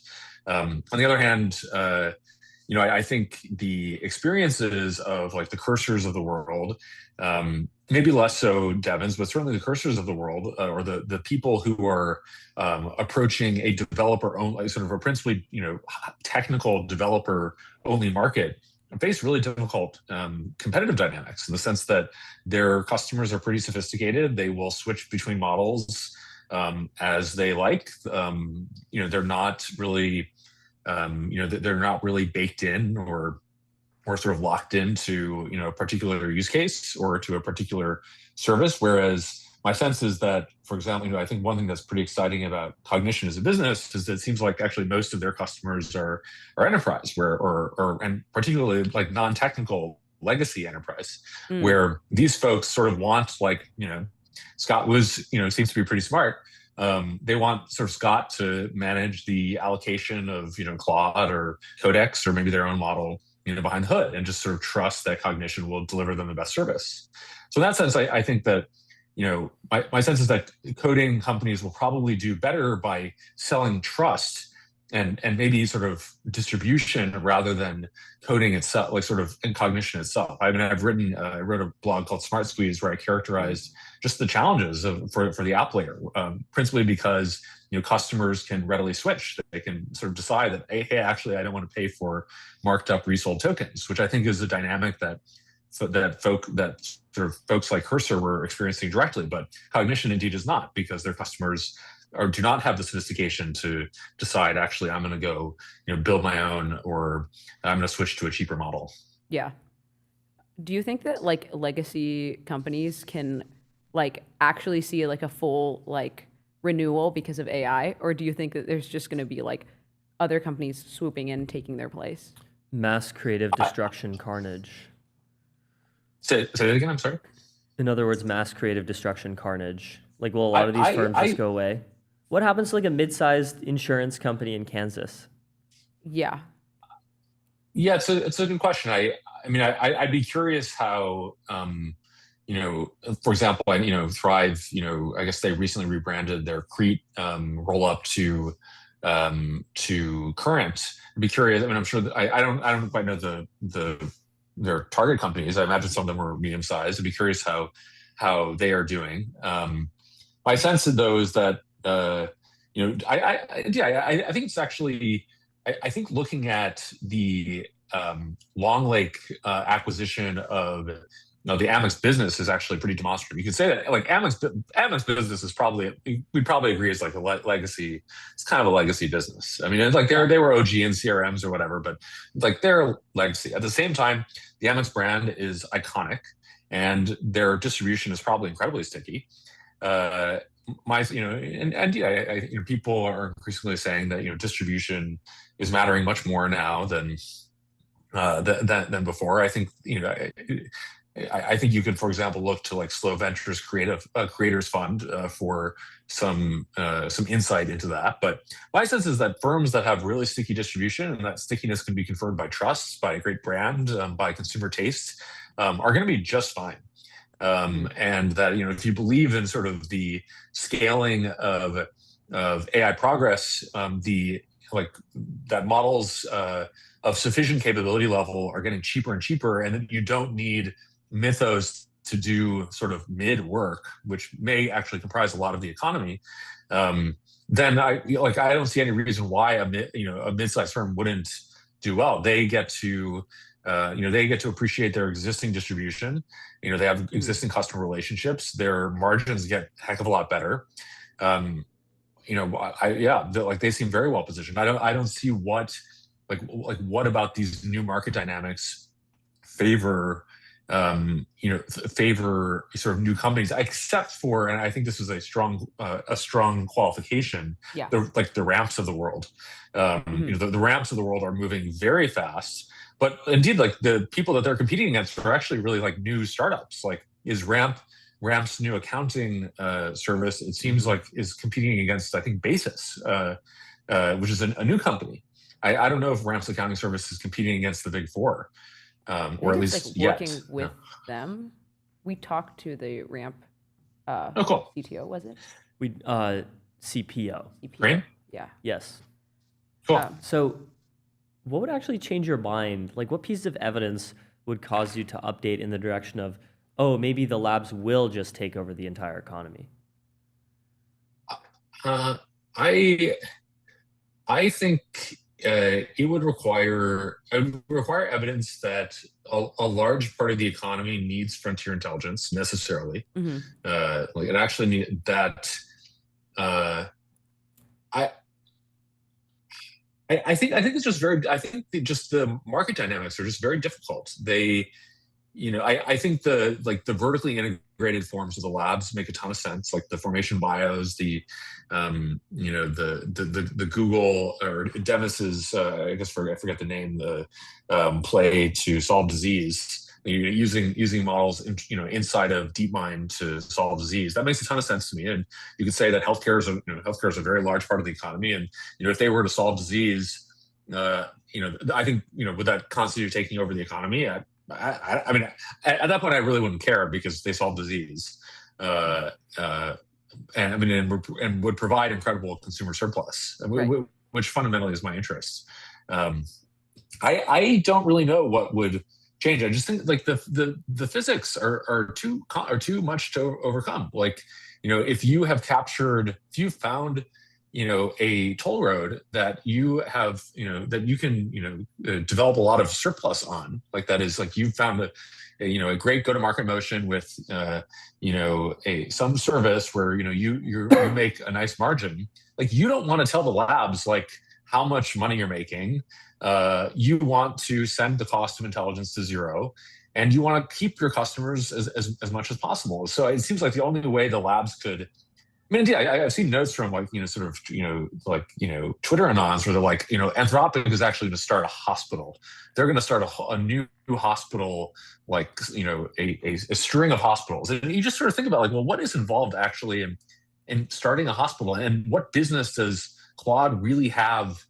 On the other hand, I think the experiences of like the Cursors of the world, maybe less so Devins, but certainly the Cursors of the world, or the people who are approaching a developer-only, sort of a principally technical developer-only market, face really difficult competitive dynamics, in the sense that their customers are pretty sophisticated. They will switch between models as they like. They're not really they're not really baked in or sort of locked into a particular use case or to a particular service. Whereas my sense is that, for example, I think one thing that's pretty exciting about cognition as a business is that it seems like actually most of their customers are enterprise, and particularly like non-technical legacy enterprise, where these folks sort of want, Scott seems to be pretty smart. They want sort of Scott to manage the allocation of Claude or Codex or maybe their own model behind the hood, and just sort of trust that cognition will deliver them the best service. So in that sense, I think that my sense is that coding companies will probably do better by selling trust and maybe sort of distribution rather than coding itself, like sort of in cognition itself. I mean, I wrote a blog called Smart Squeeze where I characterized just the challenges for the app layer, principally because customers can readily switch. They can sort of decide that, hey, actually, I don't want to pay for marked up resold tokens, which I think is a dynamic that folks like Cursor were experiencing directly, but cognition indeed is not, because their customers do not have the sophistication to decide, actually, I'm going to go build my own, or I'm going to switch to a cheaper model. Yeah. Do you think that like legacy companies can actually see like a full renewal because of AI, or do you think that there's just going to be like other companies swooping in, taking their place. Mass creative destruction carnage. Say that again. I'm sorry. In other words, mass creative destruction carnage. Like, will a lot of these firms just go away? What happens to like a mid-sized insurance company in Kansas? Yeah. Yeah, it's a good question. I'd be curious how, for example, Thrive, I guess they recently rebranded their Crete roll up to Current. I'd be curious. I mean, I'm sure that I don't quite know their target companies. I imagine some of them were medium sized. I'd be curious how they are doing. My sense of those that I think it's actually. I think looking at the Long Lake acquisition of the Amex business is actually pretty demonstrative. You could say that like Amex business is we'd probably agree is like a legacy. It's kind of a legacy business. I mean, it's like they were OG in CRMs or whatever, but like they're legacy. At the same time, the Amex brand is iconic, and their distribution is probably incredibly sticky. People are increasingly saying that distribution is mattering much more now than before. I think I think you could, for example, look to like Slow Ventures Creators Fund for some insight into that. But my sense is that firms that have really sticky distribution, and that stickiness can be conferred by trust, by a great brand, by consumer taste, are going to be just fine. And that if you believe in sort of the scaling of AI progress, that models of sufficient capability level are getting cheaper and cheaper, and that you don't need mythos to do sort of mid work, which may actually comprise a lot of the economy. Then I don't see any reason why a mid-sized firm wouldn't do well. They get to appreciate their existing distribution. They have existing customer relationships. Their margins get a heck of a lot better. They seem very well positioned. I don't see what about these new market dynamics favor sort of new companies, except for, and I think this is a strong qualification. Yeah. The ramps of the world. The ramps of the world are moving very fast. But indeed, like the people that they're competing against are actually really like new startups. Like is Ramp's new accounting service, it seems like is competing against, I think, Basis, which is a new company. I don't know if Ramp's accounting service is competing against the big four, or at least like working with them. We talked to the Ramp cool. CTO, was it? We CPO. CPO. Green? Yeah. Yes. Cool. So what would actually change your mind? Like what piece of evidence would cause you to update in the direction of, oh, maybe the labs will just take over the entire economy? I think it would require evidence that a large part of the economy needs frontier intelligence necessarily. Mm-hmm. It actually need that. I think it's just very. I think just the market dynamics are just very difficult. I think the vertically integrated forms of the labs make a ton of sense, like the formation bios, the Google or Demis's, I forget the name, the play to solve disease, using models inside of DeepMind to solve disease. That makes a ton of sense to me. And you could say that healthcare is a very large part of the economy. And if they were to solve disease, I think would that constitute taking over the economy? I mean, at that point, I really wouldn't care because they solve disease, and would provide incredible consumer surplus, right. which fundamentally is my interest. I don't really know what would change. I just think like the physics are too much to overcome. Like if you found a toll road that you have, that you can, develop a lot of surplus on, like that is like you found a great go-to-market motion with, some service where, you make a nice margin. Like you don't want to tell the labs like how much money you're making. You want to send the cost of intelligence to zero, and you want to keep your customers as much as possible. So it seems like the only way the labs could I mean, indeed, I've seen notes from like, sort of, Twitter anons where they're like, Anthropic is actually going to start a hospital. They're going to start a new hospital, like, a string of hospitals. And you just sort of think about like, well, what is involved actually in starting a hospital, and what business does Claude really have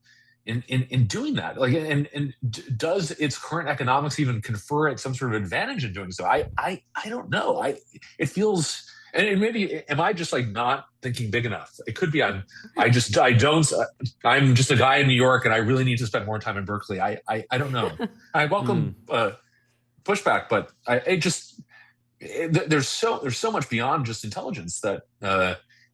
in doing that? Like, and does its current economics even confer it some sort of advantage in doing so? I don't know. It feels. And maybe am I just like not thinking big enough? It could be I'm just a guy in New York and I really need to spend more time in Berkeley. I don't know. I welcome pushback, but there's so much beyond just intelligence that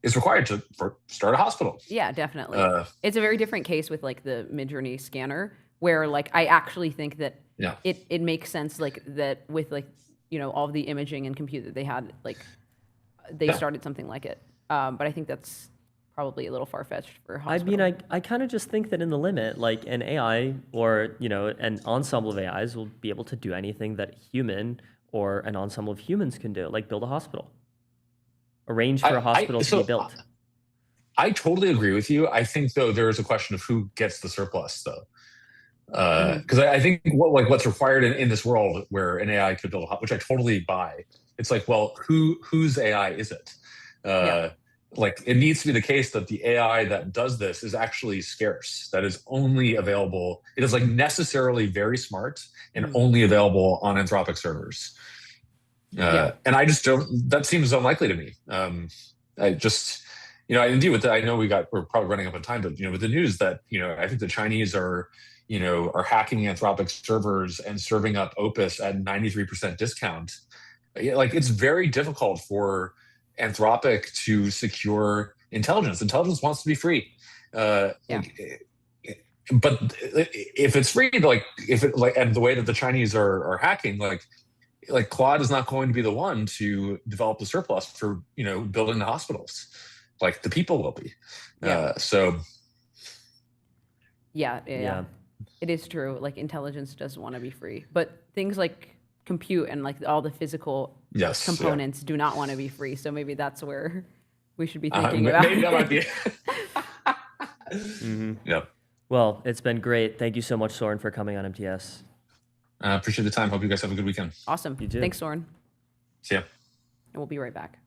is required to start a hospital. Yeah, definitely. It's a very different case with like the Midjourney scanner, where like I actually think that it makes sense like that with like all of the imaging and compute that they had, like they started something like it. But I think that's probably a little far-fetched for a hospital. I mean, I kind of just think that in the limit, like an AI or, an ensemble of AIs will be able to do anything that human or an ensemble of humans can do, like build a hospial. Arrange for a hospital to be built. I totally agree with you. I think, though, there is a question of who gets the surplus, though. Because I think what's required in this world where an AI could build which I totally buy, it's like, well, whose AI is it? Like, it needs to be the case that the AI that does this is actually scarce, that is only available. It is like necessarily very smart and only available on Anthropic servers. And I just don't. That seems unlikely to me. I just, indeed with I know we're probably running up on time, but with the news that I think the Chinese are hacking Anthropic servers and serving up Opus at 93% discount. Like, it's very difficult for Anthropic to secure intelligence. Intelligence wants to be free. But if it's free, and the way that the Chinese are hacking, like Claude is not going to be the one to develop the surplus for building the hospitals. Like, the people will be. Yeah. It is true. Like, intelligence does want to be free, but things like compute and like all the physical components do not want to be free. So maybe that's where we should be thinking about. Maybe that might be. Yep. Well, it's been great. Thank you so much, Soren, for coming on MTS. Appreciate the time. Hope you guys have a good weekend. Awesome. You too. Thanks, Soren. See ya. And we'll be right back.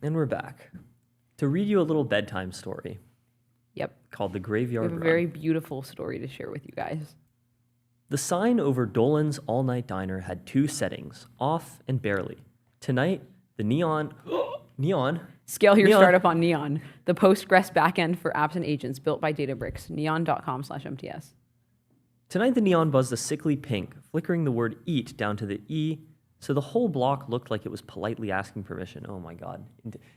And we're back to read you a little bedtime story. Yep. Called The We Graveyard have a Run. very beautiful story to share with you guys. The sign over Dolan's all-night diner had two settings, off and barely. Tonight, the neon... Scale your Neon. startup on Neon, the Postgres backend for apps and agents built by Databricks, neon.com/MTS. Tonight, the neon buzzed a sickly pink, flickering the word eat down to the E, so the whole block looked like it was politely asking permission. Oh my God.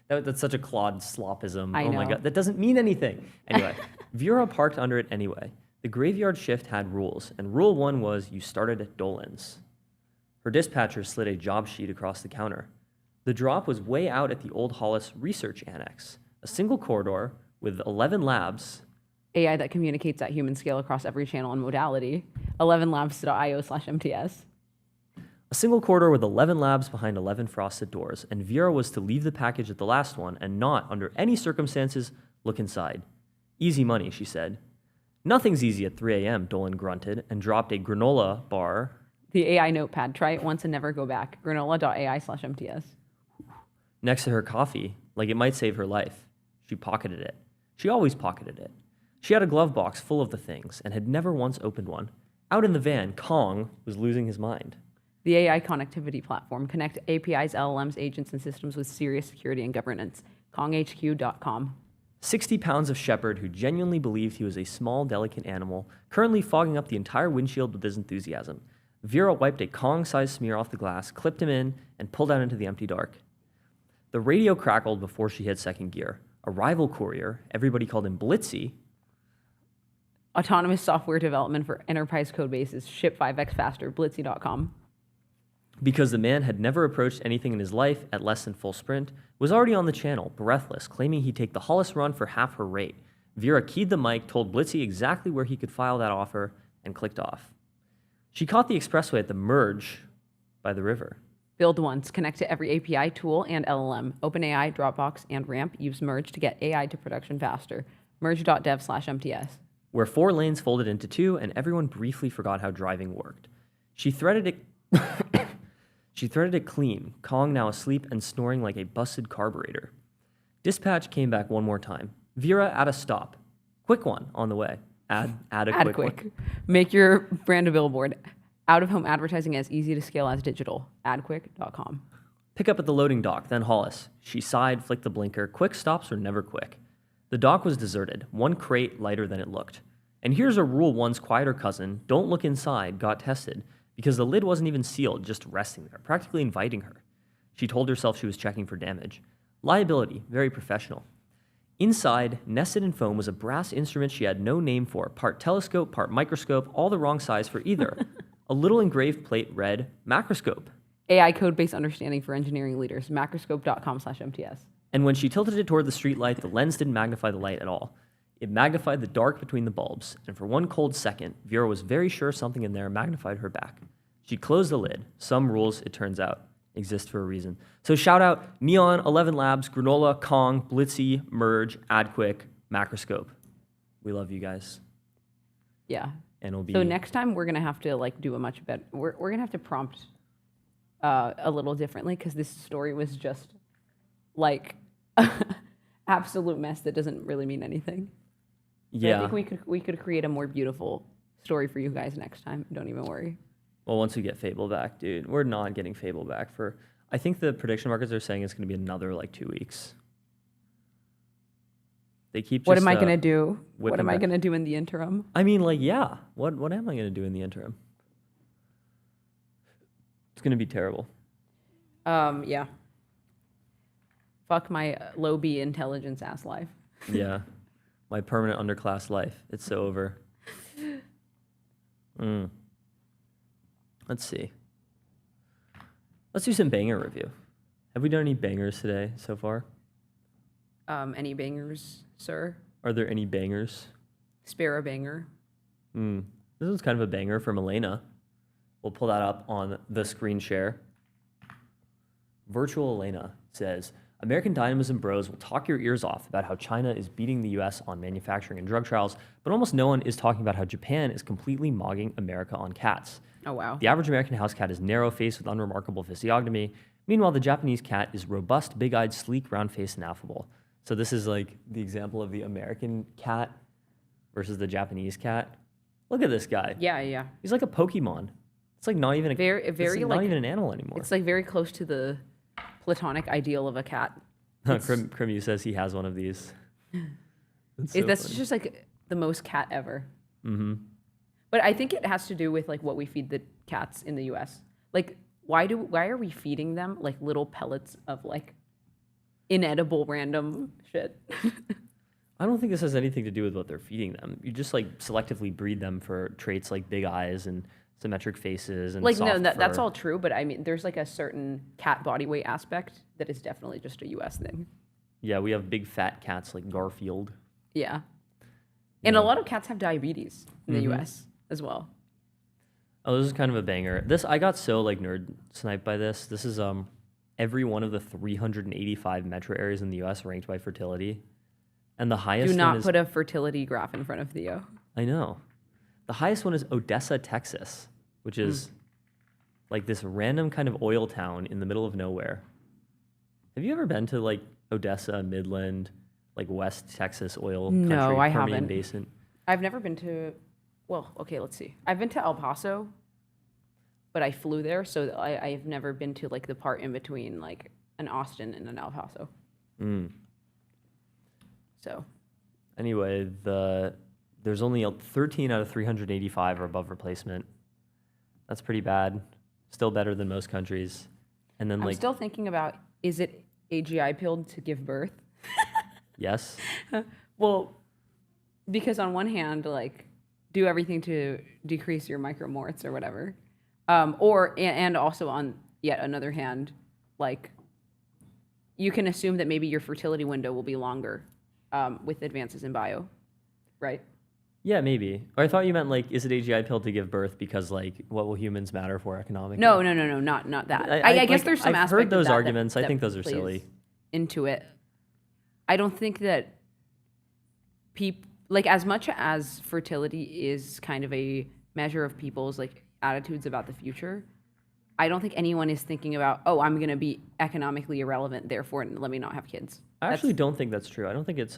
That's such a Claude slopism. I Oh my know. God. That doesn't mean anything. Anyway, Vera parked under it anyway. The graveyard shift had rules, and rule 1 was you started at Dolan's. Her dispatcher slid a job sheet across the counter. The drop was way out at the Old Hollis Research Annex, a single corridor with 11 labs. AI that communicates at human scale across every channel and modality, 11labs.io/MTS. A single corridor with 11 labs behind 11 frosted doors, and Vera was to leave the package at the last one and not, under any circumstances, look inside. Easy money, she said. Nothing's easy at 3 a.m., Dolan grunted and dropped a granola bar. The AI notepad, try it once and never go back, granola.ai/MTS. Next to her coffee, like it might save her life. She pocketed it. She always pocketed it. She had a glove box full of the things and had never once opened one. Out in the van, Kong was losing his mind. The AI connectivity platform, connect APIs, LLMs, agents, and systems with serious security and governance, konghq.com. 60 pounds of shepherd who genuinely believed he was a small, delicate animal, currently fogging up the entire windshield with his enthusiasm. Vera wiped a Kong-sized smear off the glass, clipped him in, and pulled out into the empty dark. The radio crackled before she hit second gear. A rival courier, everybody called him Blitzy, Autonomous software development for enterprise code bases, ship 5x faster, blitzy.com. because the man had never approached anything in his life at less than full sprint, was already on the channel, breathless, claiming he'd take the Hollis run for half her rate. Vera keyed the mic, told Blitzy exactly where he could file that offer, and clicked off. She caught the expressway at the merge by the river. Build once, connect to every API, tool, and LLM. Openai, Dropbox, and Ramp use Merge to get AI to production faster. Merge.dev/MTS. Where 4 lanes folded into 2, and everyone briefly forgot how driving worked. She threaded it... She threaded it clean, Kong now asleep and snoring like a busted carburetor. Dispatch came back one more time. Vera at a stop. Quick one on the way. Add a quick one. Make your brand a billboard. Out-of-home advertising as easy to scale as digital. Adquick.com. Pick up at the loading dock, then Hollis. She sighed, flicked the blinker. Quick stops were never quick. The dock was deserted, one crate lighter than it looked. And here's a Rule 1's quieter cousin, don't look inside, got tested, because the lid wasn't even sealed, just resting there, practically inviting her. She told herself she was checking for damage. Liability, very professional. Inside, nested in foam, was a brass instrument she had no name for, part telescope, part microscope, all the wrong size for either. A little engraved plate read, macroscope. AI code-based understanding for engineering leaders. Macroscope.com/MTS. And when she tilted it toward the streetlight, the lens didn't magnify the light at all. It magnified the dark between the bulbs, and for one cold second, Vera was very sure something in there magnified her back. She closed the lid. Some rules, it turns out, exist for a reason. So shout out Neon, 11 Labs, Granola, Kong, Blitzy, Merge, AdQuick, Macroscope. We love you guys. Yeah. And it'll be... So next time we're gonna have to like do a much better. We're gonna have to prompt a little differently because this story was just like absolute mess that doesn't really mean anything. Yeah. But I think we could create a more beautiful story for you guys next time. Don't even worry. Well, once we get Fable back, dude, we're not getting Fable back for... I think the prediction markets are saying it's going to be another, like, 2 weeks. They keep just... What am I going to do? What whipping am I back. going to do in the interim? I mean, like, yeah. What am I going to do in the interim? It's going to be terrible. Yeah. Fuck my low B intelligence ass life. Yeah. My permanent underclass life. It's so over. Let's see. Let's do some banger review. Have we done any bangers today so far? Any bangers, sir? Are there any bangers? Spare a banger. This is kind of a banger from Elena. We'll pull that up on the screen share. Virtual Elena says, American dynamism bros will talk your ears off about how China is beating the US on manufacturing and drug trials, but almost no one is talking about how Japan is completely mogging America on cats. Oh, wow. The average American house cat is narrow-faced with unremarkable physiognomy, Meanwhile, the Japanese cat is robust, big-eyed, sleek, round-faced, and affable. So this is like the example of the American cat versus the Japanese cat. Look at this guy. Yeah. He's like a Pokemon. It's like not even not even an animal anymore. It's like very close to the platonic ideal of a cat. Crimu says he has one of these. That's just like the most cat ever. Mm-hmm. But I think it has to do with like what we feed the cats in the U.S. Like, why are we feeding them like little pellets of like inedible random shit? I don't think this has anything to do with what they're feeding them. You just like selectively breed them for traits like big eyes and symmetric faces and like soft that's fur. all true. But I mean, there's like a certain cat body weight aspect that is definitely just a U.S. thing. Yeah, we have big fat cats like Garfield. Yeah, and a lot of cats have diabetes in the U.S. as well. Oh, this is kind of a banger. I got so like nerd sniped by this. This is every one of the 385 metro areas in the U.S. ranked by fertility, and the highest. Do not one is, put a fertility graph in front of Theo. I know. The highest one is Odessa, Texas, which is like this random kind of oil town in the middle of nowhere. Have you ever been to like Odessa, Midland, like West Texas oil country? No, I Permian haven't. Basin? I've never been to. Well, okay, let's see. I've been to El Paso, but I flew there, so I've never been to like the part in between like an Austin and an El Paso. So. Anyway, there's only 13 out of 385 are above replacement. That's pretty bad. Still better than most countries. And then I'm still thinking about, is it AGI pilled to give birth? Yes. Well, because on one hand, like, do everything to decrease your micromorts or whatever. And also on yet another hand, like, you can assume that maybe your fertility window will be longer with advances in bio, right? Yeah, maybe. Or I thought you meant like, is it AGI pilled to give birth because like, what will humans matter for economically? No, not that. I guess there's some I've aspect heard those of that arguments. I that think those are plays silly. Into it. I don't think that like as much as fertility is kind of a measure of people's like attitudes about the future, I don't think anyone is thinking about, oh, I'm going to be economically irrelevant, therefore let me not have kids. I actually don't think that's true. I don't think it's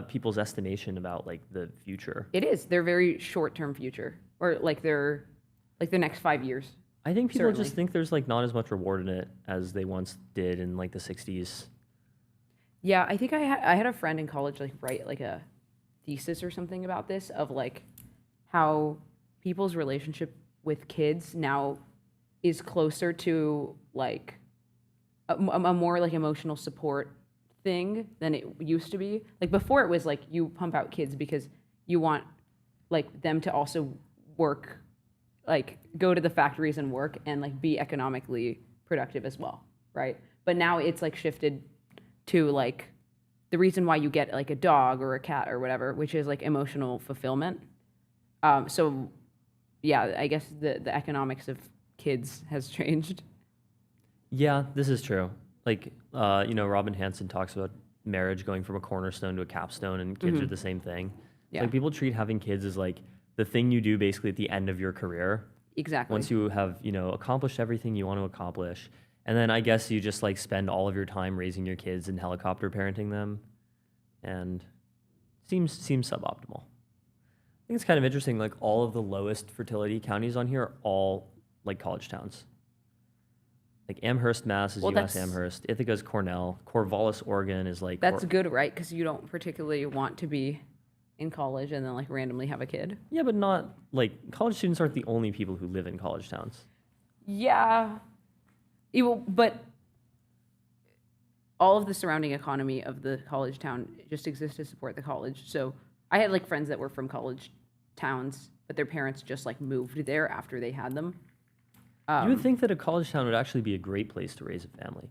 people's estimation about like the future. It is. They're very short-term future, or like they're like the next 5 years. I think people Certainly. just think there's like not as much reward in it as they once did in like the 60s. Yeah, I think I had a friend in college like write like a thesis or something about this, of like how people's relationship with kids now is closer to like a more like emotional support thing than it used to be. Like before it was like you pump out kids because you want like them to also work, like go to the factories and work and like be economically productive as well, right? But now it's like shifted to like the reason why you get like a dog or a cat or whatever, which is like emotional fulfillment. So yeah, I guess the economics of kids has changed. Yeah, this is true. Like, Robin Hanson talks about marriage going from a cornerstone to a capstone, and kids are the same thing. Yeah. Like people treat having kids as like the thing you do basically at the end of your career. Exactly. Once you have, accomplished everything you want to accomplish. And then I guess you just like spend all of your time raising your kids and helicopter parenting them. And seems suboptimal. I think it's kind of interesting, like all of the lowest fertility counties on here are all like college towns. Like Amherst, Mass is UMass Amherst. Ithaca's Cornell. Corvallis, Oregon is like... That's good, right? Because you don't particularly want to be in college and then like randomly have a kid. Yeah, but not like college students aren't the only people who live in college towns. Yeah. But all of the surrounding economy of the college town just exists to support the college. So I had like friends that were from college towns, but their parents just like moved there after they had them. You would think that a college town would actually be a great place to raise a family.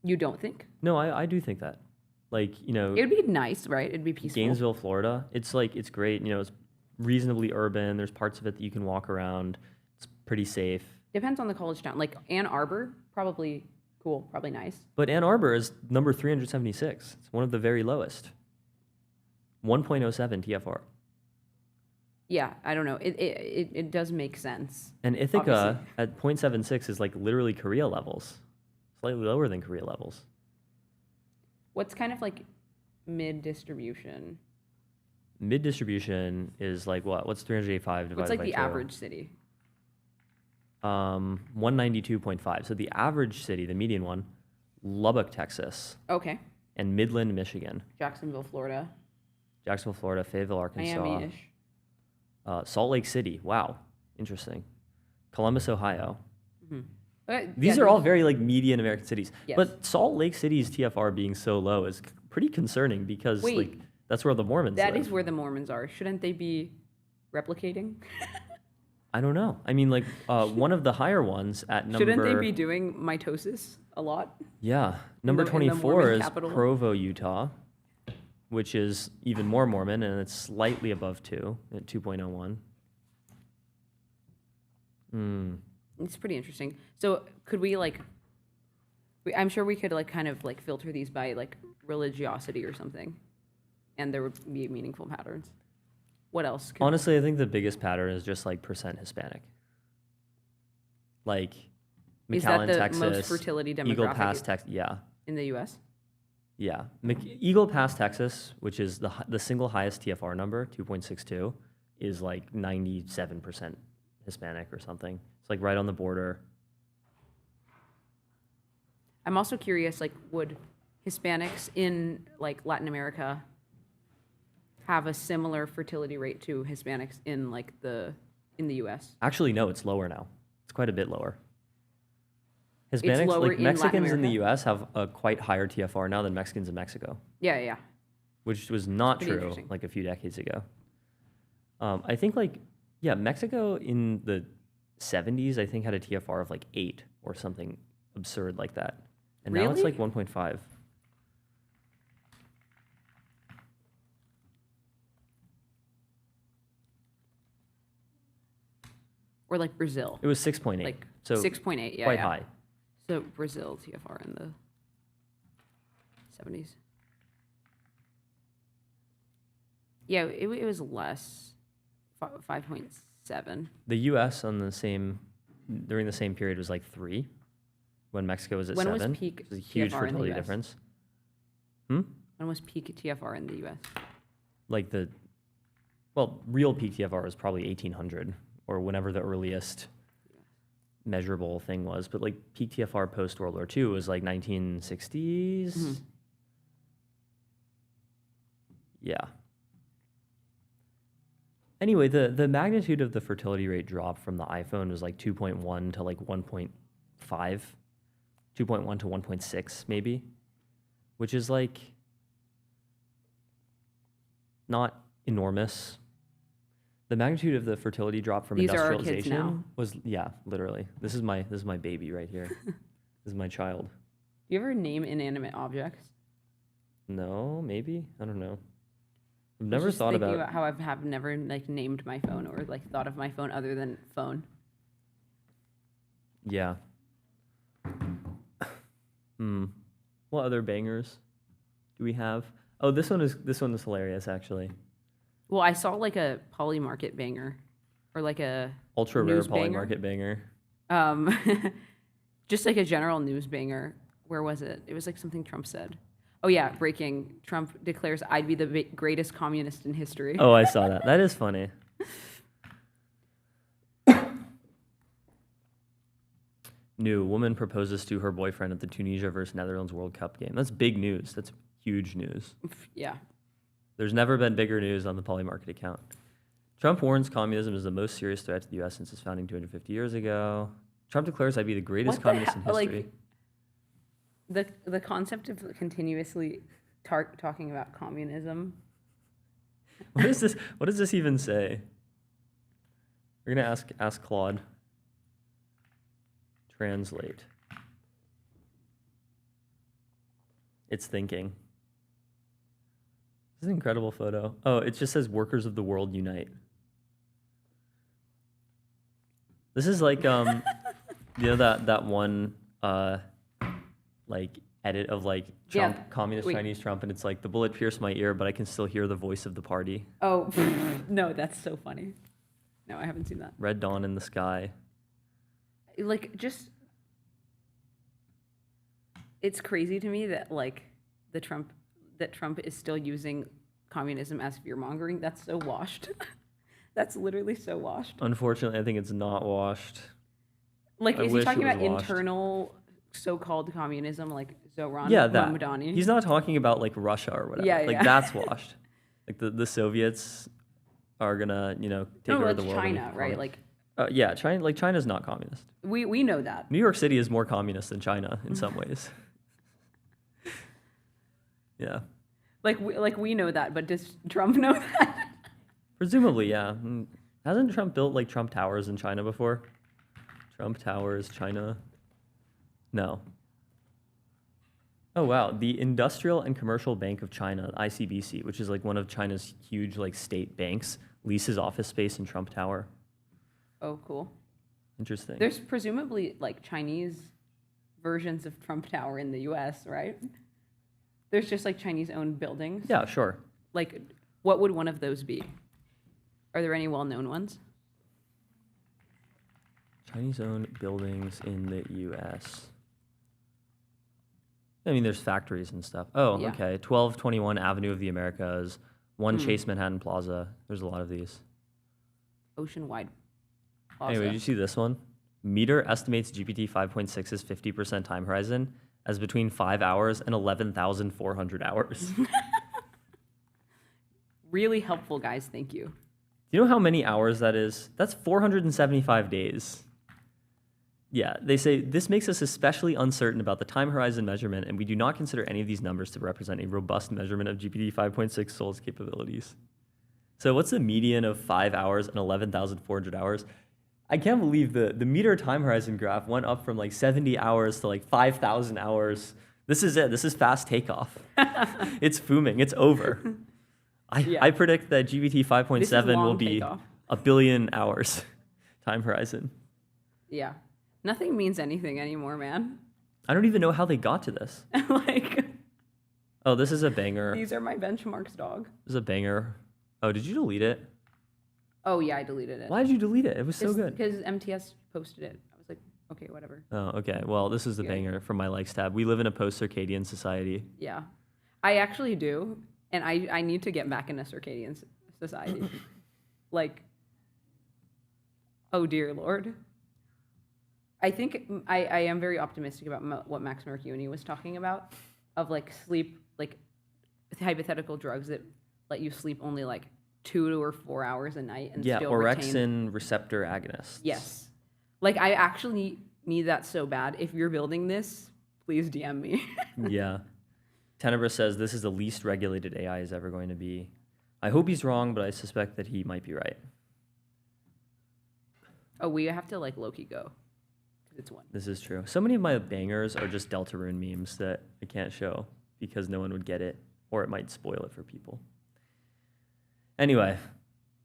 You don't think? No, I do think that. Like, It'd be nice, right? It'd be peaceful. Gainesville, Florida. It's like, it's great. It's reasonably urban. There's parts of it that you can walk around. It's pretty safe. Depends on the college town. Like Ann Arbor, probably cool, probably nice. But Ann Arbor is number 376. It's one of the very lowest. 1.07 TFR. Yeah, I don't know. It does make sense. And Ithaca obviously. at 0.76 is like literally Korea levels, slightly lower than Korea levels. What's kind of like mid distribution? Mid distribution is like what? What's 385 divided What's like by the 2? average city? 192.5. So the average city, the median one, Lubbock, Texas, Okay. and Midland, Michigan. Jacksonville, Florida. Jacksonville, Florida, Fayetteville, Arkansas. Miami-ish. Salt Lake City. Wow, interesting. Columbus, Ohio. Mm-hmm. These are all very like median American cities. Yes. But Salt Lake City's TFR being so low is pretty concerning because Wait, like that's where the Mormons That live. is where the Mormons are. Shouldn't they be replicating? I don't know. I mean, like one of the higher ones at number. Shouldn't they be doing mitosis a lot? Yeah, number in the 24 Mormon is capital? Provo, Utah, which is even more Mormon, and it's slightly above 2 at 2.01. It's pretty interesting. So could we like? I'm sure we could like kind of like filter these by like religiosity or something, and there would be meaningful patterns. What else? Honestly, I think the biggest pattern is just like percent Hispanic. Like Is that McAllen, the Texas, most fertility Eagle demographic Pass, Texas. Yeah, in the U.S.? yeah. Eagle Pass, Texas, which is the single highest TFR number, 2.62, is like 97% Hispanic or something. It's like right on the border. I'm also curious, like, would Hispanics in like Latin America have a similar fertility rate to Hispanics in like in the U.S.? Actually, no, it's lower now. It's quite a bit lower. Hispanics, lower like in Latin Mexicans in the America? U.S. have a quite higher TFR now than Mexicans in Mexico, Yeah. which was not Pretty true interesting. like a few decades ago. I think like, yeah, Mexico in the 70s, I think had a TFR of like 8 or something absurd like that. And now it's Really? like 1.5. Or like Brazil. It was 6.8. Like so 6.8, yeah. quite yeah. high. So Brazil TFR in the 70s. Yeah, it was less, 5.7. The U.S. during the same period was like 3, when Mexico was at When 7. was peak It was a huge TFR in the fertility US? difference. When was peak TFR in the U.S.? Like real peak TFR was probably 1800 or whenever the earliest measurable thing was. But like peak TFR post World War II was like 1960s. Mm-hmm. Yeah. Anyway, the magnitude of the fertility rate drop from the iPhone was like 2.1 to like 1.5, 2.1 to 1.6 maybe, which is like not enormous. The magnitude of the fertility drop from These are our kids industrialization now. was, yeah, literally. This is my baby right here. This is my child. Do you ever name inanimate objects? No, maybe, I don't know. I've I was never just thought thinking about how I have never like named my phone or like thought of my phone other than phone. Yeah. What other bangers do we have? Oh, this one is hilarious actually. Well, I saw like a poly market banger, or like a Ultra rare news poly banger. market banger. Just like a general news banger. Where was it? It was like something Trump said. Oh yeah, breaking. Trump declares I'd be the greatest communist in history. Oh, I saw that. That is funny. New woman proposes to her boyfriend at the Tunisia versus Netherlands World Cup game. That's big news. That's huge news. Yeah. There's never been bigger news on the Polymarket account. Trump warns communism is the most serious threat to the U.S. since its founding 250 years ago. Trump declares I'd be the greatest What the communist in hell? history. Like the concept of continuously talking about communism. What is this? What does this even say? We're gonna ask Claude. Translate. It's thinking. This is an incredible photo. Oh, it just says "Workers of the World Unite." This is like you know that one like edit of like Yeah, Trump, communist wait. Chinese Trump, and it's like the bullet pierced my ear, but I can still hear the voice of the party. Oh, no, that's so funny. No, I haven't seen that. Red dawn in the sky. Like, just, it's crazy to me that like Trump is still using communism as fear mongering. That's so washed. That's literally so washed. Unfortunately, I think it's not washed. Like, I is he wish talking it was about washed. internal so-called communism, like Zoran Yeah, that. Mamdani? He's not talking about like Russia or whatever. Yeah, like yeah. that's washed. Like the Soviets are gonna, take No, over that's the world. and China, become right? communist. Like, Yeah, China's not communist. we know that. New York City is more communist than China in some ways. Yeah. Like we know that, but does Trump know that? Presumably, yeah. Hasn't Trump built like Trump Towers in China before? Trump Towers, China. No. Oh wow, the Industrial and Commercial Bank of China, ICBC, which is like one of China's huge like state banks, leases office space in Trump Tower. Oh, cool. Interesting. There's presumably like Chinese versions of Trump Tower in the U.S., right? There's just like Chinese-owned buildings. Yeah, sure. Like, what would one of those be? Are there any well-known ones? Chinese-owned buildings in the U.S. I mean, there's factories and stuff. Oh, Yeah. okay. 1221 Avenue of the Americas, One Hmm. Chase Manhattan Plaza. There's a lot of these. Ocean-wide plaza. Anyway, did you see this one? Meter estimates GPT 5.6's 50% time horizon as between 5 hours and 11,400 hours. Really helpful, guys. Thank you. Do you know how many hours that is? That's 475 days. Yeah, they say this makes us especially uncertain about the time horizon measurement, and we do not consider any of these numbers to represent a robust measurement of GPT 5.6 Sol's capabilities. So what's the median of 5 hours and 11,400 hours? I can't believe the meter time horizon graph went up from like 70 hours to like 5,000 hours. This is it. This is fast takeoff. It's booming. It's over. I predict that GPT 5.7 will long be takeoff. 1 billion hours time horizon. Yeah. Nothing means anything anymore, man. I don't even know how they got to this. Like, Oh, this is a banger. these are my benchmarks, dog. This is a banger. Oh, did you delete it? Oh, yeah, I deleted it. Why did you delete it? It was so good. Because MTS posted it. I was like, okay, whatever. Oh, okay. Well, this is the Good. banger from my likes tab. We live in a post-circadian society. Yeah. I actually do. And I need to get back in a circadian society. Like, oh, dear Lord. I think I am very optimistic about what Max Mercuni was talking about, of like sleep, like hypothetical drugs that let you sleep only like 2 or 4 hours a night and Yeah, still retain. orexin receptor agonists. Yes. Like, I actually need that so bad. If you're building this, please DM me. Yeah. Tenebris says this is the least regulated AI is ever going to be. I hope he's wrong, but I suspect that he might be right. Oh, we have to like low-key go. It's one. This is true. So many of my bangers are just Deltarune memes that I can't show because no one would get it, or it might spoil it for people. Anyway,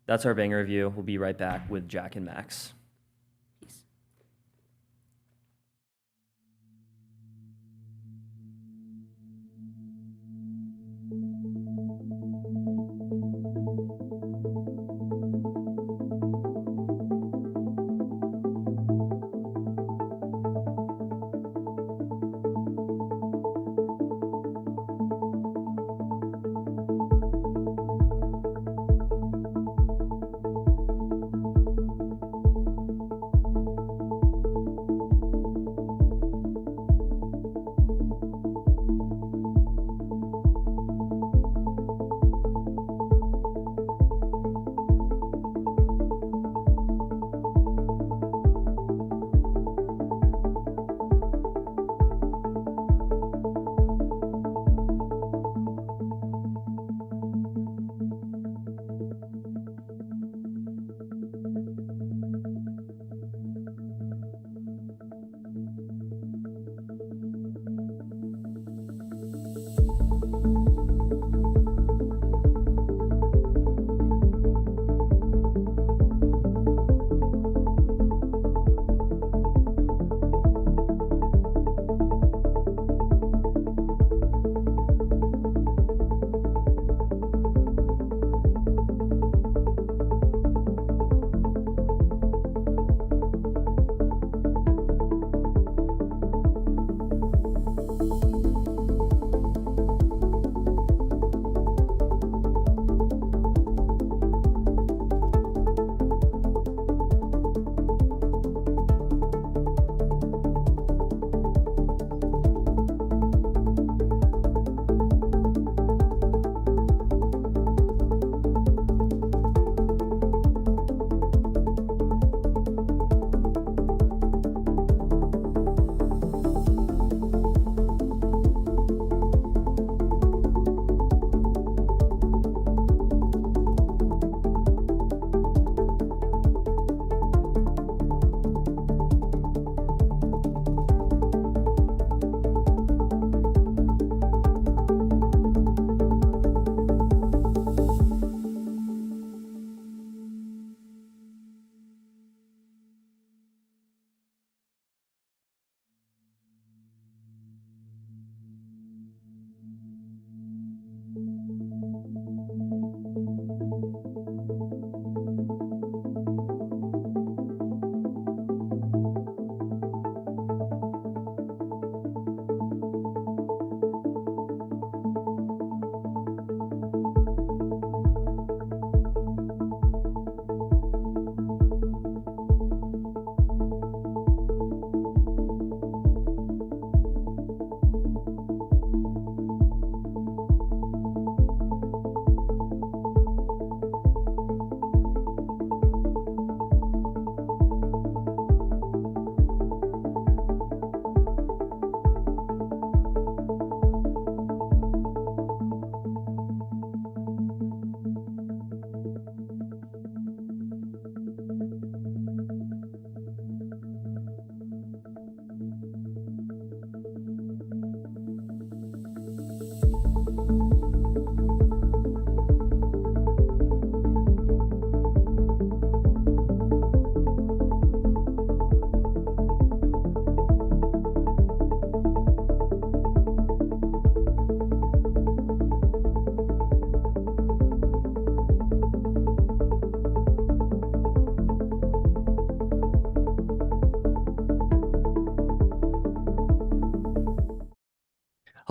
that's our banger review. We'll be right back with Jack and Max. Peace.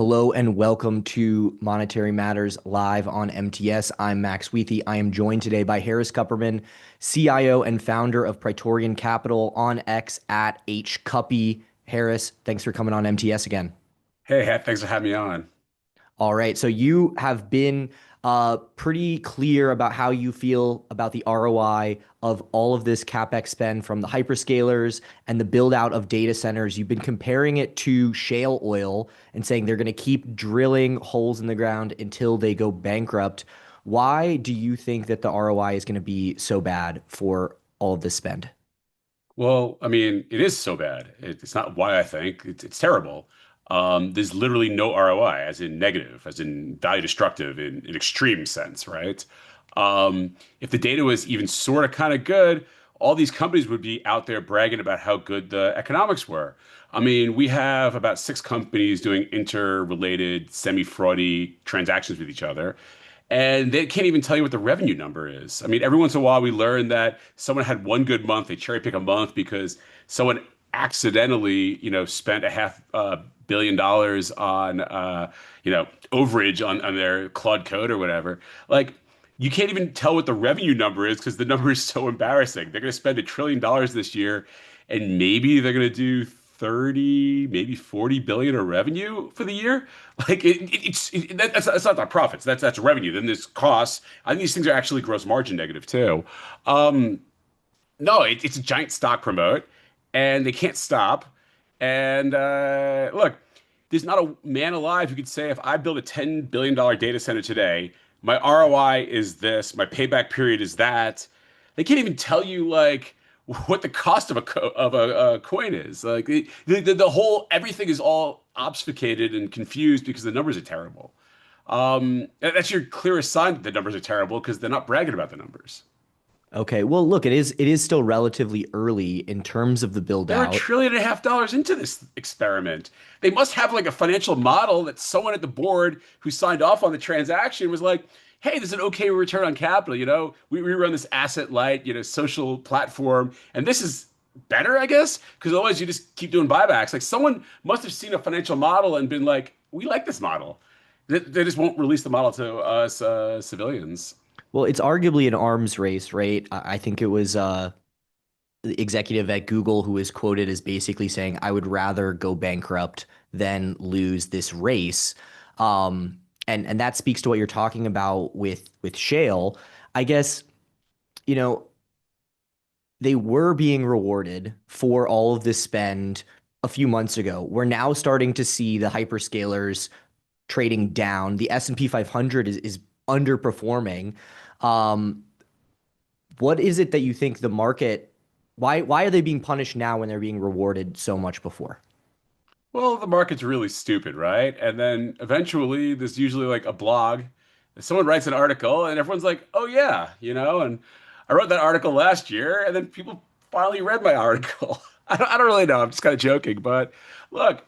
Hello and welcome to Monetary Matters live on MTS. I'm Max Wheathy. I am joined today by Harris Kupperman, CIO and founder of Praetorian Capital, on X at HCuppy. Harris, thanks for coming on MTS again. Hey, thanks for having me on. All right, so you have been pretty clear about how you feel about the ROI of all of this CapEx spend from the hyperscalers and the build out of data centers. You've been comparing it to shale oil and saying they're going to keep drilling holes in the ground until they go bankrupt. Why do you think that the ROI is going to be so bad for all of this spend? Well, I mean, it is so bad. It's not why I think it's terrible. There's literally no ROI, as in negative, as in value destructive in an extreme sense, right? If the data was even sort of kind of good, all these companies would be out there bragging about how good the economics were. I mean, we have about 6 companies doing interrelated, semi-fraudy transactions with each other, and they can't even tell you what the revenue number is. I mean, every once in a while we learn that someone had one good month, they cherry pick a month because someone accidentally, spent a $500 million on, overage on their Claude code or whatever. Like, you can't even tell what the revenue number is because the number is so embarrassing. They're going to spend $1 trillion this year, and maybe they're going to do 30, maybe 40 billion of revenue for the year. Like that's not the profits. That's revenue. Then there's costs. I think these things are actually gross margin negative too. No, it's a giant stock promote, and they can't stop. And look, there's not a man alive who could say if I build a $10 billion data center today, my ROI is this, my payback period is that. They can't even tell you like what the cost of a coin is. Like the whole everything is all obfuscated and confused because the numbers are terrible. That's your clearest sign that the numbers are terrible because they're not bragging about the numbers. Okay, well, look, it is still relatively early in terms of the build They're out. $1.5 trillion into this experiment. They must have like a financial model that someone at the board who signed off on the transaction was like, hey, there's an okay return on capital. We run this asset light, social platform, and this is better, I guess, because otherwise you just keep doing buybacks. Like someone must have seen a financial model and been like, we like this model. They just won't release the model to us civilians. Well, it's arguably an arms race, right? I think it was the executive at Google who was quoted as basically saying, I would rather go bankrupt than lose this race. And that speaks to what you're talking about with shale. I guess, they were being rewarded for all of this spend a few months ago. We're now starting to see the hyperscalers trading down. The S&P 500 is underperforming. What is it that you think the market, why are they being punished now when they're being rewarded so much before? Well, the market's really stupid, right? And then eventually there's usually like a blog. Someone writes an article and everyone's like, oh yeah, and I wrote that article last year and then people finally read my article. I don't really know. I'm just kind of joking, but look,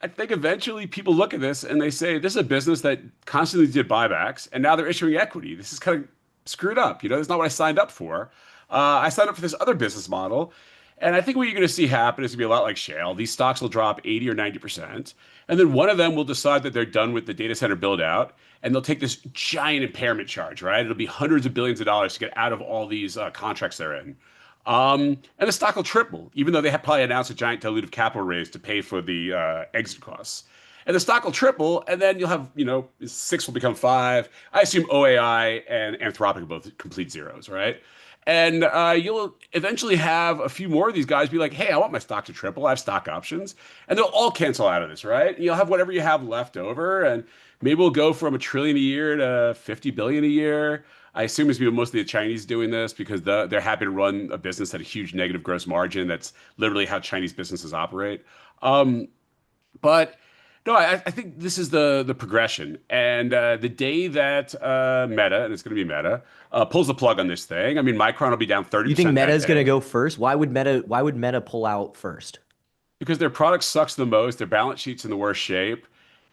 I think eventually people look at this and they say, this is a business that constantly did buybacks and now they're issuing equity. This is kind of screwed up. That's not what I signed up for. I signed up for this other business model. And I think what you're going to see happen is going to be a lot like shale. These stocks will drop 80 or 90%. And then one of them will decide that they're done with the data center build out. And they'll take this giant impairment charge, right? It'll be hundreds of billions of dollars to get out of all these contracts they're in. And the stock will triple, even though they have probably announced a giant dilutive capital raise to pay for the exit costs. And the stock will triple, and then you'll have, 6 will become 5. I assume OAI and Anthropic are both complete zeros, right? And you'll eventually have a few more of these guys be like, hey, I want my stock to triple. I have stock options. And they'll all cancel out of this, right? And you'll have whatever you have left over. And maybe we'll go from $1 trillion a year to 50 billion a year. I assume it's mostly the Chinese doing this because they're happy to run a business at a huge negative gross margin. That's literally how Chinese businesses operate. But no, I think this is the progression. And the day that Meta, and it's going to be Meta, pulls the plug on this thing, I mean, Micron will be down 30%. You think Meta is going to go first? Why would Meta pull out first? Because their product sucks the most. Their balance sheet's in the worst shape.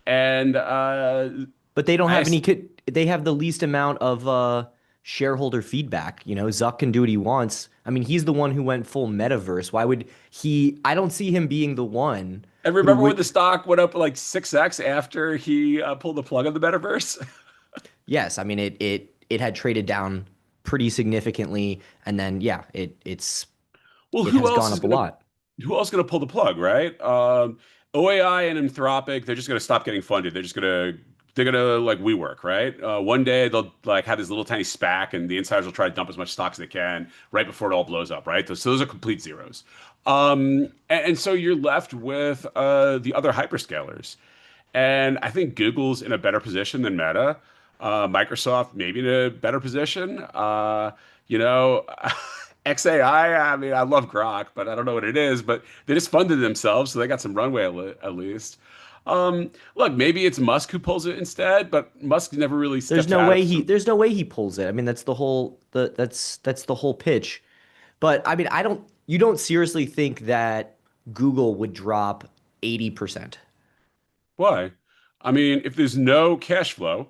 And but they don't have any. They have the least amount of shareholder feedback. Zuck can do what he wants. I mean, he's the one who went full metaverse. Why would he? I don't see him being the one. And remember when the stock went up like 6x after he pulled the plug on the metaverse? Yes, I mean it had traded down pretty significantly, and then yeah, it's Well, it who has else gone is up a gonna lot. who else is gonna pull the plug, right? OAI and Anthropic, they're just gonna stop getting funded. They're gonna like WeWork, right? One day they'll like have this little tiny SPAC, and the insiders will try to dump as much stock as they can right before it all blows up, right? So those are complete zeros. And so you're left with the other hyperscalers. And I think Google's in a better position than Meta. Microsoft maybe in a better position. You know, XAI, I mean, I love Grok, but I don't know what it is. But they just funded themselves, so they got some runway at least. Look, maybe it's Musk who pulls it instead, but Musk never really There's steps no out way of he some. there's no way he pulls it. I mean, that's the whole pitch. But I mean, you don't seriously think that Google would drop 80%. Why? I mean, if there's no cash flow,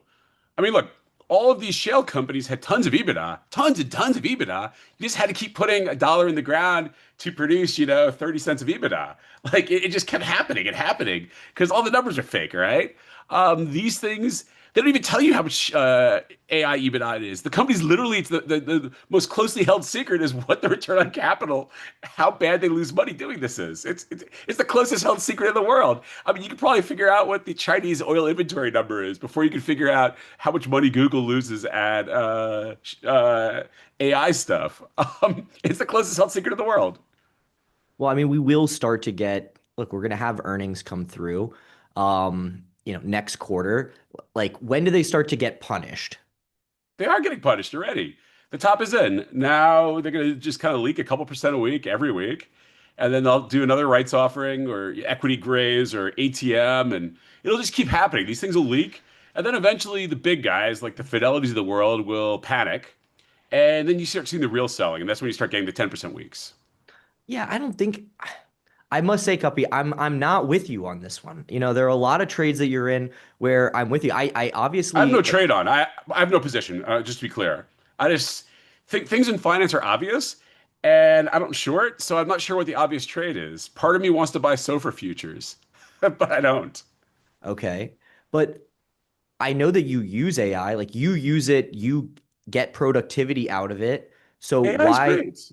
I mean, look, all of these shale companies had tons of EBITDA, tons and tons of EBITDA. You just had to keep putting a dollar in the ground to produce, 30 cents of EBITDA. Like it just kept happening and happening because all the numbers are fake, right? These things, they don't even tell you how much AI EBITDA it is. The company's literally, it's the most closely held secret is what the return on capital, how bad they lose money doing this is. It's the closest held secret in the world. I mean, you could probably figure out what the Chinese oil inventory number is before you can figure out how much money Google loses at AI stuff. It's the closest held secret in the world. Well, I mean, we will start to look, we're going to have earnings come through, next quarter. Like, when do they start to get punished? They are getting punished already. The top is in. Now they're going to just kind of leak a couple percent a week every week. And then they'll do another rights offering or equity graze or ATM. And it'll just keep happening. These things will leak. And then eventually the big guys like the Fidelities of the world will panic. And then you start seeing the real selling. And that's when you start getting the 10% weeks. Yeah, I don't think I must say, Cuppy, I'm not with you on this one. There are a lot of trades that you're in where I'm with you. I I have no obviously trade on. I have no position, just to be clear. I just think things in finance are obvious, and I don't short, so I'm not sure what the obvious trade is. Part of me wants to buy SOFR futures, but I don't. okay, but I know that you use AI, like you use it, you get productivity out of it. So AI is why? great.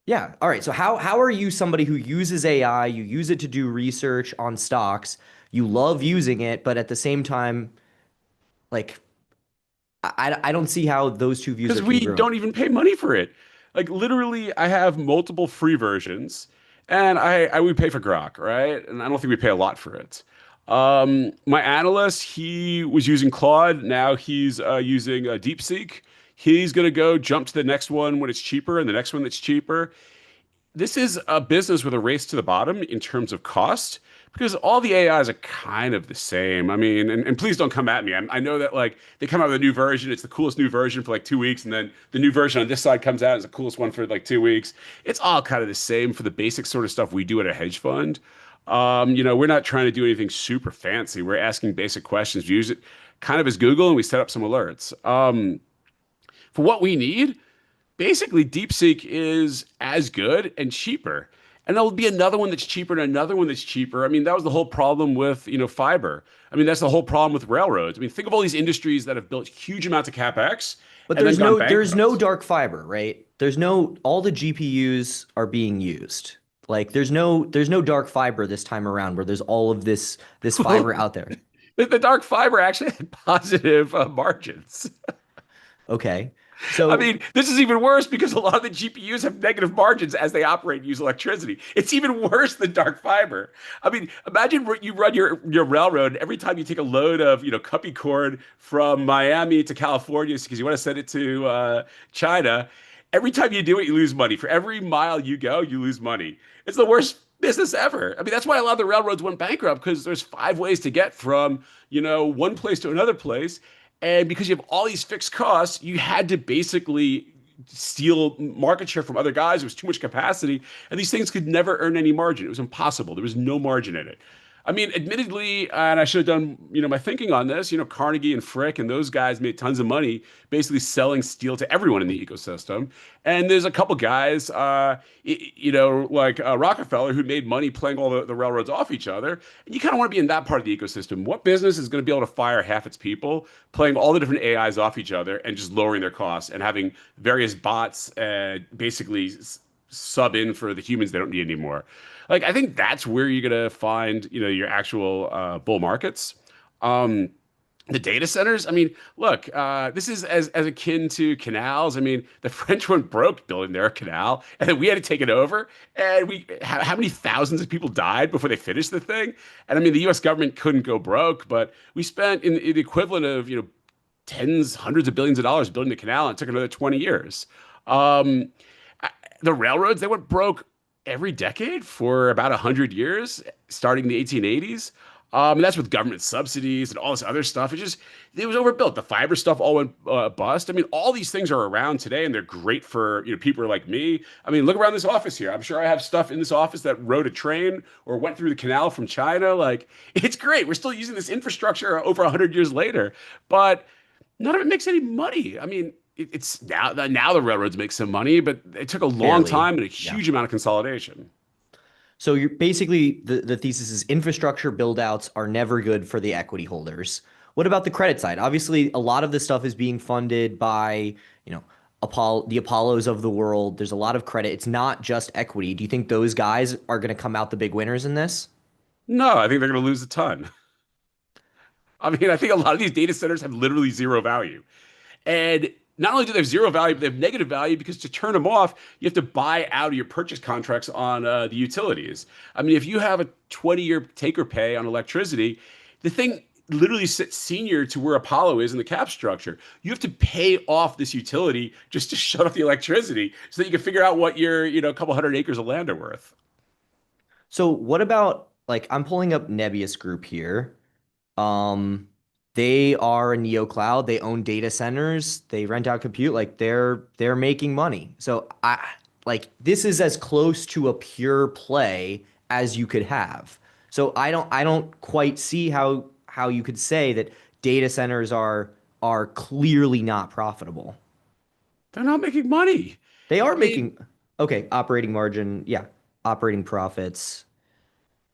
Yeah. All right. So how are you somebody who uses AI, you use it to do research on stocks, you love using it, but at the same time, like I don't see how those two views Because are we congruent. don't even pay money for it. Like literally, I have multiple free versions, and I would pay for Grok, right? And I don't think we pay a lot for it. My analyst, he was using Claude. Now he's using DeepSeek. He's gonna go jump to the next one when it's cheaper, and the next one that's cheaper. This is a business with a race to the bottom in terms of cost because all the AIs are kind of the same. I mean, and please don't come at me. I know that like they come out with a new version. It's the coolest new version for like 2 weeks. And then the new version on this side comes out as the coolest one for like 2 weeks. It's all kind of the same for the basic sort of stuff we do at a hedge fund. We're not trying to do anything super fancy. We're asking basic questions. We use it kind of as Google and we set up some alerts. For what we need, basically DeepSeek is as good and cheaper. And there'll be another one that's cheaper and another one that's cheaper. I mean, that was the whole problem with, fiber. I mean, that's the whole problem with railroads. I mean, think of all these industries that have built huge amounts of CapEx But and then gone there's no bankrupt. dark fiber, right? All the GPUs are being used. Like there's no dark fiber this time around where there's all of this fiber out there. The dark fiber actually had positive margins. Okay. I So mean, this is even worse because a lot of the GPUs have negative margins as they operate and use electricity. It's even worse than dark fiber. I mean, imagine you run your railroad, and every time you take a load of, cuppy cord from Miami to California because you want to send it to China, every time you do it, you lose money. For every mile you go, you lose money. It's the worst business ever. I mean, that's why a lot of the railroads went bankrupt because there's 5 ways to get from, one place to another place. And because you have all these fixed costs, you had to basically steal market share from other guys. There was too much capacity, and these things could never earn any margin. It was impossible. There was no margin in it. I mean, admittedly, and I should have done, my thinking on this. Carnegie and Frick and those guys made tons of money basically selling steel to everyone in the ecosystem. And there's a couple guys, like Rockefeller, who made money playing all the railroads off each other. And you kind of want to be in that part of the ecosystem. What business is going to be able to fire half its people, playing all the different AIs off each other and just lowering their costs and having various bots basically sub in for the humans they don't need anymore? Like, I think that's where you're gonna find, your actual bull markets. The data centers. I mean, look, this is as akin to canals. I mean, the French went broke building their canal, and then we had to take it over. And how many thousands of people died before they finished the thing? And I mean, the U.S. government couldn't go broke, but we spent in the equivalent of tens, hundreds of billions of dollars building the canal, and it took another 20 years. Um, the railroads, they went broke every decade for about 100 years, starting in the 1880s. And that's with government subsidies and all this other stuff. It was overbuilt. The fiber stuff all went bust. I mean, all these things are around today, and they're great for people like me. I mean, look around this office here. I'm sure I have stuff in this office that rode a train or went through the canal from China. Like, it's great. We're still using this infrastructure over 100 years later, but none of it makes any money. I mean, it's now the railroads make some money, but it took a long Barely. time and a huge amount of consolidation. So you're basically the thesis is infrastructure buildouts are never good for the equity holders. What about the credit side? Obviously, a lot of this stuff is being funded by, the Apollos of the world. There's a lot of credit. It's not just equity. Do you think those guys are going to come out the big winners in this? No, I think they're going to lose a ton. I mean, I think a lot of these data centers have literally zero value. And not only do they have zero value, but they have negative value because to turn them off, you have to buy out of your purchase contracts on the utilities. I mean, if you have a 20-year take or pay on electricity, the thing literally sits senior to where Apollo is in the cap structure. You have to pay off this utility just to shut off the electricity so that you can figure out what your, a couple hundred acres of land are worth. So what about, like, I'm pulling up Nebius Group here. They are a neo cloud. They own data centers. They rent out compute. Like, they're making money. So this is as close to a pure play as you could have. So I don't quite see how you could say that data centers are clearly not profitable. They're not making money. They are making operating margin, operating profits.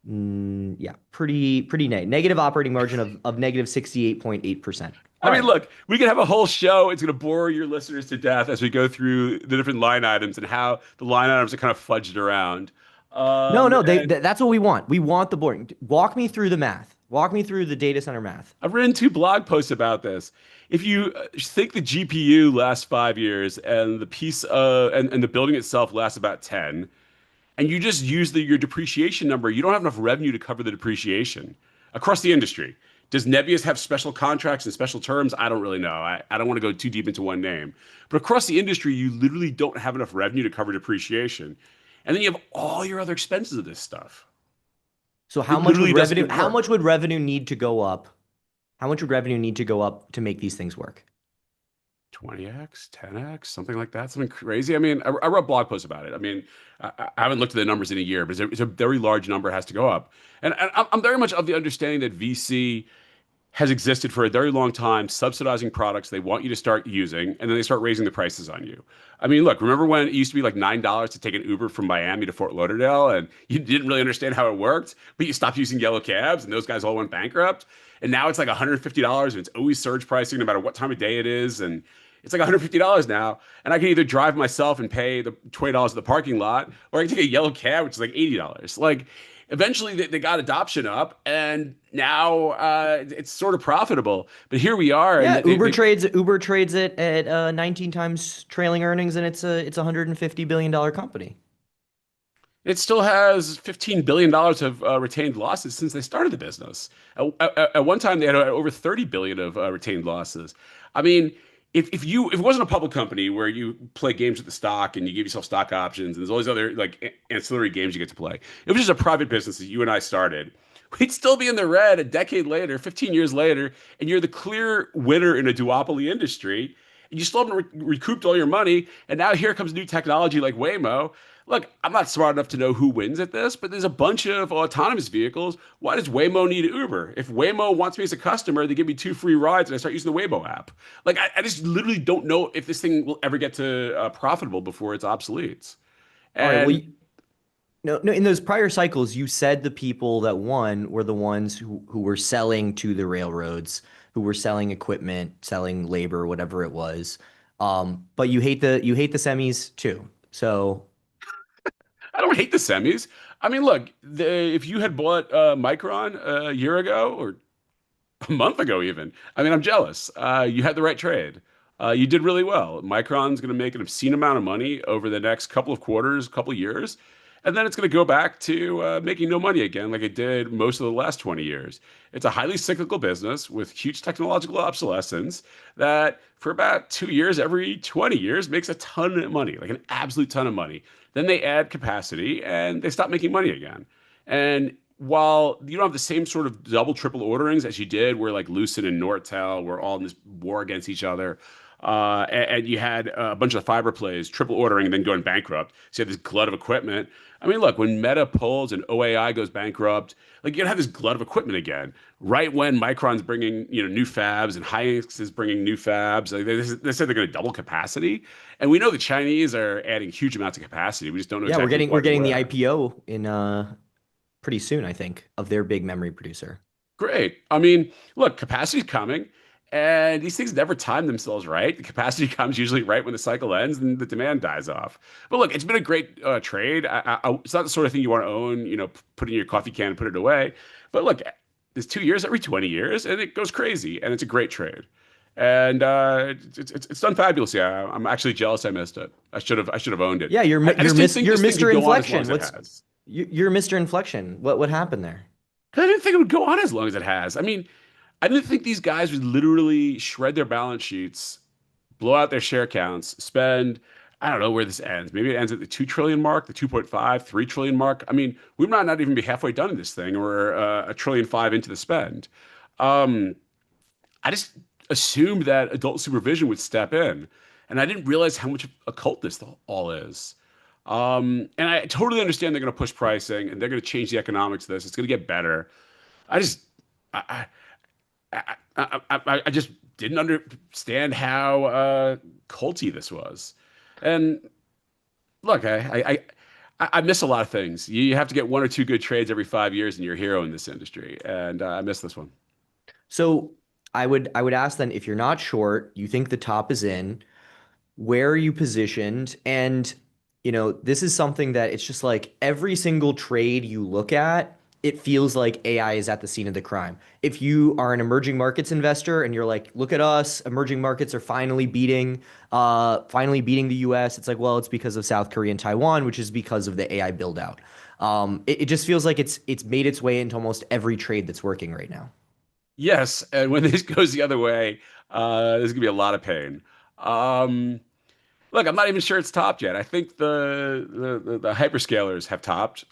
Pretty negative operating margin of negative 68.8%. I mean, look, we could have a whole show. It's going to bore your listeners to death as we go through the different line items and how the line items are kind of fudged around. That's what we want. We want the boring. Walk me through the math. Walk me through the data center math. I've written 2 blog posts about this. If you think the GPU lasts 5 years and the piece and the building itself lasts about 10, and you just use your depreciation number, you don't have enough revenue to cover the depreciation across the industry. Does Nebius have special contracts and special terms? I don't really know. I don't want to go too deep into one name. But across the industry, you literally don't have enough revenue to cover depreciation. And then you have all your other expenses of this stuff. So how much would revenue need to go up? How much would revenue need to go up to make these things work? 20x, 10x, something like that, something crazy. I mean, I wrote blog posts about it. I mean, I haven't looked at the numbers in a year, but it's a very large number has to go up. And I'm very much of the understanding that VC has existed for a very long time, subsidizing products they want you to start using, and then they start raising the prices on you. I mean, look, remember when it used to be like $9 to take an Uber from Miami to Fort Lauderdale, and you didn't really understand how it worked, but you stopped using yellow cabs, and those guys all went bankrupt. And now it's like $150, and it's always surge pricing no matter what time of day it is, and it's like $150 now, and I can either drive myself and pay the $20 at the parking lot, or I can take a yellow cab, which is like $80. Like, eventually they got adoption up, and now it's sort of profitable. But here we are. Yeah, and Uber trades it at 19 times trailing earnings, and it's a $150 billion company. It still has $15 billion of retained losses since they started the business. At one time, they had over $30 billion of retained losses. I mean, if it wasn't a public company where you play games with the stock and you give yourself stock options and there's all these other like ancillary games you get to play, it was just a private business that you and I started, we'd still be in the red a decade later, 15 years later, and you're the clear winner in a duopoly industry, and you still haven't recouped all your money, and now here comes new technology like Waymo. look, I'm not smart enough to know who wins at this, but there's a bunch of autonomous vehicles. Why does Waymo need Uber? If Waymo wants me as a customer, they give me 2 free rides and I start using the Waymo app. Like, I just literally don't know if this thing will ever get to profitable before it's obsolete. All right. Well, And no. In those prior cycles, you said the people that won were the ones who were selling to the railroads, who were selling equipment, selling labor, whatever it was. But you hate the semis too. So I don't hate the semis. I mean, look, if you had bought Micron a year ago or a month ago, even, I mean, I'm jealous. You had the right trade. You did really well. Micron's going to make an obscene amount of money over the next couple of quarters, couple of years, and then it's going to go back to making no money again, like it did most of the last 20 years. It's a highly cyclical business with huge technological obsolescence that for about 2 years, every 20 years, makes a ton of money, like an absolute ton of money. Then they add capacity and they stop making money again. And while you don't have the same sort of double, triple orderings as you did, where like Lucid and Nortel were all in this war against each other, and you had a bunch of fiber plays triple ordering and then going bankrupt. So you had this glut of equipment. I mean, look, when Meta pulls and OAI goes bankrupt, like you're gonna have this glut of equipment again. Right when Micron's bringing new fabs and Hynix is bringing new fabs, like they said they're going to double capacity, and we know the Chinese are adding huge amounts of capacity. We just don't know. yeah, Exactly we're getting the where. IPO in pretty soon, I think, of their big memory producer. Great. I mean, look, capacity's coming, and these things never time themselves right. The capacity comes usually right when the cycle ends and the demand dies off. But look, it's been a great trade. It's not the sort of thing you want to own, put in your coffee can and put it away. But look, there's 2 years every 20 years, and it goes crazy, and it's a great trade. And it's done fabulously. I'm actually jealous I missed it. I should have owned it. Yeah, you're I just didn't think you're this thing Mr. would go on as long Inflection. as it has. You're Mr. Inflection. What happened there? I didn't think it would go on as long as it has. I mean, I didn't think these guys would literally shred their balance sheets, blow out their share counts, spend, I don't know where this ends. Maybe it ends at the 2 trillion mark, the 2.5, 3 trillion mark. I mean, we might not even be halfway done in this thing or $1.5 trillion into the spend. I just assumed that adult supervision would step in. And I didn't realize how much of a cult this all is. And I totally understand they're going to push pricing and they're going to change the economics of this. It's going to get better. I just didn't understand how culty this was. And look, I miss a lot of things. You have to get 1 or 2 good trades every 5 years and you're a hero in this industry. And I miss this one. So I would ask then, if you're not short, you think the top is in, where are you positioned? And this is something that it's just like every single trade you look at, it feels like AI is at the scene of the crime. If you are an emerging markets investor and you're like, look at us, emerging markets are finally beating the US. It's like, well, it's because of South Korea and Taiwan, which is because of the AI build out. It just feels like it's made its way into almost every trade that's working right now. Yes, and when this goes the other way, there's gonna be a lot of pain. Look, I'm not even sure it's topped yet. I think the hyperscalers have topped.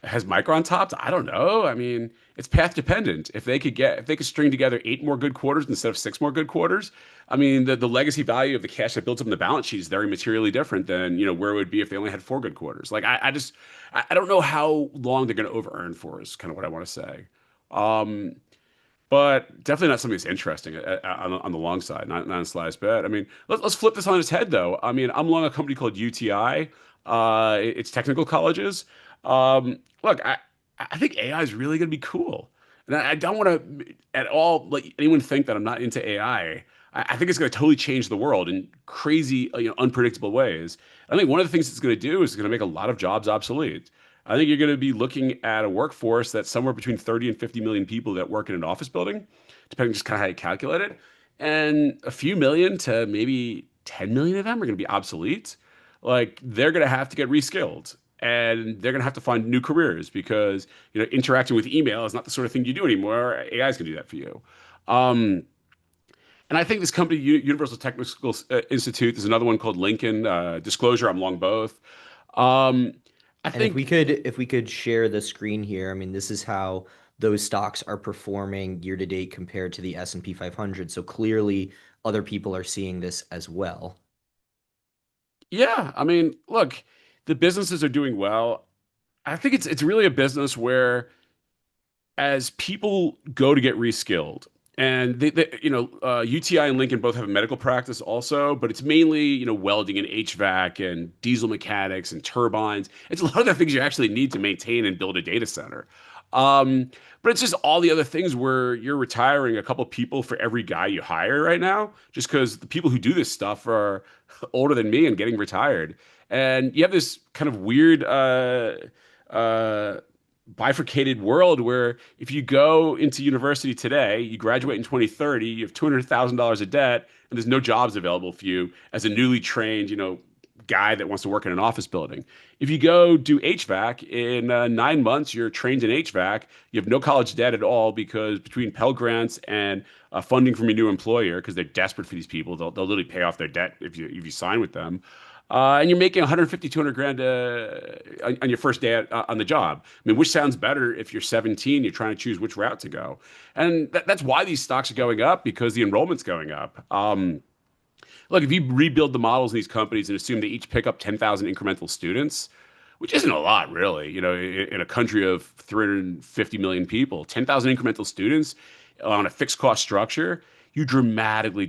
Has Micron topped? I don't know. I mean, it's path dependent. If they could string together 8 more good quarters instead of 6 more good quarters, I mean, the legacy value of the cash that builds up in the balance sheet is very materially different than where it would be if they only had 4 good quarters. Like I don't know how long they're going to over earn for. Is kind of what I want to say. But definitely not something that's interesting on the long side, not a slightest bit. I mean, let's flip this on its head, though. I mean, I'm long a company called UTI. It's technical colleges. Look, I think AI is really going to be cool. And I don't want to at all let anyone think that I'm not into AI. I think it's going to totally change the world in crazy, unpredictable ways. I think one of the things it's going to do is it's going to make a lot of jobs obsolete. I think you're going to be looking at a workforce that's somewhere between 30 and 50 million people that work in an office building, depending just kind of how you calculate it. And a few million to maybe 10 million of them are going to be obsolete. Like they're going to have to get reskilled and they're going to have to find new careers because, interacting with email is not the sort of thing you do anymore. AI is going to do that for you. And I think this company, Universal Technical Institute, there's another one called Lincoln, Disclosure. I'm long both. I think if we could share the screen here, I mean, this is how those stocks are performing year to date compared to the S&P 500. So clearly other people are seeing this as well. Yeah, I mean, look, the businesses are doing well. I think it's really a business where as people go to get reskilled, and UTI and Lincoln both have a medical practice also, but it's mainly welding and HVAC and diesel mechanics and turbines. It's a lot of the things you actually need to maintain and build a data center. But it's just all the other things where you're retiring a couple people for every guy you hire right now, just because the people who do this stuff are older than me and getting retired. And you have this kind of weird uh, bifurcated world where if you go into university today, you graduate in 2030, you have $200,000 of debt, and there's no jobs available for you as a newly trained, guy that wants to work in an office building. If you go do HVAC in 9 months, you're trained in HVAC. You have no college debt at all because between Pell Grants and funding from your new employer, because they're desperate for these people, they'll literally pay off their debt if you sign with them. And you're making 150, 200 grand on your first day on the job. I mean, which sounds better if you're 17, you're trying to choose which route to go. And that's why these stocks are going up, because the enrollment's going up. Look, if you rebuild the models in these companies and assume they each pick up 10,000 incremental students, which isn't a lot really, in a country of 350 million people, 10,000 incremental students on a fixed cost structure, you dramatically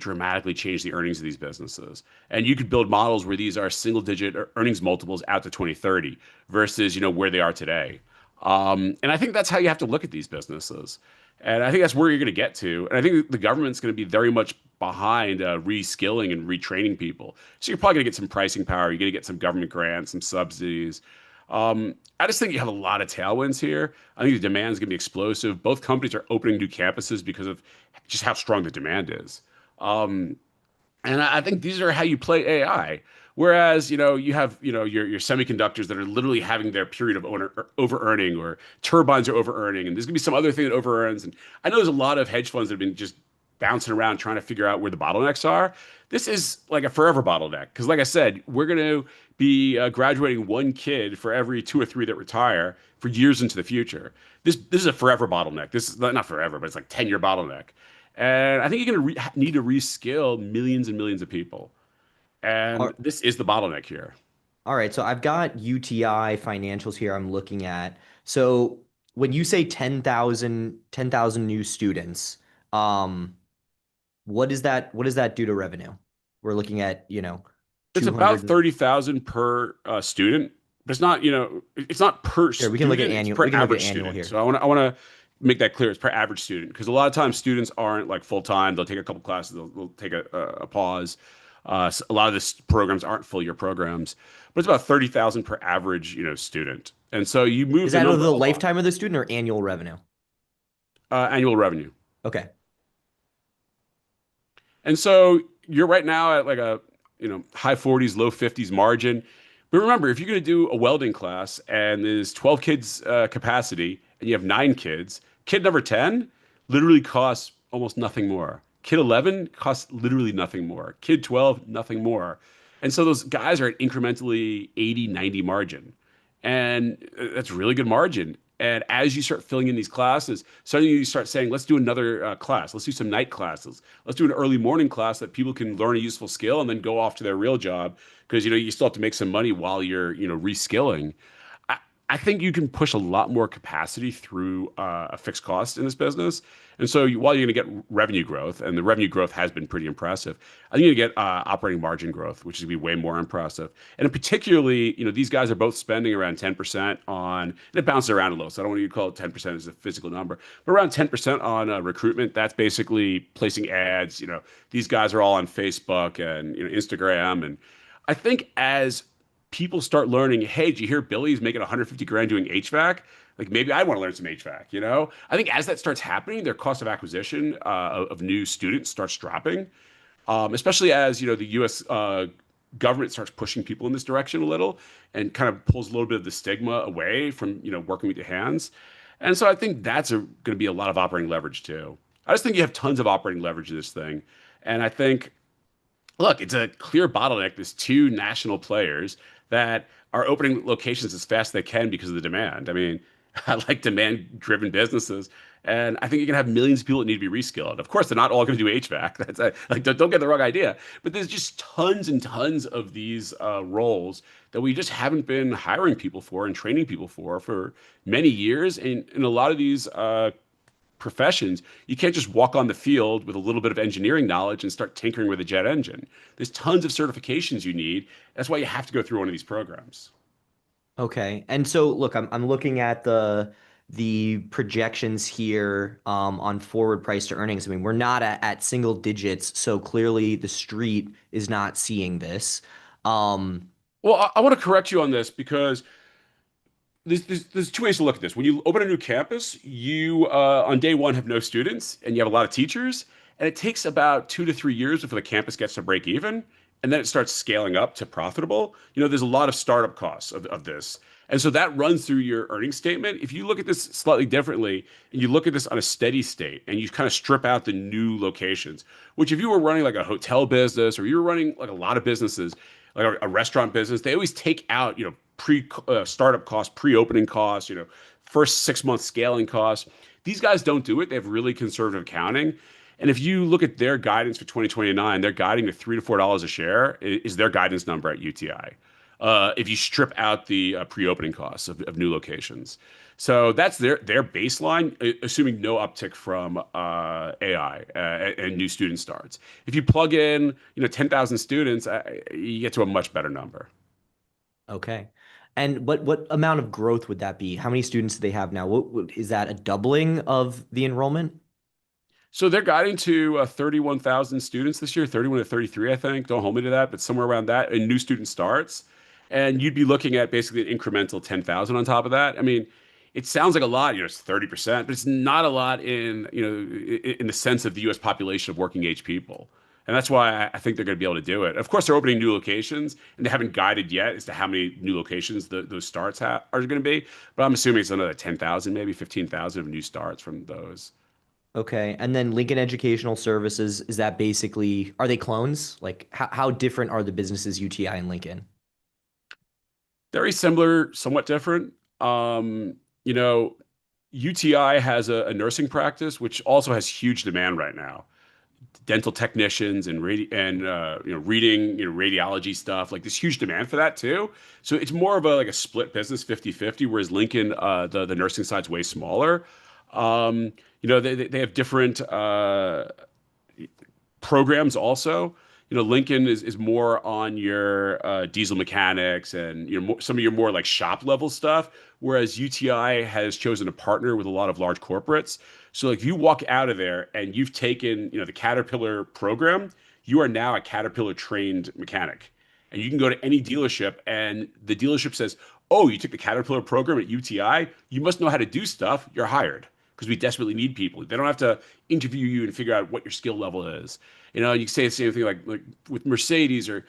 change the earnings of these businesses. And you could build models where these are single digit earnings multiples out to 2030 versus, where they are today. And I think that's how you have to look at these businesses. And I think that's where you're going to get to. And I think the government's going to be very much behind reskilling and retraining people. So you're probably going to get some pricing power. You're going to get some government grants, some subsidies. I just think you have a lot of tailwinds here. I think the demand is going to be explosive. Both companies are opening new campuses because of just how strong the demand is. And I think these are how you play AI. Whereas, you have, your semiconductors that are literally having their period of over earning, or turbines are over earning, and there's gonna be some other thing that over earns. And I know there's a lot of hedge funds that have been just bouncing around trying to figure out where the bottlenecks are. This is like a forever bottleneck. Because like I said, we're going to be graduating one kid for every two or three that retire for years into the future. This is a forever bottleneck. This is not forever, but it's like 10-year bottleneck. And I think you're going to need to reskill millions and millions of people. And this is the bottleneck here. All right. So I've got UTI financials here I'm looking at. So when you say 10,000 new students, what does that do to revenue? We're looking at, it's about 30,000 per student, but it's not, it's not per Here, student. we can look at annual. Per We can look at average annual student. here. So I want to make that clear. It's per average student, because a lot of times students aren't like full time. They'll take a couple classes. They'll take a pause. So a lot of the programs aren't full year programs, but it's about 30,000 per average, student. And so you move. Is that over the lifetime of the student or annual revenue? Annual revenue. Okay. And so you're right now at like a high 40s, low 50s margin. But remember, if you're going to do a welding class and there's 12 kids capacity and you have 9 kids, kid number 10 literally costs almost nothing more. Kid 11 costs literally nothing more. Kid 12, nothing more. And so those guys are at incrementally 80, 90 margin. And that's really good margin. And as you start filling in these classes, suddenly you start saying, let's do another class. Let's do some night classes. Let's do an early morning class that people can learn a useful skill and then go off to their real job, because, you still have to make some money while you're, reskilling. I think you can push a lot more capacity through a fixed cost in this business. And so while you're going to get revenue growth, and the revenue growth has been pretty impressive, I think you're going to get operating margin growth, which is going to be way more impressive. And particularly, these guys are both spending around 10% on, and it bounces around a little, so I don't want you to call it 10% as a physical number, but around 10% on recruitment. That's basically placing ads. These guys are all on Facebook and Instagram. And I think as people start learning, hey, did you hear Billy's making 150 grand doing HVAC? Like, maybe I want to learn some HVAC, I think as that starts happening, their cost of acquisition of new students starts dropping, especially as, the U.S. Government starts pushing people in this direction a little and kind of pulls a little bit of the stigma away from, working with your hands. And so I think that's going to be a lot of operating leverage too. I just think you have tons of operating leverage in this thing. And I think, look, it's a clear bottleneck. There's 2 national players that are opening locations as fast as they can because of the demand. I mean, I like demand-driven businesses, And I think you're going to have millions of people that need to be reskilled. Of course, they're not all going to do HVAC. That's like don't get the wrong idea. But there's just tons and tons of these roles that we just haven't been hiring people for and training people for many years. And in a lot of these professions, you can't just walk on the field with a little bit of engineering knowledge and start tinkering with a jet engine. There's tons of certifications you need. That's why you have to go through one of these programs. Okay. And so look, I'm looking at the projections here on forward price to earnings. I mean, we're not at single digits, so clearly the street is not seeing this. Well, I want to correct you on this because there's two ways to look at this. When you open a new campus, you on day one have no students and you have a lot of teachers, and it takes about 2 to 3 years before the campus gets to break even, and then it starts scaling up to profitable. There's a lot of startup costs of this. And so that runs through your earnings statement. If you look at this slightly differently and you look at this on a steady state and you kind of strip out the new locations, which if you were running like a hotel business or you were running like a lot of businesses, like a restaurant business, they always take out, pre startup costs, pre-opening costs, first 6 month scaling costs. These guys don't do it. They have really conservative accounting. And if you look at their guidance for 2029, they're guiding to $3 to $4 a share is their guidance number at UTI. If you strip out the pre-opening costs of new locations. So that's their baseline, assuming no uptick from AI and new student starts. If you plug in, 10,000 students, you get to a much better number. Okay. And what amount of growth would that be? How many students do they have now? Is that a doubling of the enrollment? So they're guiding to 31,000 students this year, 31 to 33, I think. Don't hold me to that, but somewhere around that, and new student starts. And you'd be looking at basically an incremental 10,000 on top of that. I mean, it sounds like a lot, it's 30%, but it's not a lot in the sense of the US population of working age people. And that's why I think they're going to be able to do it. Of course, they're opening new locations, and they haven't guided yet as to how many new locations those starts are going to be. But I'm assuming it's another 10,000, maybe 15,000 of new starts from those. Okay. And then Lincoln Educational Services, is that basically, are they clones? Like how different are the businesses UTI and Lincoln? Very similar, somewhat different. UTI has a nursing practice, which also has huge demand right now. Dental technicians and reading, radiology stuff. Like there's huge demand for that too. So it's more of a split business, 50-50, whereas Lincoln, the nursing side's way smaller. They have different programs also. Lincoln is more on your diesel mechanics and some of your more like shop level stuff, whereas UTI has chosen to partner with a lot of large corporates. So like if you walk out of there and you've taken the Caterpillar program, you are now a Caterpillar trained mechanic, and you can go to any dealership and the dealership says, "Oh, you took the Caterpillar program at UTI, you must know how to do stuff. You're hired." Because we desperately need people. They don't have to interview you and figure out what your skill level is. You can say the same thing like with Mercedes or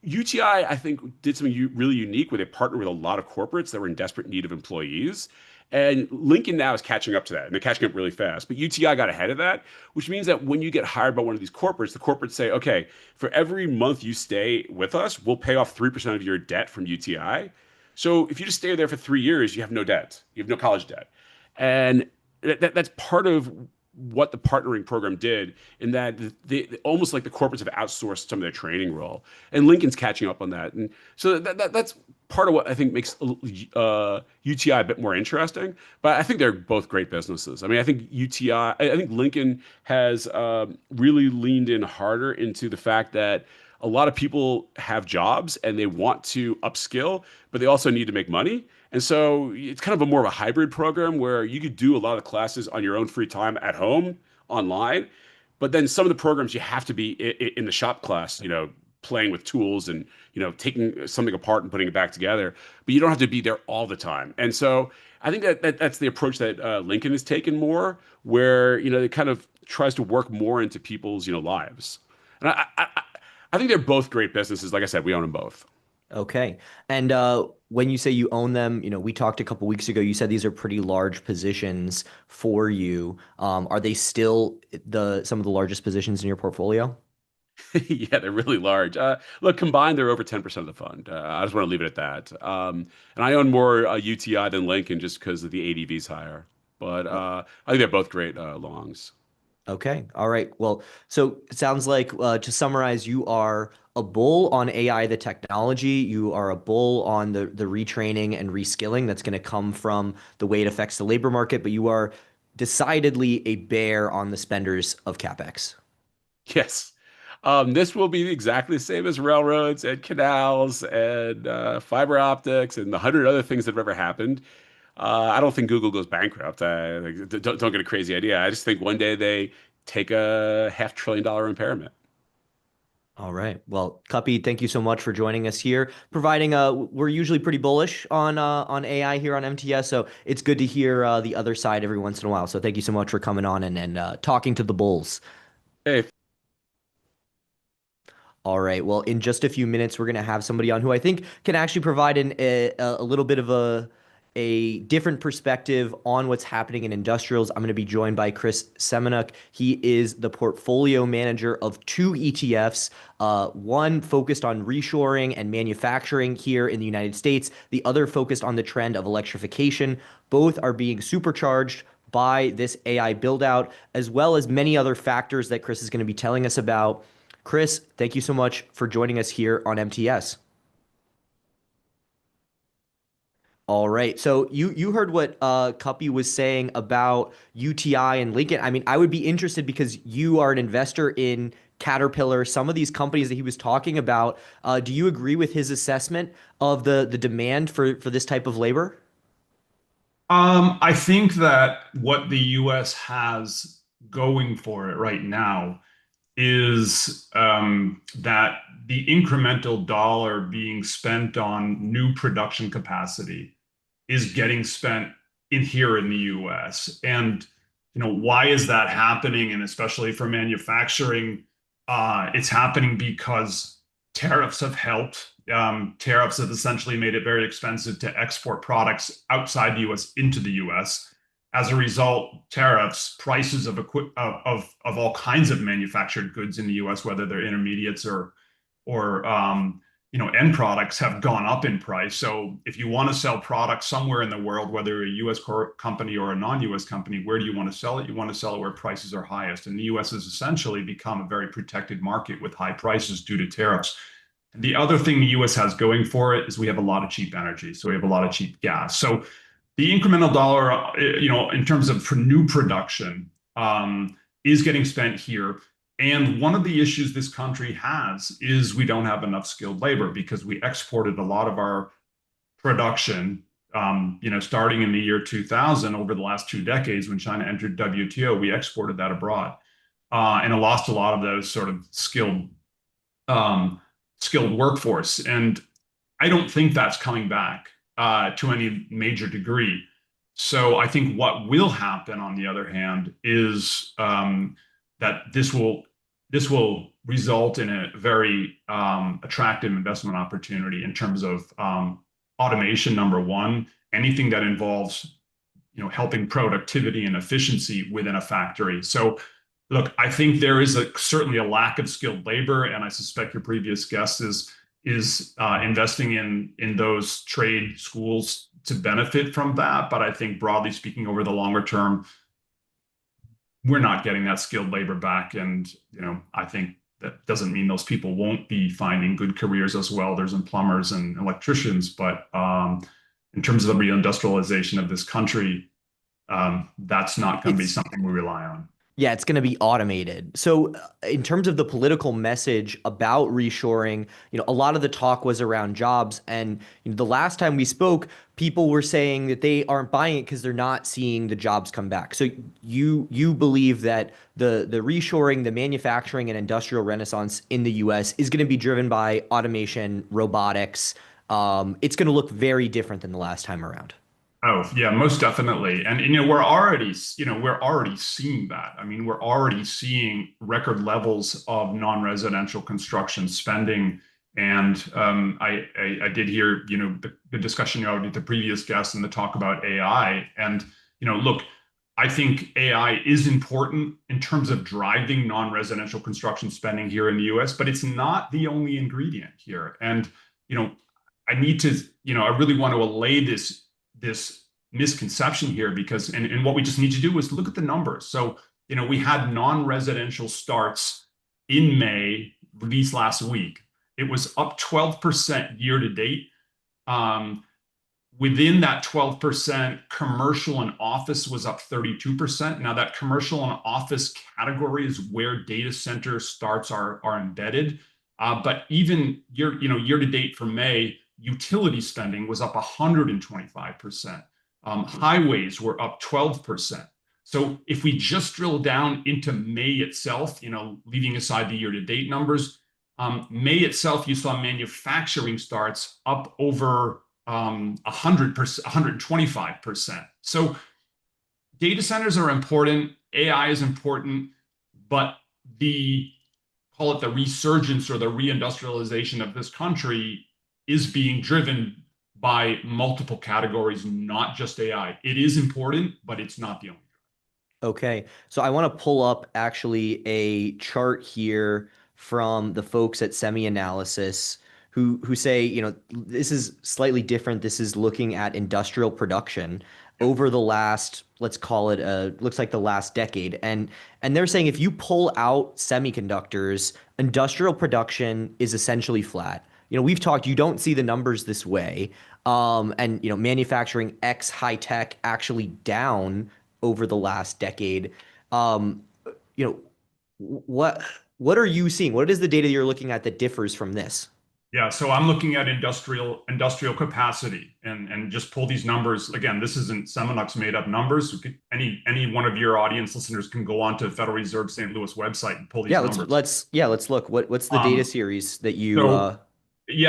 UTI. I think did something really unique where they partnered with a lot of corporates that were in desperate need of employees. And Lincoln now is catching up to that, and they're catching up really fast. But UTI got ahead of that, which means that when you get hired by one of these corporates, the corporates say, "Okay, for every month you stay with us, we'll pay off 3% of your debt from UTI." So if you just stay there for 3 years, you have no debt, you have no college debt. And that's part of what the partnering program did, in that they almost like the corporates have outsourced some of their training role, and Lincoln's catching up on that. And so that's part of what I think makes UTI a bit more interesting. But I think they're both great businesses. I mean, I think I think Lincoln has really leaned in harder into the fact that a lot of people have jobs and they want to upskill, but they also need to make money. And so it's kind of a more of a hybrid program where you could do a lot of classes on your own free time at home online. But then some of the programs you have to be in the shop class, playing with tools and, taking something apart and putting it back together. But you don't have to be there all the time. And so I think that's the approach that Lincoln has taken more, where, it kind of tries to work more into people's, lives. And I think they're both great businesses. Like I said, we own them both. Okay. And when you say you own them, we talked a couple weeks ago, you said these are pretty large positions for you. Are they still some of the largest positions in your portfolio? Yeah, they're really large. Look, combined, they're over 10% of the fund. I just want to leave it at that. And I own more UTI than Lincoln just because of the ADV's higher. But I think they're both great longs. Okay. All right. Well, so it sounds like to summarize, you are a bull on AI, the technology. You are a bull on the retraining and reskilling that's going to come from the way it affects the labor market, but you are decidedly a bear on the spenders of CapEx. Yes. This will be exactly the same as railroads and canals and fiber optics and the 100 other things that have ever happened. I don't think Google goes bankrupt. Don't get a crazy idea. I just think one day they take a $500 billion impairment. All right. Well, Cuppy, thank you so much for joining us here. Providing we're usually pretty bullish on AI here on MTS, so it's good to hear the other side every once in a while. So thank you so much for coming on and talking to the bulls. Hey. All right. Well, in just a few minutes, we're going to have somebody on who I think can actually provide a little bit of a different perspective on what's happening in industrials. I'm going to be joined by Chris Semenuk. He is the portfolio manager of two ETFs, one focused on reshoring and manufacturing here in the United States, the other focused on the trend of electrification. Both are being supercharged by this AI build out, as well as many other factors that Chris is going to be telling us about. Chris, thank you so much for joining us here on MTS. All right. So you heard what Cuppy was saying about UTI and Lincoln. I mean, I would be interested because you are an investor in Caterpillar, some of these companies that he was talking about. Do you agree with his assessment of the demand for this type of labor? I think that what the U.S. has going for it right now is that the incremental dollar being spent on new production capacity is getting spent in here in the US. And why is that happening? And especially for manufacturing, it's happening because tariffs have helped. Tariffs have essentially made it very expensive to export products outside the US into the US. As a result, tariffs, prices of all kinds of manufactured goods in the U.S., whether they're intermediates or end products, have gone up in price. So if you want to sell products somewhere in the world, whether a U.S. company or a non-U.S. company, where do you want to sell it? You want to sell it where prices are highest. And the U.S. has essentially become a very protected market with high prices due to tariffs. The other thing the U.S. has going for it is we have a lot of cheap energy. So we have a lot of cheap gas. So the incremental dollar, in terms of for new production, is getting spent here. And one of the issues this country has is we don't have enough skilled labor because we exported a lot of our production, starting in the year 2000, over the last 2 decades when China entered WTO, we exported that abroad, and it lost a lot of those sort of skilled workforce. And I don't think that's coming back to any major degree. So I think what will happen, on the other hand, is that this will result in a very attractive investment opportunity in terms of automation, number one, anything that involves helping productivity and efficiency within a factory. So look, I think there is certainly a lack of skilled labor, and I suspect your previous guest is investing in those trade schools to benefit from that. But I think broadly speaking, over the longer term, we're not getting that skilled labor back. And, I think that doesn't mean those people won't be finding good careers as well. There's plumbers and electricians, but in terms of the reindustrialization of this country, that's not going to be something we rely on. Yeah, it's going to be automated. So in terms of the political message about reshoring, a lot of the talk was around jobs. And the last time we spoke, people were saying that they aren't buying it because they're not seeing the jobs come back. So you believe that the reshoring, the manufacturing and industrial renaissance in the US is going to be driven by automation, robotics. It's going to look very different than the last time around. Oh, yeah, most definitely. And we're already seeing that. I mean, we're already seeing record levels of non-residential construction spending. And I did hear, the discussion you had with the previous guest and the talk about AI. And, look, I think AI is important in terms of driving non-residential construction spending here in the US, but it's not the only ingredient here. And, I need to, I really want to allay this misconception here because, and what we just need to do is look at the numbers. So, we had non-residential starts in May released last week. It was up 12% year to date. Within that 12%, commercial and office was up 32%. Now that commercial and office category is where data center starts are embedded. But even year to date for May, utility spending was up 125%. Highways were up 12%. So if we just drill down into May itself, leaving aside the year to date numbers, May itself, you saw manufacturing starts up over 100%, 125%. So data centers are important, AI is important, but call it the resurgence or the reindustrialization of this country is being driven by multiple categories, not just AI. It is important, but it's not the only. Okay, so I want to pull up actually a chart here from the folks at SemiAnalysis who say, this is slightly different. This is looking at industrial production over the last, let's call it, looks like the last decade. And they're saying if you pull out semiconductors, industrial production is essentially flat. We've talked, you don't see the numbers this way. And, manufacturing X high tech actually down over the last decade. What are you seeing? What is the data you're looking at that differs from this? Yeah, so I'm looking at industrial capacity and just pull these numbers. Again, this isn't Seminux made up numbers. Any one of your audience listeners can go on to Federal Reserve St. Louis website and pull these numbers. Let's look. What's the data series that you?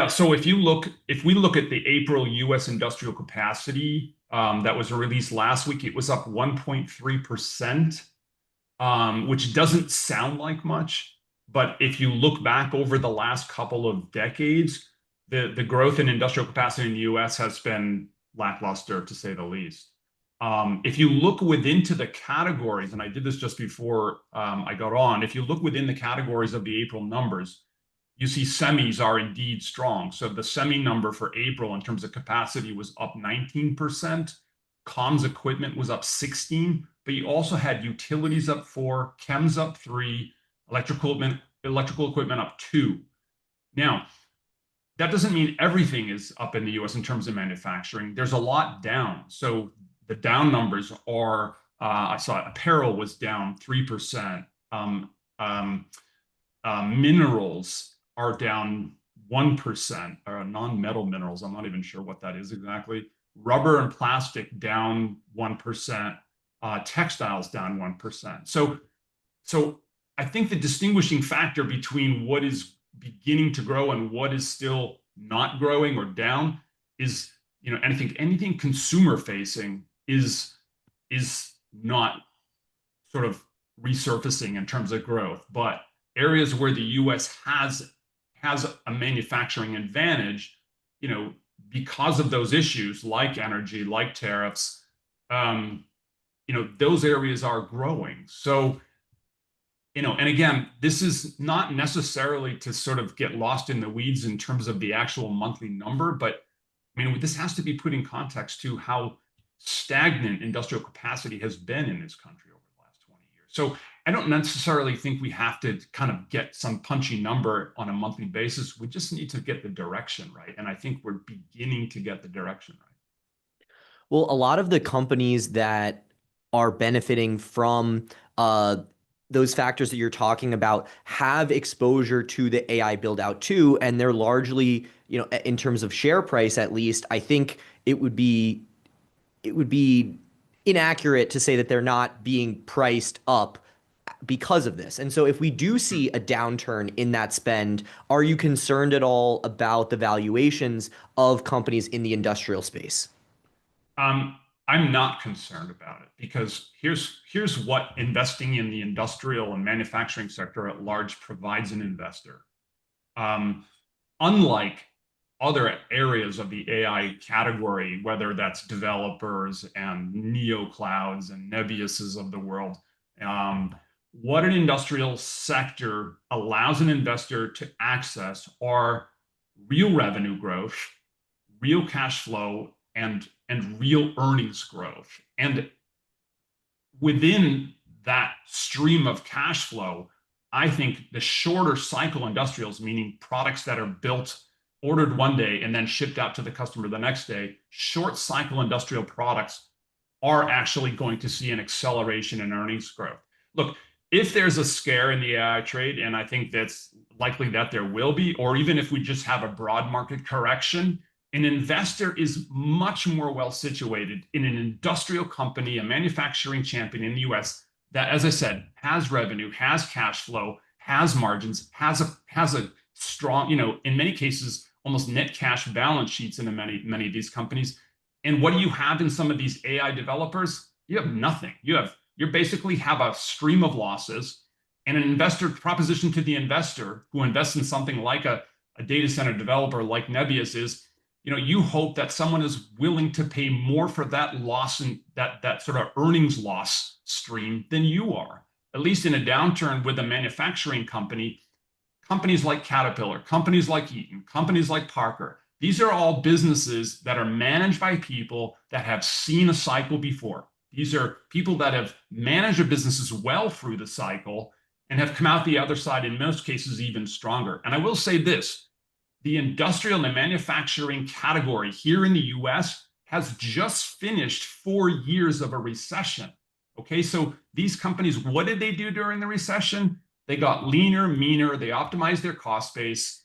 So if we look at the April U.S. industrial capacity that was released last week, it was up 1.3%, which doesn't sound like much. But if you look back over the last couple of decades, the growth in industrial capacity in the U.S. has been lackluster, to say the least. If you look within the categories, and I did this just before I got on, if you look within the categories of the April numbers, you see semis are indeed strong. So the semi number for April in terms of capacity was up 19%. Comms equipment was up 16%, but you also had utilities up 4%, chems up 3%, electrical equipment up 2%. Now, that doesn't mean everything is up in the US in terms of manufacturing. There's a lot down. So the down numbers are, I saw apparel was down 3%. Minerals are down 1%, or non-metal minerals. I'm not even sure what that is exactly. Rubber and plastic down 1%. Textiles down 1%. So I think the distinguishing factor between what is beginning to grow and what is still not growing or down is, and I think anything consumer facing is not sort of resurfacing in terms of growth. But areas where the U.S. has a manufacturing advantage, because of those issues like energy, like tariffs, those areas are growing. So, and again, this is not necessarily to sort of get lost in the weeds in terms of the actual monthly number, but this has to be put in context to how stagnant industrial capacity has been in this country over the last 20 years. So I don't necessarily think we have to kind of get some punchy number on a monthly basis. We just need to get the direction right. And I think we're beginning to get the direction right. Well, a lot of the companies that are benefiting from those factors that you're talking about have exposure to the AI build out too. And they're largely, in terms of share price, at least, I think it would be inaccurate to say that they're not being priced up because of this. And so if we do see a downturn in that spend, are you concerned at all about the valuations of companies in the industrial space? I'm not concerned about it because here's what investing in the industrial and manufacturing sector at large provides an investor. Unlike other areas of the AI category, whether that's developers and neo clouds and Nebiuses of the world, what an industrial sector allows an investor to access are real revenue growth, real cash flow, and and real earnings growth. And within that stream of cash flow, I think the shorter cycle industrials, meaning products that are built, ordered one day, and then shipped out to the customer the next day, short cycle industrial products are actually going to see an acceleration in earnings growth. Look, if there's a scare in the AI trade, and I think that's likely that there will be, or even if we just have a broad market correction, an investor is much more well situated in an industrial company, a manufacturing champion in the US that, as I said, has revenue, has cash flow, has margins, has a strong, in many cases, almost net cash balance sheets in many of these companies. And what do you have in some of these AI developers? You have nothing. You basically have a stream of losses, and an investor proposition to the investor who invests in something like a data center developer like Nebius is, you hope that someone is willing to pay more for that loss and that sort of earnings loss stream than you are. At least in a downturn with a manufacturing company, companies like Caterpillar, companies like Eaton, companies like Parker, these are all businesses that are managed by people that have seen a cycle before. These are people that have managed their businesses well through the cycle and have come out the other side, in most cases, even stronger. And I will say this, the industrial and the manufacturing category here in the US has just finished 4 years of a recession. Okay, so these companies, what did they do during the recession? They got leaner, meaner, they optimized their cost base.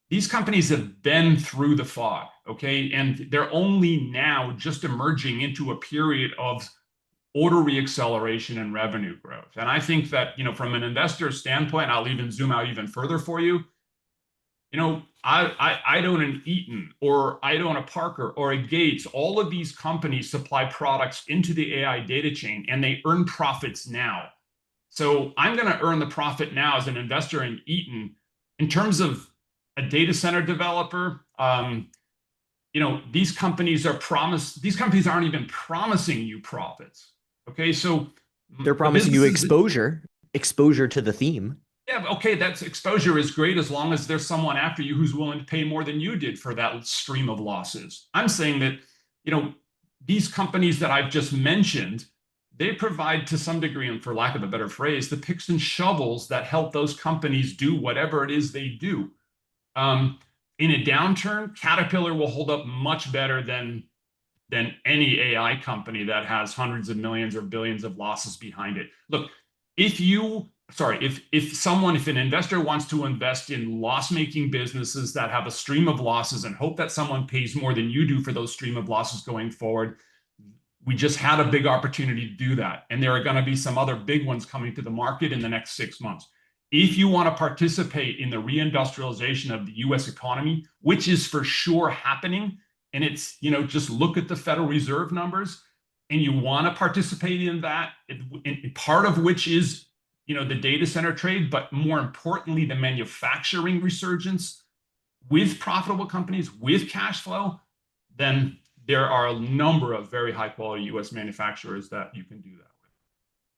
These companies have been through the fog, okay? And they're only now just emerging into a period of order reacceleration and revenue growth. And I think that, from an investor standpoint, I'll even zoom out even further for you. I'd own an Eaton, or I'd own a Parker or a Gates. All of these companies supply products into the AI data chain, and they earn profits now. So I'm going to earn the profit now as an investor in Eaton. In terms of a data center developer, these companies aren't even promising you profits. Okay, so they're promising you exposure to the theme. Yeah, okay, that's exposure is great as long as there's someone after you who's willing to pay more than you did for that stream of losses. I'm saying that, these companies that I've just mentioned, they provide to some degree, and for lack of a better phrase, the picks and shovels that help those companies do whatever it is they do. In a downturn, Caterpillar will hold up much better than any AI company that has hundreds of millions or billions of losses behind it. Look, if an investor wants to invest in loss-making businesses that have a stream of losses and hope that someone pays more than you do for those stream of losses going forward, we just had a big opportunity to do that. And there are going to be some other big ones coming to the market in the next 6 months. If you want to participate in the reindustrialization of the US economy, which is for sure happening, and it's, just look at the Federal Reserve numbers, and you want to participate in that, part of which is, the data center trade, but more importantly, the manufacturing resurgence with profitable companies, with cash flow, then there are a number of very high quality US manufacturers that you can do that with.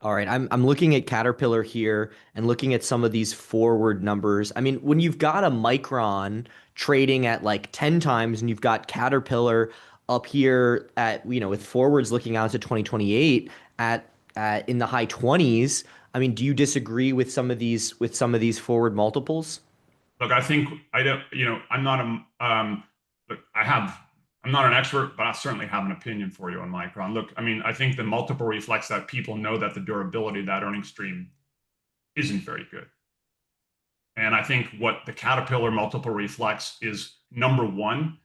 All right, I'm looking at Caterpillar here and looking at some of these forward numbers. I mean, when you've got a Micron trading at like 10 times and you've got Caterpillar up here at, with forwards looking out to 2028 at in the high 20s, I mean, do you disagree with some of these forward multiples? Look, I'm not an expert, but I certainly have an opinion for you on Micron. Look, I mean, I think the multiple reflects that people know that the durability of that earnings stream isn't very good. And I think what the Caterpillar multiple reflects is, number one,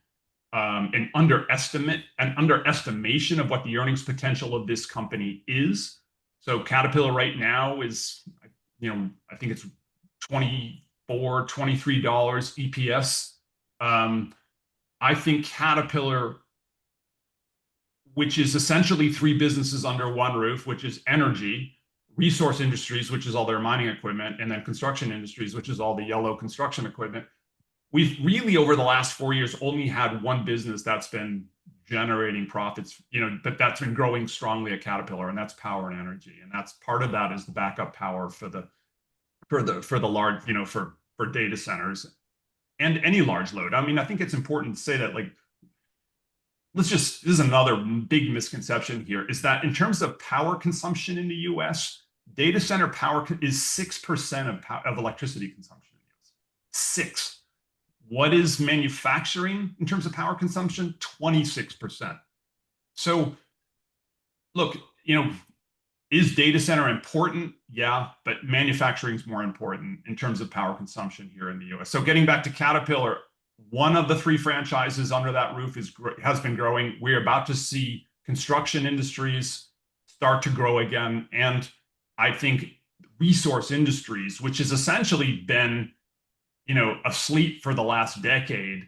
an underestimation of what the earnings potential of this company is. So Caterpillar right now is, I think it's $24, $23 EPS. I think Caterpillar, which is essentially 3 businesses under one roof, which is energy, resource industries, which is all their mining equipment, and then construction industries, which is all the yellow construction equipment. We've really, over the last 4 years, only had one business that's been generating profits, but that's been growing strongly at Caterpillar, and that's power and energy. And that's part of that is the backup power for the large, for data centers and any large load. I mean, I think it's important to say that, this is another big misconception here, is that in terms of power consumption in the US, data center power is 6% of electricity consumption in the US. 6. What is manufacturing in terms of power consumption? 26%. So look, is data center important? Yeah, but manufacturing is more important in terms of power consumption here in the US. So getting back to Caterpillar, one of the 3 franchises under that roof has been growing. We're about to see construction industries start to grow again. And I think resource industries, which has essentially been, asleep for the last decade,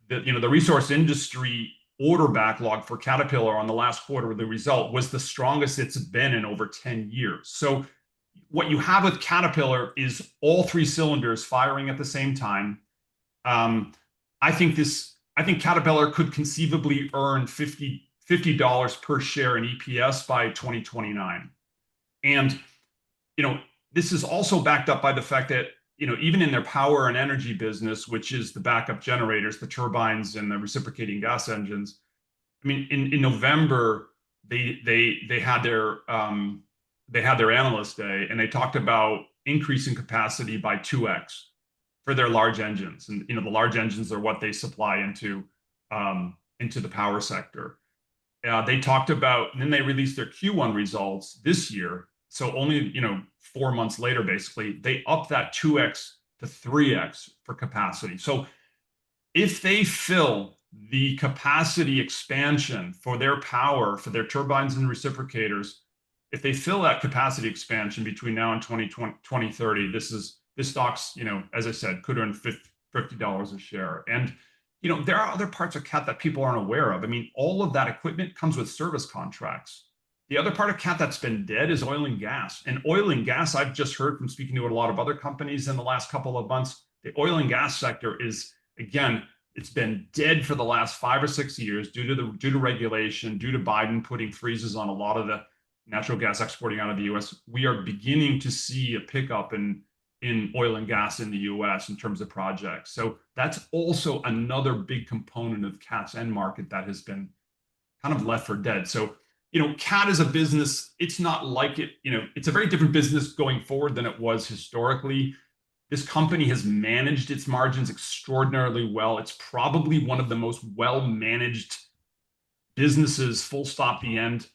the resource industry order backlog for Caterpillar on the last quarter of the result was the strongest it's been in over 10 years. So what you have with Caterpillar is all 3 cylinders firing at the same time. I think Caterpillar could conceivably earn $50 per share in EPS by 2029. And, this is also backed up by the fact that, even in their power and energy business, which is the backup generators, the turbines and the reciprocating gas engines. I mean, in November, they had their analyst day, and they talked about increasing capacity by 2x for their large engines. And the large engines are what they supply into the power sector. They talked about, and then they released their Q1 results this year. So only 4 months later, basically, they upped that 2x to 3x for capacity. So if they fill the capacity expansion for their power, for their turbines and reciprocators, if they fill that capacity expansion between now and 2030, this stock's, as I said, could earn $50 a share. And, there are other parts of CAT that people aren't aware of. I mean, all of that equipment comes with service contracts. The other part of CAT that's been dead is oil and gas. And oil and gas, I've just heard from speaking to a lot of other companies in the last couple of months, the oil and gas sector is, again, it's been dead for the last 5 or 6 years due to regulation, due to Biden putting freezes on a lot of the natural gas exporting out of the US. We are beginning to see a pickup in oil and gas in the US in terms of projects. So that's also another big component of CAT's end market that has been kind of left for dead. So, CAT is a business, it's not like it, it's a very different business going forward than it was historically. This company has managed its margins extraordinarily well. It's probably one of the most well-managed businesses, full stop, the end,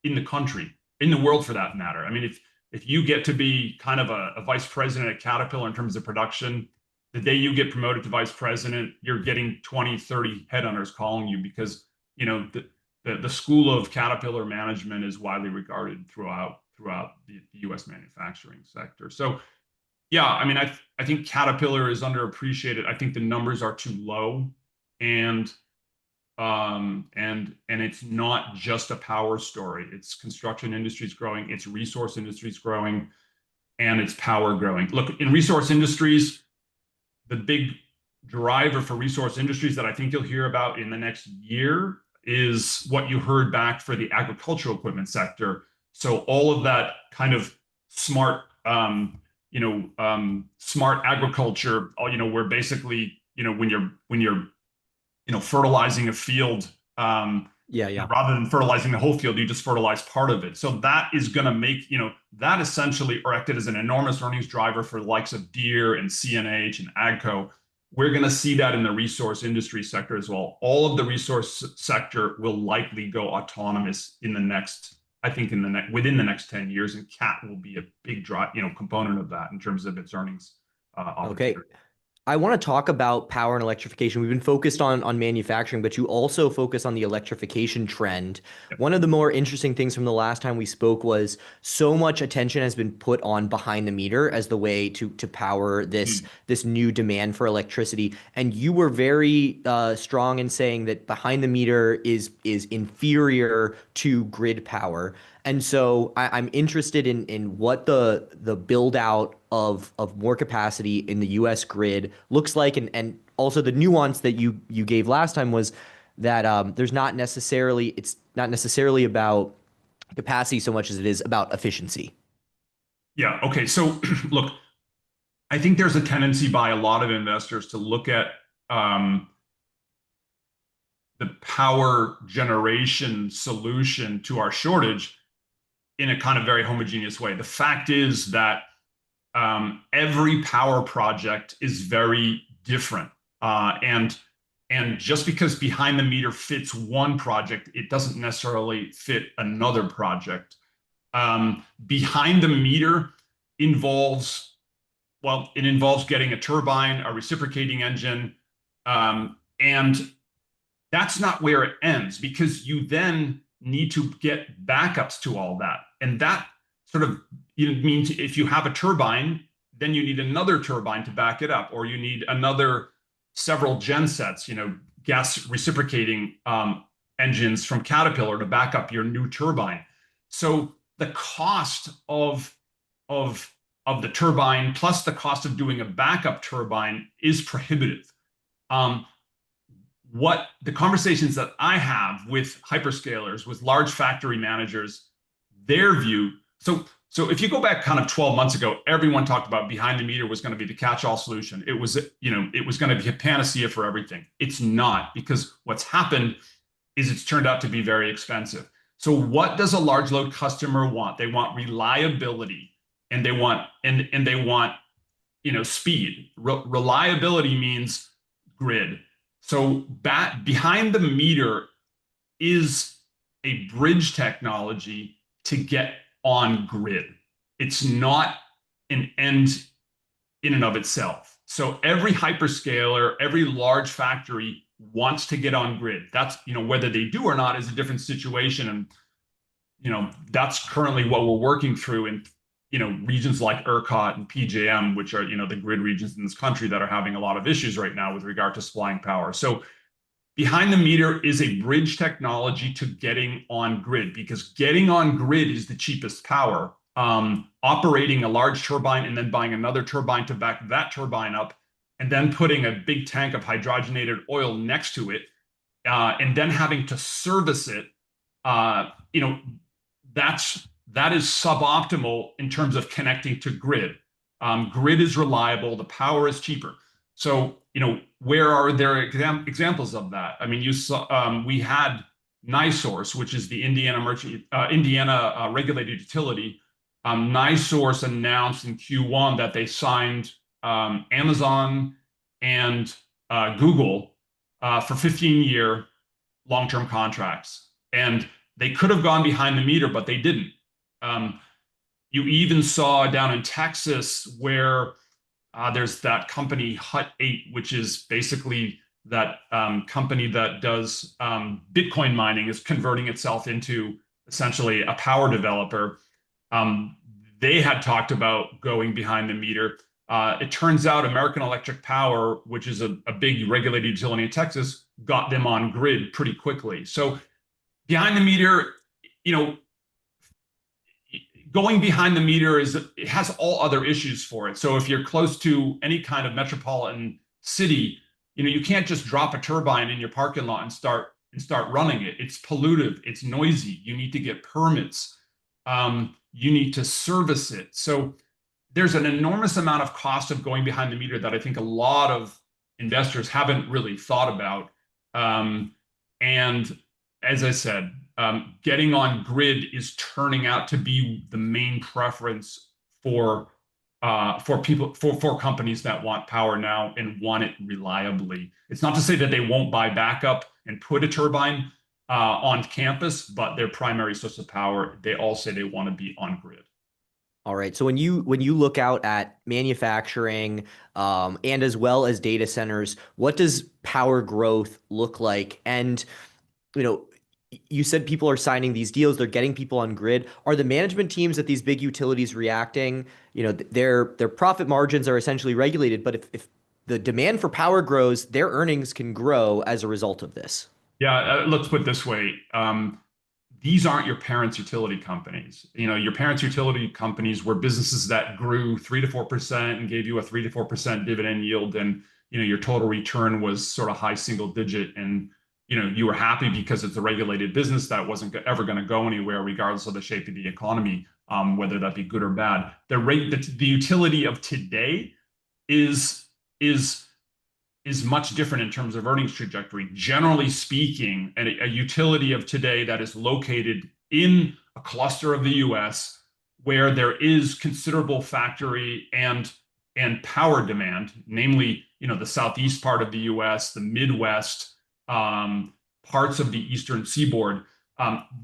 in the country, in the world for that matter. I mean, if you get to be kind of a vice president at Caterpillar in terms of production, the day you get promoted to vice president, you're getting 20, 30 headhunters calling you because, the school of Caterpillar management is widely regarded throughout the U.S. manufacturing sector. So, yeah, I mean, I think Caterpillar is underappreciated. I think the numbers are too low, and it's not just a power story. It's construction industries growing, it's resource industries growing, and it's power growing. Look, in resource industries, the big driver for resource industries that I think you'll hear about in the next year is what you heard back for the agricultural equipment sector. So all of that kind of smart, smart agriculture, where basically, when you're fertilizing a field, rather than fertilizing the whole field, you just fertilize part of it. So that is going to make, that essentially acted as an enormous earnings driver for the likes of Deere and CNH and AGCO. We're going to see that in the resource industry sector as well. All of the resource sector will likely go autonomous within the next 10 years, and CAT will be a big component of that in terms of its earnings. Okay. I want to talk about power and electrification. We've been focused on manufacturing, but you also focus on the electrification trend. Yep. One of the more interesting things from the last time we spoke was so much attention has been put on behind the meter as the way to power this new demand for electricity. And you were very strong in saying that behind the meter is inferior to grid power. And so I'm interested in what the build out of more capacity in the US grid looks like, and also the nuance that you gave last time was that it's not necessarily about capacity so much as it is about efficiency. Yeah. Okay. So look, I think there's a tendency by a lot of investors to look at the power generation solution to our shortage in a kind of very homogeneous way. The fact is that every power project is very different. And just because behind the meter fits one project, it doesn't necessarily fit another project. Behind the meter involves, well, it involves getting a turbine, a reciprocating engine, and that's not where it ends, because you then need to get backups to all that. And that sort of means if you have a turbine, then you need another turbine to back it up, or you need another several gensets, gas reciprocating engines from Caterpillar to back up your new turbine. So the cost of the turbine plus the cost of doing a backup turbine is prohibitive. What the conversations that I have with hyperscalers, with large factory managers, their view. So if you go back kind of 12 months ago, everyone talked about behind the meter was going to be the catch-all solution. It was going to be a panacea for everything. It's not, because what's happened is it's turned out to be very expensive. So what does a large load customer want? They want reliability, and they want speed. Reliability means grid. So behind the meter is a bridge technology to get on grid. It's not an end in and of itself. So every hyperscaler, every large factory wants to get on grid. That's, whether they do or not is a different situation. And, that's currently what we're working through in, regions like ERCOT and PJM, which are, the grid regions in this country that are having a lot of issues right now with regard to supplying power. So behind the meter is a bridge technology to getting on grid, because getting on grid is the cheapest power. Operating a large turbine and then buying another turbine to back that turbine up, and then putting a big tank of hydrogenated oil next to it, and then having to service it, that is suboptimal in terms of connecting to grid. Grid is reliable, the power is cheaper. So, where are there examples of that? I mean, you saw we had NiSource, which is the Indiana regulated utility. NiSource announced in Q1 that they signed Amazon and Google for 15-year long-term contracts, and they could have gone behind the meter, but they didn't. You even saw down in Texas where there's that company Hut 8, which is basically that company that does Bitcoin mining, is converting itself into essentially a power developer. They had talked about going behind the meter. It turns out American Electric Power, which is a big regulated utility in Texas, got them on grid pretty quickly. So behind the meter, going behind the meter it has all other issues for it. So if you're close to any kind of metropolitan city, you can't just drop a turbine in your parking lot and start running it. It's pollutive, it's noisy. You need to get permits. You need to service it. So there's an enormous amount of cost of going behind the meter that I think a lot of investors haven't really thought about. And as I said, getting on grid is turning out to be the main preference for people, for companies that want power now and want it reliably. It's not to say that they won't buy backup and put a turbine on campus, but their primary source of power, they all say they want to be on grid. All right. So when you look out at manufacturing and as well as data centers, what does power growth look like? And you said people are signing these deals, they're getting people on grid. Are the management teams at these big utilities reacting? Their profit margins are essentially regulated, but if the demand for power grows, their earnings can grow as a result of this. Yeah, let's put it this way. These aren't your parents' utility companies. Your parents' utility companies were businesses that grew 3 to 4% and gave you a 3 to 4% dividend yield, and your total return was sort of high single digit, and you were happy because it's a regulated business that wasn't ever going to go anywhere, regardless of the shape of the economy, whether that be good or bad. The utility of today is is much different in terms of earnings trajectory. Generally speaking, a utility of today that is located in a cluster of the US where there is considerable factory and power demand, namely, the southeast part of the US, the Midwest, parts of the Eastern Seaboard,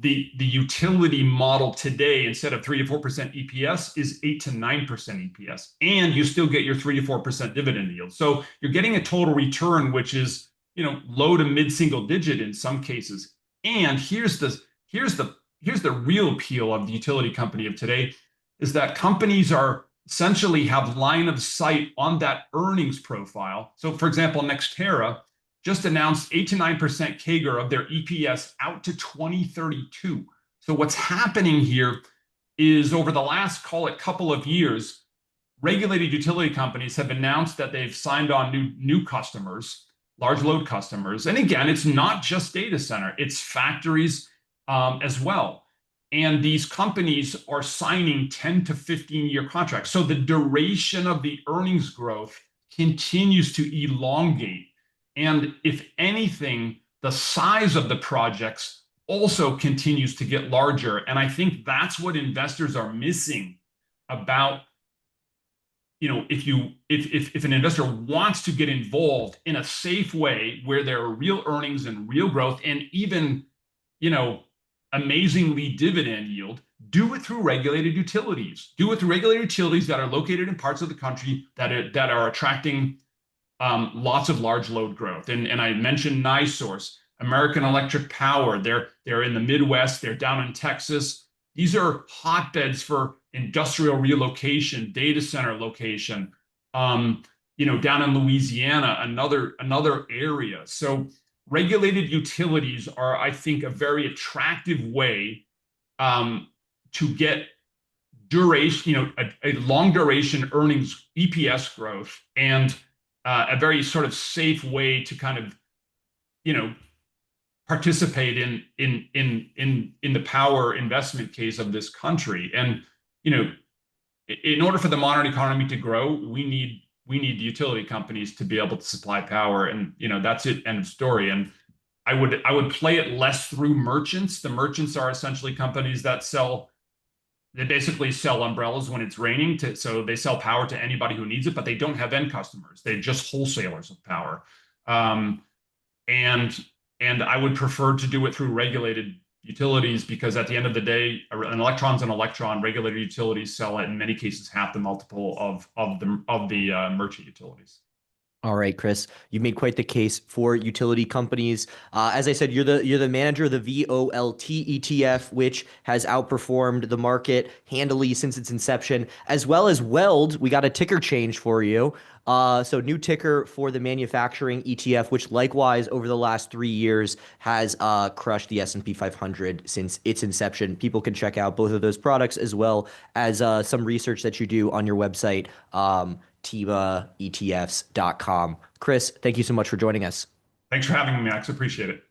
the utility model today, instead of 3 to 4% EPS, is 8 to 9% EPS, and you still get your 3 to 4% dividend yield. So you're getting a total return which is low to mid single digit in some cases. And here's the real appeal of the utility company of today, is that companies are essentially have line of sight on that earnings profile. So for example, Nextera just announced 8 to 9% CAGR of their EPS out to 2032. So what's happening here is, over the last, call it, couple of years, regulated utility companies have announced that they've signed on new customers, large load customers. And again, it's not just data center, it's factories as well. And these companies are signing 10 to 15-year contracts. So the duration of the earnings growth continues to elongate. And if anything, the size of the projects also continues to get larger. And I think that's what investors are missing about, if an investor wants to get involved in a safe way where there are real earnings and real growth and even, amazingly dividend yield, do it through regulated utilities. Do it through regulated utilities that are located in parts of the country that are attracting lots of large load growth. And I mentioned NiSource, American Electric Power. They're in the Midwest. They're down in Texas. These are hotbeds for industrial relocation, data center location. Down in Louisiana, another area. So regulated utilities are, I think, a very attractive way to get duration, a long duration earnings EPS growth, and a very sort of safe way to kind of, participate in the power investment case of this country. And in order for the modern economy to grow, we need the utility companies to be able to supply power, and that's it, end of story. And I would play it less through merchants. The merchants are essentially companies that they basically sell umbrellas when it's raining, so they sell power to anybody who needs it, but they don't have end customers. They're just wholesalers of power. And I would prefer to do it through regulated utilities, because at the end of the day, an electron's an electron. Regulated utilities sell it in many cases half the multiple of the merchant utilities. All right, Chris, you made quite the case for utility companies. As I said, you're the manager of the VOLT ETF, which has outperformed the market handily since its inception, as well as WELD. We got a ticker change for you. So new ticker for the manufacturing ETF, which likewise over the last 3 years has crushed the S&P 500 since its inception. People can check out both of those products, as well as some research that you do on your website, TIBAETFs.com. Chris, thank you so much for joining us. Thanks for having me, Max. Appreciate it.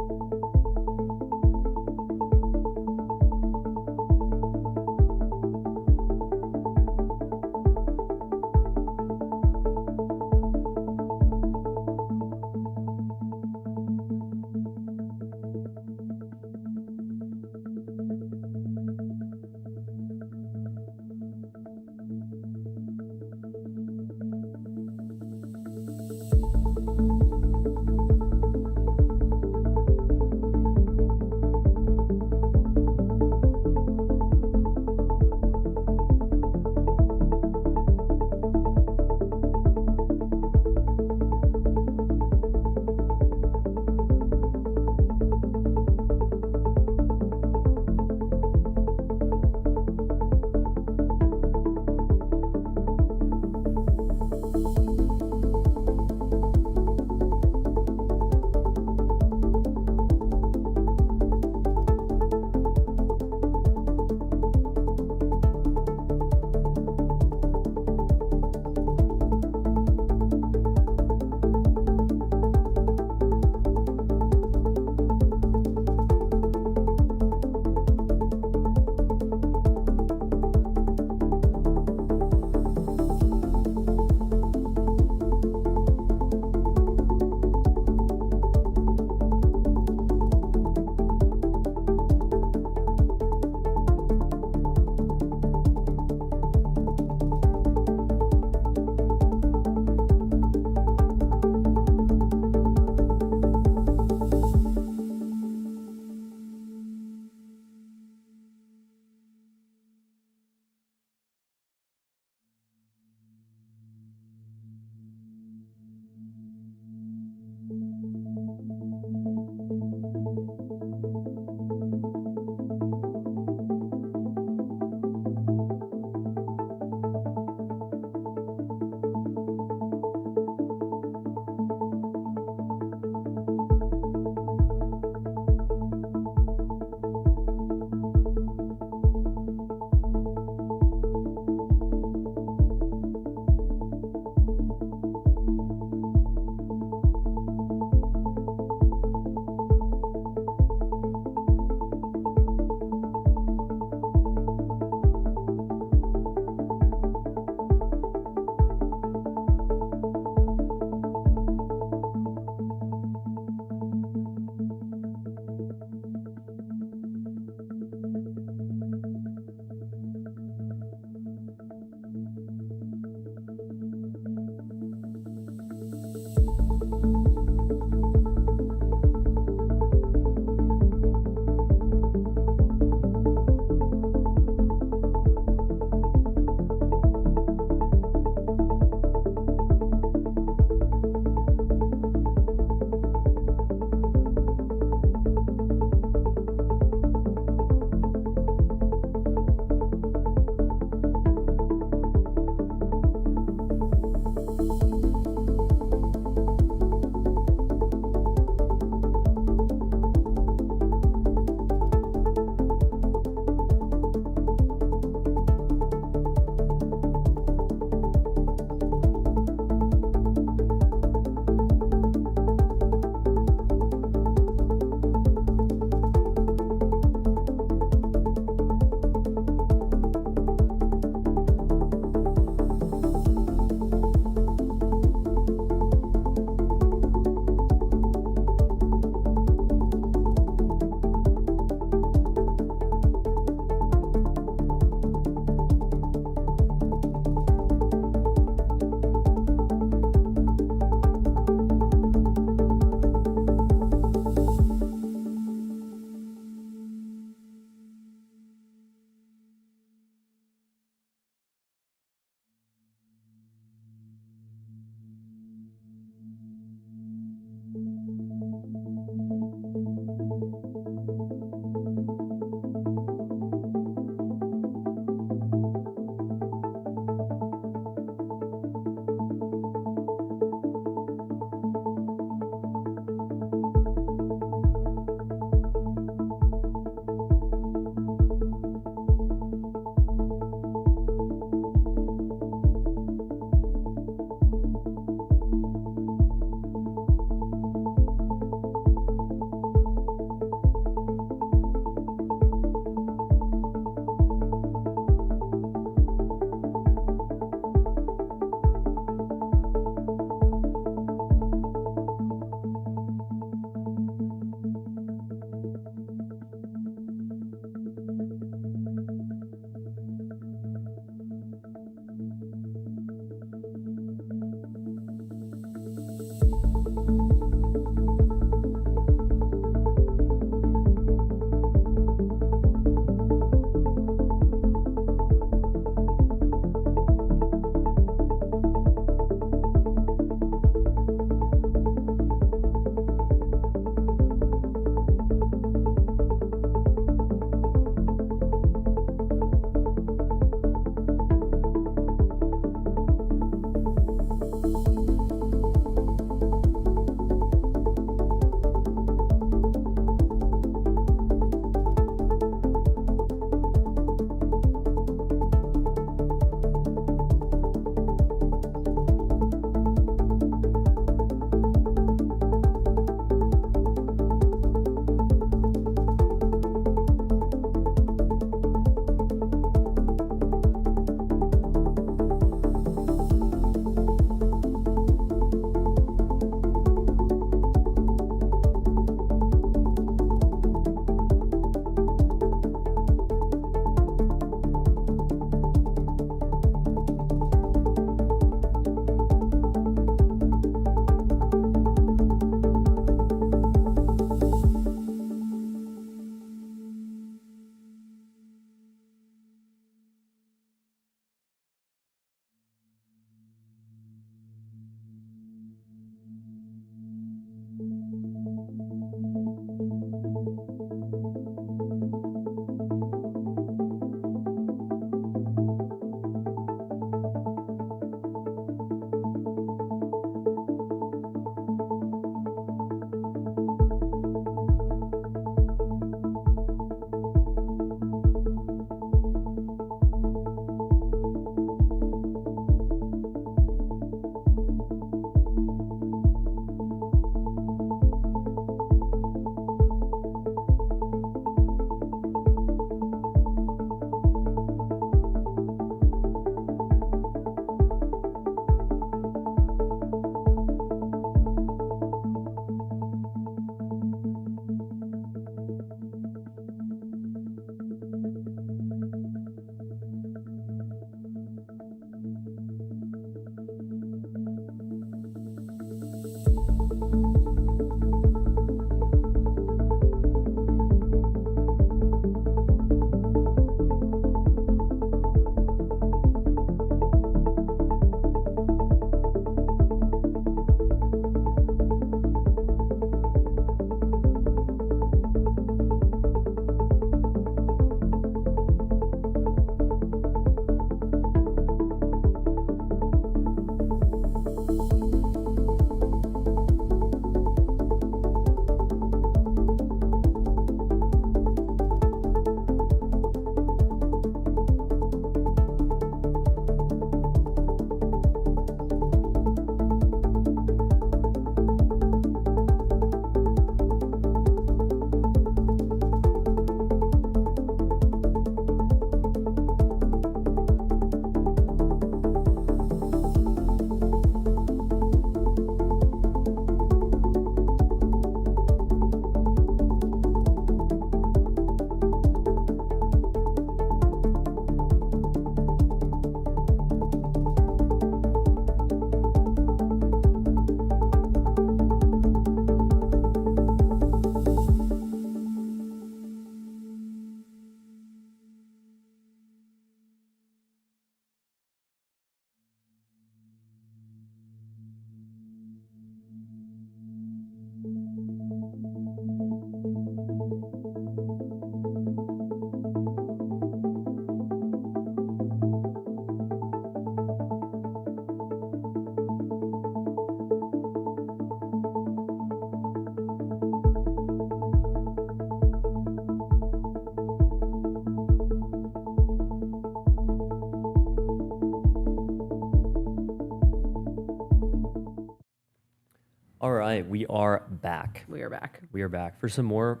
All right, we are back. We are back. We are back for some more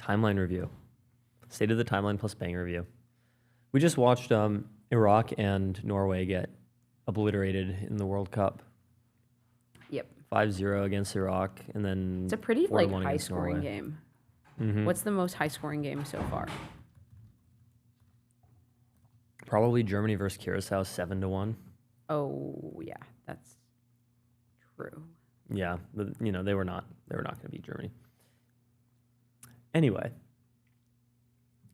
timeline review. State of the timeline plus bang review. We just watched Iraq and Norway get obliterated in the World Cup. Yep. 5-0 against Iraq, and then It's a pretty 4-1 high against scoring Norway. game. Mhm. What's the most high scoring game so far? Probably Germany versus Curacao, 7-1. Oh yeah, that's true. Yeah, but, you know, they were not going to beat Germany. Anyway,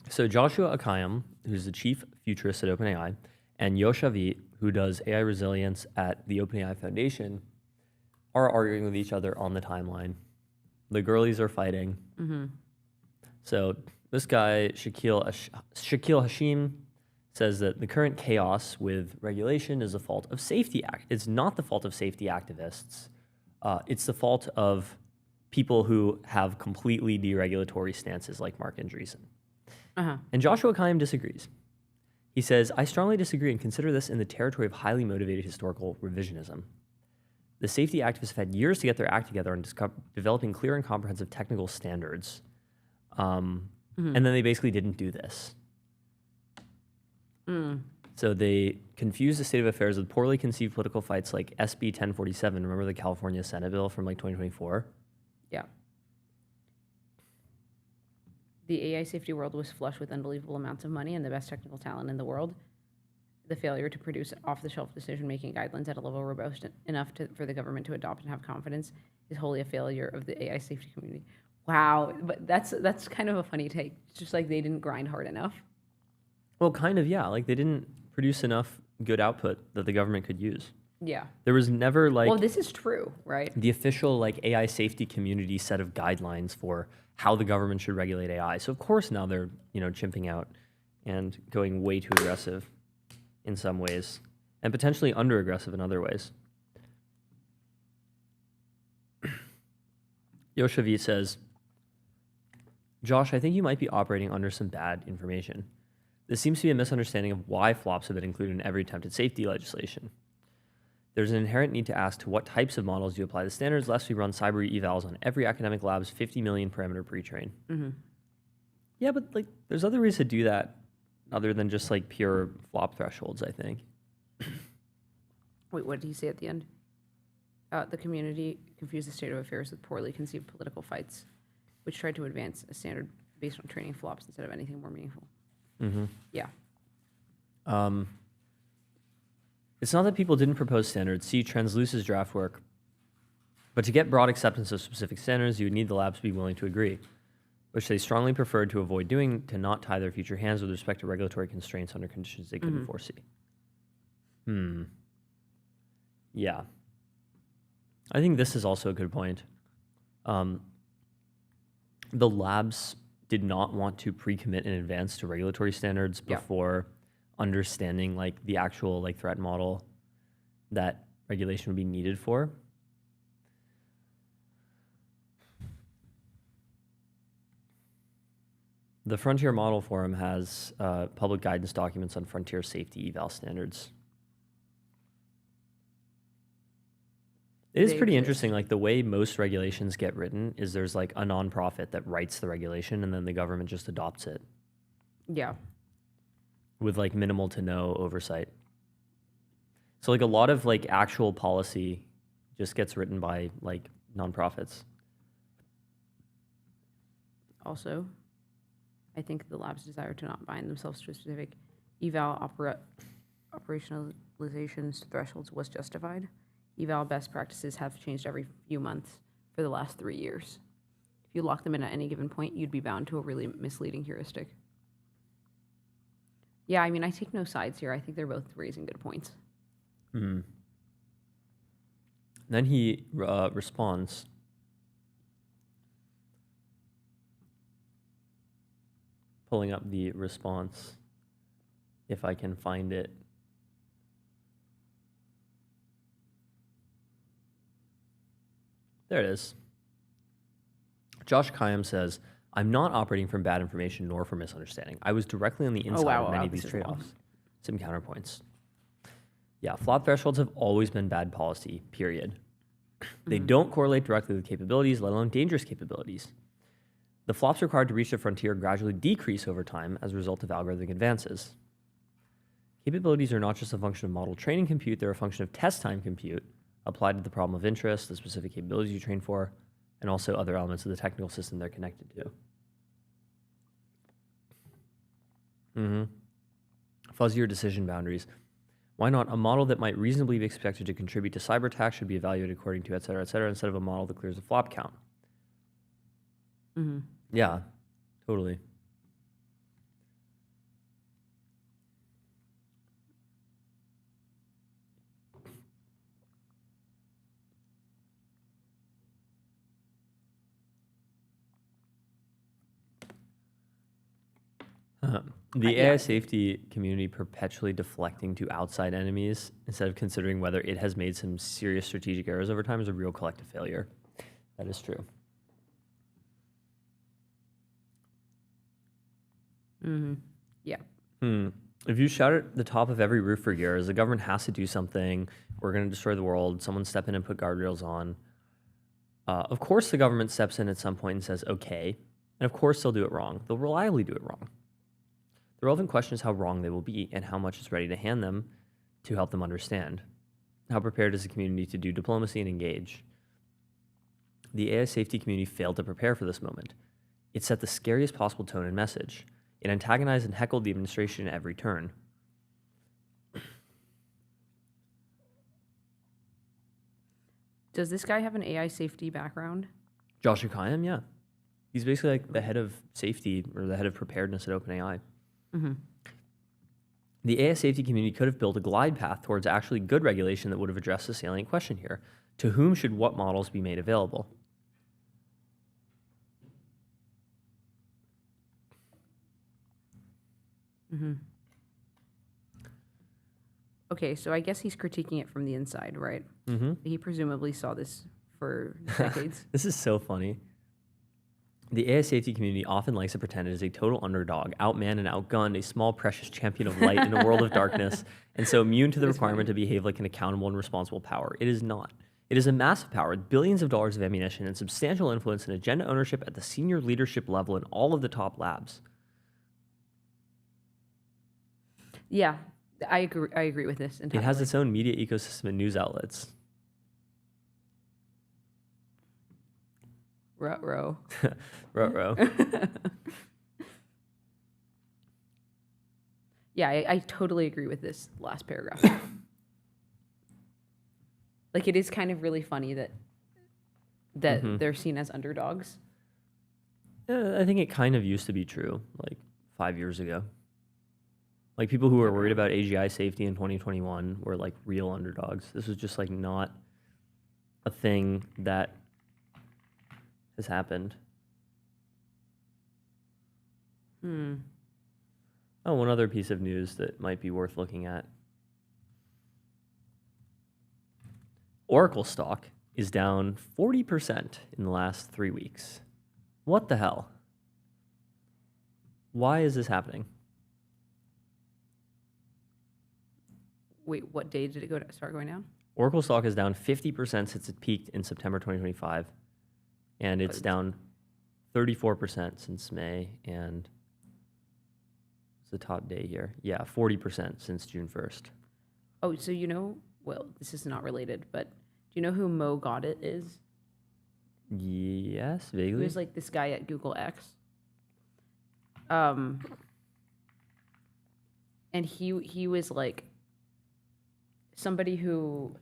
so Joshua Akayam, who's the chief futurist at OpenAI, and Yoshavit, who does AI resilience at the OpenAI Foundation, are arguing with each other on the timeline. The girlies are fighting. Mm-hmm. So this guy, Shaquille Hashim, says that the current chaos with regulation is the fault of safety act. It's not the fault of safety activists. It's the fault of people who have completely deregulatory stances like Mark Andreessen. Uh-huh. And Joshua Kaim disagrees. He says, I strongly disagree and consider this in the territory of highly motivated historical revisionism. The safety activists have had years to get their act together on developing clear and comprehensive technical standards. And then they basically didn't do this. So they confused the state of affairs with poorly conceived political fights like SB 1047. Remember the California Senate bill from like 2024? Yeah. The AI safety world was flush with unbelievable amounts of money and the best technical talent in the world. The failure to produce off-the-shelf decision-making guidelines at a level robust enough for the government to adopt and have confidence is wholly a failure of the AI safety community. Wow, but that's kind of a funny take. It's just like they didn't grind hard enough. Well, kind of, yeah. Like they didn't produce enough good output that the government could use. Yeah. There was never like... Well, this is true, right? The official like AI safety community set of guidelines for how the government should regulate AI. So of course now they're, you know, chimping out and going way too aggressive in some ways and potentially under aggressive in other ways. Yoshavit says, Josh, I think you might be operating under some bad information. This seems to be a misunderstanding of why flops have been included in every attempt at safety legislation. There's an inherent need to ask to what types of models do you apply the standards, lest we run cyber evals on every academic lab's 50 million parameter pre-train. Mm-hmm. Yeah, but like, there's other ways to do that other than just like pure flop thresholds, I think. Wait, what did he say at the end? The community confused the state of affairs with poorly conceived political fights, which tried to advance a standard based on training flops instead of anything more meaningful. Mm-hmm. Yeah. It's not that people didn't propose standards. See Transluce's draft work. But to get broad acceptance of specific standards, you would need the labs to be willing to agree, which they strongly preferred to avoid doing to not tie their future hands with respect to regulatory constraints under conditions they couldn't foresee. Yeah. I think this is also a good point. The labs did not want to pre-commit in advance to regulatory standards before understanding like the actual like threat model that regulation would be needed for. The Frontier Model Forum has public guidance documents on frontier safety eval standards. It is pretty interesting, like the way most regulations get written is there's like a nonprofit that writes the regulation and then the government just adopts it. Yeah. With like minimal to no oversight. So like a lot of like actual policy just gets written by like nonprofits. Also, I think the lab's desire to not bind themselves to a specific eval operationalization thresholds was justified. Eval best practices have changed every few months for the last 3 years. If you lock them in at any given point, you'd be bound to a really misleading heuristic. Yeah, I mean, I take no sides here. I think they're both raising good points. Then he responds. Pulling up the response, if I can find it. There it is. Josh Kaim says, I'm not operating from bad information nor from misunderstanding. I was directly on the inside of many of these trade-offs. Some counterpoints. Yeah, flop thresholds have always been bad policy, period. They don't correlate directly with capabilities, let alone dangerous capabilities. The flops required to reach the frontier gradually decrease over time as a result of algorithmic advances. Capabilities are not just a function of model training compute, they're a function of test time compute applied to the problem of interest, the specific capabilities you train for, and also other elements of the technical system they're connected to. Fuzzier decision boundaries. Why not? A model that might reasonably be expected to contribute to cyber attacks should be evaluated according to et cetera, instead of a model that clears a flop count. Yeah, totally. The AI safety community perpetually deflecting to outside enemies instead of considering whether it has made some serious strategic errors over time is a real collective failure. That is true. Yeah. If you shout at the top of every roof for years, the government has to do something, we're going to destroy the world, someone step in and put guardrails on. Of course the government steps in at some point and says, okay, and of course they'll do it wrong. They'll reliably do it wrong. The relevant question is how wrong they will be and how much is ready to hand them to help them understand. How prepared is the community to do diplomacy and engage? The AI safety community failed to prepare for this moment. It set the scariest possible tone and message. It antagonized and heckled the administration at every turn. Does this guy have an AI safety background? Josh Ukayam, yeah. He's basically like the head of safety or the head of preparedness at OpenAI. The AI safety community could have built a glide path towards actually good regulation that would have addressed the salient question here. To whom should what models be made available? Okay, so I guess he's critiquing it from the inside, right? He presumably saw this for decades. This is so funny. The AI safety community often likes to pretend it is a total underdog, outmanned and outgunned, a small, precious champion of light in a world of darkness, and so immune to the requirement to behave like an accountable and responsible power. It is not. It is a massive power with billions of dollars of ammunition and substantial influence and agenda ownership at the senior leadership level in all of the top labs. Yeah, I agree with this entirely. It has its own media ecosystem and news outlets. Ruh-roh. Ruh-roh. Yeah, I totally agree with this last paragraph. Like, it is kind of really funny that they're seen as underdogs. I think it kind of used to be true, like 5 years ago. Like, people who were worried about AGI safety in 2021 were like real underdogs. This was just like not a thing that has happened. Oh, one other piece of news that might be worth looking at. Oracle stock is down 40% in the last 3 weeks. What the hell? Why is this happening? Wait, what day did it start going down? Oracle stock is down 50% since it peaked in September 2025. And it's down 34% since May, and it's the top day here. Yeah, 40% since June 1st. Oh, so well, this is not related, but do you know who Mo Godit is? Yes, vaguely. He was like this guy at Google X. And he was like somebody who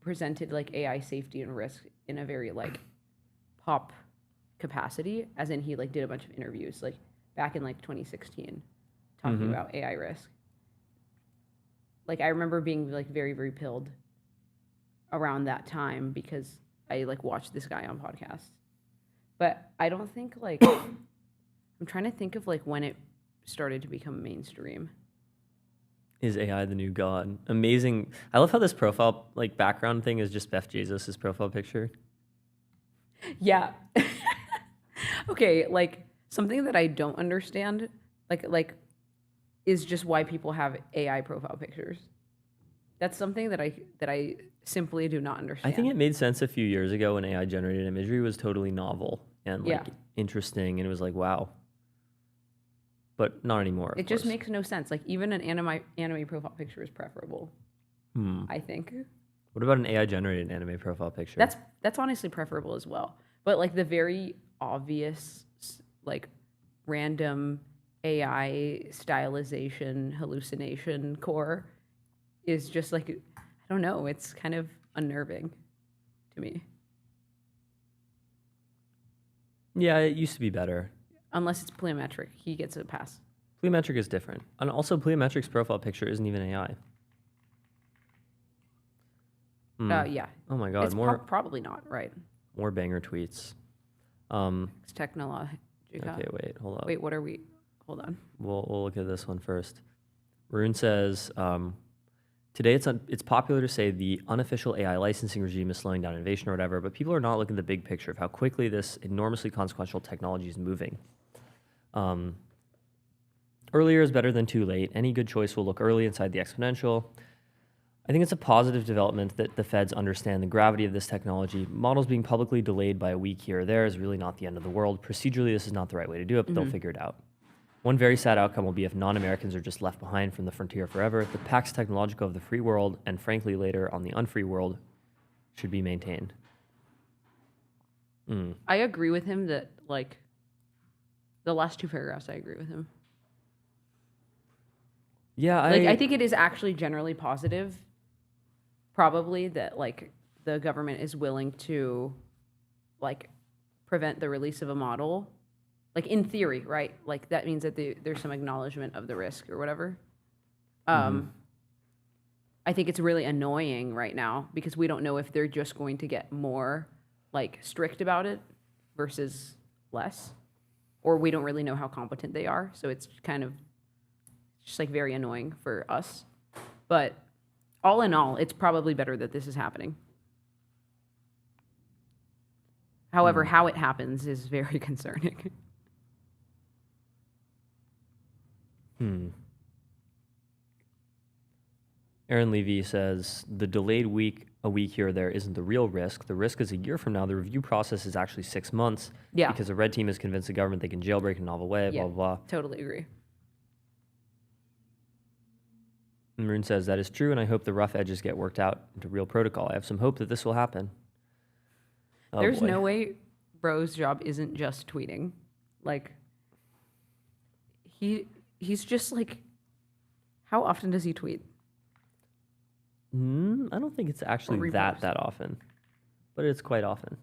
presented like AI safety and risk in a very like pop capacity, as in he like did a bunch of interviews like back in like 2016 talking about AI risk. Like, I remember being like very, very pilled around that time because I like watched this guy on podcasts. But I don't think like I'm trying to think of like when it started to become mainstream. Is AI the new god? Amazing. I love how this profile, like, background thing is just Beth Jesus' profile picture. Yeah. Okay, like, something that I don't understand, like, is just why people have AI profile pictures. That's something that I simply do not understand. I think it made sense a few years ago when AI generated imagery was totally novel and like Yeah. interesting, and it was like, wow. But not anymore. It just makes no sense. Like even an anime profile picture is preferable. I think. What about an AI generated anime profile picture? That's honestly preferable as well. But like the very obvious like random AI stylization hallucination core is just like, I don't know, it's kind of unnerving to me. Yeah, it used to be better. Unless it's pleometric, he gets a pass. Pleometric is different. And also Pleometric's profile picture isn't even AI. Yeah. Oh my god, It's probably not, right? More banger tweets. It's technological. Okay, wait, hold on. Wait, what are we? Hold on. We'll look at this one first. Rune says, today it's popular to say the unofficial AI licensing regime is slowing down innovation or whatever, but people are not looking at the big picture of how quickly this enormously consequential technology is moving. Earlier is better than too late. Any good choice will look early inside the exponential. I think it's a positive development that the feds understand the gravity of this technology. Models being publicly delayed by a week here or there is really not the end of the world. Procedurally, this is not the right way to do it, but they'll figure it out. One very sad outcome will be if non-Americans are just left behind from the frontier forever. The Pax Technologica of the free world, and frankly later on the unfree world, should be maintained. I agree with him that, like, the last two paragraphs, I agree with him. Yeah, I think it is actually generally positive, probably, that, like, the government is willing to, like, prevent the release of a model. Like, in theory, right? Like, that means that there's some acknowledgement of the risk or whatever. I think it's really annoying right now because we don't know if they're just going to get more, like, strict about it versus less. Or we don't really know how competent they are. So it's kind of just, like, very annoying for us. But all in all, it's probably better that this is happening. However, how it happens is very concerning. Aaron Levy says, the delayed a week here or there isn't the real risk. The risk is a year from now. The review process is actually 6 months. Yeah. Because the red team has convinced the government they can jailbreak in a novel way, blah, blah, blah. Totally agree. And Maroon says, that is true, and I hope the rough edges get worked out into real protocol. I have some hope that this will happen. There's no way Bro's job isn't just tweeting. Like, he's just, like, how often does he tweet? I don't think it's actually that often, but it's quite often.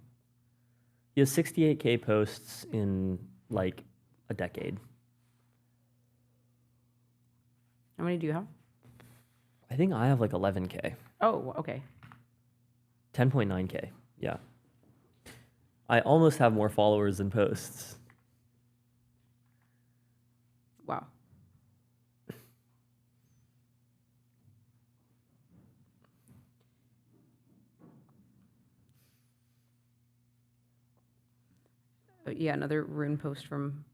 He has 68K posts in, like, a decade. How many do you have? I think I have, like, 11K. Oh, okay. 10.9K, yeah. I almost have more followers than posts. Wow. Yeah, another Rune post from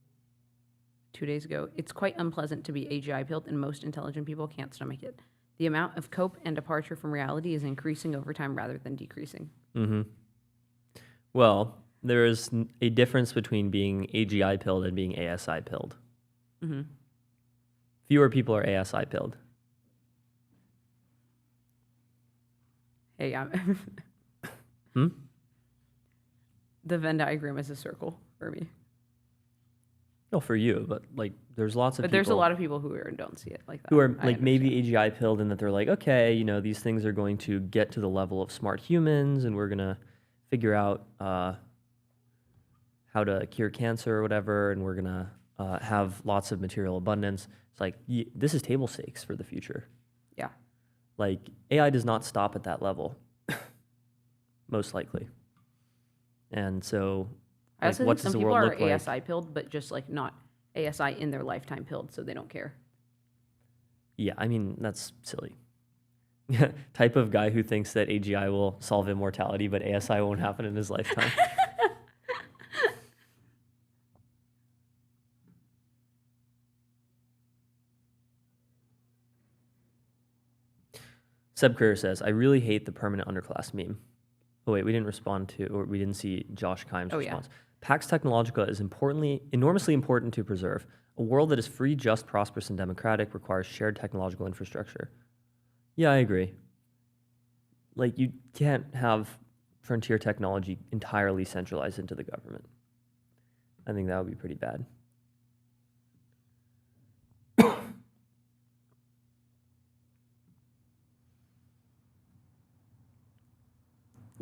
2 days ago. It's quite unpleasant to be AGI pilled, and most intelligent people can't stomach it. The amount of cope and departure from reality is increasing over time rather than decreasing. Well, there is a difference between being AGI pilled and being ASI pilled. Fewer people are ASI pilled. Hey, the Venn diagram is a circle for me. No, for you, but, like, there's lots of people. But there's a lot of people who don't see it like that. Who are, like, maybe AGI pilled in that they're like, okay, you know, these things are going to get to the level of smart humans, and we're going to figure out how to cure cancer or whatever, and we're going to have lots of material abundance. It's like, this is table stakes for the future. Yeah. Like, AI does not stop at that level, most likely. And so, I also what think does some the people world are look like? ASI pilled, but just, like, not ASI in their lifetime pilled, so they don't care. Yeah, I mean, that's silly. Type of guy who thinks that AGI will solve immortality, but ASI won't happen in his lifetime. Seb Career says, I really hate the permanent underclass meme. Oh, wait, we didn't respond to, or we didn't see Josh Kimes' response. Pax Technologica is enormously important to preserve. A world that is free, just, prosperous, and democratic requires shared technological infrastructure. Yeah, I agree. Like, you can't have frontier technology entirely centralized into the government. I think that would be pretty bad.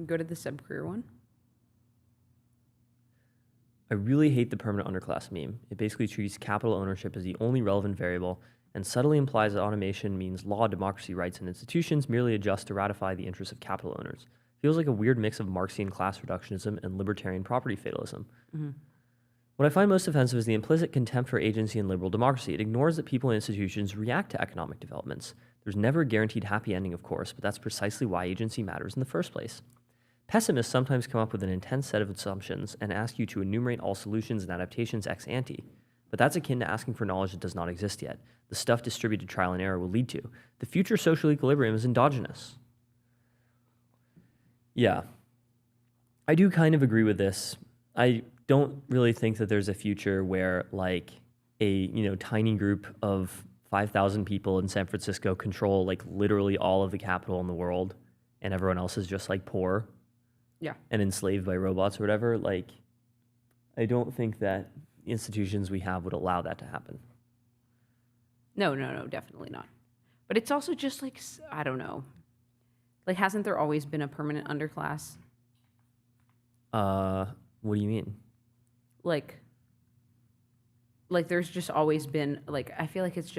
Go to the sub-career one. I really hate the permanent underclass meme. It basically treats capital ownership as the only relevant variable and subtly implies that automation means law, democracy, rights, and institutions merely adjust to ratify the interests of capital owners. Feels like a weird mix of Marxian class reductionism and libertarian property fatalism. Mm-hmm. What I find most offensive is the implicit contempt for agency and liberal democracy. It ignores that people and institutions react to economic developments. There's never a guaranteed happy ending, of course, but that's precisely why agency matters in the first place. Pessimists sometimes come up with an intense set of assumptions and ask you to enumerate all solutions and adaptations ex ante. But that's akin to asking for knowledge that does not exist yet. The stuff distributed trial and error will lead to. The future social equilibrium is endogenous. Yeah. I do kind of agree with this. I don't really think that there's a future where like a, tiny group of 5,000 people in San Francisco control like literally all of the capital in the world and everyone else is just like poor. Yeah. And enslaved by robots or whatever. Like, I don't think that institutions we have would allow that to happen. No, definitely not. But it's also just like, I don't know. Like, hasn't there always been a permanent underclass? What do you mean? Like there's just always been, like, I feel like it's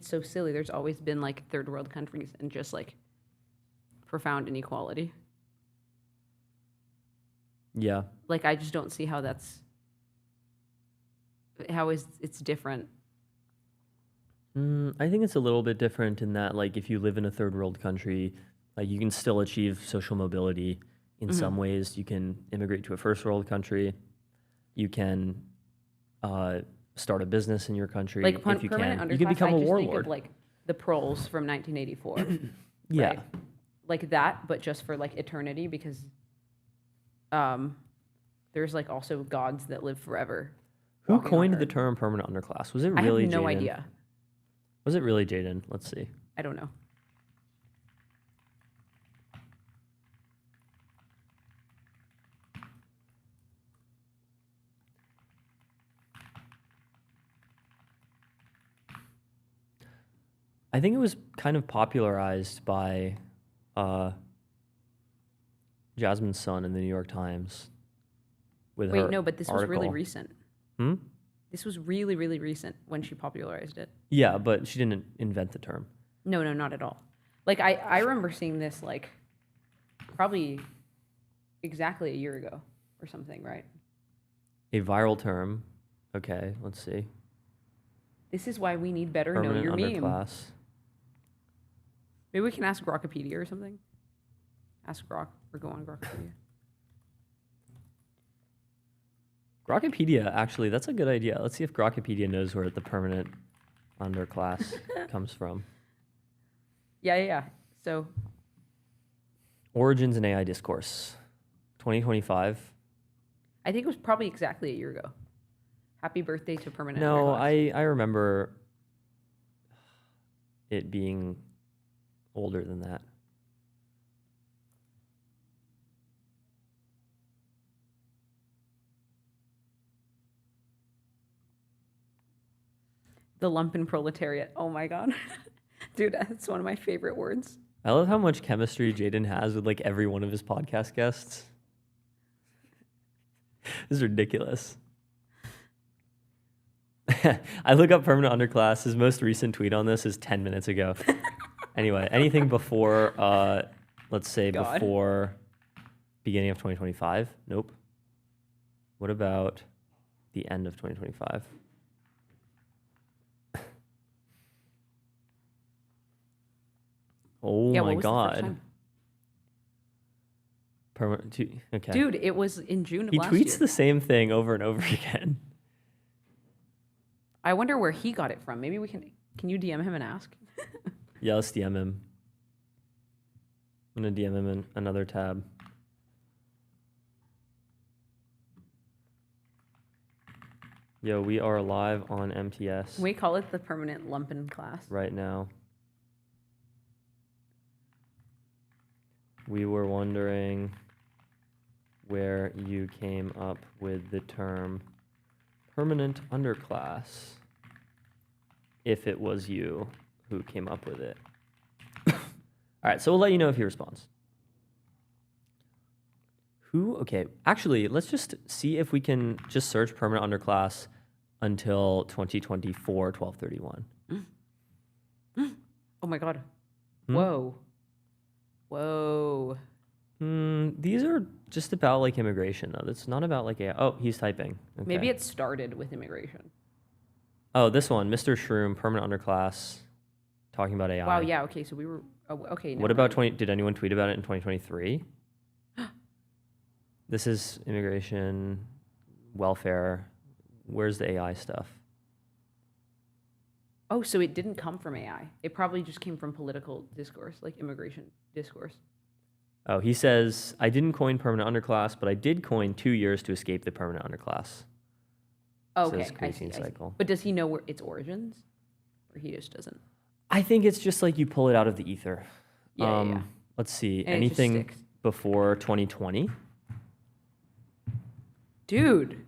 so silly. There's always been like third world countries and just like profound inequality. Yeah. Like, I just don't see how it's different. I think it's a little bit different in that, like, if you live in a third world country, like, you can still achieve social mobility in some ways. You can immigrate to a first world country. You can start a business in your country. Like, if you permanent can. underclass, You can become I a just think warlord. of, like, the proles from 1984. Yeah. Right? Like that, but just for, like, eternity, because there's, like, also gods that live forever. Who coined the term permanent underclass? Was it really I have no Jaden? idea. Was it really Jaden? Let's see. I don't know. I think it was kind of popularized by Jasmine's son in the New York Times. With Wait, her no, but this was really article. recent. Hmm? This was really, really recent when she popularized it. Yeah, but she didn't invent the term. No, not at all. Like, I remember seeing this, like, probably exactly a year ago or something, right? A viral term. Okay, let's see. This is why we need better Know Permanent Your Meme. underclass. Maybe we can ask Grokpedia or something. Ask Grok or go on Grokpedia. Grokpedia, actually, that's a good idea. Let's see if Grokpedia knows where the permanent underclass comes from. Yeah. So, Origins in AI Discourse, 2025. I think it was probably exactly a year ago. Happy birthday to permanent No, underclass. I remember it being older than that. The lumpen proletariat. Oh my god. Dude, that's one of my favorite words. I love how much chemistry Jaden has with like every one of his podcast guests. This is ridiculous. I look up permanent underclass. His most recent tweet on this is 10 minutes ago. Anyway, anything before, let's say before beginning of 2025? Nope. What about the end of 2025? Oh Yeah, my what was the first god. time? Okay. Dude, it was in June of He last tweets year. the same thing over and over again. I wonder where he got it from. Maybe we can you DM him and ask? Yeah, let's DM him. I'm gonna DM him in another tab. Yo, we are live on MTS Can we call it the permanent lumpen class? right now. We were wondering where you came up with the term permanent underclass, if it was you who came up with it. All right, so we'll let you know if he responds. Okay, actually, let's just see if we can just search permanent underclass until 2024, 12/31. Oh my God. Hmm? Whoa. Whoa. These are just about like immigration though. It's not about like AI. Oh, he's typing. Okay. Maybe it started with immigration. Oh, this one, Mr. Shroom, permanent underclass, talking about AI. Wow, yeah, okay, so we were, okay. What about did anyone tweet about it in 2023? This is immigration, welfare. Where's the AI stuff? Oh, so it didn't come from AI. It probably just came from political discourse, like immigration discourse. Oh, he says, I didn't coin permanent underclass, but I did coin 2 years to escape the permanent underclass. Okay, Says I see, creatine I see. cycle. But does he know where its origins? Or he just doesn't? I think it's just like you pull it out of the ether. Yeah. Let's see, And it just anything sticks. before 2020? Dude.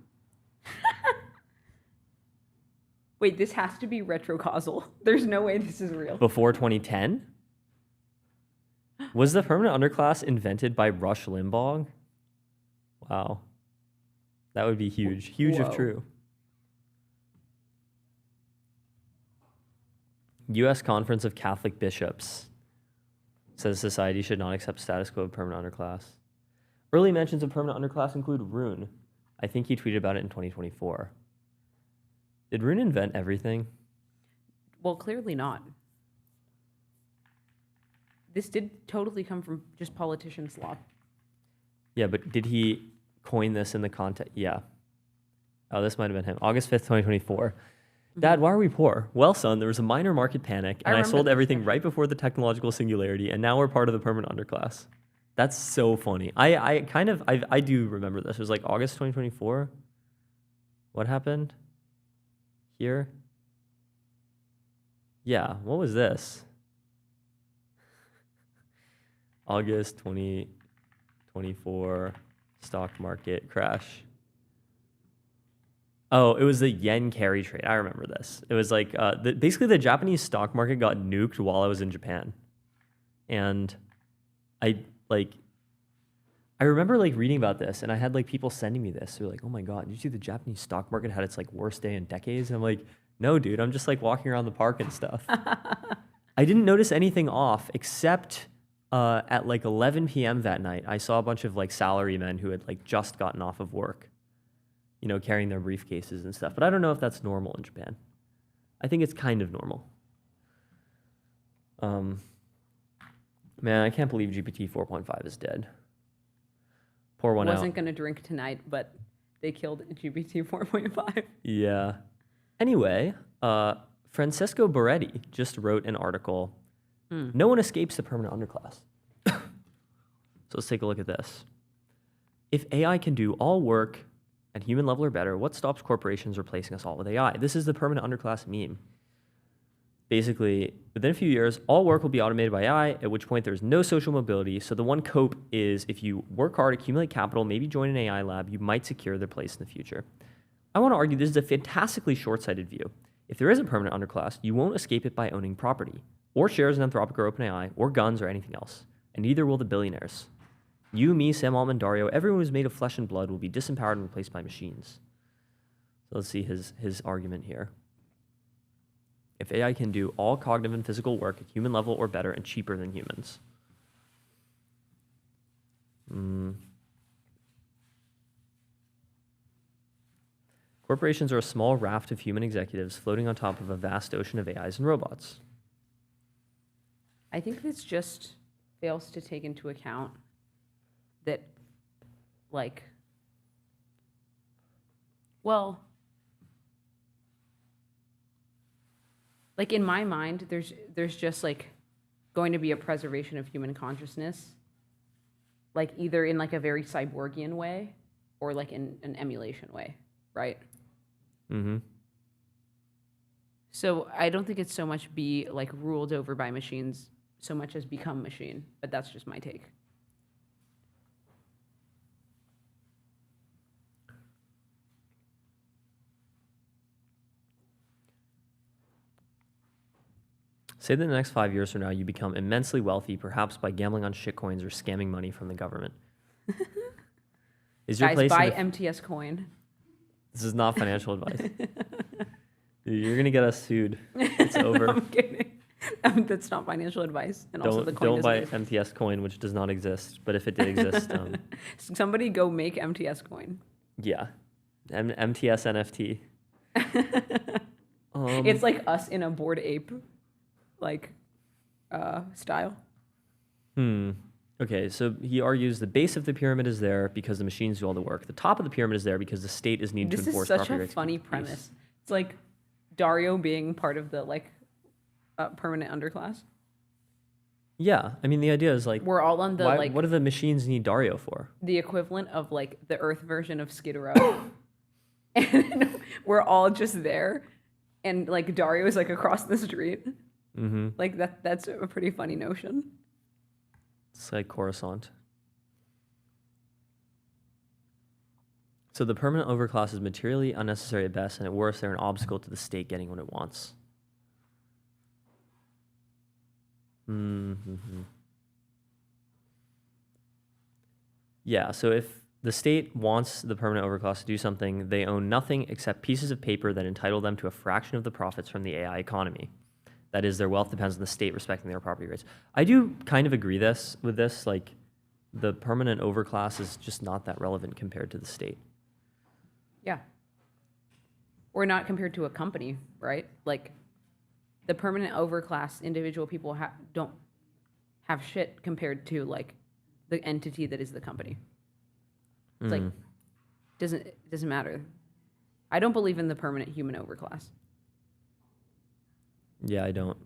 Wait, this has to be retrocausal. There's no way this is real. Before 2010? Was the permanent underclass invented by Rush Limbaugh? Wow. That would be huge. Huge if Whoa. true. U.S. Conference of Catholic Bishops says society should not accept status quo of permanent underclass. Early mentions of permanent underclass include Rune. I think he tweeted about it in 2024. Did Rune invent everything? Well, clearly not. This did totally come from just politician slop. Yeah, but did he coin this in the context? Yeah. Oh, this might have been him. August 5th, 2024. Dad, why are we poor? Well, son, there was a minor market panic, and I remember sold this, everything right before the technological singularity, and now we're part of the permanent underclass. That's so funny. I do remember this. It was like August 2024. What happened? Here? Yeah, what was this? August 2024 stock market crash. Oh, it was the yen carry trade. I remember this. It was like basically the Japanese stock market got nuked while I was in Japan, and I remember like reading about this, and I had like people sending me this. They were like, "Oh my God, did you see the Japanese stock market had its like worst day in decades?" And I'm like, "No, dude, I'm just like walking around the park and stuff." I didn't notice anything off except at like 11 p.m. that night, I saw a bunch of like salarymen who had like just gotten off of work, you know, carrying their briefcases and stuff. But I don't know if that's normal in Japan. I think it's kind of normal. Man, I can't believe GPT 4.5 is dead. Pour one out. Wasn't going to drink tonight, but they killed GPT 4.5. Yeah. Anyway, Francesco Beretti just wrote an article. No one escapes the permanent underclass. So let's take a look at this. If AI can do all work at human level or better, what stops corporations replacing us all with AI? This is the permanent underclass meme. Basically, within a few years, all work will be automated by AI, at which point there's no social mobility. So the one cope is if you work hard, accumulate capital, maybe join an AI lab, you might secure their place in the future. I want to argue this is a fantastically short-sighted view. If there is a permanent underclass, you won't escape it by owning property, or shares in Anthropic or Openai, or guns or anything else. And neither will the billionaires. You, me, Sam Altman, Dario, everyone who's made of flesh and blood will be disempowered and replaced by machines. So let's see his argument here. If AI can do all cognitive and physical work at human level or better and cheaper than humans. Corporations are a small raft of human executives floating on top of a vast ocean of AIs and robots. I think this just fails to take into account that, like, well, like in my mind, there's just like going to be a preservation of human consciousness like either in like a very cyborgian way or like in an emulation way, right? Mm-hmm. So I don't think it's so much be like ruled over by machines so much as become machine, but that's just my take. Say that in the next 5 years from now, you become immensely wealthy, perhaps by gambling on shitcoins or scamming money from the government. Is your Guys, place buy in the MTS coin. This is not financial advice. You're gonna get us sued. It's over. I'm kidding. That's not financial advice. And also the coin don't buy doesn't MTS coin, which does not exist. But if it did exist, somebody go make MTS coin. yeah, MTS NFT. It's like us in a Bored Ape, like, style. Okay, so he argues the base of the pyramid is there because the machines do all the work. The top of the pyramid is there because the state is needed to enforce property rights. This is such a funny premise. It's like Dario being part of the like permanent underclass. Yeah, I mean the idea is like we're all on the like. What do the machines need Dario for? The equivalent of like the Earth version of Skid Row, and we're all just there, and like Dario is like across the street. Mm-hmm. Like that's a pretty funny notion. It's like Coruscant. So the permanent overclass is materially unnecessary at best, and at worst, they're an obstacle to the state getting what it wants. Mm-hmm. Yeah, so if the state wants the permanent overclass to do something, they own nothing except pieces of paper that entitle them to a fraction of the profits from the AI economy. That is, their wealth depends on the state respecting their property rights. I do kind of agree with this. Like, the permanent overclass is just not that relevant compared to the state. Yeah. Or not compared to a company, right? Like, the permanent overclass individual people don't have shit compared to, like, the entity that is the company. It's like, it doesn't matter. I don't believe in the permanent human overclass. Yeah, I don't.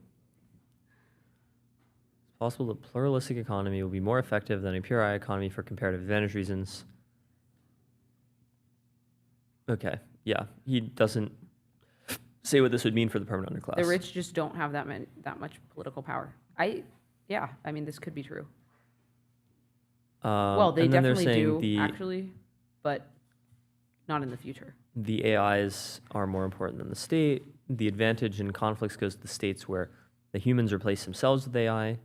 It's possible the pluralistic economy will be more effective than a pure AI economy for comparative advantage reasons. Okay, yeah, he doesn't say what this would mean for the permanent underclass. The rich just don't have that much political power. Yeah, I mean, this could be true. Well, they definitely do, actually, but not in the future. The AIs are more important than the state. The advantage in conflicts goes to the states where the humans replace themselves with AI.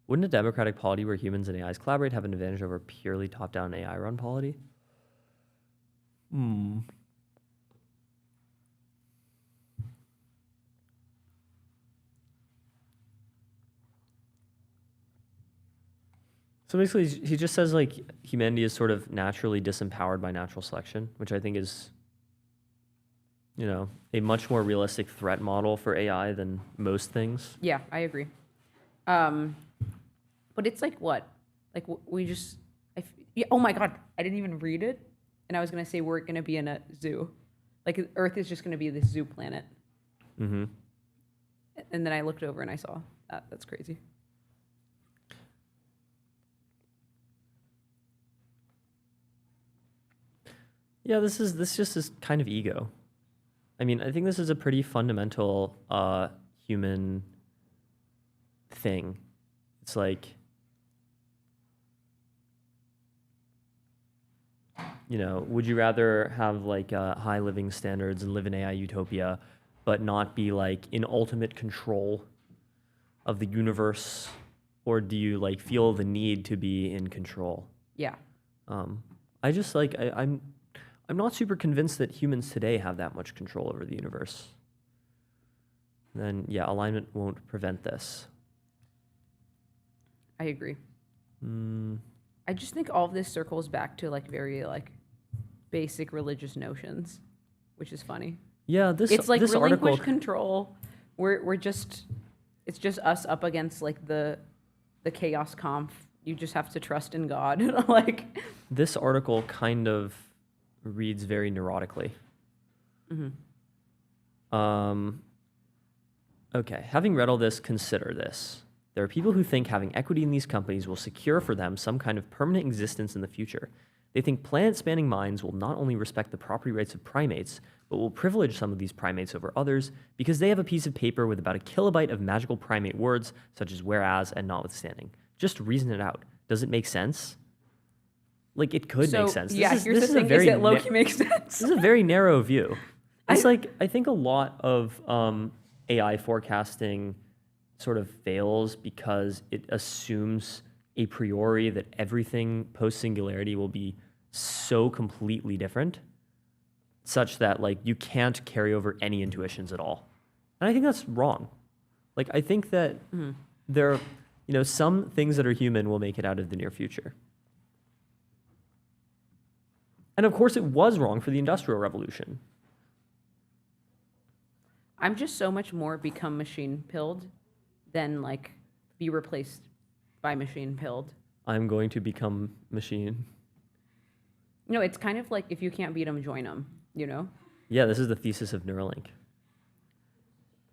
Wouldn't a democratic polity where humans and AIs collaborate have an advantage over purely top-down AI-run polity? So basically, he just says like humanity is sort of naturally disempowered by natural selection, which I think is, you know, a much more realistic threat model for AI than most things. Yeah, I agree. But it's like what? Like we just, yeah, oh my God, I didn't even read it. And I was going to say we're going to be in a zoo. Like Earth is just going to be this zoo planet. Mm-hmm. And then I looked over and I saw that. That's crazy. Yeah, this just is kind of ego. I mean, I think this is a pretty fundamental human thing. It's like, you know, would you rather have like high living standards and live in AI utopia, but not be like in ultimate control of the universe, or do you like feel the need to be in control? Yeah. I just like I'm not super convinced that humans today have that much control over the universe. Then, yeah, alignment won't prevent this. I agree. I just think all of this circles back to like very like basic religious notions, which is funny. Yeah, it's like this relinquish article control. It's just us up against like the chaos conf. You just have to trust in God. Like this article kind of reads very neurotically. Okay, having read all this, consider this. There are people who think having equity in these companies will secure for them some kind of permanent existence in the future. They think planet-spanning minds will not only respect the property rights of primates, but will privilege some of these primates over others because they have a piece of paper with about a kilobyte of magical primate words, such as whereas and notwithstanding. Just reason it out. Does it make sense? Like, it could make sense. Yeah, This here's is the a thing, very is it low-key makes sense? This is a very narrow view. It's I think a lot of AI forecasting sort of fails because it assumes a priori that everything post-singularity will be so completely different, such that like you can't carry over any intuitions at all. And I think that's wrong. Like, I think that there, some things that are human will make it out of the near future. And of course, it was wrong for the Industrial Revolution. I'm just so much more become machine pilled than like be replaced by machine pilled. I'm going to become machine. No, it's kind of like if you can't beat them, join them, Yeah, this is the thesis of Neuralink.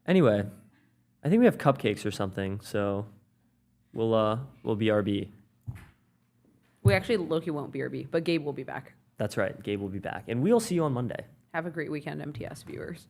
Anyway, I think we have cupcakes or something, so we'll BRB. We actually, Loki won't BRB, but Gabe will be back. That's right, Gabe will be back. And we'll see you on Monday. Have a great weekend, MTS viewers.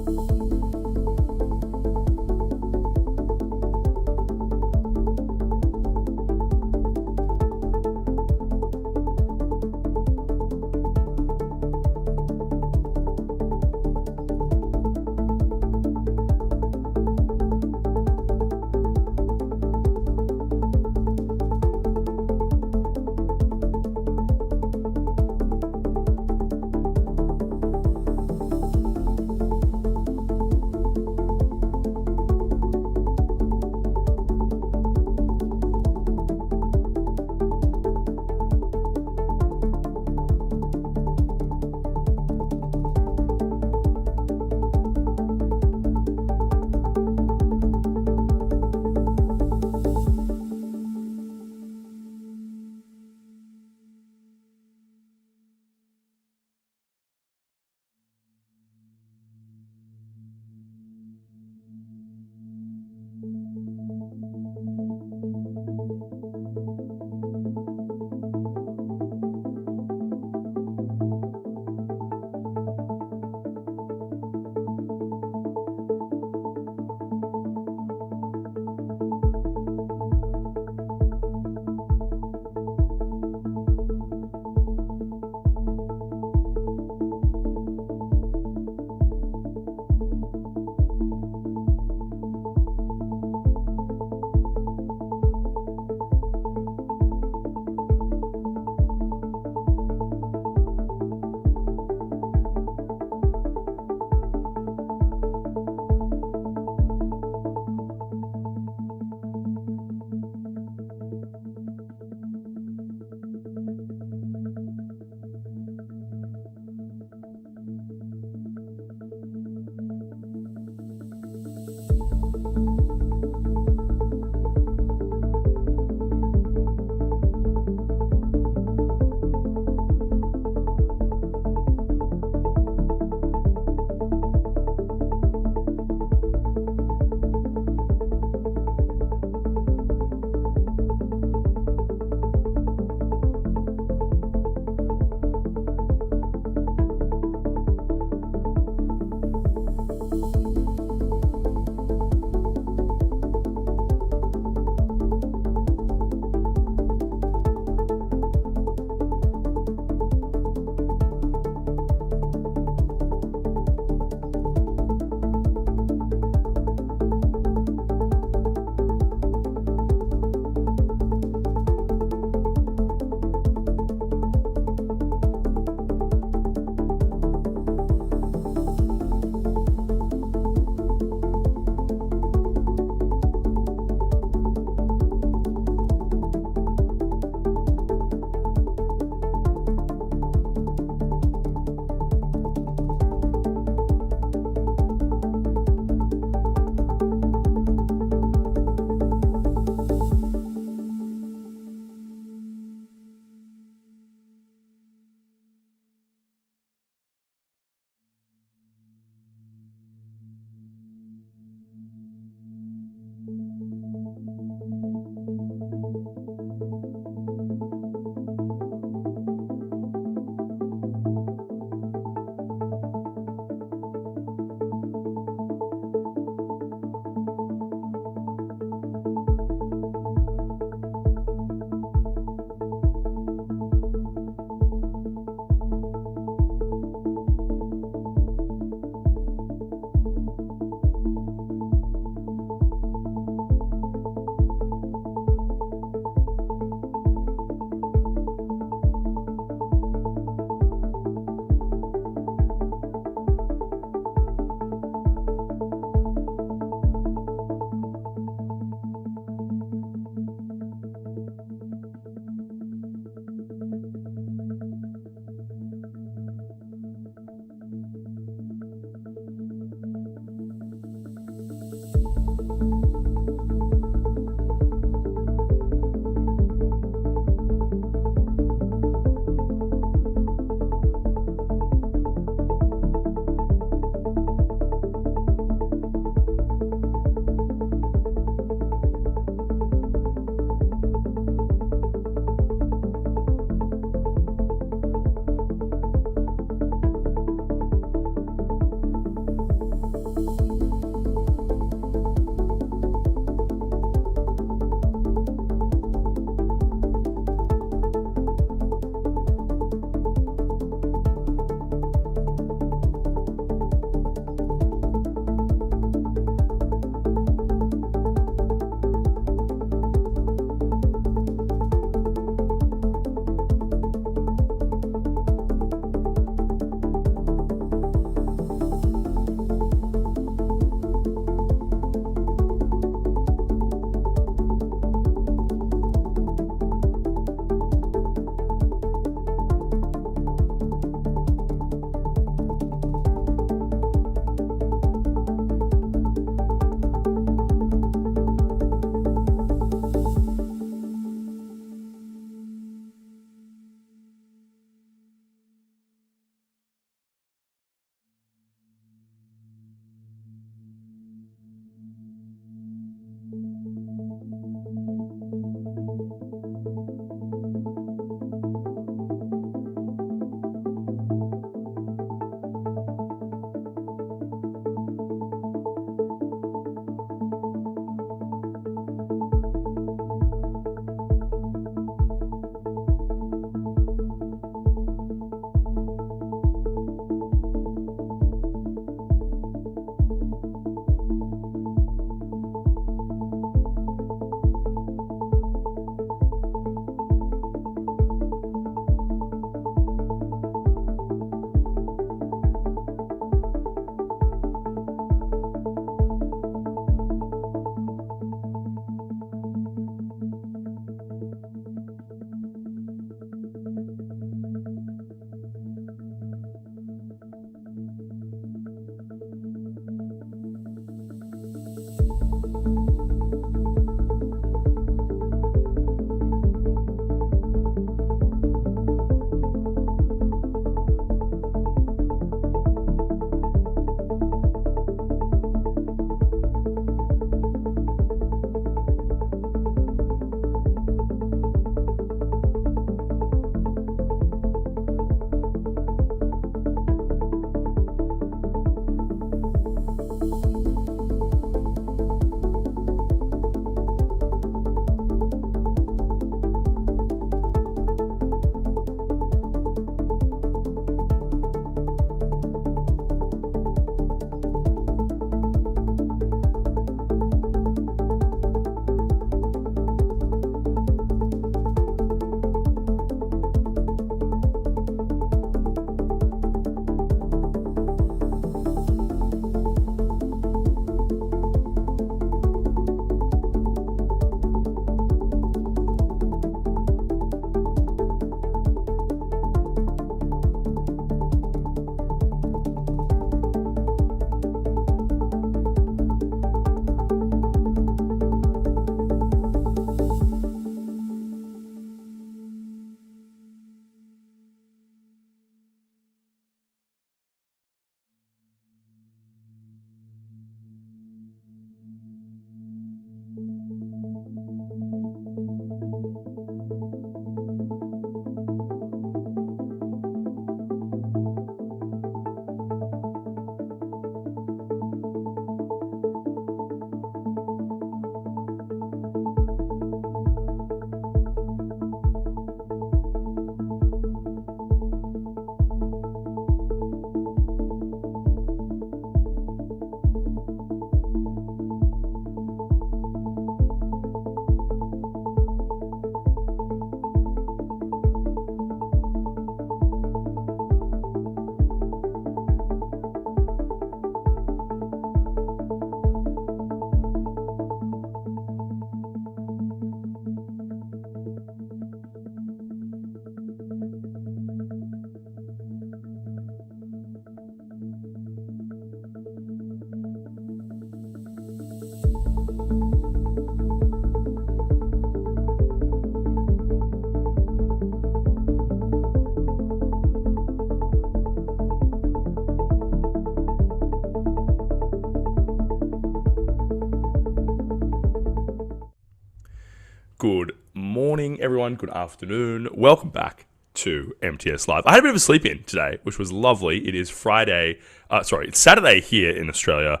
Good morning, everyone. Good afternoon. Welcome back to MTS Live. I had a bit of a sleep in today, which was lovely. It is Friday. It's Saturday here in Australia,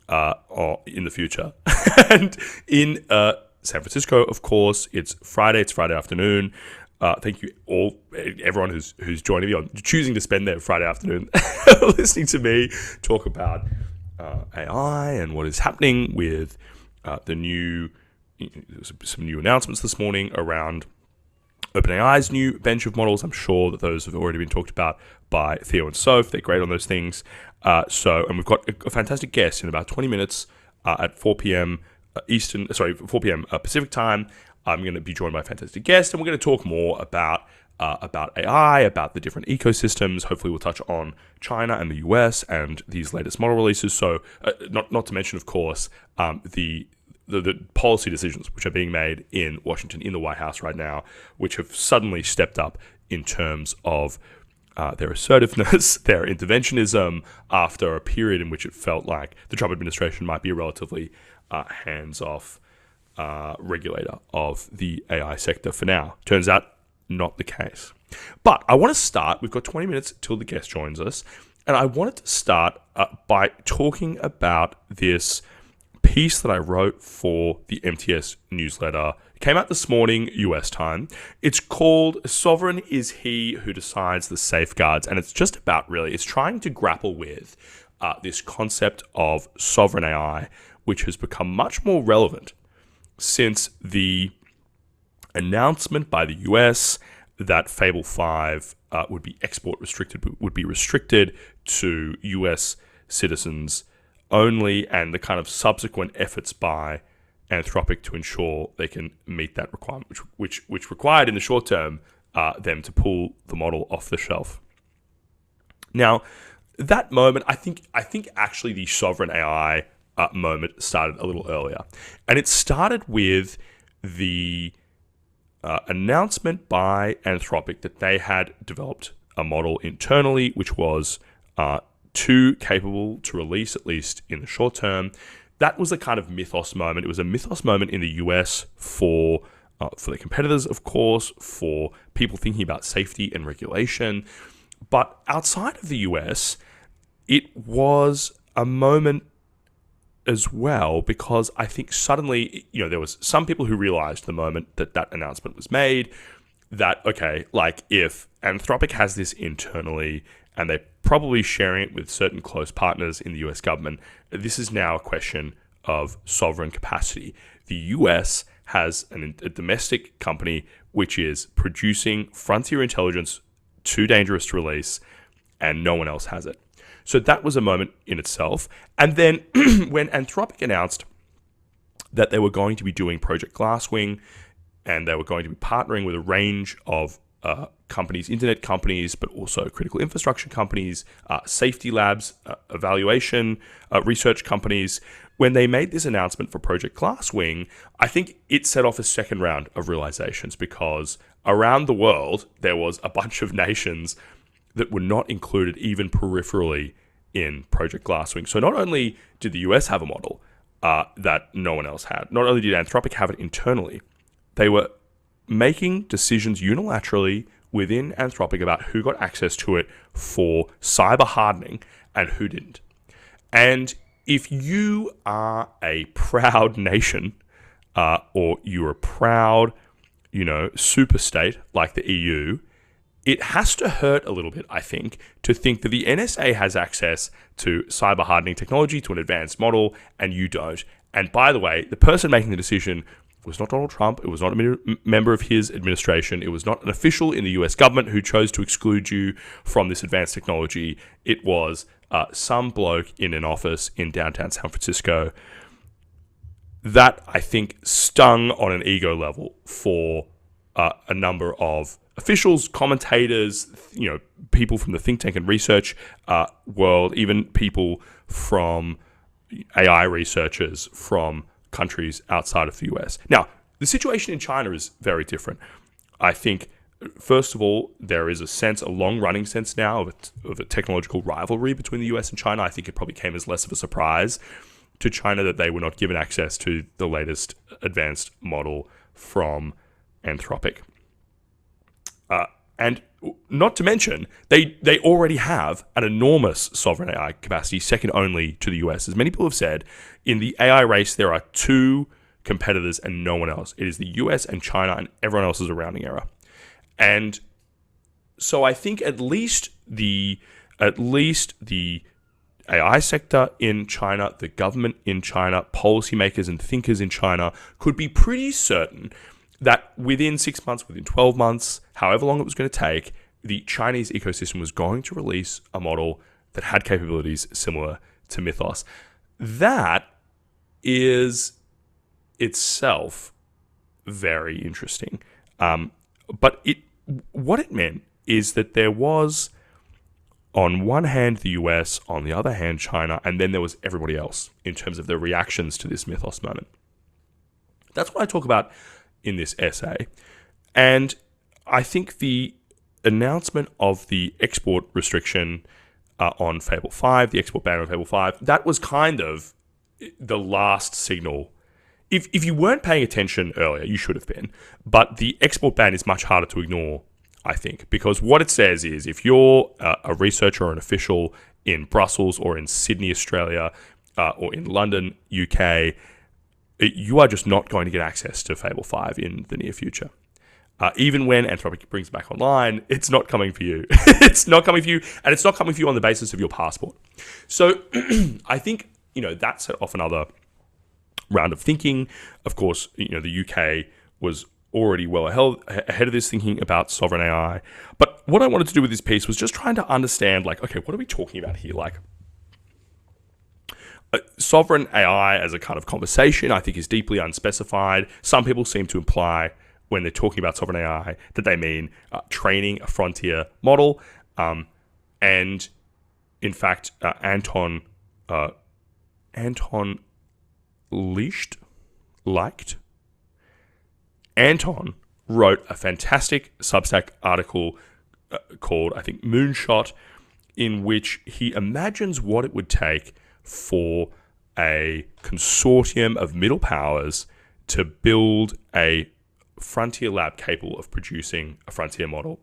or in the future. And in San Francisco, of course, it's Friday. It's Friday afternoon. Thank you all, everyone who's joining me on choosing to spend their Friday afternoon listening to me talk about AI and what is happening with some new announcements this morning around OpenAI's new bench of models. I'm sure that those have already been talked about by Theo and Soph. They're great on those things. And we've got a fantastic guest in about 20 minutes at 4 p.m. 4 p.m. Pacific time. I'm going to be joined by a fantastic guest, and we're going to talk more about AI, about the different ecosystems. Hopefully we'll touch on China and the US and these latest model releases. So not to mention, of course, the policy decisions which are being made in Washington, in the White House right now, which have suddenly stepped up in terms of their assertiveness, their interventionism, after a period in which it felt like the Trump administration might be a relatively hands-off regulator of the AI sector for now. Turns out, not the case. But I want to start, we've got 20 minutes till the guest joins us, and I wanted to start by talking about this piece that I wrote for the MTS newsletter. It came out this morning, US time. It's called "Sovereign is He Who Decides the Safeguards," and it's just about, really, it's trying to grapple with this concept of sovereign AI, which has become much more relevant since the announcement by the US that Fable 5 would be restricted to US citizens only, and the kind of subsequent efforts by Anthropic to ensure they can meet that requirement, which required in the short term them to pull the model off the shelf. Now, that moment, I think actually the sovereign AI moment started a little earlier, and it started with the announcement by Anthropic that they had developed a model internally which was too capable to release, at least in the short term. That was a kind of mythos moment. It was a mythos moment in the US for the competitors, of course, for people thinking about safety and regulation. But outside of the US, it was a moment as well, because I think suddenly, there was some people who realized the moment that announcement was made that, okay, like if Anthropic has this internally and they're probably sharing it with certain close partners in the US government, this is now a question of sovereign capacity. The US has a domestic company which is producing frontier intelligence too dangerous to release, and no one else has it. So that was a moment in itself. And then when Anthropic announced that they were going to be doing Project Glasswing, and they were going to be partnering with a range of companies, internet companies, but also critical infrastructure companies, safety labs, evaluation, research companies. When they made this announcement for Project Glasswing, I think it set off a second round of realizations, because around the world, there was a bunch of nations that were not included even peripherally in Project Glasswing. So not only did the US have a model that no one else had, not only did Anthropic have it internally, they were making decisions unilaterally within Anthropic about who got access to it for cyber hardening and who didn't. And if you are a proud nation, or you're a proud, super state like the EU, it has to hurt a little bit, I think, to think that the NSA has access to cyber hardening technology, to an advanced model, and you don't. And by the way, the person making the decision was not Donald Trump. It was not a member of his administration. It was not an official in the US government who chose to exclude you from this advanced technology. It was some bloke in an office in downtown San Francisco. That, I think, stung on an ego level for a number of officials, commentators, people from the think tank and research world, even people from AI researchers from countries outside of the US. Now, the situation in China is very different. I think, first of all, there is a long-running sense now of a technological rivalry between the US and China. I think it probably came as less of a surprise to China that they were not given access to the latest advanced model from Anthropic. And not to mention, they already have an enormous sovereign AI capacity, second only to the US. As many people have said, in the AI race, there are two competitors and no one else. It is the US and China, and everyone else is a rounding error. And so I think at least the AI sector in China, the government in China, policymakers and thinkers in China could be pretty certain that within 6 months, within 12 months, however long it was going to take, the Chinese ecosystem was going to release a model that had capabilities similar to Mythos. That is itself very interesting. But what it meant is that there was, on one hand, the US, on the other hand, China, and then there was everybody else in terms of the reactions to this Mythos moment. That's what I talk about in this essay. And I think the announcement of the export restriction on Fable 5, the export ban on Fable 5, that was kind of the last signal. If you weren't paying attention earlier, you should have been. But the export ban is much harder to ignore, I think, because what it says is if you're a researcher or an official in Brussels or in Sydney, Australia, or in London, UK, you are just not going to get access to Fable 5 in the near future. Even when Anthropic brings it back online, it's not coming for you. It's not coming for you, and it's not coming for you on the basis of your passport. So I think, that set off another round of thinking. Of course, the UK was already well ahead of this, thinking about sovereign AI. But what I wanted to do with this piece was just trying to understand, okay, what are we talking about here? Sovereign AI as a kind of conversation, I think, is deeply unspecified. Some people seem to imply when they're talking about sovereign AI that they mean training a frontier model. And in fact, Anton Anton wrote a fantastic Substack article called, I think, Moonshot, in which he imagines what it would take for a consortium of middle powers to build a frontier lab capable of producing a frontier model.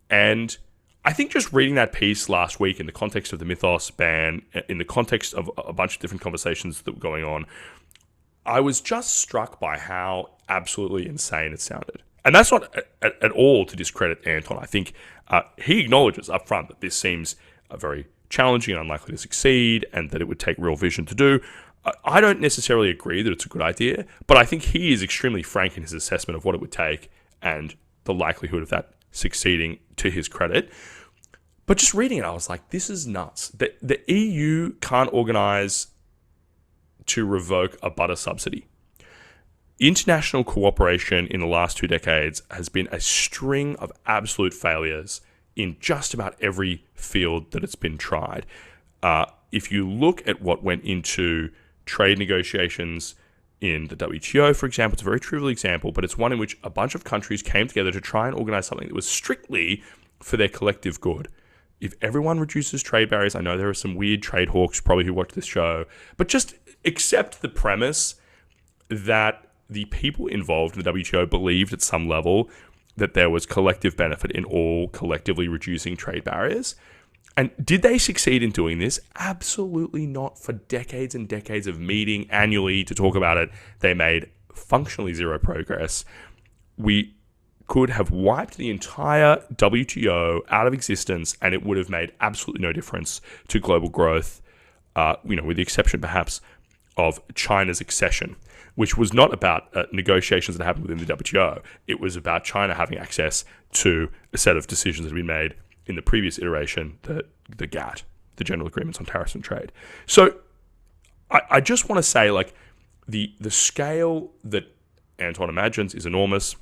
And I think just reading that piece last week in the context of the Mythos ban, in the context of a bunch of different conversations that were going on, I was just struck by how absolutely insane it sounded. And that's not at all to discredit Anton. I think he acknowledges up front that this seems very challenging and unlikely to succeed, and that it would take real vision to do. I don't necessarily agree that it's a good idea, but I think he is extremely frank in his assessment of what it would take and the likelihood of that succeeding, to his credit. But just reading it, I was like, this is nuts. The EU can't organize to revoke a butter subsidy. International cooperation in the last 2 decades has been a string of absolute failures in just about every field that it's been tried. If you look at what went into trade negotiations in the WTO, for example, it's a very trivial example, but it's one in which a bunch of countries came together to try and organize something that was strictly for their collective good. If everyone reduces trade barriers, I know there are some weird trade hawks probably who watch this show, but just accept the premise that the people involved in the WTO believed at some level that there was collective benefit in all collectively reducing trade barriers. And did they succeed in doing this? Absolutely not. For decades and decades of meeting annually to talk about it, they made functionally zero progress. We could have wiped the entire WTO out of existence, and it would have made absolutely no difference to global growth, with the exception perhaps of China's accession, which was not about negotiations that happened within the WTO. It was about China having access to a set of decisions that had been made in the previous iteration, the GATT, the General Agreements on Tariffs and Trade. So I just want to say, the scale that Anton imagines is enormous.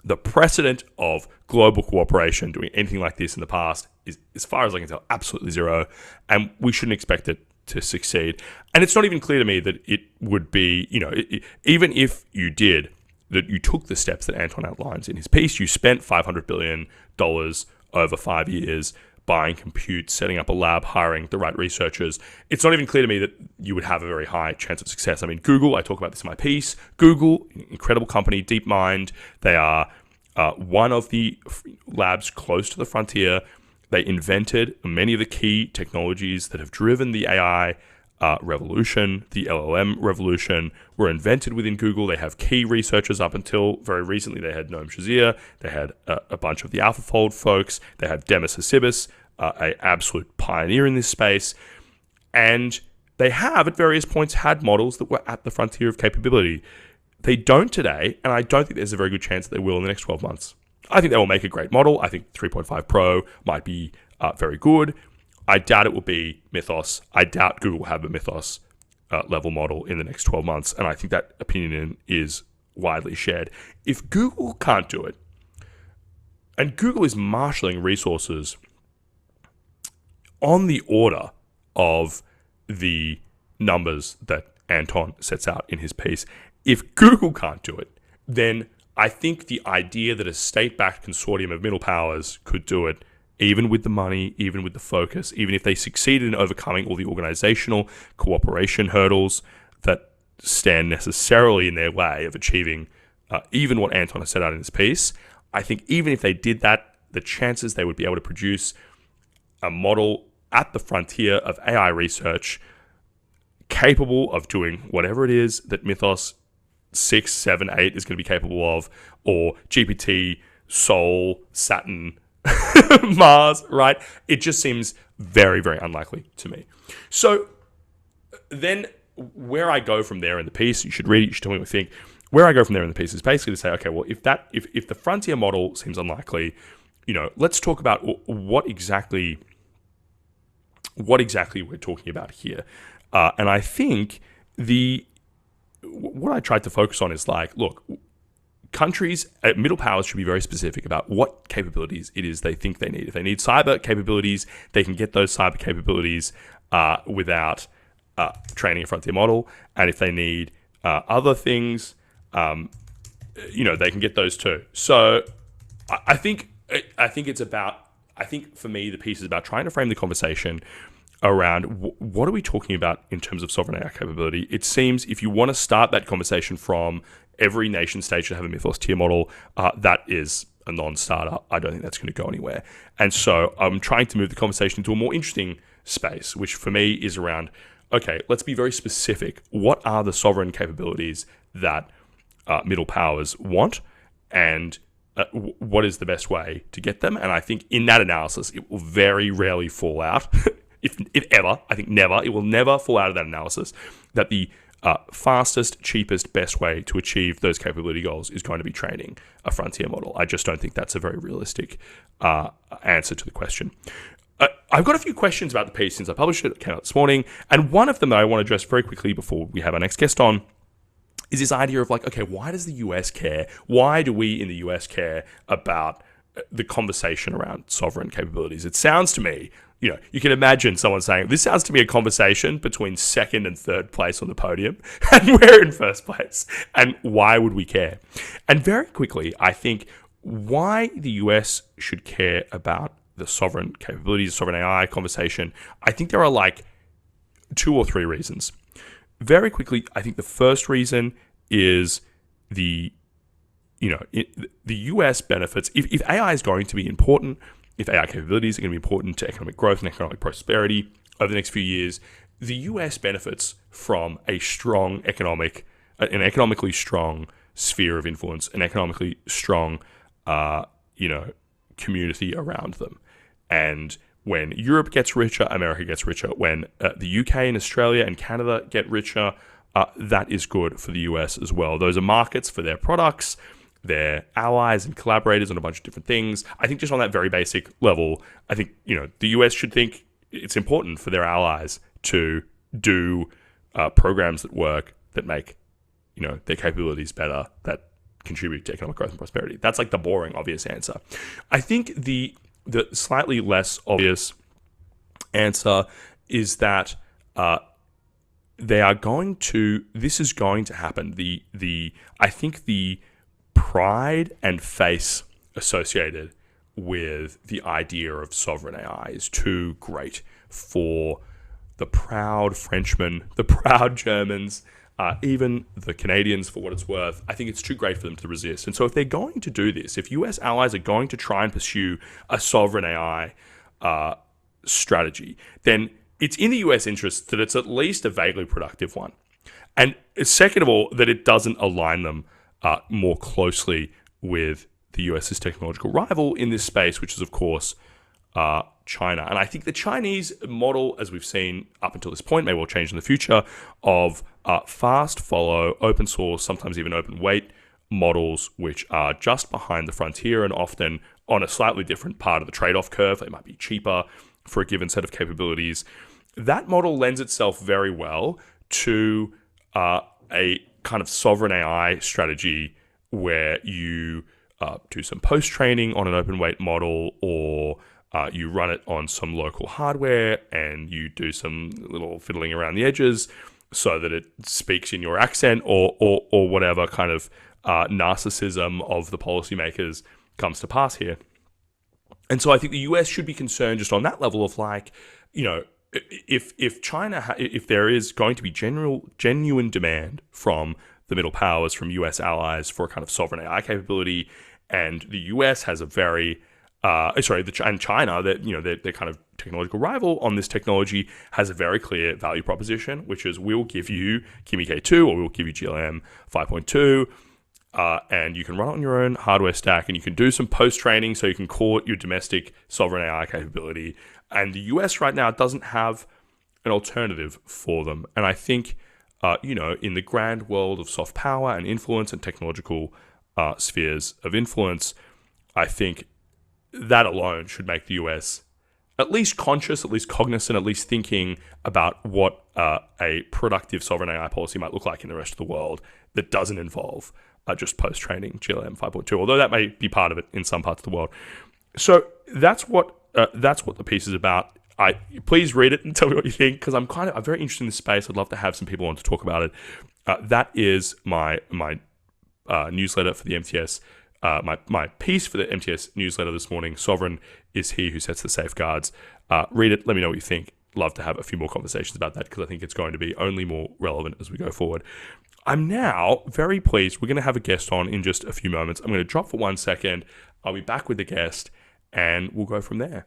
The precedent of global cooperation doing anything like this in the past is, as far as I can tell, absolutely zero, and we shouldn't expect it to succeed. And it's not even clear to me that it would be, even if you did, that you took the steps that Anton outlines in his piece, you spent $500 billion over 5 years buying compute, setting up a lab, hiring the right researchers, it's not even clear to me that you would have a very high chance of success. I mean, Google, I talk about this in my piece. Google, incredible company, DeepMind. They are one of the labs close to the frontier. They invented many of the key technologies that have driven the AI revolution. The LLM revolution were invented within Google. They have key researchers. Up until very recently, they had Noam Shazir. They had a bunch of the AlphaFold folks. They had Demis Hassabis, an absolute pioneer in this space. And they have, at various points, had models that were at the frontier of capability. They don't today, and I don't think there's a very good chance that they will in the next 12 months. I think they will make a great model. I think 3.5 Pro might be very good. I doubt it will be Mythos. I doubt Google will have a Mythos level model in the next 12 months. And I think that opinion is widely shared. If Google can't do it, and Google is marshalling resources on the order of the numbers that Anton sets out in his piece, if Google can't do it, then I think the idea that a state-backed consortium of middle powers could do it, even with the money, even with the focus, even if they succeeded in overcoming all the organizational cooperation hurdles that stand necessarily in their way of achieving even what Anton has set out in his piece, I think even if they did that, the chances they would be able to produce a model at the frontier of AI research capable of doing whatever it is that Mythos 6, 7, 8 is going to be capable of, or GPT, Sol, Saturn, Mars, right? It just seems very, very unlikely to me. So then where I go from there in the piece, you should read it, you should tell me what you think. Where I go from there in the piece is basically to say, okay, well, if the frontier model seems unlikely, let's talk about what exactly we're talking about here. And I think what I tried to focus on is look, countries, middle powers should be very specific about what capabilities it is they think they need. If they need cyber capabilities, they can get those cyber capabilities without training a frontier model. And if they need other things, they can get those too. So I think for me, the piece is about trying to frame the conversation around what are we talking about in terms of sovereign AI capability. It seems if you want to start that conversation from every nation state should have a Mythos tier model, that is a non-starter. I don't think that's going to go anywhere. And so I'm trying to move the conversation into a more interesting space, which for me is around, okay, let's be very specific. What are the sovereign capabilities that middle powers want, and what is the best way to get them? And I think in that analysis, it will very rarely fall out, if ever, I think never, it will never fall out of that analysis, that the fastest, cheapest, best way to achieve those capability goals is going to be training a frontier model. I just don't think that's a very realistic answer to the question. I've got a few questions about the piece since I published it. It came out this morning. And one of them that I want to address very quickly before we have our next guest on is this idea of okay, why does the US care? Why do we in the US care about the conversation around sovereign capabilities? It sounds to me, you can imagine someone saying, this sounds to me a conversation between second and third place on the podium, and we're in first place. And why would we care? And very quickly, I think why the US should care about the sovereign capabilities, the sovereign AI conversation, I think there are 2 or 3 reasons. Very quickly, I think the first reason is the US benefits. If AI is going to be important, if AI capabilities are going to be important to economic growth and economic prosperity over the next few years, the US benefits from an economically strong sphere of influence, an economically strong, community around them. And when Europe gets richer, America gets richer. When the UK and Australia and Canada get richer, that is good for the US as well. Those are markets for their products, their allies and collaborators on a bunch of different things. I think just on that very basic level, I think, the US should think it's important for their allies to do programs that work, that make, their capabilities better, that contribute to economic growth and prosperity. That's the boring, obvious answer. I think the slightly less obvious answer is that this is going to happen. I think the pride and face associated with the idea of sovereign AI is too great for the proud Frenchmen, the proud Germans, even the Canadians, for what it's worth. I think it's too great for them to resist. And so if they're going to do this, if US allies are going to try and pursue a sovereign AI strategy, then it's in the US interest that it's at least a vaguely productive one. And second of all, that it doesn't align them more closely with the US's technological rival in this space, which is, of course, China. And I think the Chinese model, as we've seen up until this point, may well change in the future, of fast follow, open source, sometimes even open weight models, which are just behind the frontier and often on a slightly different part of the trade-off curve. They might be cheaper for a given set of capabilities. That model lends itself very well to a kind of sovereign AI strategy where you do some post-training on an open weight model, or you run it on some local hardware and you do some little fiddling around the edges so that it speaks in your accent, or whatever kind of narcissism of the policymakers comes to pass here. And so I think the US should be concerned just on that level of, like, you know, if China, if there is going to be genuine demand from the middle powers, from US allies, for a kind of sovereign AI capability, and the US has a very and China, that, you know, their kind of technological rival on this technology, has a very clear value proposition, which is, we'll give you Kimi K2, or we'll give you GLM 5.2, and you can run it on your own hardware stack, and you can do some post-training so you can court your domestic sovereign AI capability. And the US right now doesn't have an alternative for them. And I think, you know, in the grand world of soft power and influence and technological spheres of influence, I think that alone should make the US at least conscious, at least cognizant, at least thinking about what a productive sovereign AI policy might look like in the rest of the world that doesn't involve just post-training GLM 5.2, although that may be part of it in some parts of the world. So that's what the piece is about. Please read it and tell me what you think, because I'm very interested in this space. I'd love to have some people on to talk about it. That is my newsletter for the MTS. My piece for the MTS newsletter this morning. Sovereign is he who sets the safeguards. Read it. Let me know what you think. Love to have a few more conversations about that, because I think it's going to be only more relevant as we go forward. I'm now very pleased. We're going to have a guest on in just a few moments. I'm going to drop for 1 second. I'll be back with the guest, and we'll go from there.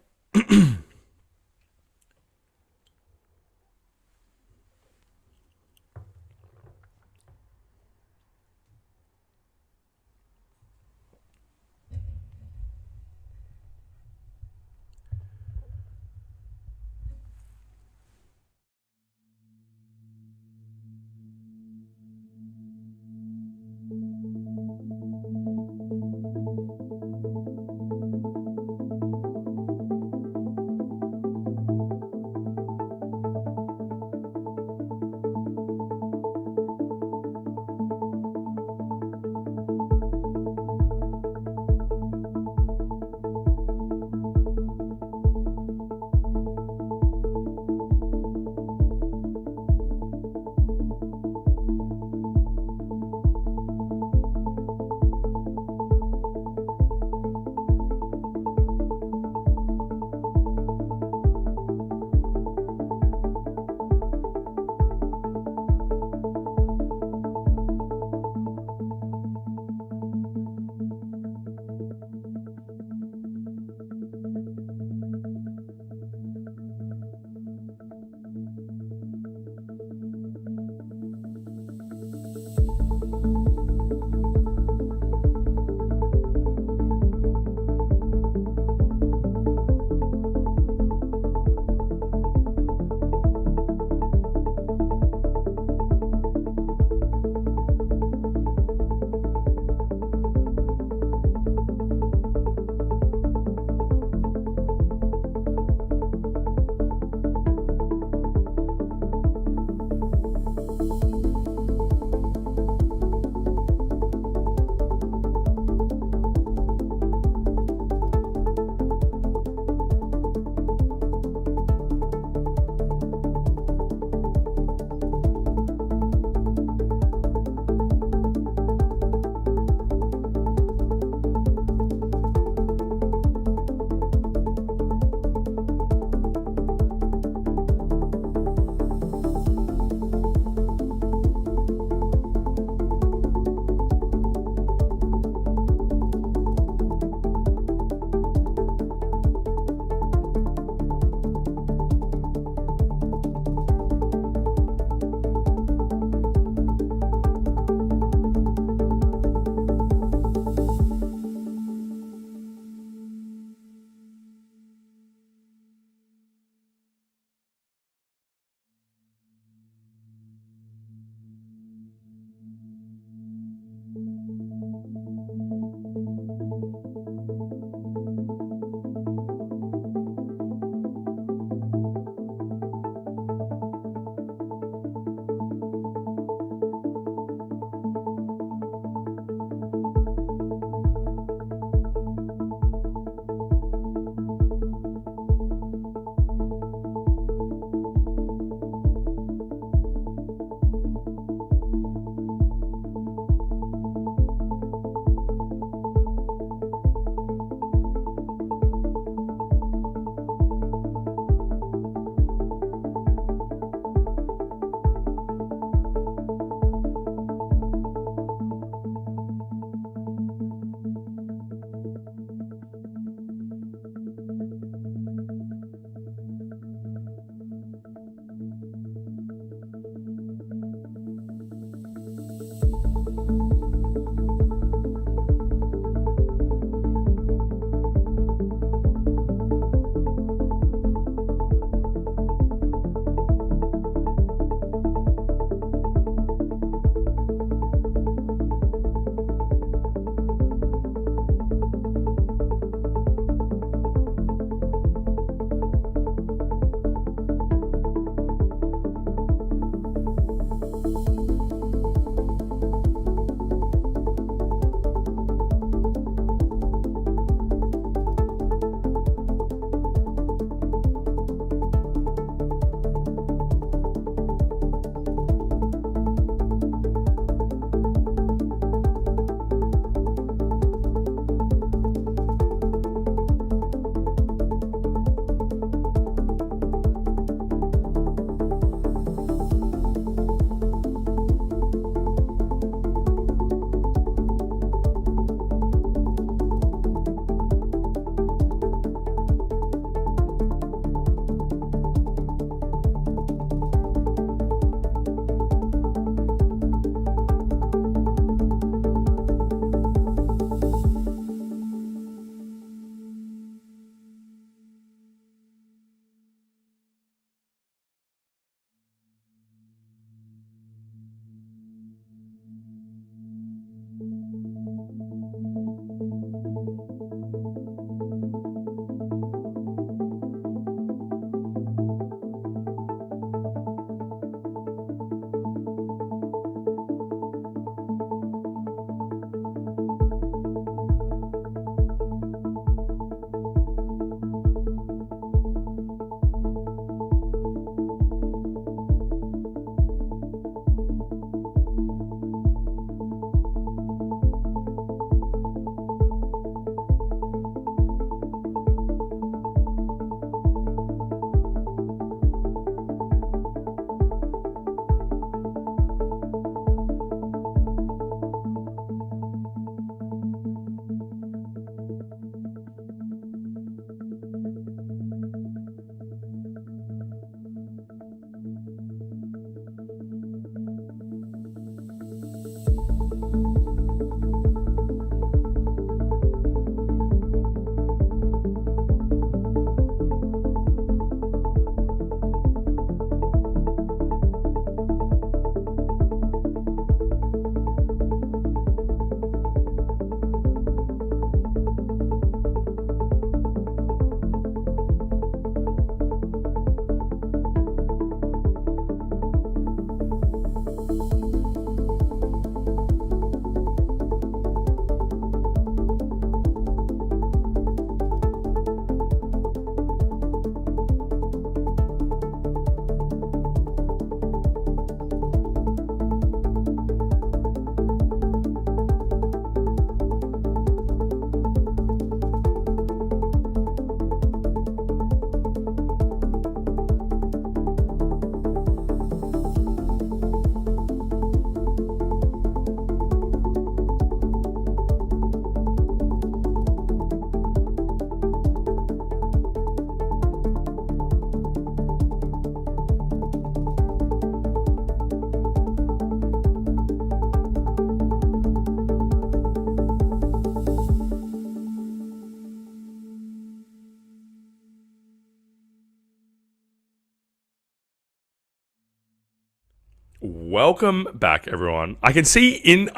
Welcome back, everyone. I can see in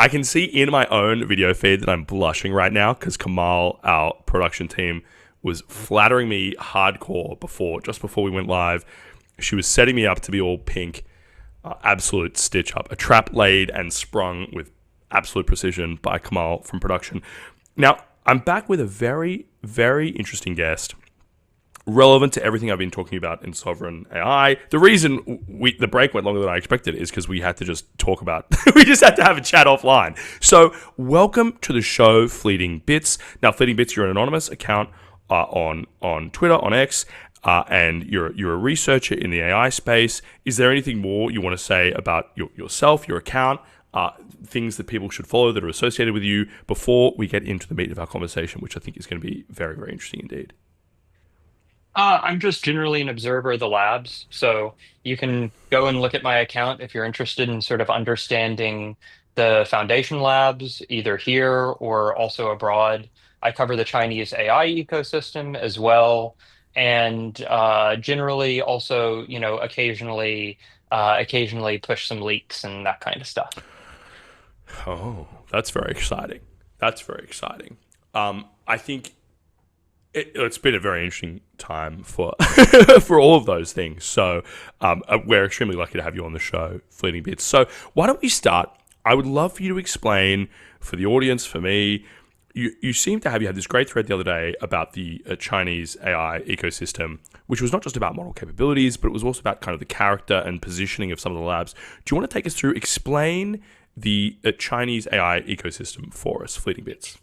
my own video feed that I'm blushing right now because Kamal, our production team, was flattering me hardcore just before we went live. She was setting me up to be all pink, absolute stitch up, a trap laid and sprung with absolute precision by Kamal from production. Now I'm back with a very, very interesting guest, relevant to everything I've been talking about in sovereign AI. The reason the break went longer than I expected is because we had to just talk about, we just had to have a chat offline. So welcome to the show, Fleeting Bits. Now, Fleeting Bits, you're an anonymous account on Twitter, on X, and you're a researcher in the AI space. Is there anything more you want to say about yourself, your account, things that people should follow that are associated with you before we get into the meat of our conversation, which I think is going to be very, very interesting indeed? I'm just generally an observer of the labs. So you can go and look at my account if you're interested in sort of understanding the foundation labs, either here or also abroad. I cover the Chinese AI ecosystem as well. And generally also, occasionally push some leaks and that kind of stuff. Oh, that's very exciting. That's very exciting. I think it's been a very interesting time for for all of those things. So we're extremely lucky to have you on the show, Fleeting Bits. So why don't we start? I would love for you to explain for the audience, for me. You seem to have, you had this great thread the other day about the Chinese AI ecosystem, which was not just about model capabilities, but it was also about kind of the character and positioning of some of the labs. Do you want to take us through, explain the Chinese AI ecosystem for us, Fleeting Bits?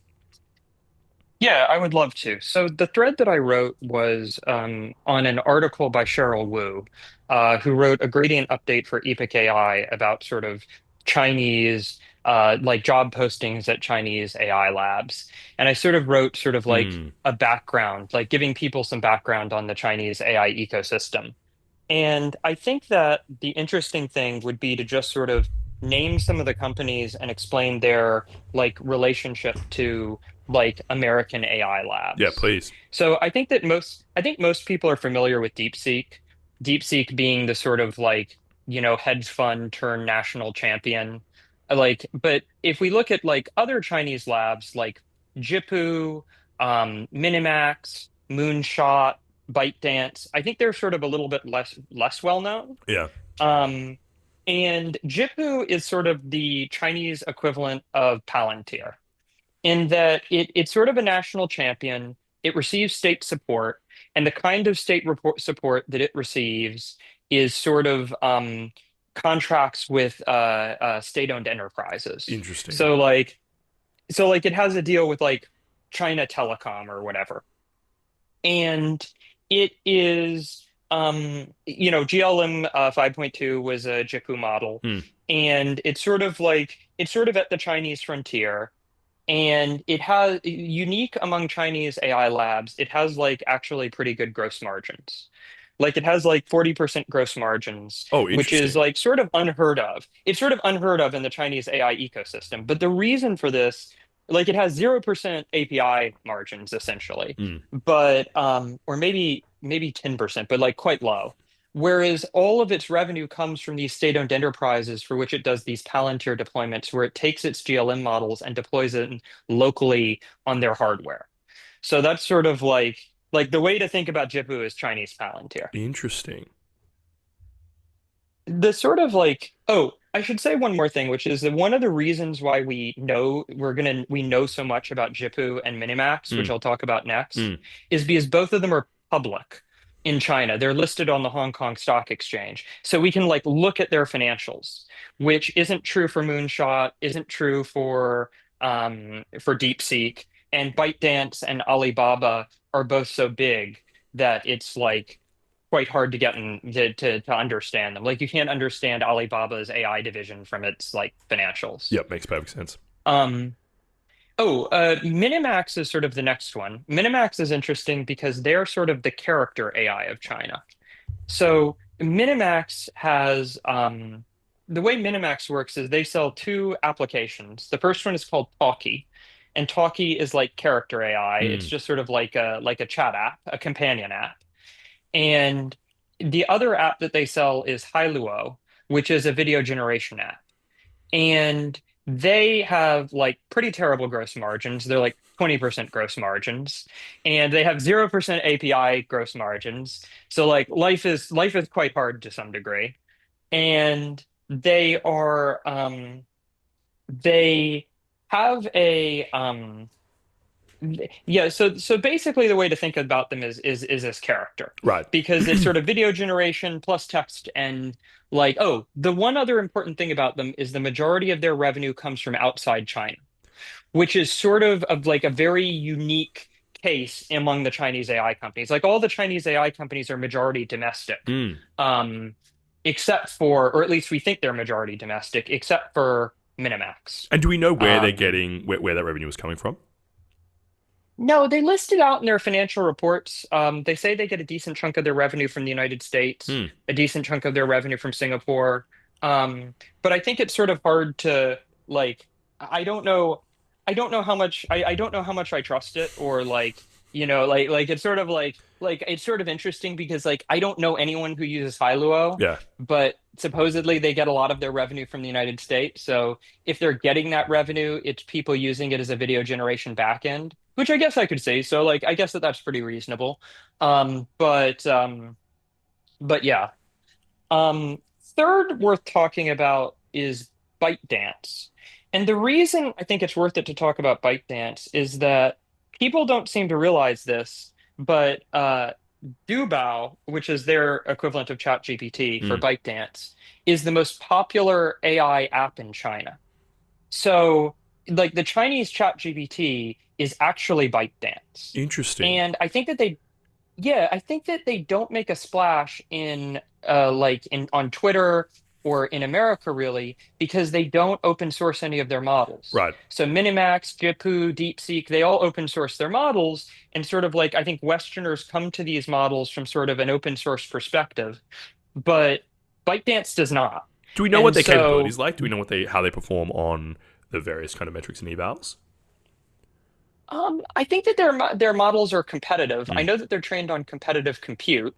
Yeah, I would love to. So the thread that I wrote was on an article by Cheryl Wu, who wrote a gradient update for Epic AI about sort of Chinese like job postings at Chinese AI labs. And I sort of wrote sort of like a background, like giving people some background on the Chinese AI ecosystem. And I think that the interesting thing would be to just sort of name some of the companies and explain their like relationship to like American AI Yeah, labs. please. So I think most people are familiar with DeepSeek. DeepSeek being the sort of like, hedge fund turned national champion. But if we look at like other Chinese labs like Jipu, Minimax, Moonshot, ByteDance, I think they're sort of a little bit less well known. Yeah. Um, and Jipu is sort of the Chinese equivalent of Palantir in that it's sort of a national champion. It receives state support, and the kind of support that it receives is sort of contracts with state-owned enterprises. Interesting. So like it has a deal with like China Telecom or whatever, and it is GLM 5.2 was a JIPU model, and it's sort of at the Chinese frontier, and it has unique among Chinese AI labs. It has like actually pretty good gross margins. Like it has like 40% gross margins, Oh, which is interesting. like sort of unheard of. It's sort of unheard of in the Chinese AI ecosystem. But the reason for this, like it has 0% API margins essentially, but or maybe 10%, but like quite low. Whereas all of its revenue comes from these state-owned enterprises for which it does these Palantir deployments, where it takes its GLM models and deploys it locally on their hardware. So that's sort of like the way to think about Jipu is Chinese Palantir. Interesting. The sort of like, oh, I should say one more thing, which is that one of the reasons why we know so much about Jipu and Minimax, which I'll talk about next, is because both of them are public in China. They're listed on the Hong Kong Stock Exchange. So we can like look at their financials, which isn't true for Moonshot, isn't true for DeepSeek, and ByteDance and Alibaba are both so big that it's like quite hard to get to understand them. Like you can't understand Alibaba's AI division from its like financials. Yep, makes perfect sense. Minimax is sort of the next one. Minimax is interesting because they're sort of the character AI of China. So Minimax has the way Minimax works is they sell two applications. The first one is called Talkie, and Talkie is like character AI. It's just sort of like a chat app, a companion app. And the other app that they sell is Hailuo, which is a video generation app. And they have like pretty terrible gross margins. They're like 20% gross margins, and they have 0% API gross margins. So like life is quite hard to some degree. And they have a yeah, so basically the way to think about them is this character. Right. Because it's sort of video generation plus text, and like, oh, the one other important thing about them is the majority of their revenue comes from outside China, which is sort of like a very unique case among the Chinese AI companies. Like all the Chinese AI companies are majority domestic. Except for, or at least we think they're majority domestic, except for Minimax. And do we know where they're getting where that revenue is coming from? No, they list it out in their financial reports. They say they get a decent chunk of their revenue from the United States, a decent chunk of their revenue from Singapore. But I think it's sort of hard to like. I don't know how much. I don't know how much I trust it, or like like it's sort of like it's sort of interesting because like I don't know anyone who uses Hailuo. Yeah. But supposedly they get a lot of their revenue from the United States. So if they're getting that revenue, it's people using it as a video generation backend, which I guess I could say. So like I guess that's pretty reasonable. But yeah. Third worth talking about is ByteDance. And the reason I think it's worth it to talk about ByteDance is that people don't seem to realize this, but Dubao, which is their equivalent of ChatGPT for ByteDance, is the most popular AI app in China. So, like the Chinese ChatGPT is actually ByteDance. Interesting. And I think that they don't make a splash in on Twitter or in America really because they don't open source any of their models. Right. So Minimax, Jipu, DeepSeek, they all open source their models, and sort of like I think Westerners come to these models from sort of an open source perspective, but ByteDance does not. Do we know what their capabilities like? Do we know how they perform on the various kind of metrics and evals? I think that their models are competitive. I know that they're trained on competitive compute.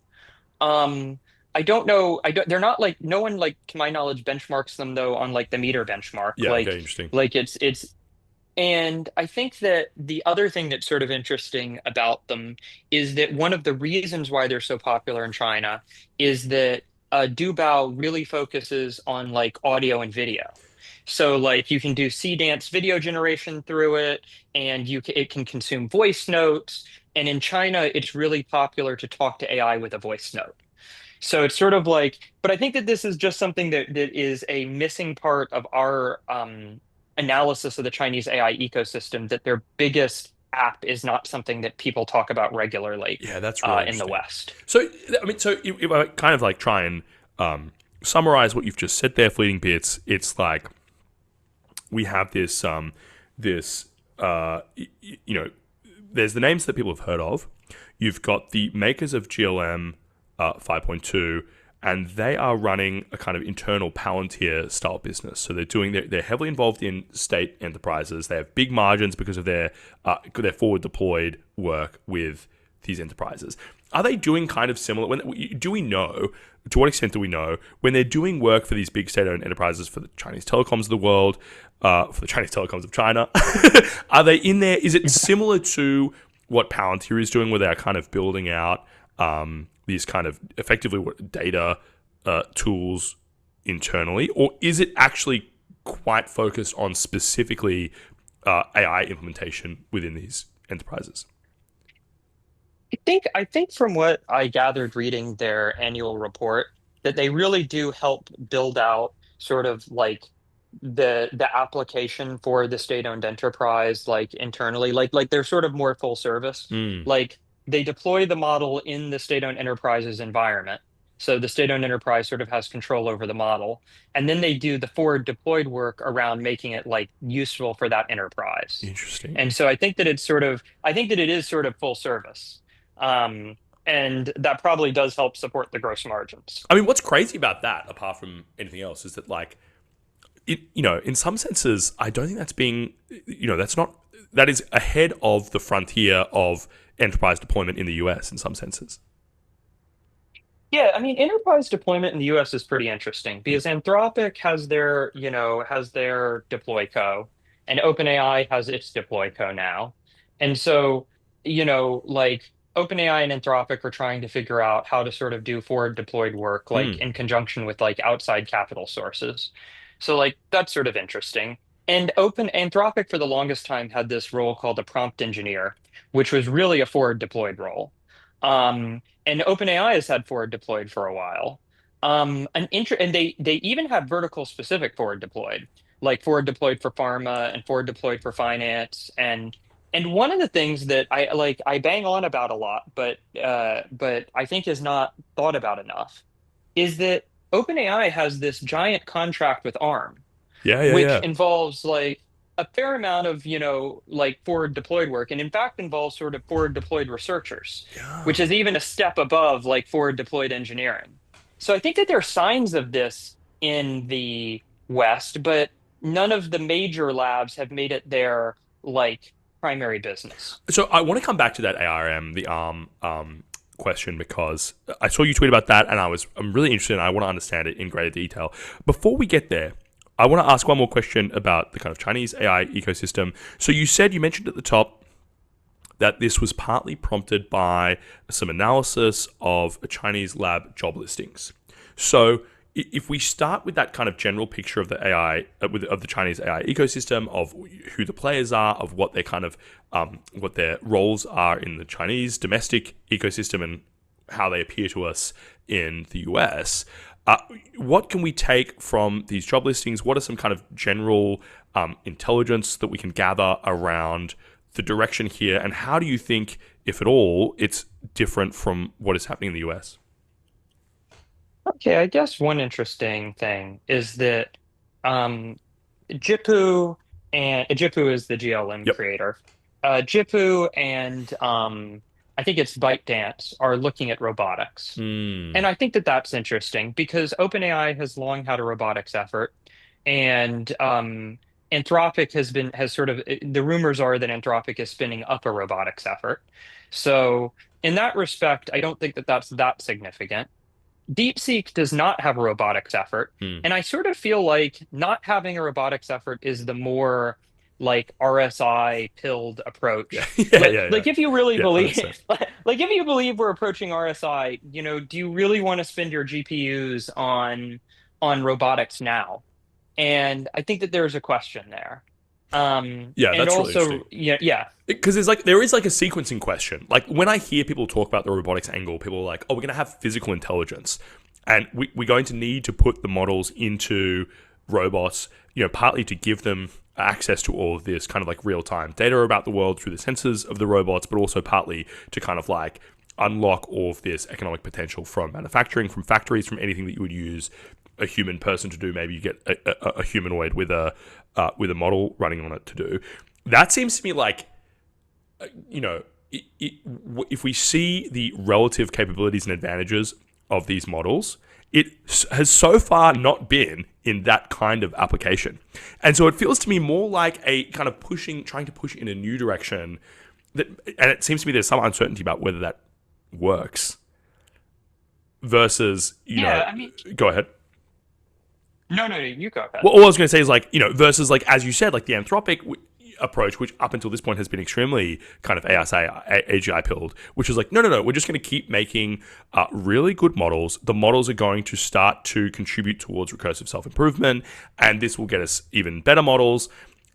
I don't know. They're not like no one like to my knowledge benchmarks them though on like the meter benchmark. Yeah, like, okay, interesting. Like it's and I think that the other thing that's sort of interesting about them is that one of the reasons why they're so popular in China is that Dubao really focuses on like audio and video. So like you can do C-dance video generation through it, and it can consume voice notes. And in China, it's really popular to talk to AI with a voice note. So it's sort of like, but I think that this is just something that is a missing part of our analysis of the Chinese AI ecosystem, that their biggest app is not something that people talk about regularly. Yeah, that's really in the West. So, I mean, if I kind of like try and summarize what you've just said there, Fleeting Bits, it's like we have this, there's the names that people have heard of. You've got the makers of GLM 5.2, and they are running a kind of internal Palantir style business. So they're heavily involved in state enterprises. They have big margins because of their forward deployed work with these enterprises. Are they doing kind of similar? Do we know? To what extent do we know when they're doing work for these big state-owned enterprises, for the Chinese telecoms of the world, for the Chinese telecoms of China? Are they in there? Is it similar to what Palantir is doing, where they're kind of building out these kind of effectively data tools internally, or is it actually quite focused on specifically AI implementation within these enterprises? I think from what I gathered reading their annual report, that they really do help build out sort of like the application for the state-owned enterprise, like internally, like they're sort of more full service. Like they deploy the model in the state-owned enterprise's environment. So the state-owned enterprise sort of has control over the model. And then they do the forward deployed work around making it like useful for that enterprise. Interesting. And so I think that it is sort of full service. And that probably does help support the gross margins. I mean, what's crazy about that, apart from anything else, is that like, in some senses, I don't think that's being, that is ahead of the frontier of enterprise deployment in the US in some senses. Yeah, I mean, enterprise deployment in the US is pretty interesting because Anthropic has their, has their deploy co, and OpenAI has its deploy co now. And so, like OpenAI and Anthropic are trying to figure out how to sort of do forward deployed work, like Hmm. in conjunction with like outside capital sources. So like that's sort of interesting. And Open Anthropic for the longest time had this role called a prompt engineer, which was really a forward deployed role. And OpenAI has had forward deployed for a while. And they even have vertical specific forward deployed, like forward deployed for pharma and forward deployed for finance. And one of the things that I bang on about a lot, but I think is not thought about enough, is that OpenAI has this giant contract with ARM, Yeah, yeah, which yeah. involves like a fair amount of, like forward deployed work, and in fact involves sort of forward deployed researchers, which is even a step above like forward deployed engineering. So I think that there are signs of this in the West, but none of the major labs have made it their like primary business. So I want to come back to that ARM, the ARM question, because I saw you tweet about that, and I'm really interested, and I want to understand it in greater detail. Before we get there, I want to ask one more question about the kind of Chinese AI ecosystem. So you mentioned at the top that this was partly prompted by some analysis of a Chinese lab job listings. So if we start with that kind of general picture of the AI, of the Chinese AI ecosystem, of who the players are, of what their kind of what their roles are in the Chinese domestic ecosystem, and how they appear to us in the US. What can we take from these job listings? What are some kind of general intelligence that we can gather around the direction here? And how do you think, if at all, it's different from what is happening in the US? Okay, I guess one interesting thing is that um, Jipu Jipu is the GLM Yep. creator. Jipu and I think it's ByteDance are looking at robotics. Hmm. And I think that that's interesting because OpenAI has long had a robotics effort, and Anthropic has sort of the rumors are that Anthropic is spinning up a robotics effort. So in that respect, I don't think that that's that significant. DeepSeek does not have a robotics effort, Hmm. and I sort of feel like not having a robotics effort is the more like RSI pilled Yeah, approach. yeah, Like, yeah, yeah. like if you really Yeah, believe, 100%. like if you believe we're approaching RSI, do you really want to spend your GPUs on robotics now? And I think that there's a question there. Yeah, And that's really interesting. also, yeah, Because there is like a sequencing question. Like when I hear people talk about the robotics angle, people are like, "Oh, we're going to have physical intelligence, and we're going to need to put the models into robots. Partly to give them access to all of this kind of like real time data about the world through the sensors of the robots, but also partly to kind of like unlock all of this economic potential from manufacturing, from factories, from anything that you would use a human person to do. Maybe you get a humanoid with a model running on it to do. That seems to me like, if we see the relative capabilities and advantages of these models, it has so far not been in that kind of application. And so it feels to me more like a kind of trying to push in a new direction. And it seems to me there's some uncertainty about whether that works versus, yeah. I mean, go ahead. no, you go ahead. Well, all I was going to say is versus as you said, the Anthropic approach, which up until this point has been extremely kind of AGI pilled, which is no, we're just going to keep making really good models. The models are going to start to contribute towards recursive self-improvement, and this will get us even better models,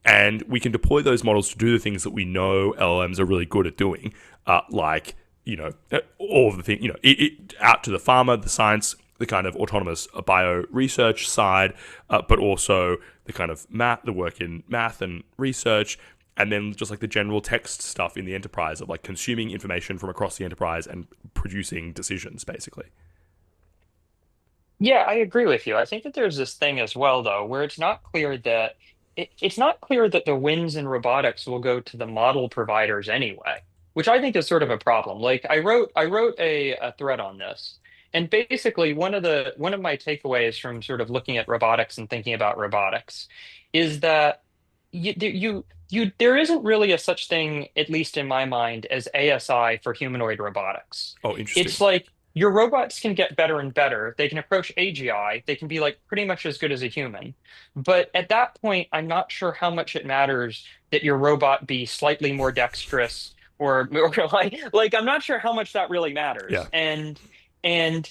and we can deploy those models to do the things that we know LLMs are really good at doing, all of the things, out to the pharma, the science, the kind of autonomous bio research side, but also the kind of the work in math and research, and then just the general text stuff in the enterprise of consuming information from across the enterprise and producing decisions, basically. Yeah, I agree with you. I think that there's this thing as well, though, where it's not clear that the wins in robotics will go to the model providers anyway, which I think is sort of a problem. Like I wrote a thread on this, and basically one of my takeaways from sort of looking at robotics and thinking about robotics is that there isn't really a such thing, at least in my mind, as ASI for humanoid robotics. Oh, interesting. your robots can get better and better. They can approach AGI. They can be like pretty much as good as a human. But at that point, I'm not sure how much it matters that your robot be slightly more dexterous or like I'm not sure how much that really matters. Yeah. And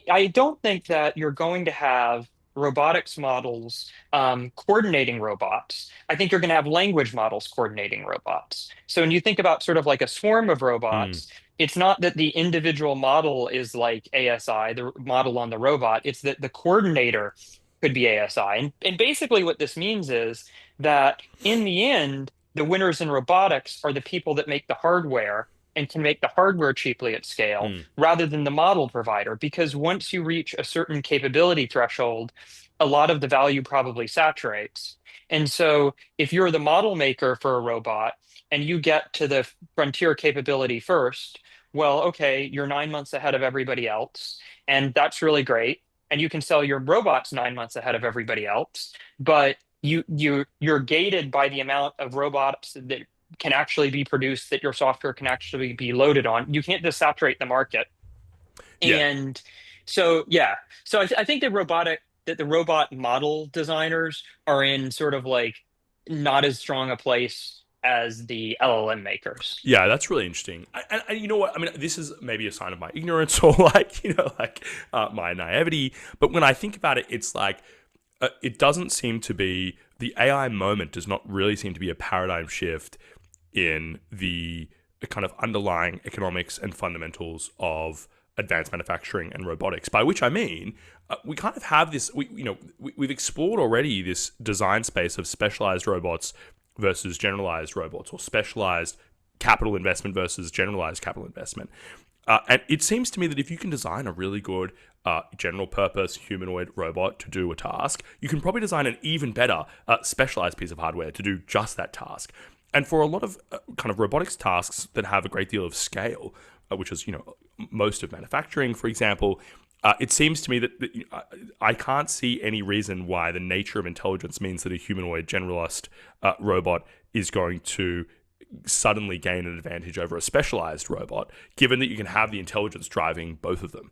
I don't think that you're going to have robotics models coordinating robots. I think you're going to have language models coordinating robots. So when you think about sort of like a swarm of robots, it's not that the individual model is like ASI, the model on the robot. It's that the coordinator could be ASI. And basically what this means is that in the end, the winners in robotics are the people that make the hardware and can make the hardware cheaply at scale rather than the model provider. Because once you reach a certain capability threshold, a lot of the value probably saturates. And so if you're the model maker for a robot and you get to the frontier capability first, well, okay, you're 9 months ahead of everybody else, and that's really great. And you can sell your robots 9 months ahead of everybody else, but you're gated by the amount of robots that can actually be produced, that your software can actually be loaded on. You can't just saturate the market. Yeah. And so, yeah. So I think that the robot model designers are in sort of like not as strong a place as the LLM makers. Yeah, that's really interesting. And you know what? I mean, this is maybe a sign of my ignorance or like, my naivety. But when I think about it, it's like, it doesn't seem to be, the AI moment does not really seem to be a paradigm shift in the kind of underlying economics and fundamentals of advanced manufacturing and robotics. By which I mean, we kind of have this, we've explored already this design space of specialized robots versus generalized robots, or specialized capital investment versus generalized capital investment. And it seems to me that if you can design a really good general purpose humanoid robot to do a task, you can probably design an even better specialized piece of hardware to do just that task. And for a lot of kind of robotics tasks that have a great deal of scale, which is, most of manufacturing, for example, it seems to me that I can't see any reason why the nature of intelligence means that a humanoid generalist robot is going to suddenly gain an advantage over a specialized robot, given that you can have the intelligence driving both of them.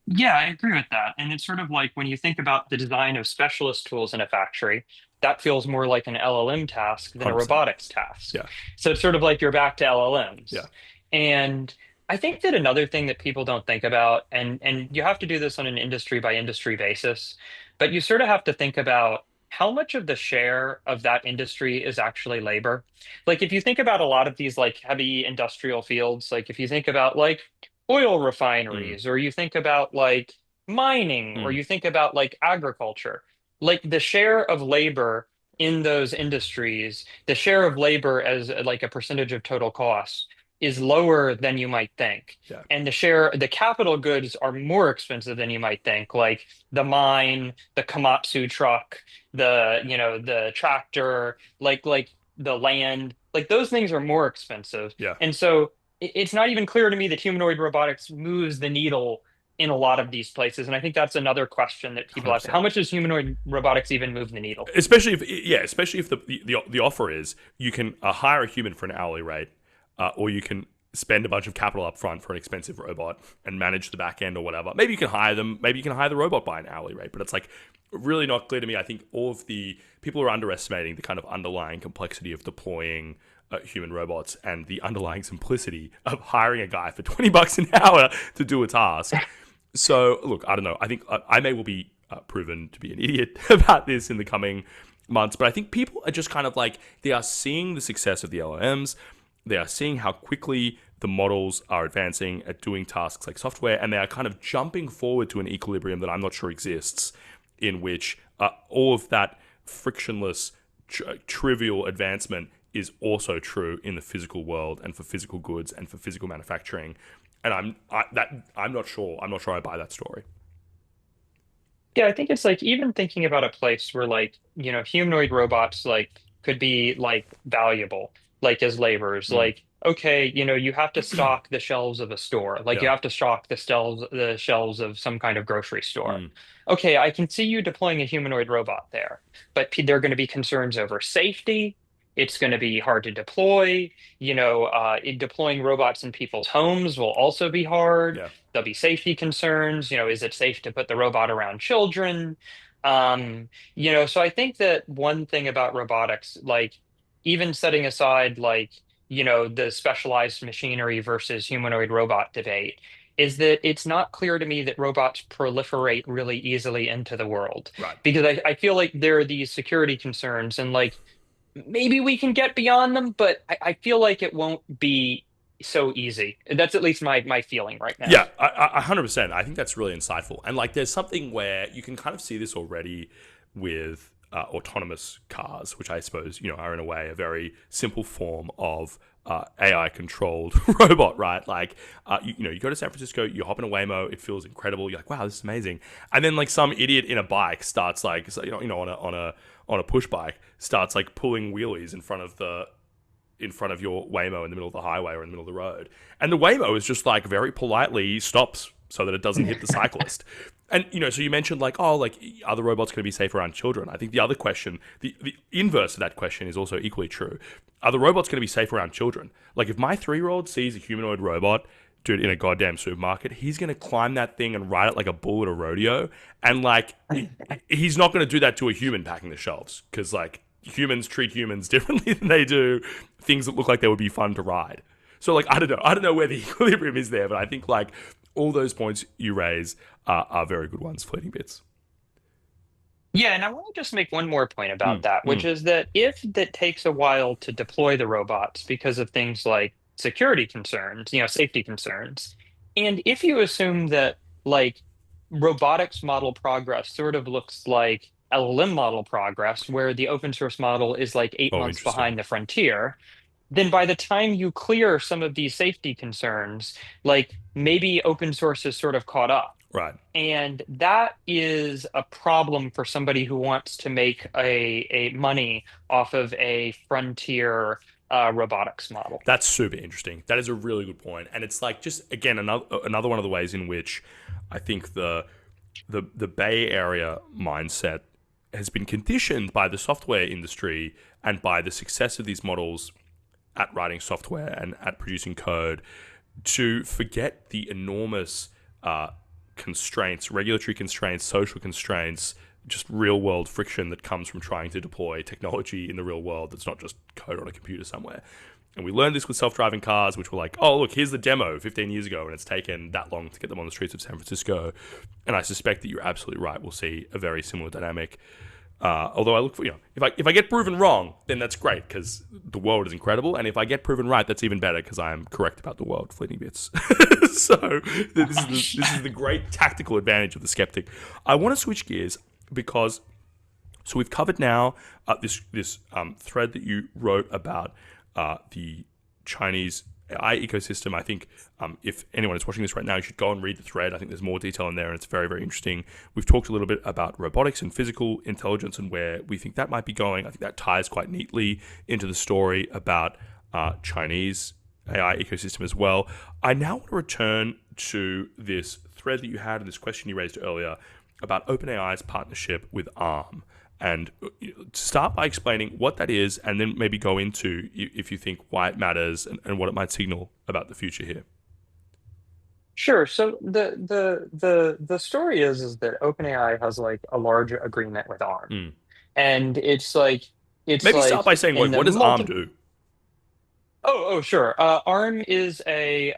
Yeah, I agree with that. And it's sort of like when you think about the design of specialist tools in a factory, that feels more like an LLM task than a 100%. robotics task. Yeah. So it's sort of like you're back to LLMs. Yeah. And I think that another thing that people don't think about, and you have to do this on an industry by industry basis, but you sort of have to think about how much of the share of that industry is actually labor. Like if you think about a lot of these like heavy industrial fields, like if you think about like oil refineries, or you think about like mining, or you think about like agriculture, like the share of labor in those industries, the share of labor as like a percentage of total cost is lower than you might think. Yeah. And the capital goods are more expensive than you might think, like the mine, the Komatsu truck, the tractor, like the land, like those things are more expensive. Yeah. And so it's not even clear to me that humanoid robotics moves the needle in a lot of these places. And I think that's another question that people ask. How much does humanoid robotics even move the needle? Especially if the offer is you can hire a human for an hourly rate, or you can spend a bunch of capital up front for an expensive robot and manage the back end or whatever. Maybe you can hire them. Maybe you can hire the robot by an hourly rate. But it's like really not clear to me. I think all of the people are underestimating the kind of underlying complexity of deploying human robots and the underlying simplicity of hiring a guy for $20 an hour to do a task. So look, I don't know. I think I may well be proven to be an idiot about this in the coming months, but I think people are just kind of like, they are seeing the success of the LLMs. They are seeing how quickly the models are advancing at doing tasks like software, and they are kind of jumping forward to an equilibrium that I'm not sure exists, in which all of that frictionless, trivial advancement is also true in the physical world and for physical goods and for physical manufacturing. And I'm not sure. I'm not sure I buy that story. Yeah, I think it's like even thinking about a place where like, humanoid robots like could be like valuable, like as laborers, like, okay, you have to stock the shelves of a store. Like you have to stock the shelves of some kind of grocery store. Okay, I can see you deploying a humanoid robot there, but there are going to be concerns over safety. it's going to be hard to deploy. Deploying robots in people's homes will also be hard. Yeah. There'll be safety concerns. Is it safe to put the robot around children? So I think that one thing about robotics, like even setting aside the specialized machinery versus humanoid robot debate, is that it's not clear to me that robots proliferate really easily into the world. Right. Because I feel like there are these security concerns and maybe we can get beyond them, but I feel like it won't be so easy. That's at least my feeling right now. Yeah, 100%. I think that's really insightful. And there's something where you can kind of see this already with autonomous cars, which I suppose, are in a way a very simple form of AI controlled robot, right? You go to San Francisco, you hop in a Waymo, it feels incredible. You're like, wow, this is amazing. And then some idiot in a bike starts on a push bike starts pulling wheelies in front of your Waymo in the middle of the highway or in the middle of the road. And the Waymo is just very politely stops so that it doesn't hit the cyclist. And, so you mentioned are the robots going to be safe around children? I think the other question, the inverse of that question is also equally true. Are the robots going to be safe around children? If my 3-year-old sees a humanoid robot, dude, in a goddamn supermarket, he's going to climb that thing and ride it like a bull at a rodeo. And he's not going to do that to a human packing the shelves because humans treat humans differently than they do things that look like they would be fun to ride. So I don't know where the equilibrium is there, but I think all those points you raise are very good ones, Fleeting Bits. Yeah, and I want to just make one more point about that, which is that if that takes a while to deploy the robots because of things like security concerns, safety concerns, and if you assume that robotics model progress sort of looks like LLM model progress, where the open source model is 8 months behind the frontier, then by the time you clear some of these safety concerns, maybe open source is sort of caught up. Right. And that is a problem for somebody who wants to make a money off of a frontier robotics model. That's super interesting. That is a really good point. And it's just, again, another one of the ways in which I think the Bay Area mindset has been conditioned by the software industry and by the success of these models at writing software and at producing code to forget the enormous constraints, regulatory constraints, social constraints, just real world friction that comes from trying to deploy technology in the real world that's not just code on a computer somewhere. And we learned this with self-driving cars, which were oh, look, here's the demo 15 years ago, and it's taken that long to get them on the streets of San Francisco. And I suspect that you're absolutely right. We'll see a very similar dynamic. Although I look for, if I get proven wrong, then that's great because the world is incredible. And if I get proven right, that's even better because I am correct about the world, Fleeting Bits. So this is the great tactical advantage of the skeptic. I want to switch gears because, so we've covered now this thread that you wrote about the Chinese AI ecosystem. I think if anyone is watching this right now, you should go and read the thread. I think there's more detail in there, and it's very, very interesting. We've talked a little bit about robotics and physical intelligence and where we think that might be going. I think that ties quite neatly into the story about Chinese AI ecosystem as well. I now want to return to this thread that you had and this question you raised earlier about OpenAI's partnership with ARM. And start by explaining what that is, and then maybe go into, if you think, why it matters and what it might signal about the future here. Sure. So the story is that OpenAI has a large agreement with ARM, and it's maybe start by saying what does ARM do? Oh, sure. ARM is a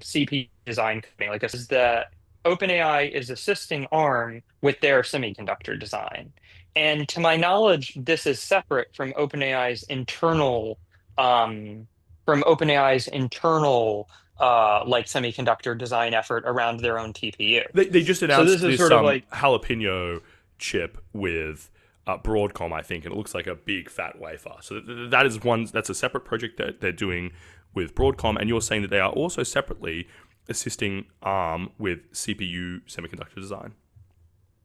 CPU design company. This is that OpenAI is assisting ARM with their semiconductor design. And to my knowledge, this is separate from OpenAI's internal semiconductor design effort around their own TPU. They just announced this jalapeno chip with Broadcom, I think, and it looks like a big fat wafer. So that's a separate project that they're doing with Broadcom, and you're saying that they are also separately assisting ARM with CPU semiconductor design.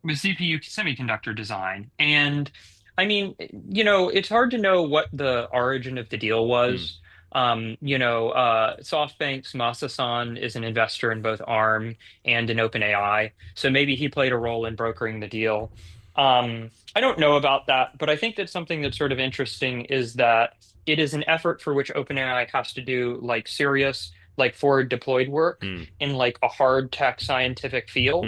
With CPU semiconductor design. And I mean, it's hard to know what the origin of the deal was. SoftBank's Masa-san is an investor in both ARM and in OpenAI. So maybe he played a role in brokering the deal. I don't know about that, but I think that something that's sort of interesting is that it is an effort for which OpenAI has to do like serious, like forward deployed work in like a hard tech scientific field.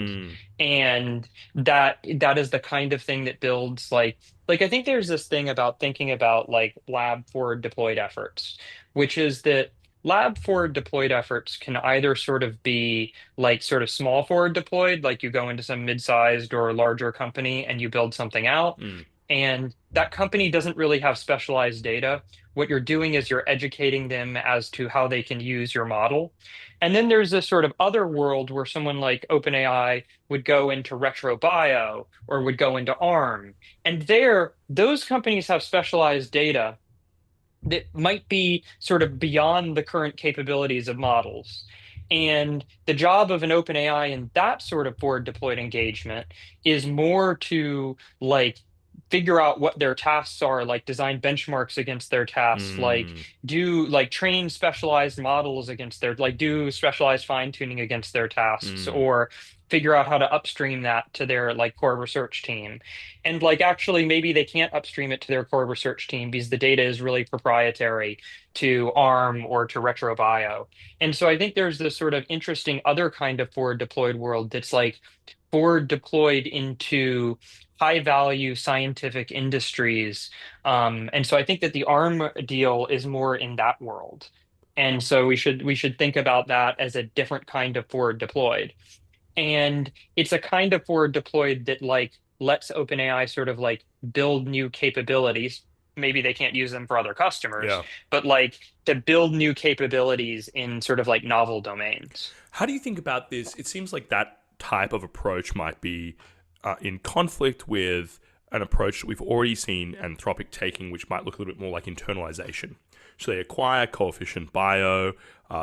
And that is the kind of thing that builds like I think there's this thing about thinking about like lab forward deployed efforts, which is that lab forward deployed efforts can either sort of be like sort of small forward deployed, like you go into some mid-sized or larger company and you build something out, and that company doesn't really have specialized data. What you're doing is you're educating them as to how they can use your model. And then there's this sort of other world where someone like OpenAI would go into retrobio or would go into ARM. And there, those companies have specialized data that might be sort of beyond the current capabilities of models. And the job of an OpenAI in that sort of forward deployed engagement is more to like figure out what their tasks are, like design benchmarks against their tasks, like do like train specialized models against their, like do specialized fine tuning against their tasks, or figure out how to upstream that to their like core research team. And like actually maybe they can't upstream it to their core research team because the data is really proprietary to ARM or to retrobio. And so I think there's this sort of interesting other kind of forward deployed world that's like forward deployed into high value scientific industries. And so I think that the ARM deal is more in that world. And so we should think about that as a different kind of forward deployed. And it's a kind of forward deployed that like lets OpenAI sort of like build new capabilities. Maybe they can't use them for other customers, but like to build new capabilities in sort of like novel domains. How do you think about this? It seems like that type of approach might be in conflict with an approach that we've already seen Anthropic taking, which might look a little bit more like internalization. So they acquire Coefficient Bio.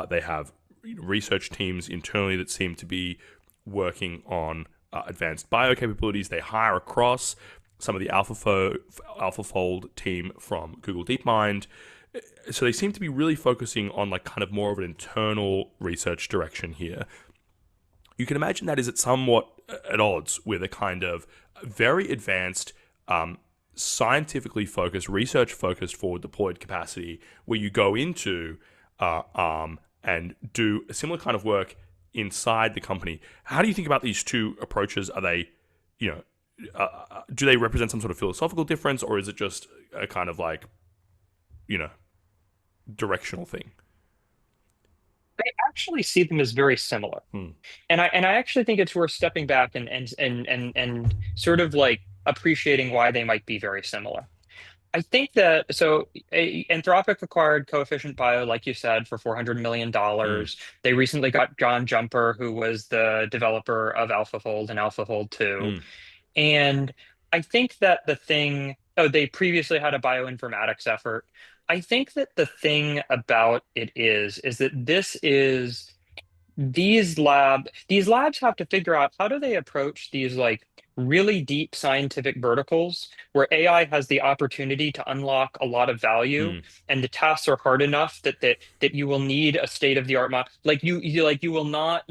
They have research teams internally that seem to be working on advanced bio capabilities. They hire across some of the AlphaFold team from Google DeepMind. So they seem to be really focusing on like kind of more of an internal research direction here. You can imagine that is somewhat at odds with a kind of very advanced, scientifically focused, research focused forward deployed capacity where you go into and do a similar kind of work inside the company. How do you think about these two approaches? Are they, do they represent some sort of philosophical difference, or is it just a kind of like, directional thing? I actually see them as very similar, and I actually think it's worth stepping back and sort of like appreciating why they might be very similar. I think that Anthropic acquired Coefficient Bio, like you said, for $400 million. They recently got John Jumper, who was the developer of AlphaFold and AlphaFold 2. And I think that they previously had a bioinformatics effort. I think that the thing about it is that these labs have to figure out how do they approach these like really deep scientific verticals where AI has the opportunity to unlock a lot of value, and the tasks are hard enough that you will need a state of the art model. Like you will not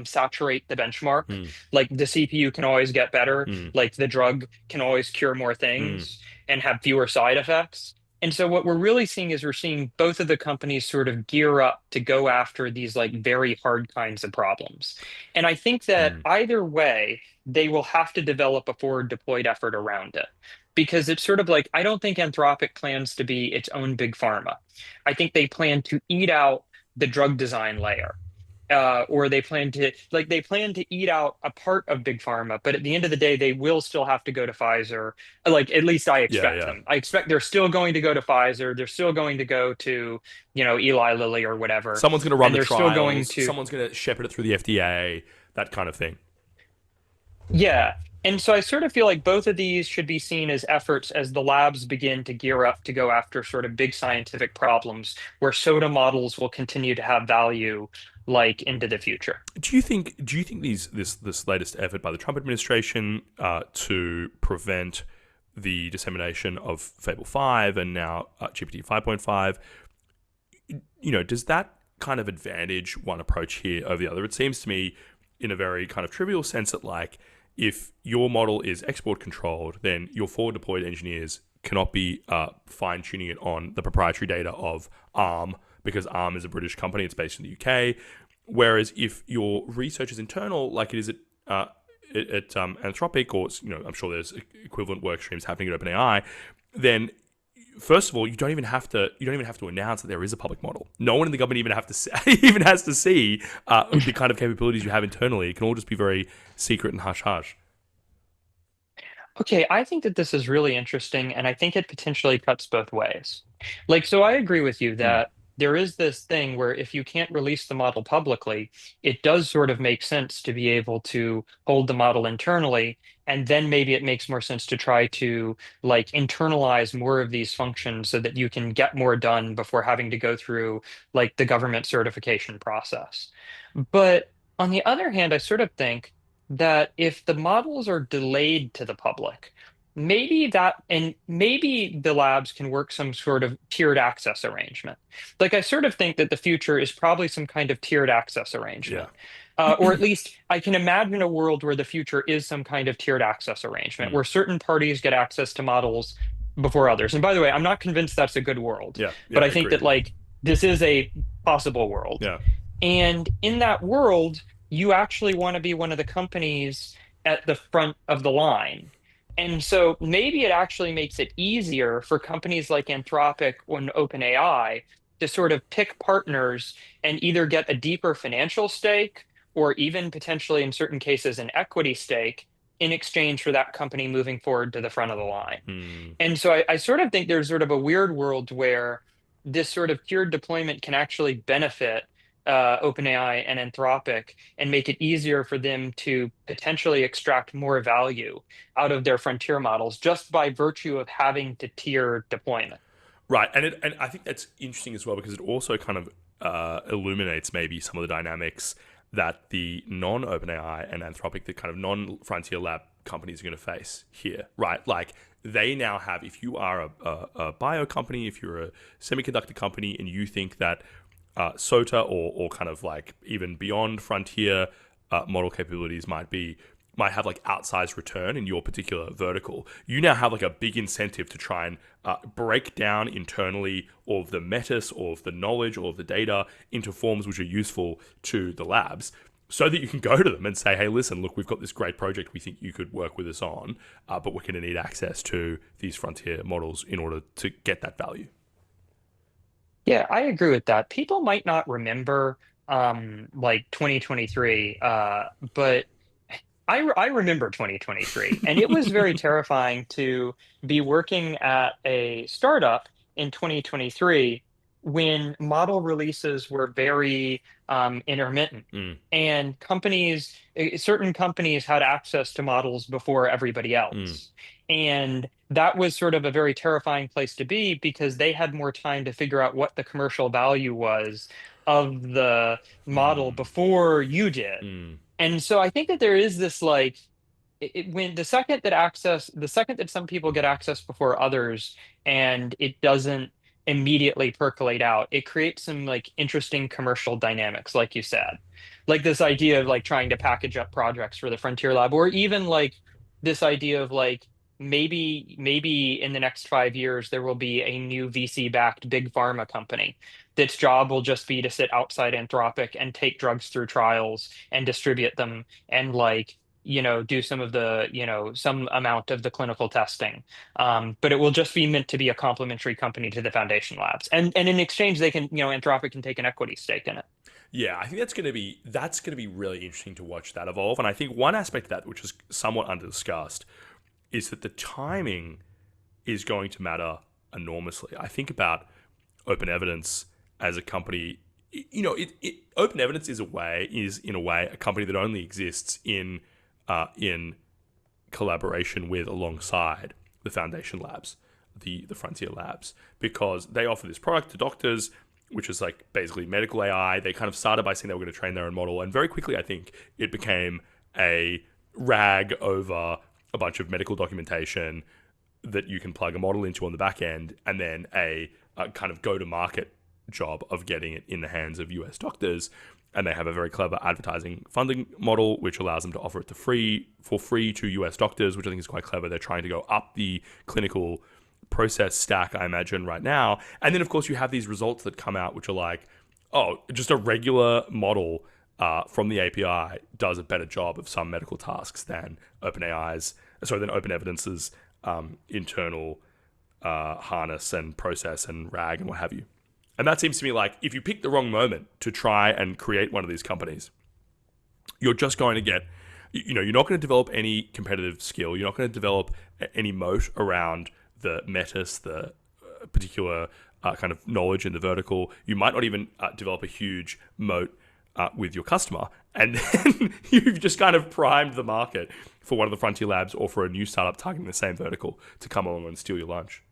saturate the benchmark. Like the CPU can always get better. Like the drug can always cure more things and have fewer side effects. And so what we're really seeing is we're seeing both of the companies sort of gear up to go after these like very hard kinds of problems. And I think that either way, they will have to develop a forward deployed effort around it. Because it's sort of like, I don't think Anthropic plans to be its own big pharma. I think they plan to eat out the drug design layer. Or they plan to eat out a part of big pharma, but at the end of the day, they will still have to go to Pfizer. Like at least I expect them. I expect they're still going to go to Pfizer. They're still going to go to Eli Lilly or whatever. Someone's going to run the trials. Someone's going to shepherd it through the FDA. That kind of thing. Yeah. And so I sort of feel like both of these should be seen as efforts as the labs begin to gear up to go after sort of big scientific problems where soda models will continue to have value like into the future. Do you think this latest effort by the Trump administration to prevent the dissemination of Fable 5 and now GPT 5.5, does that kind of advantage one approach here over the other? It seems to me in a very kind of trivial sense that like, if your model is export controlled, then your forward deployed engineers cannot be fine tuning it on the proprietary data of ARM, because ARM is a British company, it's based in the UK. Whereas if your research is internal, like it is at Anthropic, or I'm sure there's equivalent work streams happening at OpenAI, then first of all, you don't even have to announce that there is a public model. No one in the government even has to see the kind of capabilities you have internally. It can all just be very secret and hush hush. Okay, I think that this is really interesting, and I think it potentially cuts both ways. Like, so I agree with you that there is this thing where if you can't release the model publicly, it does sort of make sense to be able to hold the model internally, and then maybe it makes more sense to try to like internalize more of these functions so that you can get more done before having to go through like the government certification process. But on the other hand, I sort of think that if the models are delayed to the public, maybe the labs can work some sort of tiered access arrangement. Like I sort of think that the future is probably some kind of tiered access arrangement. Or at least I can imagine a world where the future is some kind of tiered access arrangement where certain parties get access to models before others. And by the way, I'm not convinced that's a good world. But I think that like this is a possible world. And in that world, you actually want to be one of the companies at the front of the line. And so maybe it actually makes it easier for companies like Anthropic or OpenAI to sort of pick partners and either get a deeper financial stake or even potentially in certain cases an equity stake in exchange for that company moving forward to the front of the line. And so I sort of think there's sort of a weird world where this sort of tiered deployment can actually benefit OpenAI and Anthropic and make it easier for them to potentially extract more value out of their frontier models just by virtue of having to tier deployment. Right, and I think that's interesting as well because it also kind of illuminates maybe some of the dynamics that the non-OpenAI and Anthropic, the kind of non-frontier lab companies are going to face here, right? Like they now have, if you are a bio company, if you're a semiconductor company and you think that SOTA or kind of like even beyond frontier model capabilities might have like outsized return in your particular vertical, you now have like a big incentive to try and break down internally all of the metis, all of the knowledge, all of the data into forms which are useful to the labs so that you can go to them and say, hey, listen, look, we've got this great project we think you could work with us on, but we're going to need access to these frontier models in order to get that value. Yeah, I agree with that. People might not remember like 2023, but I remember 2023, and it was very terrifying to be working at a startup in 2023 when model releases were very intermittent, and certain companies had access to models before everybody else. And that was sort of a very terrifying place to be because they had more time to figure out what the commercial value was of the model before you did. And so I think that there is this like when the second that some people get access before others and it doesn't immediately percolate out, it creates some like interesting commercial dynamics, like you said, like this idea of like trying to package up projects for the frontier lab, or even like this idea of like maybe in the next 5 years there will be a new VC-backed big pharma company that's job will just be to sit outside Anthropic and take drugs through trials and distribute them and like do some of the some amount of the clinical testing, but it will just be meant to be a complementary company to the foundation labs, and in exchange they can Anthropic can take an equity stake in it. Yeah, I think that's going to be really interesting to watch that evolve. And I think one aspect of that, which is somewhat under-discussed, is that the timing is going to matter enormously. I think about Open Evidence as a company. Open Evidence is in a way a company that only exists in collaboration with, alongside the foundation labs, the frontier labs, because they offer this product to doctors, which is like basically medical AI. They kind of started by saying they were going to train their own model, and very quickly I think it became a rag over a bunch of medical documentation that you can plug a model into on the back end, and then a kind of go-to-market job of getting it in the hands of US doctors. And they have a very clever advertising funding model, which allows them to offer it for free to US doctors, which I think is quite clever. They're trying to go up the clinical process stack, I imagine, right now. And then, of course, you have these results that come out, which are like, oh, just a regular model from the API does a better job of some medical tasks than Open Evidence's internal harness and process and RAG and what have you. And that seems to me like if you pick the wrong moment to try and create one of these companies, you're just going to get, you're not going to develop any competitive skill. You're not going to develop any moat around the metis, the particular kind of knowledge in the vertical. You might not even develop a huge moat with your customer. And then you've just kind of primed the market for one of the frontier labs or for a new startup targeting the same vertical to come along and steal your lunch.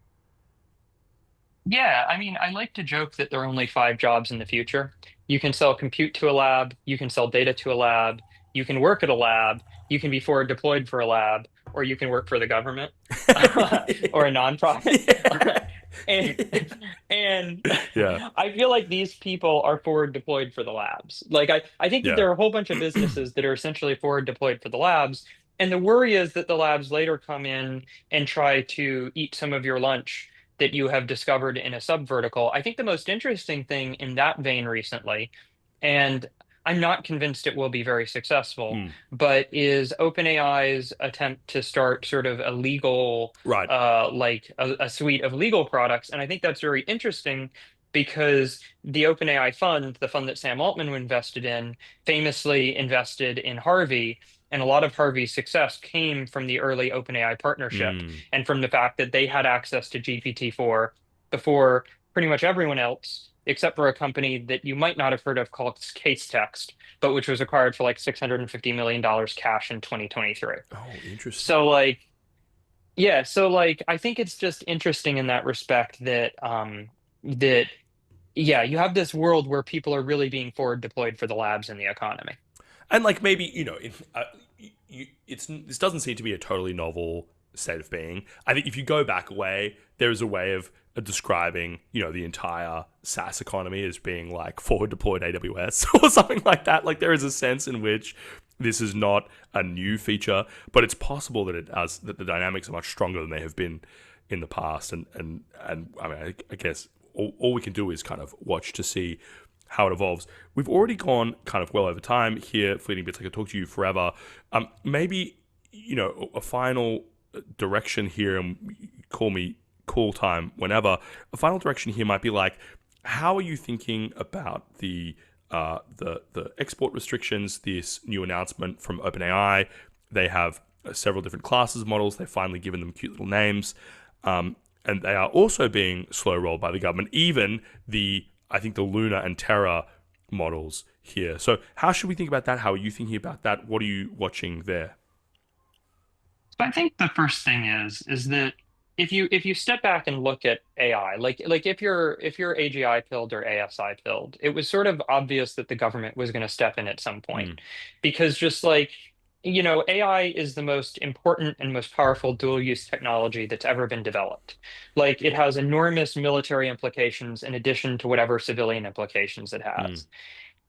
Yeah, I mean, I like to joke that there are only 5 jobs in the future. You can sell compute to a lab, you can sell data to a lab, you can work at a lab, you can be forward deployed for a lab, or you can work for the government or a nonprofit. and Yeah. I feel like these people are forward deployed for the labs. Like I think that there are a whole bunch of businesses that are essentially forward deployed for the labs. And the worry is that the labs later come in and try to eat some of your lunch that you have discovered in a subvertical. I think the most interesting thing in that vein recently, and I'm not convinced it will be very successful, but is OpenAI's attempt to start sort of a legal, like a suite of legal products. And I think that's very interesting because the OpenAI fund, the fund that Sam Altman invested in, famously invested in Harvey. And a lot of Harvey's success came from the early OpenAI partnership and from the fact that they had access to GPT-4 before pretty much everyone else, except for a company that you might not have heard of called Case Text, but which was acquired for like $650 million cash in 2023. Oh, interesting. So like, yeah, so like, I think it's just interesting in that respect that, yeah, you have this world where people are really being forward deployed for the labs and the economy. And like maybe, this doesn't seem to be a totally novel state of being. I think if you go back a way, there is a way of describing, the entire SaaS economy as being like forward deployed AWS or something like that. Like there is a sense in which this is not a new feature, but it's possible that that the dynamics are much stronger than they have been in the past. And I mean, I guess all we can do is kind of watch to see how it evolves. We've already gone kind of well over time here, Fleeting Bits. I could talk to you forever. Maybe, a final direction here, and call me cool time whenever. A final direction here might be like, how are you thinking about the export restrictions, this new announcement from OpenAI? They have several different classes of models. They've finally given them cute little names. And they are also being slow rolled by the government, even I think the Luna and Terra models here. So how should we think about that? How are you thinking about that? What are you watching there? So I think the first thing is that if you step back and look at AI, like if you're AGI pilled or ASI pilled, it was sort of obvious that the government was going to step in at some point, because just like, AI is the most important and most powerful dual use technology that's ever been developed. Like it has enormous military implications in addition to whatever civilian implications it has.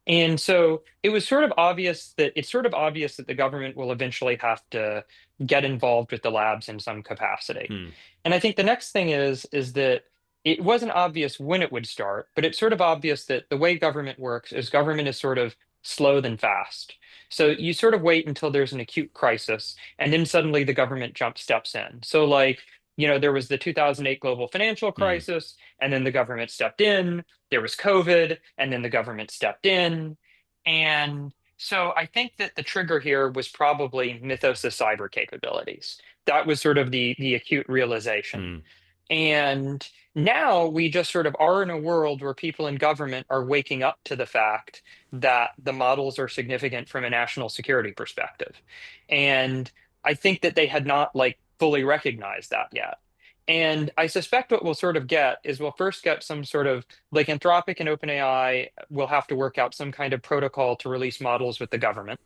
And so it was sort of obvious that the government will eventually have to get involved with the labs in some capacity. And I think the next thing is that it wasn't obvious when it would start, but it's sort of obvious that the way government works is government is sort of slow then fast. So you sort of wait until there's an acute crisis, and then suddenly the government steps in. So like, there was the 2008 global financial crisis, and then the government stepped in. There was COVID, and then the government stepped in. And so I think that the trigger here was probably Mythos' cyber capabilities. That was sort of the acute realization. And now we just sort of are in a world where people in government are waking up to the fact that the models are significant from a national security perspective. And I think that they had not like fully recognized that yet. And I suspect what we'll sort of get is we'll first get some sort of like Anthropic and OpenAI will have to work out some kind of protocol to release models with the government.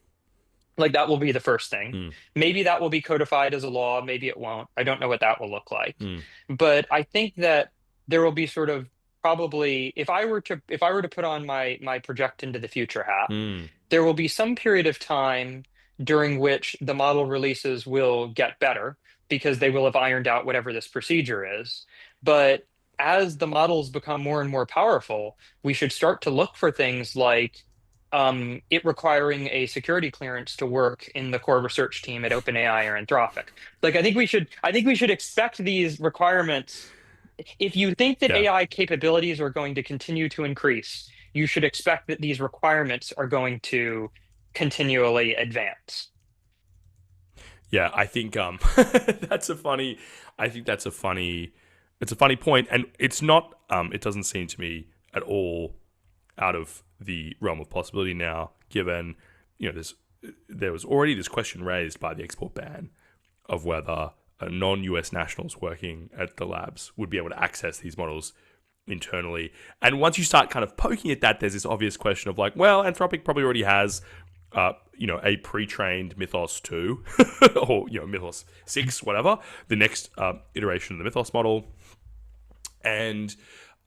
Like that will be the first thing. Maybe that will be codified as a law. Maybe it won't. I don't know what that will look like. But I think that there will be sort of probably if I were to put on my project into the future hat, Hmm. there will be some period of time during which the model releases will get better because they will have ironed out whatever this procedure is. But as the models become more and more powerful, we should start to look for things like it requiring a security clearance to work in the core research team at OpenAI or Anthropic. Like I think we should expect these requirements. If you think that Yeah. AI capabilities are going to continue to increase, you should expect that these requirements are going to continually advance. Yeah, I think that's a funny. I think that's a funny. It's a funny point, and it's not. It doesn't seem to me at all out of the realm of possibility now, given there was already this question raised by the export ban of whether non-US nationals working at the labs would be able to access these models internally. And once you start kind of poking at that, there's this obvious question of like, well, Anthropic probably already has a pre-trained Mythos 2 or Mythos 6, whatever, the next iteration of the Mythos model. And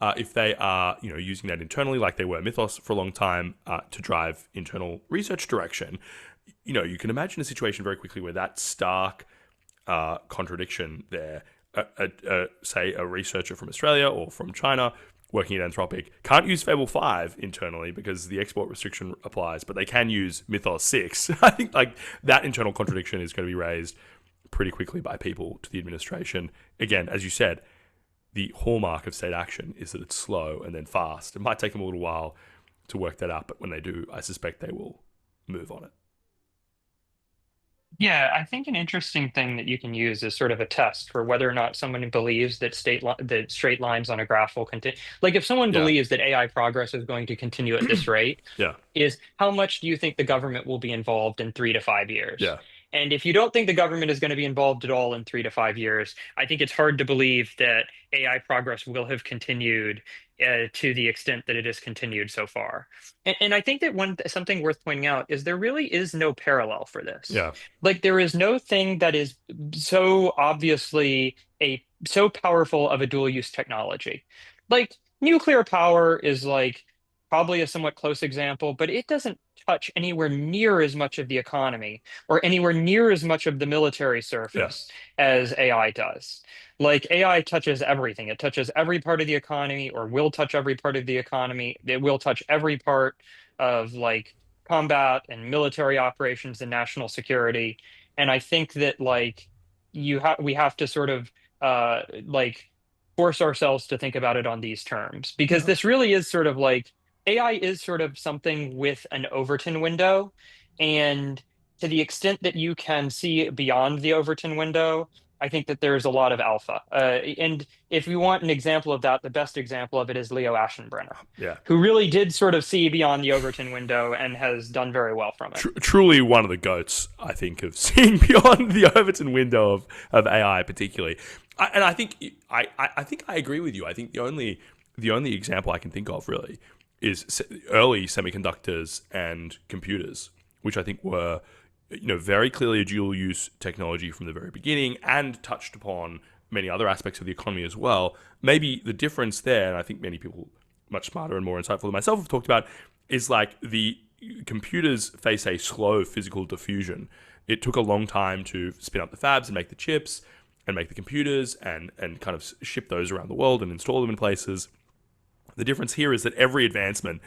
if they are using that internally like they were Mythos for a long time to drive internal research direction, you can imagine a situation very quickly where that stark contradiction there, say a researcher from Australia or from China working at Anthropic can't use Fable 5 internally because the export restriction applies, but they can use Mythos 6. I think like that internal contradiction is going to be raised pretty quickly by people to the administration. Again, as you said, the hallmark of state action is that it's slow and then fast. It might take them a little while to work that out, but when they do, I suspect they will move on it. Yeah, I think an interesting thing that you can use is sort of a test for whether or not someone believes that that straight lines on a graph will continue. Like if someone believes that AI progress is going to continue at this rate, is how much do you think the government will be involved in 3 to 5 years? Yeah. And if you don't think the government is going to be involved at all in 3 to 5 years, I think it's hard to believe that AI progress will have continued to the extent that it has continued so far. And I think that something worth pointing out is there really is no parallel for this. Yeah. Like there is no thing that is so obviously so powerful of a dual use technology. Like nuclear power is like probably a somewhat close example, but it doesn't touch anywhere near as much of the economy or anywhere near as much of the military surface as AI does. Like AI touches everything. It touches every part of the economy or will touch every part of the economy. It will touch every part of like combat and military operations and national security. And I think that like we have to sort of like force ourselves to think about it on these terms because this really is sort of like AI is sort of something with an Overton window. And to the extent that you can see beyond the Overton window, I think that there's a lot of alpha. And if you want an example of that, the best example of it is Leo Aschenbrenner, who really did sort of see beyond the Overton window and has done very well from it. Truly one of the goats, I think, of seeing beyond the Overton window of AI particularly. I think I agree with you. I think the only example I can think of really is early semiconductors and computers, which I think were very clearly a dual use technology from the very beginning and touched upon many other aspects of the economy as well. Maybe the difference there, and I think many people much smarter and more insightful than myself have talked about, is like the computers face a slow physical diffusion. It took a long time to spin up the fabs and make the chips and make the computers and kind of ship those around the world and install them in places. The difference here is that every advancement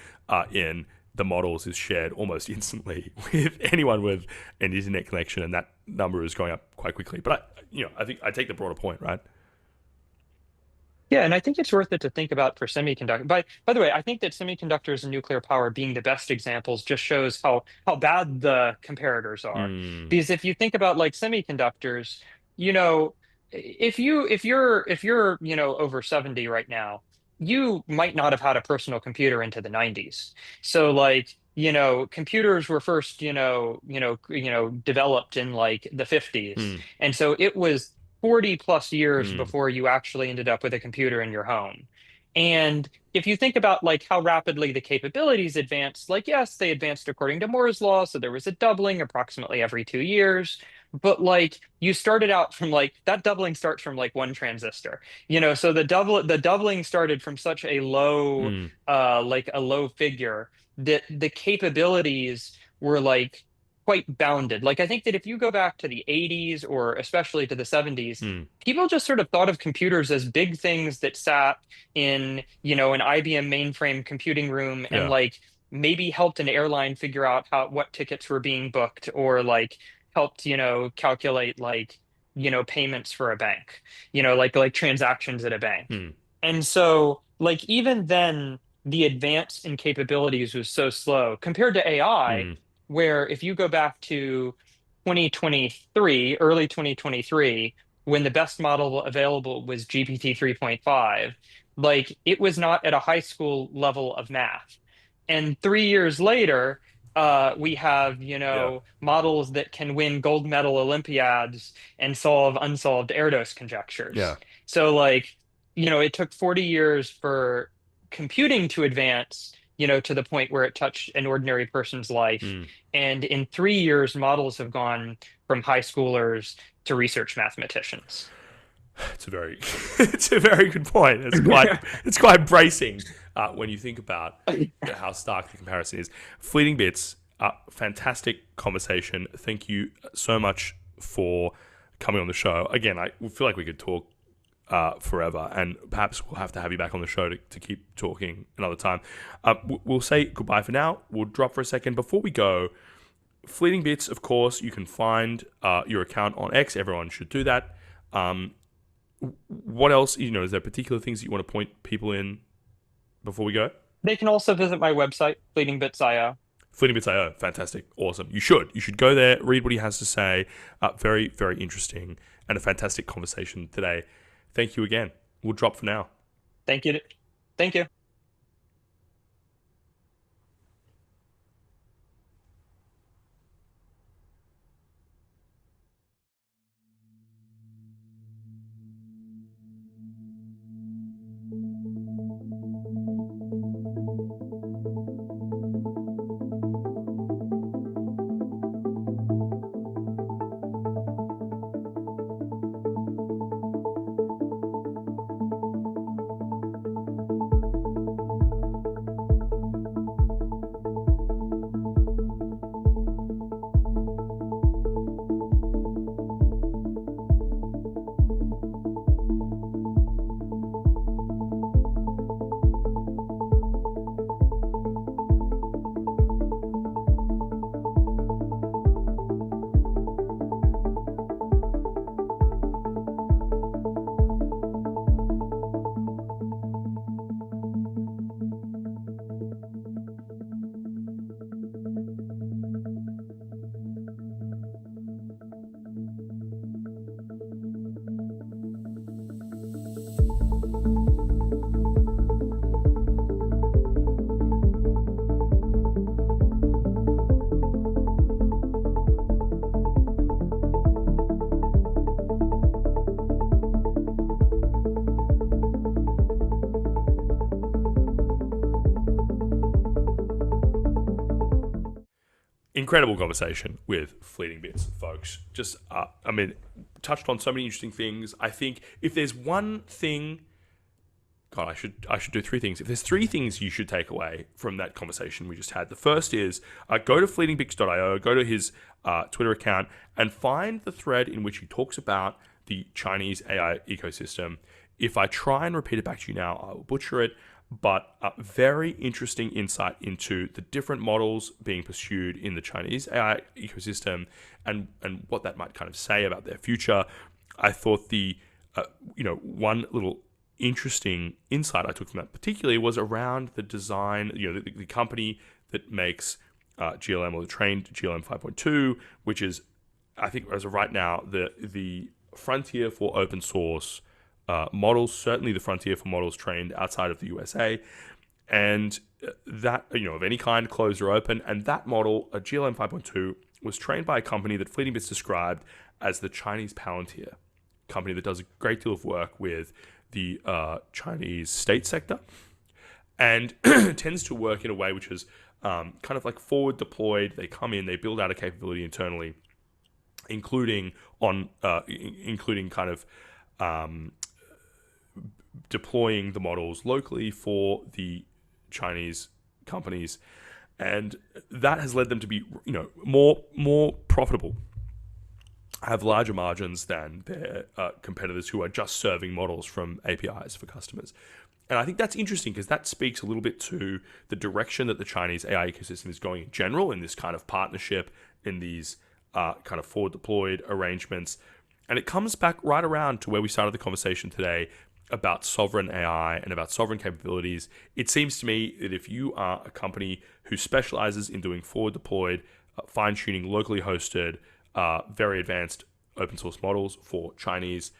in the models is shared almost instantly with anyone with an internet connection, and that number is going up quite quickly. But I think I take the broader point, right? Yeah, and I think it's worth it to think about for semiconductor. By the way, I think that semiconductors and nuclear power being the best examples just shows how bad the comparators are. Because if you think about like semiconductors, if you're over 70 right now, you might not have had a personal computer into the 90s. So like, computers were first, developed in like the 50s. And so it was 40 plus years before you actually ended up with a computer in your home. And if you think about like how rapidly the capabilities advanced, like, yes, they advanced according to Moore's law. So there was a doubling approximately every 2 years. but like you started out from like that doubling starts from like one transistor, so the doubling started from such a low like a low figure that the capabilities were like quite bounded. Like I think that if you go back to the 80s or especially to the 70s, people just sort of thought of computers as big things that sat in, an IBM mainframe computing room and Yeah. like maybe helped an airline figure out what tickets were being booked, or like helped, calculate like, payments for a bank, like transactions at a bank. And so like even then the advance in capabilities was so slow compared to AI, where if you go back to 2023, early 2023, when the best model available was GPT 3.5, like it was not at a high school level of math. And 3 years later, we have, models that can win gold medal Olympiads and solve unsolved Erdos conjectures. Yeah. So like, it took 40 years for computing to advance, to the point where it touched an ordinary person's life. And in 3 years, models have gone from high schoolers to research mathematicians. It's a very, it's a very good point. It's quite bracing when you think about how stark the comparison is. Fleeting Bits, fantastic conversation. Thank you so much for coming on the show. Again, I feel like we could talk forever, and perhaps we'll have to have you back on the show to keep talking another time. We'll say goodbye for now. We'll drop for a second. Before we go, Fleeting Bits, of course, you can find your account on X. Everyone should do that. What else, is there particular things that you want to point people in before we go? They can also visit my website, fleetingbits.io. Fleetingbits.io, fantastic, awesome. You should go there, read what he has to say. Very, very interesting, and a fantastic conversation today. Thank you again. We'll drop for now. Thank you. Thank you. Incredible conversation with Fleeting Bits, folks. Just, touched on so many interesting things. I think if there's one thing, God, I should do three things. If there's three things you should take away from that conversation we just had, the first is go to fleetingbits.io, go to his Twitter account, and find the thread in which he talks about the Chinese AI ecosystem. If I try and repeat it back to you now, I will butcher it. But a very interesting insight into the different models being pursued in the Chinese AI ecosystem and what that might kind of say about their future. I thought the, one little interesting insight I took from that particularly was around the design, the company that makes GLM, or the trained GLM 5.2, which is, I think as of right now, the frontier for open source models, certainly the frontier for models trained outside of the USA, and that, of any kind, closed or open. And that model, a GLM 5.2, was trained by a company that Fleeting Bits described as the Chinese Palantir, a company that does a great deal of work with the Chinese state sector, and tends to work in a way which is kind of like forward deployed. They come in, they build out a capability internally, including kind of deploying the models locally for the Chinese companies, and that has led them to be, more profitable, have larger margins than their competitors who are just serving models from APIs for customers. And I think that's interesting because that speaks a little bit to the direction that the Chinese AI ecosystem is going in general, in this kind of partnership, in these kind of forward deployed arrangements. And it comes back right around to where we started the conversation today about sovereign AI and about sovereign capabilities. It seems to me that if you are a company who specializes in doing forward deployed, fine-tuning, locally hosted, very advanced open source models for Chinese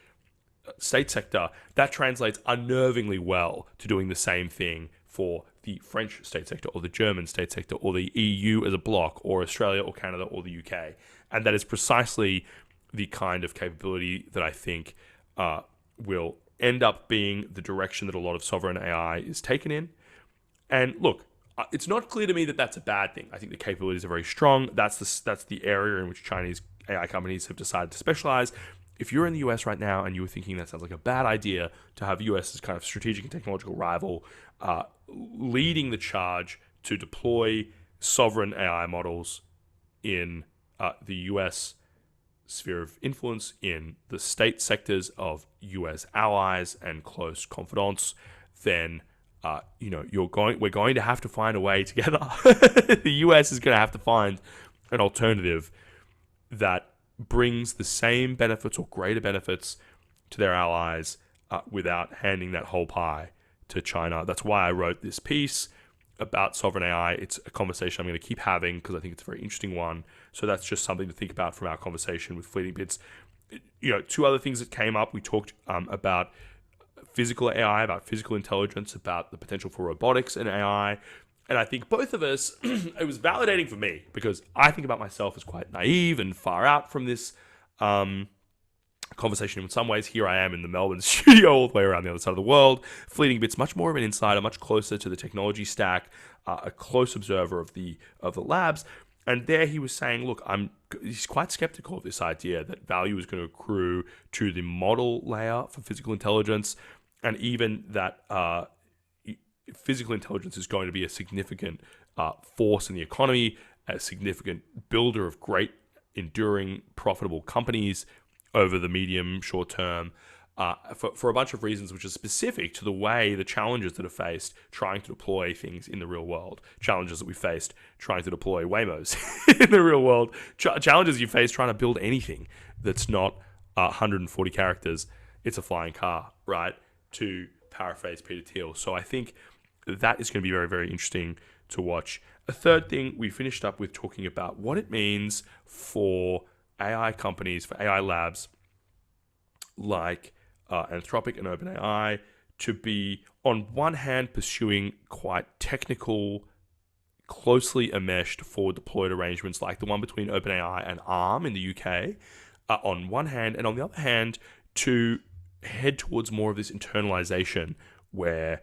state sector, that translates unnervingly well to doing the same thing for the French state sector or the German state sector or the EU as a bloc or Australia or Canada or the UK. And that is precisely the kind of capability that I think will end up being the direction that a lot of sovereign AI is taken in. And look, it's not clear to me that that's a bad thing. I think the capabilities are very strong. That's the area in which Chinese AI companies have decided to specialize. If you're in the US right now and you were thinking that sounds like a bad idea to have US as kind of strategic and technological rival leading the charge to deploy sovereign AI models in the US sphere of influence, in the state sectors of US allies and close confidants, then we're going to have to find a way together. The US is going to have to find an alternative that brings the same benefits or greater benefits to their allies without handing that whole pie to China. That's why I wrote this piece about sovereign AI. It's a conversation I'm going to keep having because I think it's a very interesting one. So that's just something to think about from our conversation with Fleeting Bits. Two other things that came up. We talked about physical AI, about physical intelligence, about the potential for robotics and AI. And I think both of us, it was validating for me because I think about myself as quite naive and far out from this conversation in some ways. Here I am in the Melbourne studio all the way around the other side of the world. Fleeting Bits, much more of an insider, much closer to the technology stack, a close observer of the labs. And there he was saying, look, he's quite skeptical of this idea that value is going to accrue to the model layer for physical intelligence, and even that physical intelligence is going to be a significant force in the economy, a significant builder of great, enduring, profitable companies over the medium, short term, for a bunch of reasons which are specific to the way the challenges that are faced trying to deploy things in the real world, challenges that we faced trying to deploy Waymos in the real world, challenges you face trying to build anything that's not 140 characters, it's a flying car, right? To paraphrase Peter Thiel. So I think that is going to be very, very interesting to watch. A third thing, we finished up with talking about what it means for AI companies, for AI labs like Anthropic and Openai to be, on one hand, pursuing quite technical, closely enmeshed forward deployed arrangements like the one between OpenAI and ARM in the UK, on one hand, and on the other hand, to head towards more of this internalization where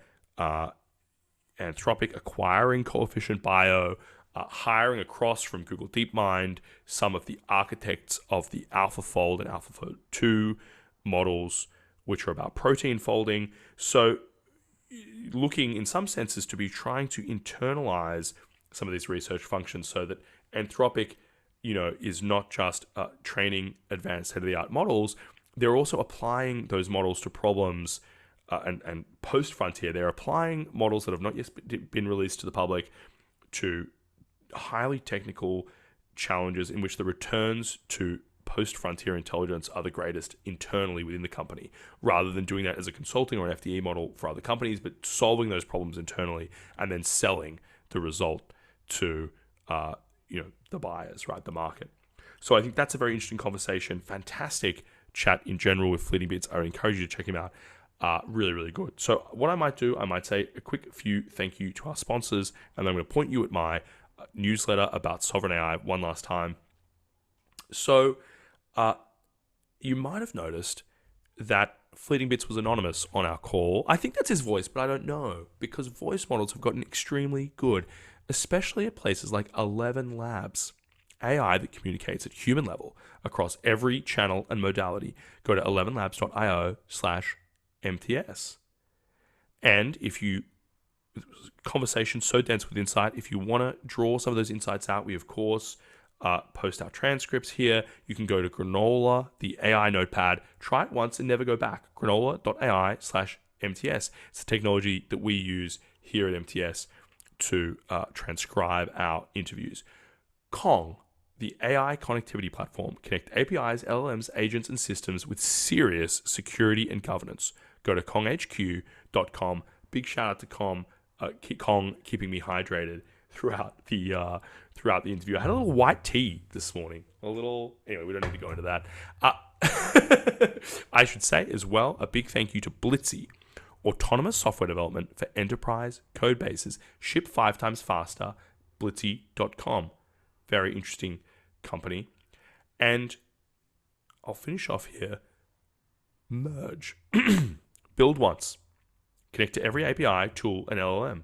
Anthropic acquiring Coefficient Bio, hiring across from Google DeepMind some of the architects of the AlphaFold and AlphaFold 2 models, which are about protein folding. So looking in some senses to be trying to internalize some of these research functions so that Anthropic, is not just training advanced state-of-the-art models, they're also applying those models to problems and post-frontier. They're applying models that have not yet been released to the public to highly technical challenges in which the returns to post-frontier intelligence are the greatest internally within the company, rather than doing that as a consulting or an FDE model for other companies, but solving those problems internally and then selling the result to the buyers, right, the market. So I think that's a very interesting conversation. Fantastic chat in general with Fleeting Bits. I would encourage you to check him out. Really, really good. So what I might do, I might say a quick few thank you to our sponsors, and then I'm going to point you at my newsletter about sovereign AI one last time. So you might have noticed that Fleeting Bits was anonymous on our call. I think that's his voice, but I don't know, because voice models have gotten extremely good, especially at places like 11 Labs AI that communicates at human level across every channel and modality. Go to 11labs.io/MTS. And if you, conversation so dense with insight, if you want to draw some of those insights out, we of course post our transcripts here. You can go to Granola, the AI notepad, try it once and never go back. Granola.ai/MTS. It's the technology that we use here at MTS to transcribe our interviews. Kong, the AI connectivity platform, connect APIs, LLMs, agents, and systems with serious security and governance. Go to konghq.com. Big shout out to Kong keeping me hydrated throughout the interview. I had a little white tea this morning. Anyway, we don't need to go into that. I should say as well, a big thank you to Blitzy, autonomous software development for enterprise code bases. Ship 5 times faster. Blitzy.com. Very interesting company. And I'll finish off here. Merge. Build once. Connect to every API, tool, and LLM.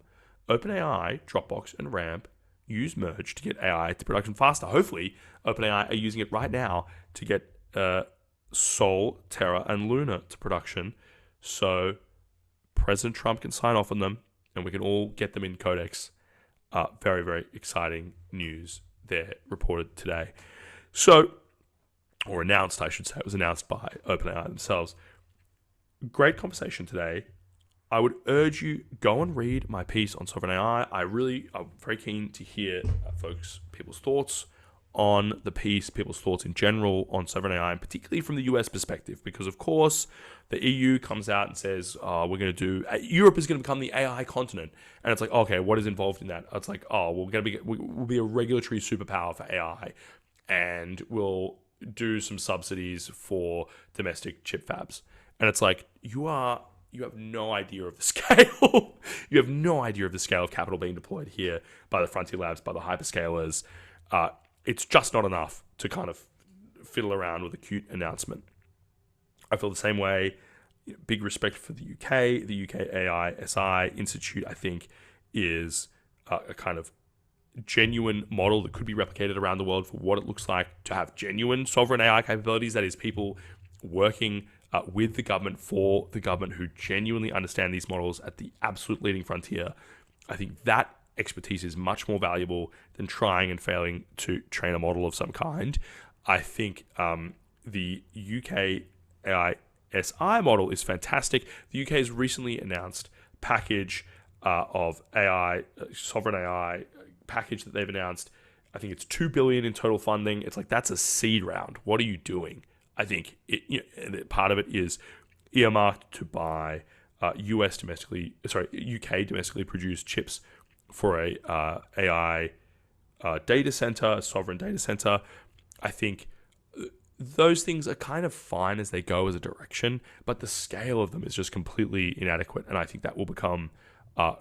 OpenAI, Dropbox, and Ramp use Merge to get AI to production faster. Hopefully, OpenAI are using it right now to get Sol, Terra, and Luna to production. So President Trump can sign off on them, and we can all get them in Codex. Very, very exciting news there reported today. So, or announced, I should say. It was announced by OpenAI themselves. Great conversation today. I would urge you, go and read my piece on sovereign AI. I'm very keen to hear people's thoughts on the piece, people's thoughts in general on sovereign AI, and particularly from the US perspective, because of course the EU comes out and says, Europe is going to become the AI continent. And it's like, okay, what is involved in that? It's like, we'll be a regulatory superpower for AI, and we'll do some subsidies for domestic chip fabs. And it's like, you have no idea of the scale. You have no idea of the scale of capital being deployed here by the frontier labs, by the hyperscalers. It's just not enough to kind of fiddle around with a cute announcement. I feel the same way. Big respect for the UK. The UK AI SI Institute, I think, is a kind of genuine model that could be replicated around the world for what it looks like to have genuine sovereign AI capabilities. That is, people working with the government, for the government, who genuinely understand these models at the absolute leading frontier. I think that expertise is much more valuable than trying and failing to train a model of some kind. I think the UK AI SI model is fantastic. The UK has recently announced package of AI, sovereign AI package that they've announced. I think it's $2 billion in total funding. It's like, that's a seed round. What are you doing? I think part of it is earmarked to buy UK domestically produced chips for a AI data center, a sovereign data center. I think those things are kind of fine as they go as a direction, but the scale of them is just completely inadequate. And I think that will become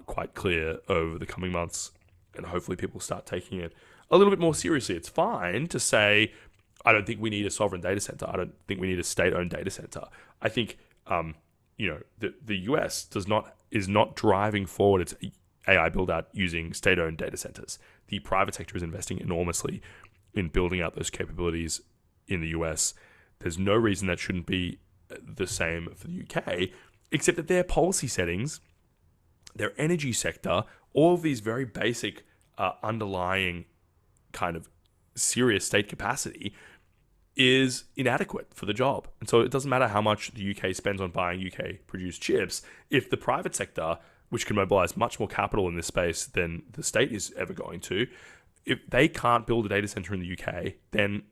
quite clear over the coming months, and hopefully people start taking it a little bit more seriously. It's fine to say, I don't think we need a sovereign data center. I don't think we need a state-owned data center. I think the US is not driving forward its AI build-out using state-owned data centers. The private sector is investing enormously in building out those capabilities in the US. There's no reason that shouldn't be the same for the UK, except that their policy settings, their energy sector, all of these very basic underlying kind of serious state capacity is inadequate for the job. And so it doesn't matter how much the UK spends on buying UK produced chips, if the private sector, which can mobilize much more capital in this space than the state is ever going to, if they can't build a data center in the UK, then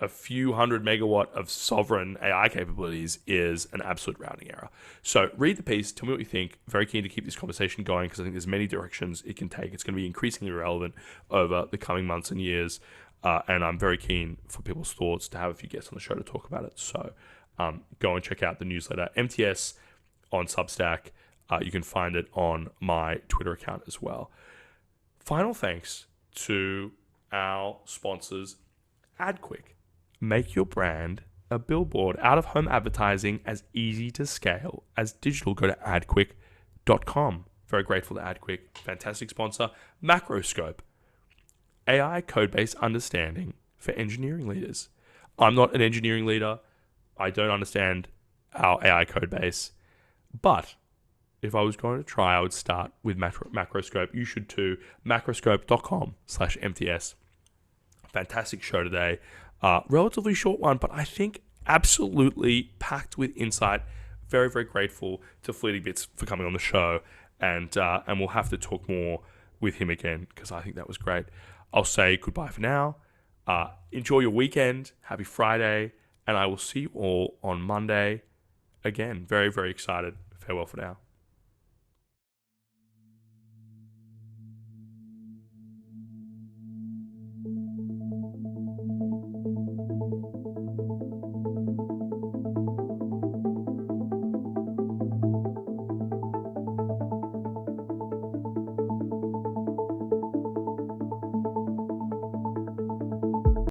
a few 100 megawatt of sovereign AI capabilities is an absolute rounding error. So read the piece, tell me what you think. Very keen to keep this conversation going, because I think there's many directions it can take. It's going to be increasingly relevant over the coming months and years. And I'm very keen for people's thoughts, to have a few guests on the show to talk about it. So go and check out the newsletter, MTS on Substack. You can find it on my Twitter account as well. Final thanks to our sponsors, AdQuick. Make your brand a billboard. Out-of-home advertising as easy to scale as digital. Go to adquick.com. Very grateful to AdQuick. Fantastic sponsor. Macroscope. AI codebase understanding for engineering leaders. I'm not an engineering leader. I don't understand our AI codebase. But if I was going to try, I would start with Macroscope. You should too. Macroscope.com/MTS. Fantastic show today. Relatively short one, but I think absolutely packed with insight. Very, very grateful to Fleeting Bits for coming on the show. And we'll have to talk more with him again because I think that was great. I'll say goodbye for now. Enjoy your weekend. Happy Friday. And I will see you all on Monday. Again, very, very excited. Farewell for now.